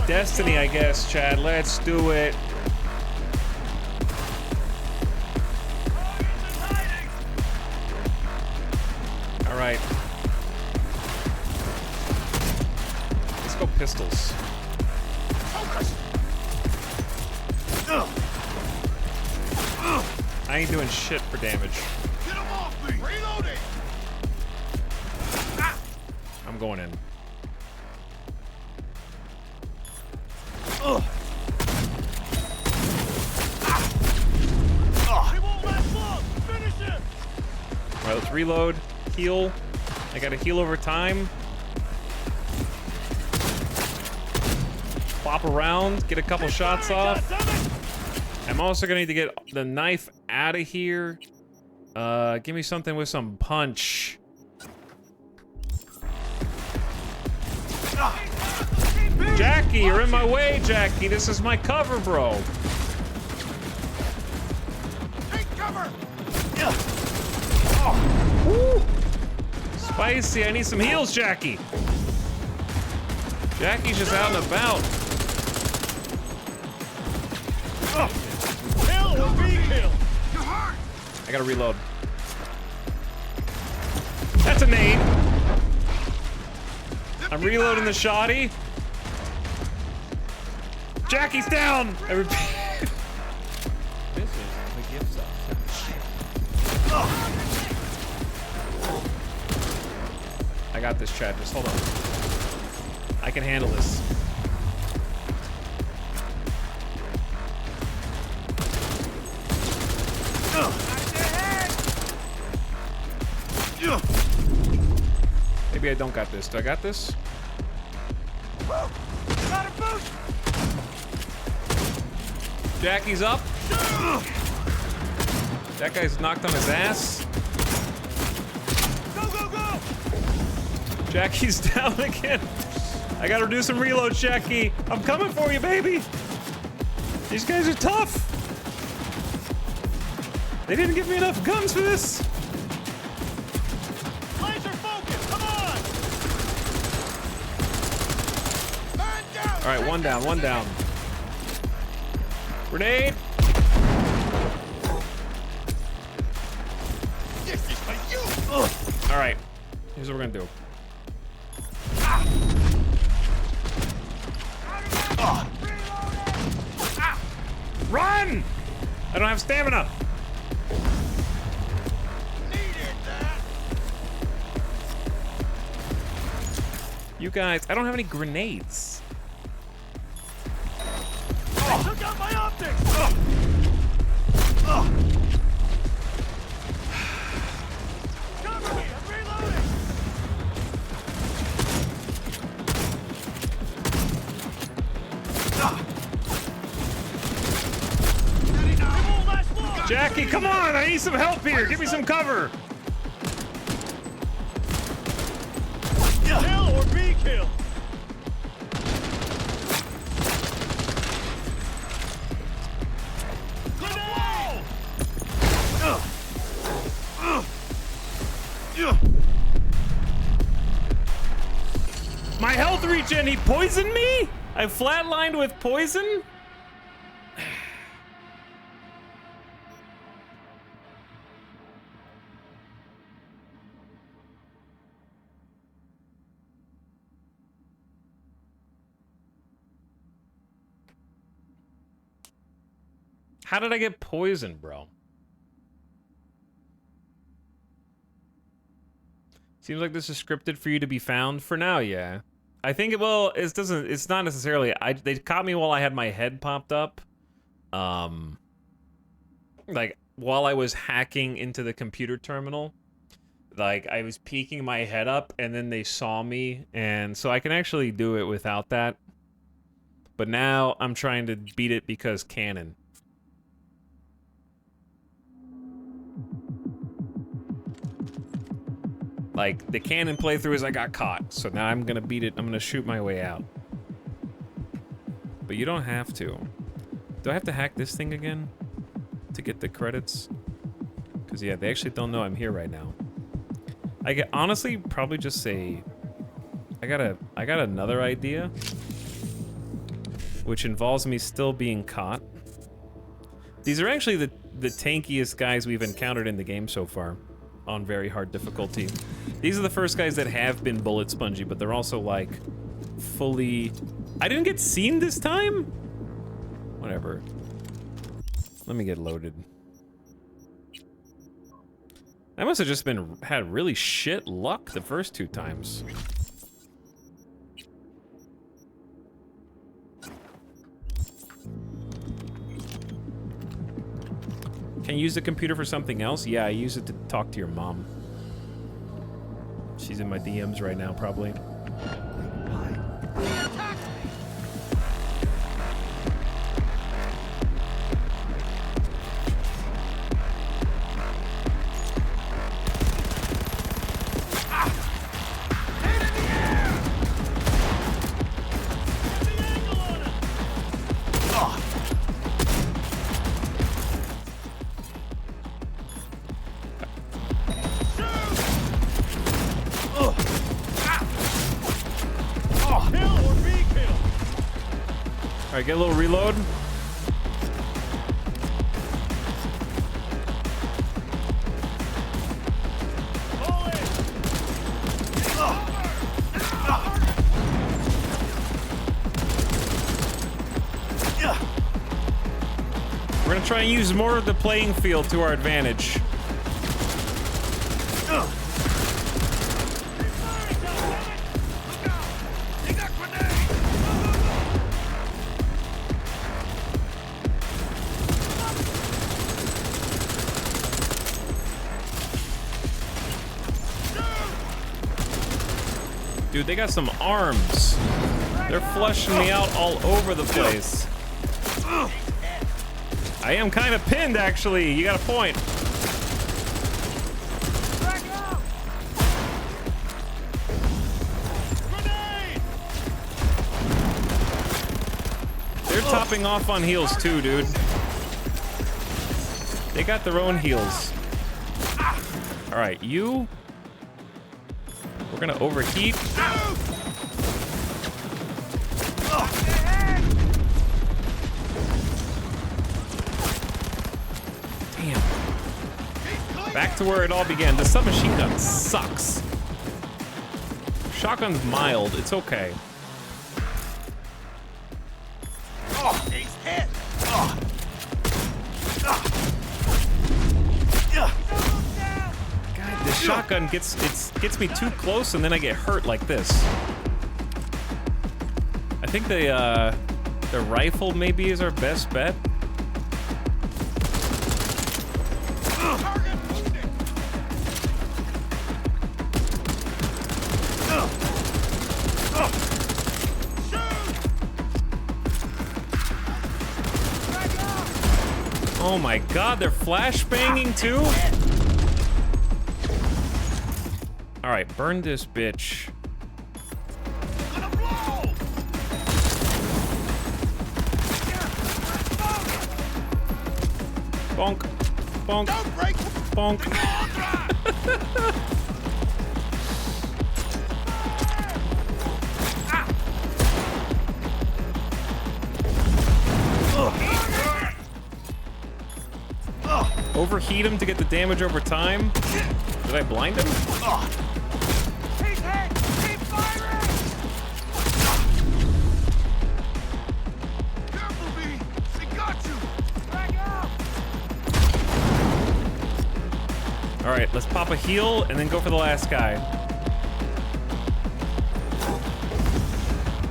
Destiny, I guess, Chad. Let's do it. All right. Let's go pistols. I ain't doing shit for damage. Get him off me! Reloading! I'm going in. He won't last long. Finish him. All right, let's reload. Heal. I gotta heal over time. Flop around, get a couple shots off. I'm also gonna need to get the knife out of here. Give me something with some punch. Jackie, you're in my way, Jackie. This is my cover, bro. Take cover! Oh. Woo. Spicy, I need some heals, Jackie. Jackie's just out and about. Kill or be killed. I gotta reload. That's a nade. I'm reloading the shoddy. Jackie's down! This is the gift shop. I got this, Chad. Just hold on. I can handle this. Maybe I don't got this. Do I got this? Got a boost! Jackie's up. That guy's knocked on his ass. Go, go, go! Jackie's down again. I gotta do some reload, Jackie. I'm coming for you, baby. These guys are tough. They didn't give me enough guns for this. Laser focus, come on! All right, one down, one down. Grenade. This is for you! All right, here's what we're gonna do. Run! I don't have stamina. You guys, I don't have any grenades. I took out my optics! Cover me, I'm reloading! Jackie, come on! I need some help here. Give me some cover. Kill or be killed! My health regen, he poisoned me? I flatlined with poison? How did I get poisoned, bro? Seems like this is scripted for you to be found for now, yeah. I think it's not necessarily, they caught me while I had my head popped up. Like while I was hacking into the computer terminal, like I was peeking my head up and then they saw me, and so I can actually do it without that. But now I'm trying to beat it because canon. Like, the canon playthrough is I got caught, so now I'm gonna beat it. I'm gonna shoot my way out. But you don't have to. Do I have to hack this thing again to get the credits? Because, yeah, they actually don't know I'm here right now. I could honestly probably just say... I got another idea, which involves me still being caught. These are actually the tankiest guys we've encountered in the game so far. On very hard difficulty. These are the first guys that have been bullet spongy, but they're also like fully... I didn't get seen this time? Whatever. Let me get loaded. I must have just had really shit luck the first 2 times. Can you use the computer for something else? Yeah, I use it to talk to your mom. She's in my DMs right now, probably. Alright, get a little reload. try and use more of the playing field to our advantage. Dude, they got some arms. They're flushing me out all over the place. I am kind of pinned, actually. You got a point. They're topping off on heals too, dude. They got their own heals. All right, you. We're gonna overheat. Damn. Back to where it all began. The submachine gun sucks. Shotgun's mild. It's okay. He's hit. God, this shotgun gets me too close, and then I get hurt like this. I think the rifle maybe is our best bet. Oh my god, they're flashbanging too? Alright, burn this bitch. Bonk. Bonk. Bonk. Overheat him to get the damage over time. Did I blind him? He's hit. Keep firing. Careful, B. They got you. Back up. All right, let's pop a heal and then go for the last guy.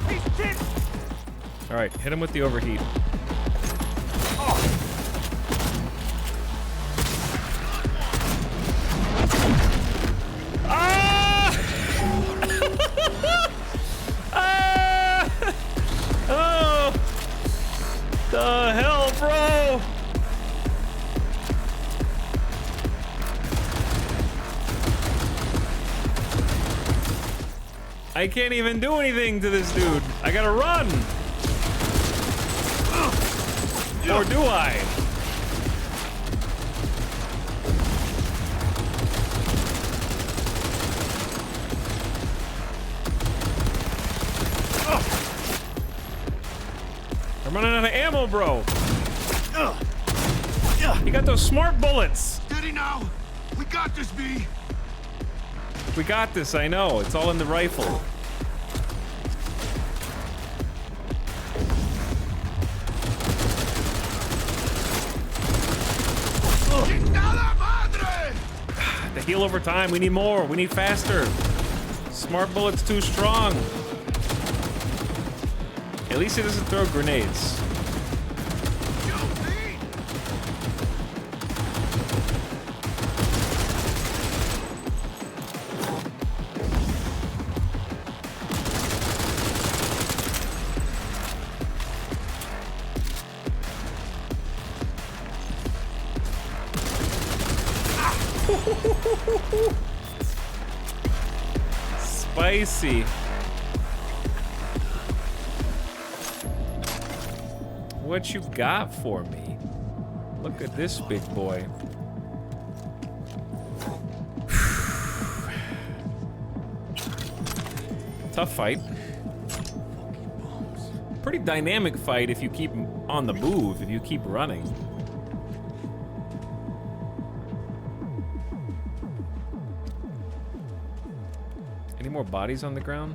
He's hit. All right, hit him with the overheat. The hell, bro? I can't even do anything to this dude. I gotta run. Or do I? I'm running out of ammo, bro. You got those smart bullets. Steady now. We got this, B. We got this, I know. It's all in the rifle. The heal over time. We need more. We need faster. Smart bullet's too strong. At least he doesn't throw grenades. Spicy. What you got for me? Look at this big boy. Tough fight. Pretty dynamic fight if you keep on the move, if you keep running. Any more bodies on the ground?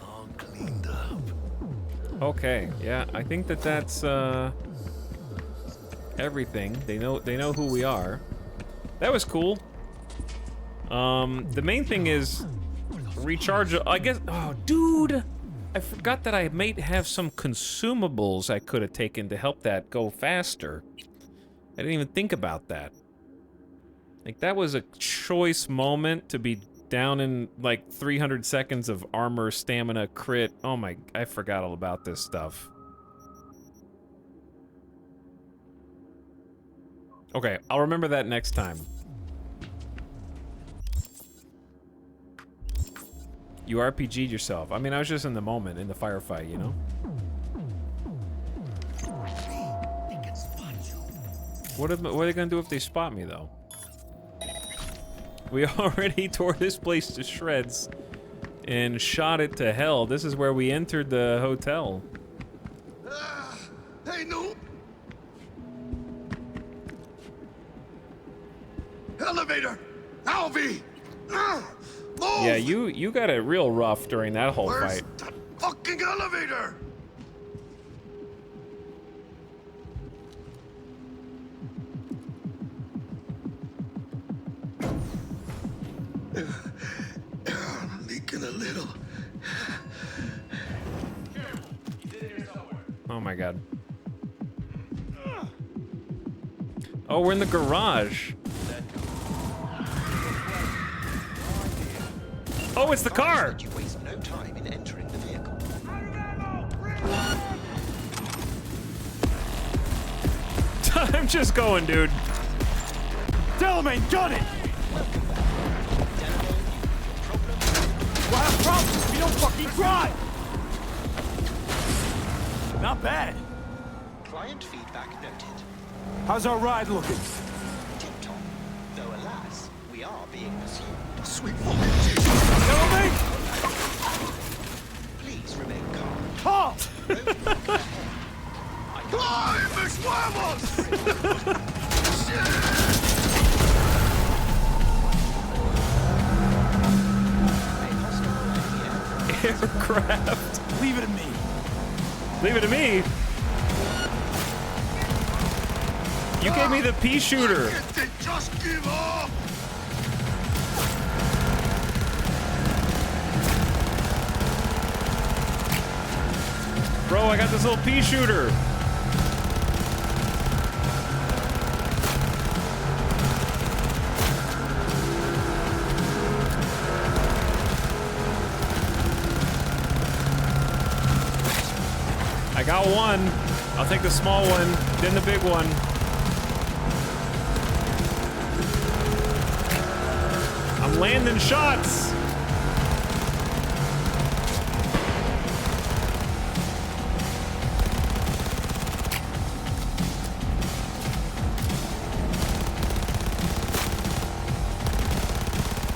All cleaned up. Okay, yeah, I think that's everything. They know who we are. That was cool. The main thing is recharge. I guess. Oh, dude, I forgot that I might have some consumables I could have taken to help that go faster. I didn't even think about that. Like, that was a choice moment to be down in like 300 seconds of armor, stamina, crit. Oh my, I forgot all about this stuff. Okay, I'll remember that next time. You RPG'd yourself. I mean, I was just in the moment, in the firefight, you know? What are they gonna do if they spot me, though? We already tore this place to shreds and shot it to hell. This is where we entered the hotel. Hey, no! Elevator! Alvy! Move! Yeah, you got it real rough during that whole fight. That fucking elevator! Leaking a little. Oh my god. Oh, we're in the garage. Oh, it's the car! You waste no time in entering the vehicle. I'm just going, dude. Delamain, got it! We'll have problems if we don't fucking drive! Not bad. Client feedback noted. How's our ride looking? Tip-top. Though alas, we are being pursued. Sweet fucking Jesus! Delamain! Please remain calm. Calm! ¡Ay, mis huevos! Aircraft. Leave it to me. Leave it to me? You gave me the pea shooter. Why can't they just give up? Bro, I got this little pea shooter. I got one. I'll take the small one, then the big one. I'm landing shots.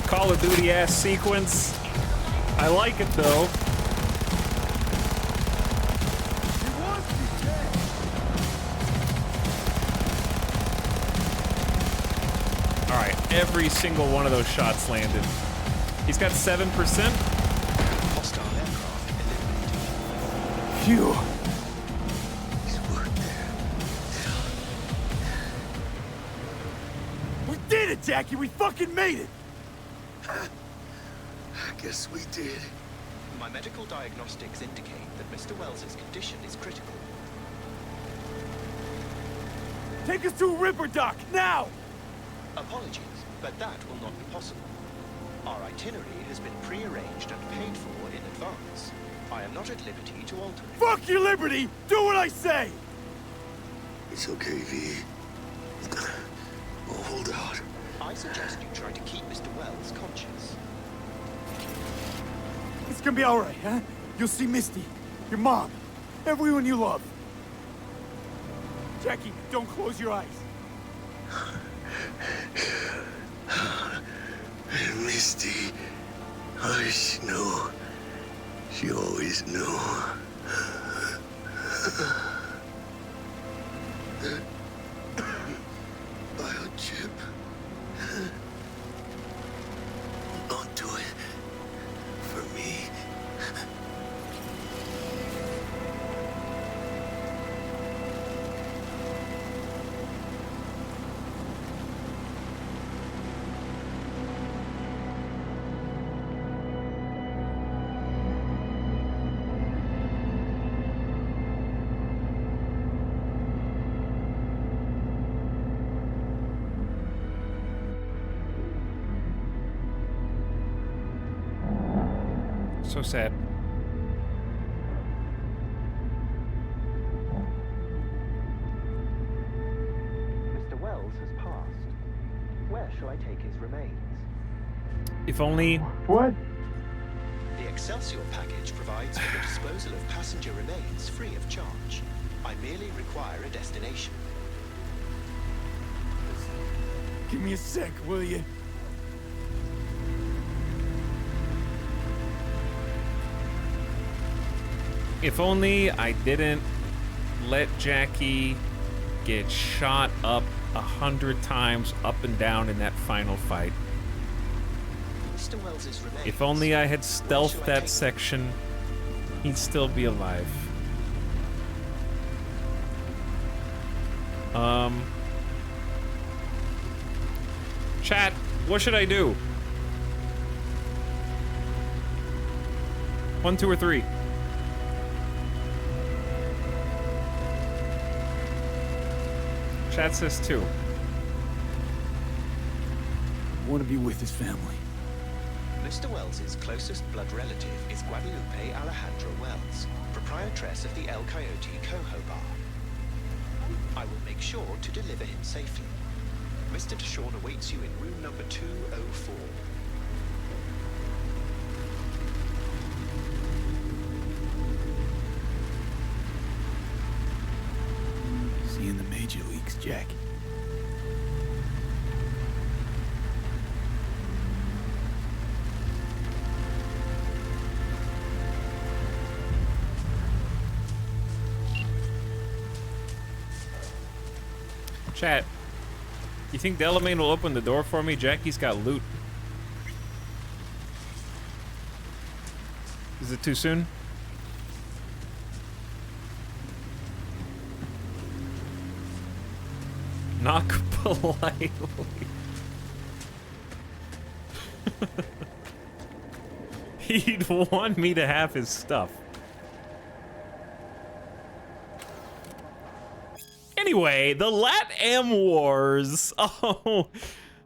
Call of Duty ass sequence. I like it though. Every single one of those shots landed. He's got 7%. Hostile aircraft eliminated. Phew. We did it, Jackie! We fucking made it! I guess we did. My medical diagnostics indicate that Mr. Wells's condition is critical. Take us to Ripper Dock, now! Apologies, but that will not be possible. Our itinerary has been pre-arranged and paid for in advance. I am not at liberty to alter it. Fuck your liberty! Do what I say! It's okay, V. We'll hold out. I suggest you try to keep Mr. Wells conscious. It's gonna be alright, huh? You'll see Misty, your mom, everyone you love. Jackie, don't close your eyes. Misty, I know. She always knew. That biochip. Don't do it for me. So sad. Mr. Wells has passed. Where shall I take his remains? If only... What? The Excelsior package provides for the disposal of passenger remains free of charge. I merely require a destination. Give me a sec, will you? If only I didn't let Jackie get shot up 100 times up and down in that final fight. Mr. Wells's remains. If only I had stealthed that section, he'd still be alive. Chat, what should I do? 1, 2, or 3? Chat says 2. I want to be with his family. Mr. Wells's closest blood relative is Guadalupe Alejandra Wells, proprietress of the El Coyote Coho Bar. I will make sure to deliver him safely. Mr. Deshawn awaits you in room number 204. See you in the major leagues, Jack. Chat, you think Delamain will open the door for me? Jackie's got loot. Is it too soon? Knock politely. He'd want me to have his stuff. Anyway, the LatAm Wars. Oh,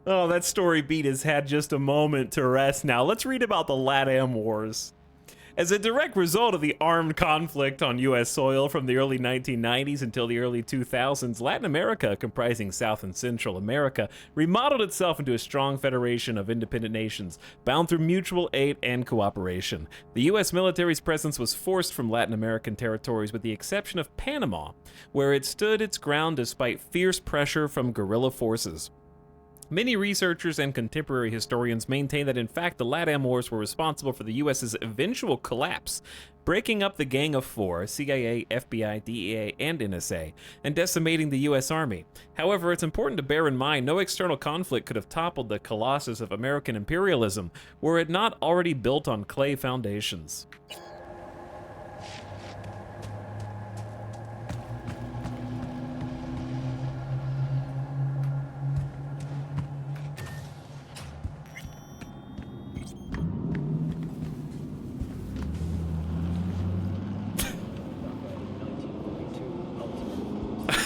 that story beat has had just a moment to rest now. Let's read about the LatAm Wars. As a direct result of the armed conflict on U.S. soil from the early 1990s until the early 2000s, Latin America, comprising South and Central America, remodeled itself into a strong federation of independent nations, bound through mutual aid and cooperation. The U.S. military's presence was forced from Latin American territories with the exception of Panama, where it stood its ground despite fierce pressure from guerrilla forces. Many researchers and contemporary historians maintain that in fact the LatAm Wars were responsible for the US's eventual collapse, breaking up the Gang of Four, CIA, FBI, DEA, and NSA, and decimating the US Army. However, it's important to bear in mind no external conflict could have toppled the colossus of American imperialism were it not already built on clay foundations.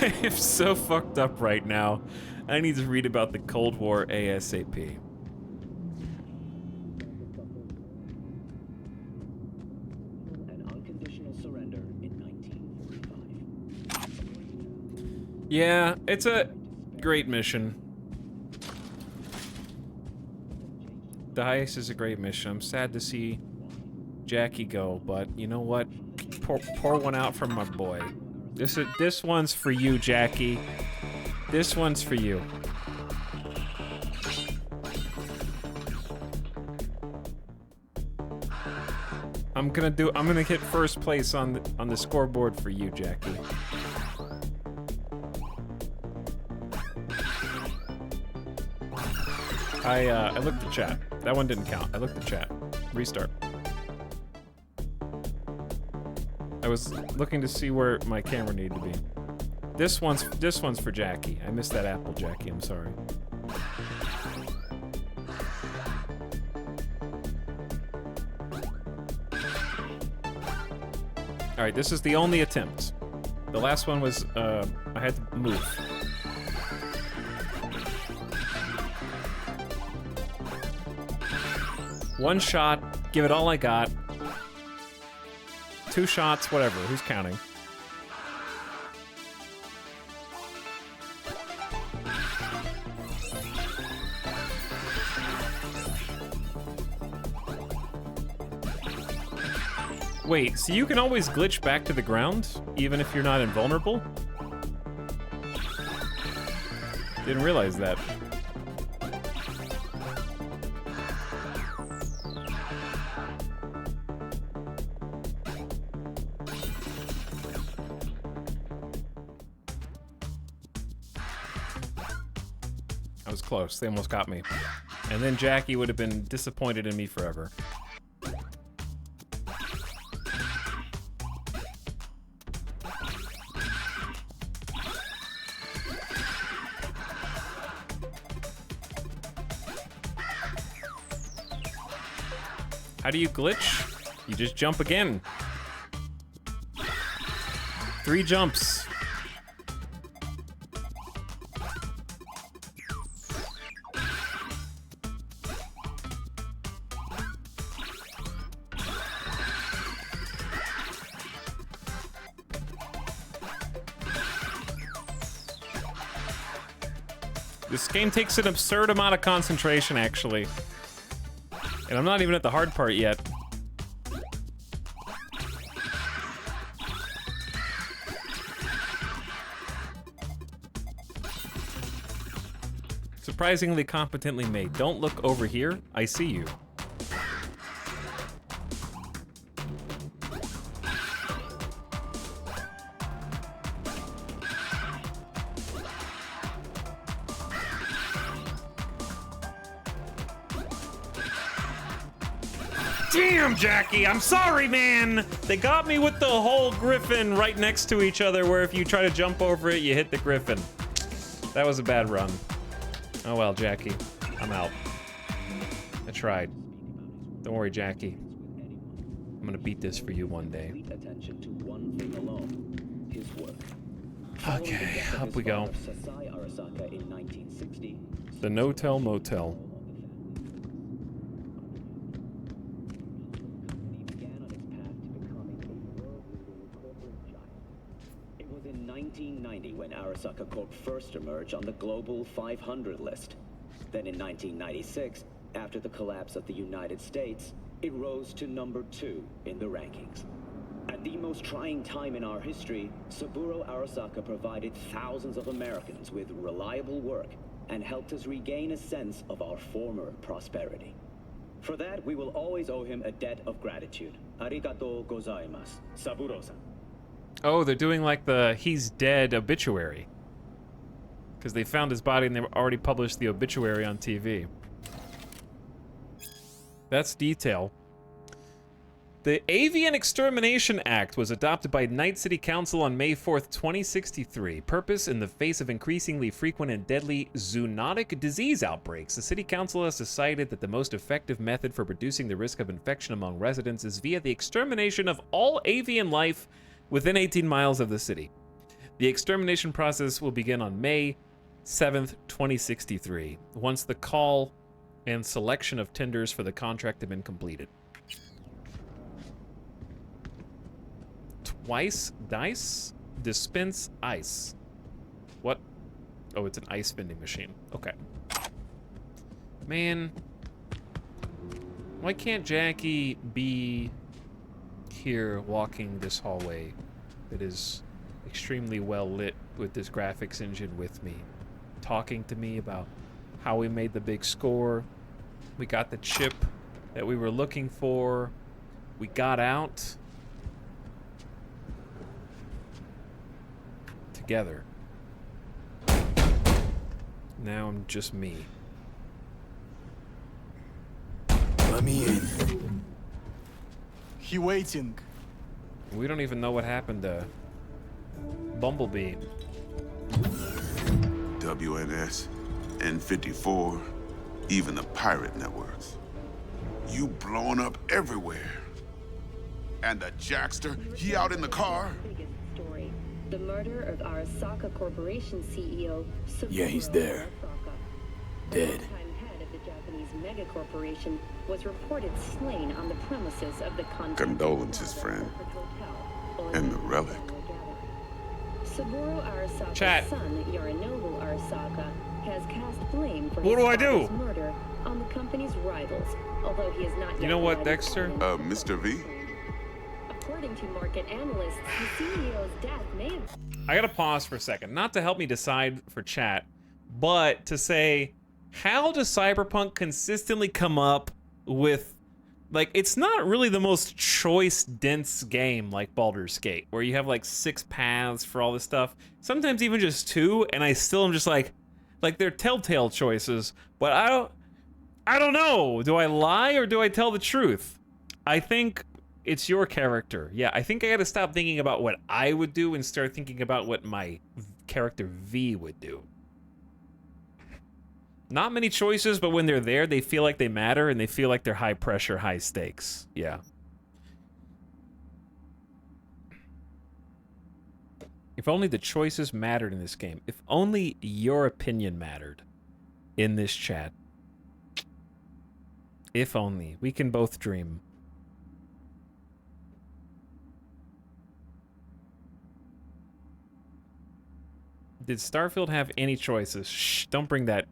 I'm so fucked up right now. I need to read about the Cold War ASAP. An unconditional surrender in 1945. Yeah, it's a great mission. The heist is a great mission. I'm sad to see Jackie go, but you know what? Pour one out for my boy. This one's for you, Jackie. This one's for you. I'm gonna hit first place on the scoreboard for you, Jackie. I looked at chat. That one didn't count. I looked at chat. Restart. I was looking to see where my camera needed to be. This one's for Jackie. I missed that apple, Jackie. I'm sorry. All right, this is the only attempt. The last one was I had to move. One shot. Give it all I got. 2 shots, whatever. Who's counting? Wait, so you can always glitch back to the ground, even if you're not invulnerable? Didn't realize that. I was close. They almost got me. And then Jackie would have been disappointed in me forever. How do you glitch? You just jump again. 3 jumps. This game takes an absurd amount of concentration, actually. And I'm not even at the hard part yet. Surprisingly competently made. Don't look over here. I see you. Damn, Jackie, I'm sorry, man. They got me with the whole griffin right next to each other where if you try to jump over it, you hit the griffin. That was a bad run. Oh well, Jackie, I'm out. I tried. Don't worry, Jackie. I'm gonna beat this for you one day. Okay, up we go. The No-Tell Motel. In 1990 when Arasaka Corp first emerged on the Global 500 list. Then in 1996, after the collapse of the United States, it rose to number 2 in the rankings. At the most trying time in our history, Saburo Arasaka provided thousands of Americans with reliable work and helped us regain a sense of our former prosperity. For that, we will always owe him a debt of gratitude. Arigatou gozaimasu, Saburo-san. Oh, they're doing like the he's dead obituary. Because they found his body and they already published the obituary on TV. That's detail. The Avian Extermination Act was adopted by Night City Council on May 4th, 2063. Purpose: in the face of increasingly frequent and deadly zoonotic disease outbreaks, the City Council has decided that the most effective method for reducing the risk of infection among residents is via the extermination of all avian life within 18 miles of the city. The extermination process will begin on May 7th, 2063, once the call and selection of tenders for the contract have been completed. Twice dice? Dispense ice. What? Oh, it's an ice vending machine. Okay. Man. Why can't Jackie be here walking this hallway that is extremely well lit with this graphics engine with me, talking to me about how we made the big score, we got the chip that we were looking for, we got out together. Now I'm just me. Let me in. He waiting. We don't even know what happened to Bumblebee. WNS, N54, even the pirate networks. You blowing up everywhere. And the Jackster, he out in the car? The murder of Arasaka Corporation CEO Saburo Yeah, he's there. Arasaka, Dead. longtime head of the Japanese Japanese megacorporation was reported slain on the premises of the Condolences, friend. And the relic. Saburo Arasaka's Chat. son, Yorinobu Arasaka, has cast blame for What his do I do? father's murder on the company's rivals, although he is not yet You know what, provided Dexter? Mr. V? According to market analysts, the CEO's death may have... I gotta pause for a second, not to help me decide for chat, but to say, how does Cyberpunk consistently come up with, like, it's not really the most choice-dense game like Baldur's Gate, where you have like 6 paths for all this stuff, sometimes even just 2, and I still am just like they're telltale choices, but I don't know, do I lie or do I tell the truth? I think it's your character. Yeah, I think I gotta stop thinking about what I would do and start thinking about what my character V would do. Not many choices, but when they're there, they feel like they matter and they feel like they're high pressure, high stakes. Yeah. If only the choices mattered in this game. If only your opinion mattered in this chat. If only. We can both dream. Did Starfield have any choices? Shh, don't bring that.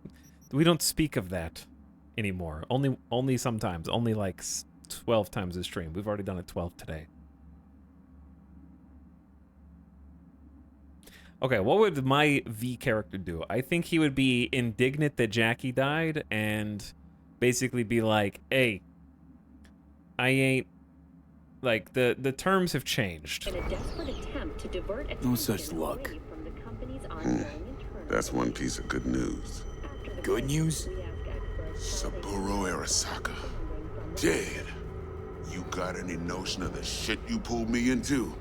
We don't speak of that anymore. Only sometimes. Only like 12 times a stream. We've already done it 12 today. Okay, what would my V character do? I think he would be indignant that Jackie died and basically be like, hey, I ain't... Like, the terms have changed. In a desperate attempt to divert No attention such luck. away from the company's ongoing internal That's one piece of good news. Good news? Saburo Arasaka. Dead. You got any notion of the shit you pulled me into?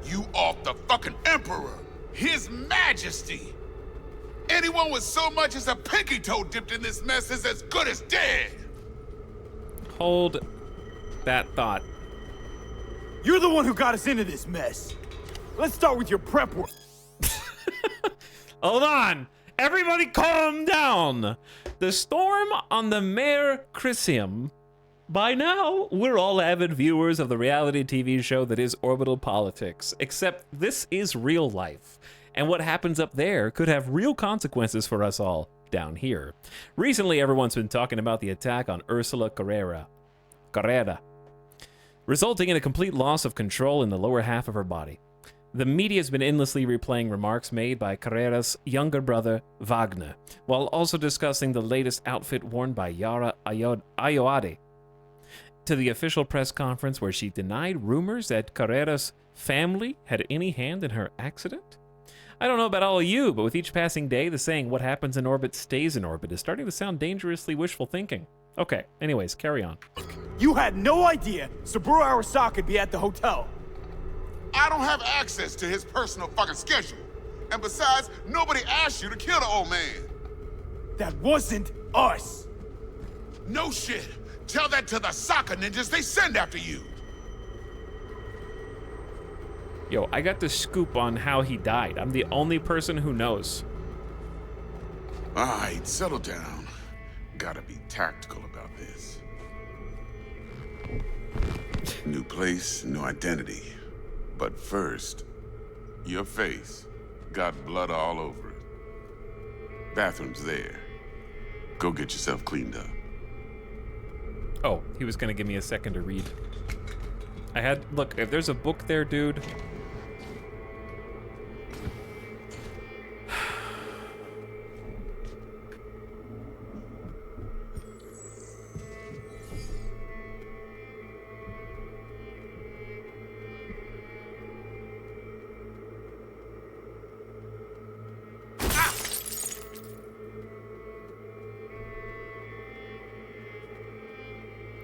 You off the fucking Emperor! His Majesty! Anyone with so much as a pinky toe dipped in this mess is as good as dead! Hold that thought. You're the one who got us into this mess. Let's start with your prep work. Hold on! Everybody calm down! The storm on the Mare Crisium. By now, we're all avid viewers of the reality TV show that is Orbital Politics, except this is real life, and what happens up there could have real consequences for us all down here. Recently, everyone's been talking about the attack on Ursula Carrera, resulting in a complete loss of control in the lower half of her body. The media has been endlessly replaying remarks made by Carrera's younger brother, Wagner, while also discussing the latest outfit worn by Yara Ayoade to the official press conference where she denied rumors that Carrera's family had any hand in her accident. I don't know about all of you, but with each passing day, the saying, what happens in orbit stays in orbit, is starting to sound dangerously wishful thinking. Okay, anyways, carry on. You had no idea Saburo Arasaka would be at the hotel. I don't have access to his personal fucking schedule. And besides, nobody asked you to kill the old man. That wasn't us. No shit. Tell that to the soccer ninjas they send after you. Yo, I got the scoop on how he died. I'm the only person who knows. All right, settle down. Gotta be tactical about this. New place, new identity. But first, your face got blood all over it. Bathroom's there. Go get yourself cleaned up. Oh, he was gonna give me a second to read. Look, if there's a book there, dude.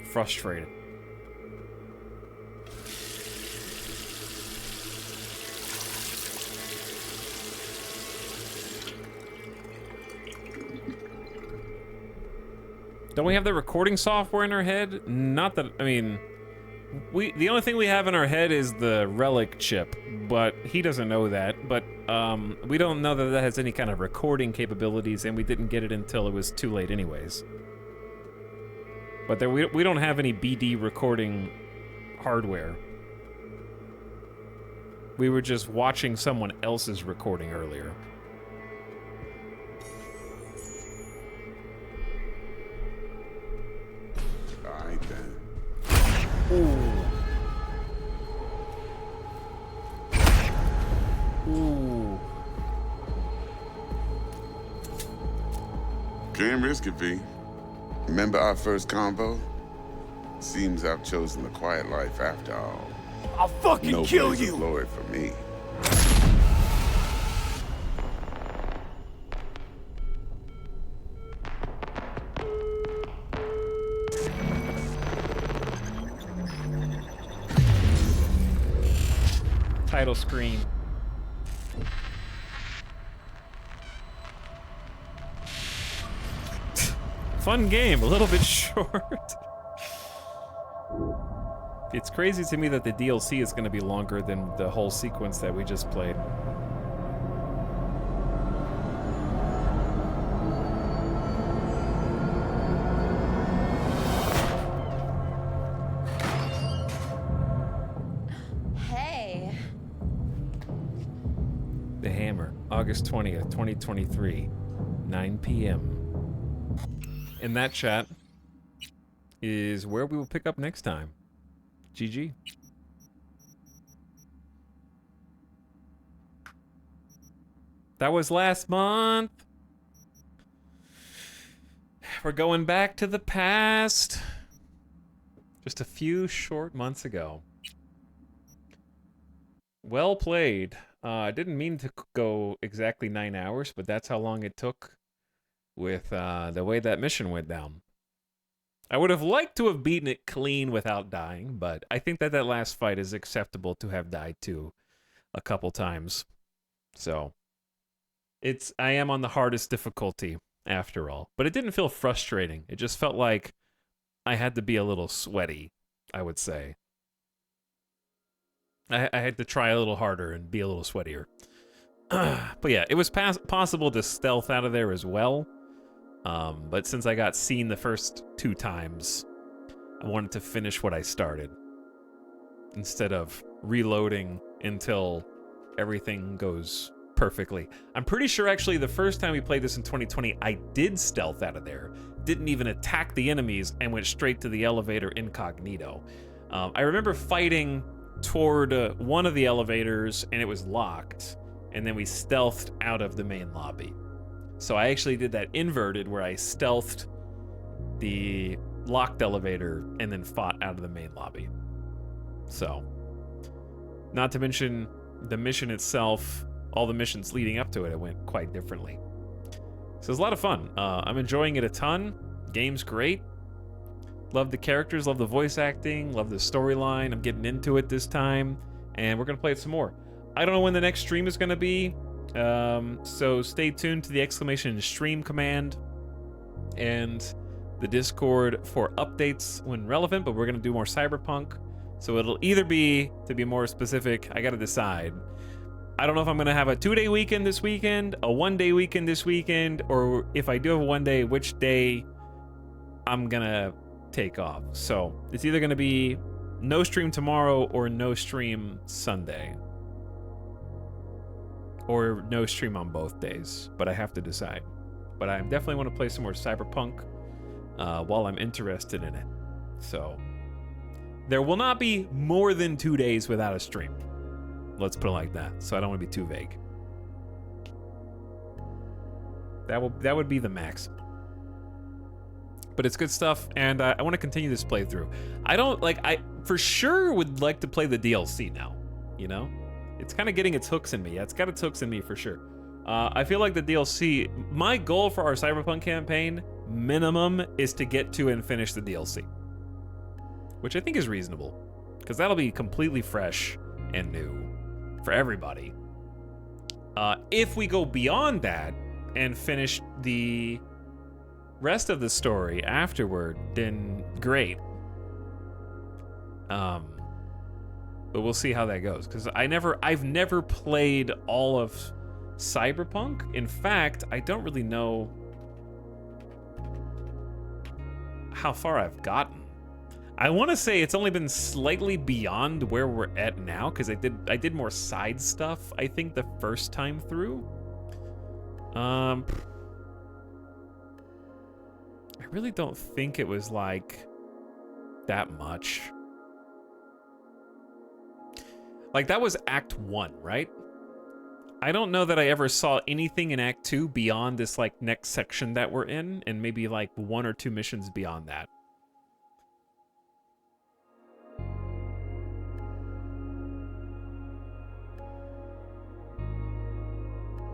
Frustrated. Don't we have the recording software in our head? Not that, I mean, the only thing we have in our head is the relic chip, but he doesn't know that. But we don't know that that has any kind of recording capabilities, and we didn't get it until it was too late anyways. But there, we don't have any BD recording hardware. We were just watching someone else's recording earlier. All right, then. Ooh. Ooh. Can't risk it, V. Remember our first convo? Seems I've chosen the quiet life after all. I'll fucking No kill blaze of you! glory for me. Title screen. Fun game, a little bit short. It's crazy to me that the DLC is going to be longer than the whole sequence that we just played. Hey. The Hammer, August 20th, 2023, 9 p.m. And that chat is where we will pick up next time. GG. That was last month. We're going back to the past. Just a few short months ago. Well played. I didn't mean to go exactly 9 hours, but that's how long it took with the way that mission went down. I would have liked to have beaten it clean without dying, but I think that that last fight is acceptable to have died to a couple times. So, I am on the hardest difficulty after all. But it didn't feel frustrating. It just felt like I had to be a little sweaty, I would say. I had to try a little harder and be a little sweatier. But yeah, it was possible to stealth out of there as well. But since I got seen the first 2 times, I wanted to finish what I started. Instead of reloading until everything goes perfectly. I'm pretty sure actually the first time we played this in 2020, I did stealth out of there. Didn't even attack the enemies and went straight to the elevator incognito. I remember fighting toward one of the elevators and it was locked. And then we stealthed out of the main lobby. So I actually did that inverted where I stealthed the locked elevator and then fought out of the main lobby. So, not to mention the mission itself, all the missions leading up to it, it went quite differently. So it's a lot of fun. I'm enjoying it a ton. Game's great. Love the characters, love the voice acting, love the storyline. I'm getting into it this time, and we're gonna play it some more. I don't know when the next stream is gonna be. So stay tuned to the !stream command and the Discord for updates when relevant, but we're going to do more Cyberpunk. So it'll either be, to be more specific, I got to decide. I don't know if I'm going to have a 2-day weekend this weekend, a 1-day weekend this weekend, or if I do have a 1 day, which day I'm going to take off. So it's either going to be no stream tomorrow or no stream Sunday. Or no stream on both days, but I have to decide. But I definitely want to play some more Cyberpunk while I'm interested in it. So, there will not be more than 2 days without a stream. Let's put it like that, so I don't want to be too vague. That would be the max. But it's good stuff, and I want to continue this playthrough. I for sure would like to play the DLC now, you know? It's kind of getting its hooks in me. Yeah, it's got its hooks in me for sure. I feel like the DLC, my goal for our Cyberpunk campaign, minimum, is to get to and finish the DLC. Which I think is reasonable. Because that'll be completely fresh and new for everybody. If we go beyond that and finish the rest of the story afterward, then great. But we'll see how that goes, because I've never played all of Cyberpunk. In fact, I don't really know how far I've gotten. I want to say it's only been slightly beyond where we're at now, because I did more side stuff, I think, the first time through. I really don't think it was, like, that much. Like, that was Act 1, right? I don't know that I ever saw anything in Act 2 beyond this, like, next section that we're in, and maybe, like, 1 or 2 missions beyond that.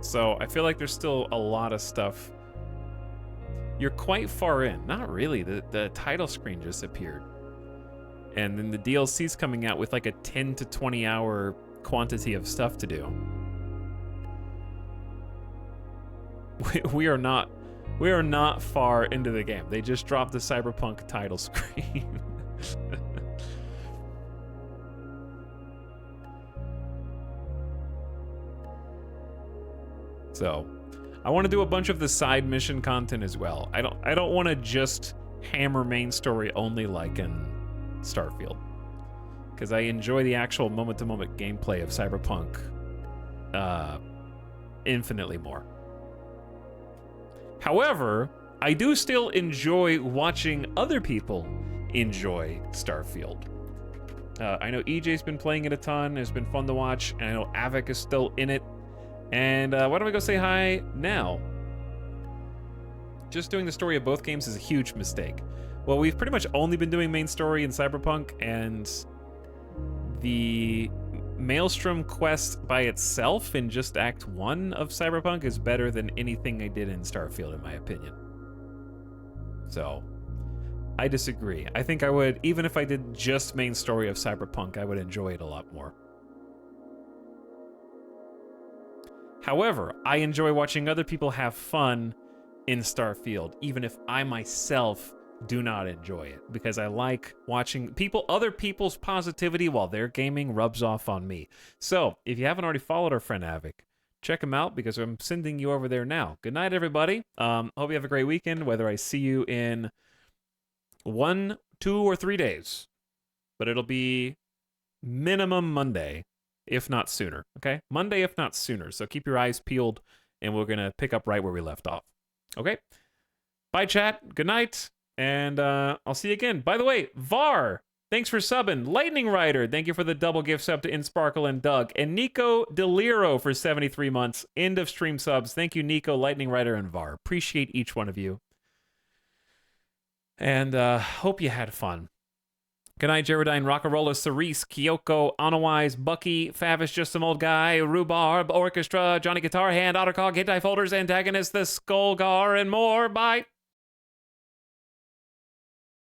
So I feel like there's still a lot of stuff. You're quite far in. Not really. The title screen just appeared. And then the DLC's coming out with like a 10 to 20 hour quantity of stuff to do. We are not far into the game. They just dropped the Cyberpunk title screen. So, I want to do a bunch of the side mission content as well. I don't want to just hammer main story only like in Starfield, because I enjoy the actual moment-to-moment gameplay of Cyberpunk infinitely more. However, I do still enjoy watching other people enjoy Starfield. I know EJ's been playing it a ton. It's been fun to watch, and I know Avik is still in it. And why don't we go say hi now? Just doing the story of both games is a huge mistake. Well, we've pretty much only been doing main story in Cyberpunk, and the Maelstrom quest by itself in just Act 1 of Cyberpunk is better than anything I did in Starfield, in my opinion. So, I disagree. I think I would, even if I did just main story of Cyberpunk, I would enjoy it a lot more. However, I enjoy watching other people have fun in Starfield, even if I myself do not enjoy it, because I like watching other people's positivity while they're gaming rubs off on me. So, if you haven't already followed our friend Avik, check him out, because I'm sending you over there now. Good night, everybody. Hope you have a great weekend, whether I see you in 1, 2, or 3 days. But it'll be minimum Monday, if not sooner, okay? Monday, if not sooner. So keep your eyes peeled, and we're going to pick up right where we left off. Okay? Bye, chat. Good night, and I'll see you again. By the way, Var, thanks for subbing. Lightning Rider, thank you for the double gift sub to InSparkle and Doug. And Nico Deliro for 73 months. End of stream subs. Thank you, Nico, Lightning Rider, and Var. Appreciate each one of you. And hope you had fun. Good night, Jerodine, Rockarola, Cerise, Kyoko, Onawise, Bucky, Favish, Just Some Old Guy, Rhubarb, Orchestra, Johnny Guitar Hand, Ottercog, Hit Die Folders, Antagonist, The Skullgar, and more. Bye.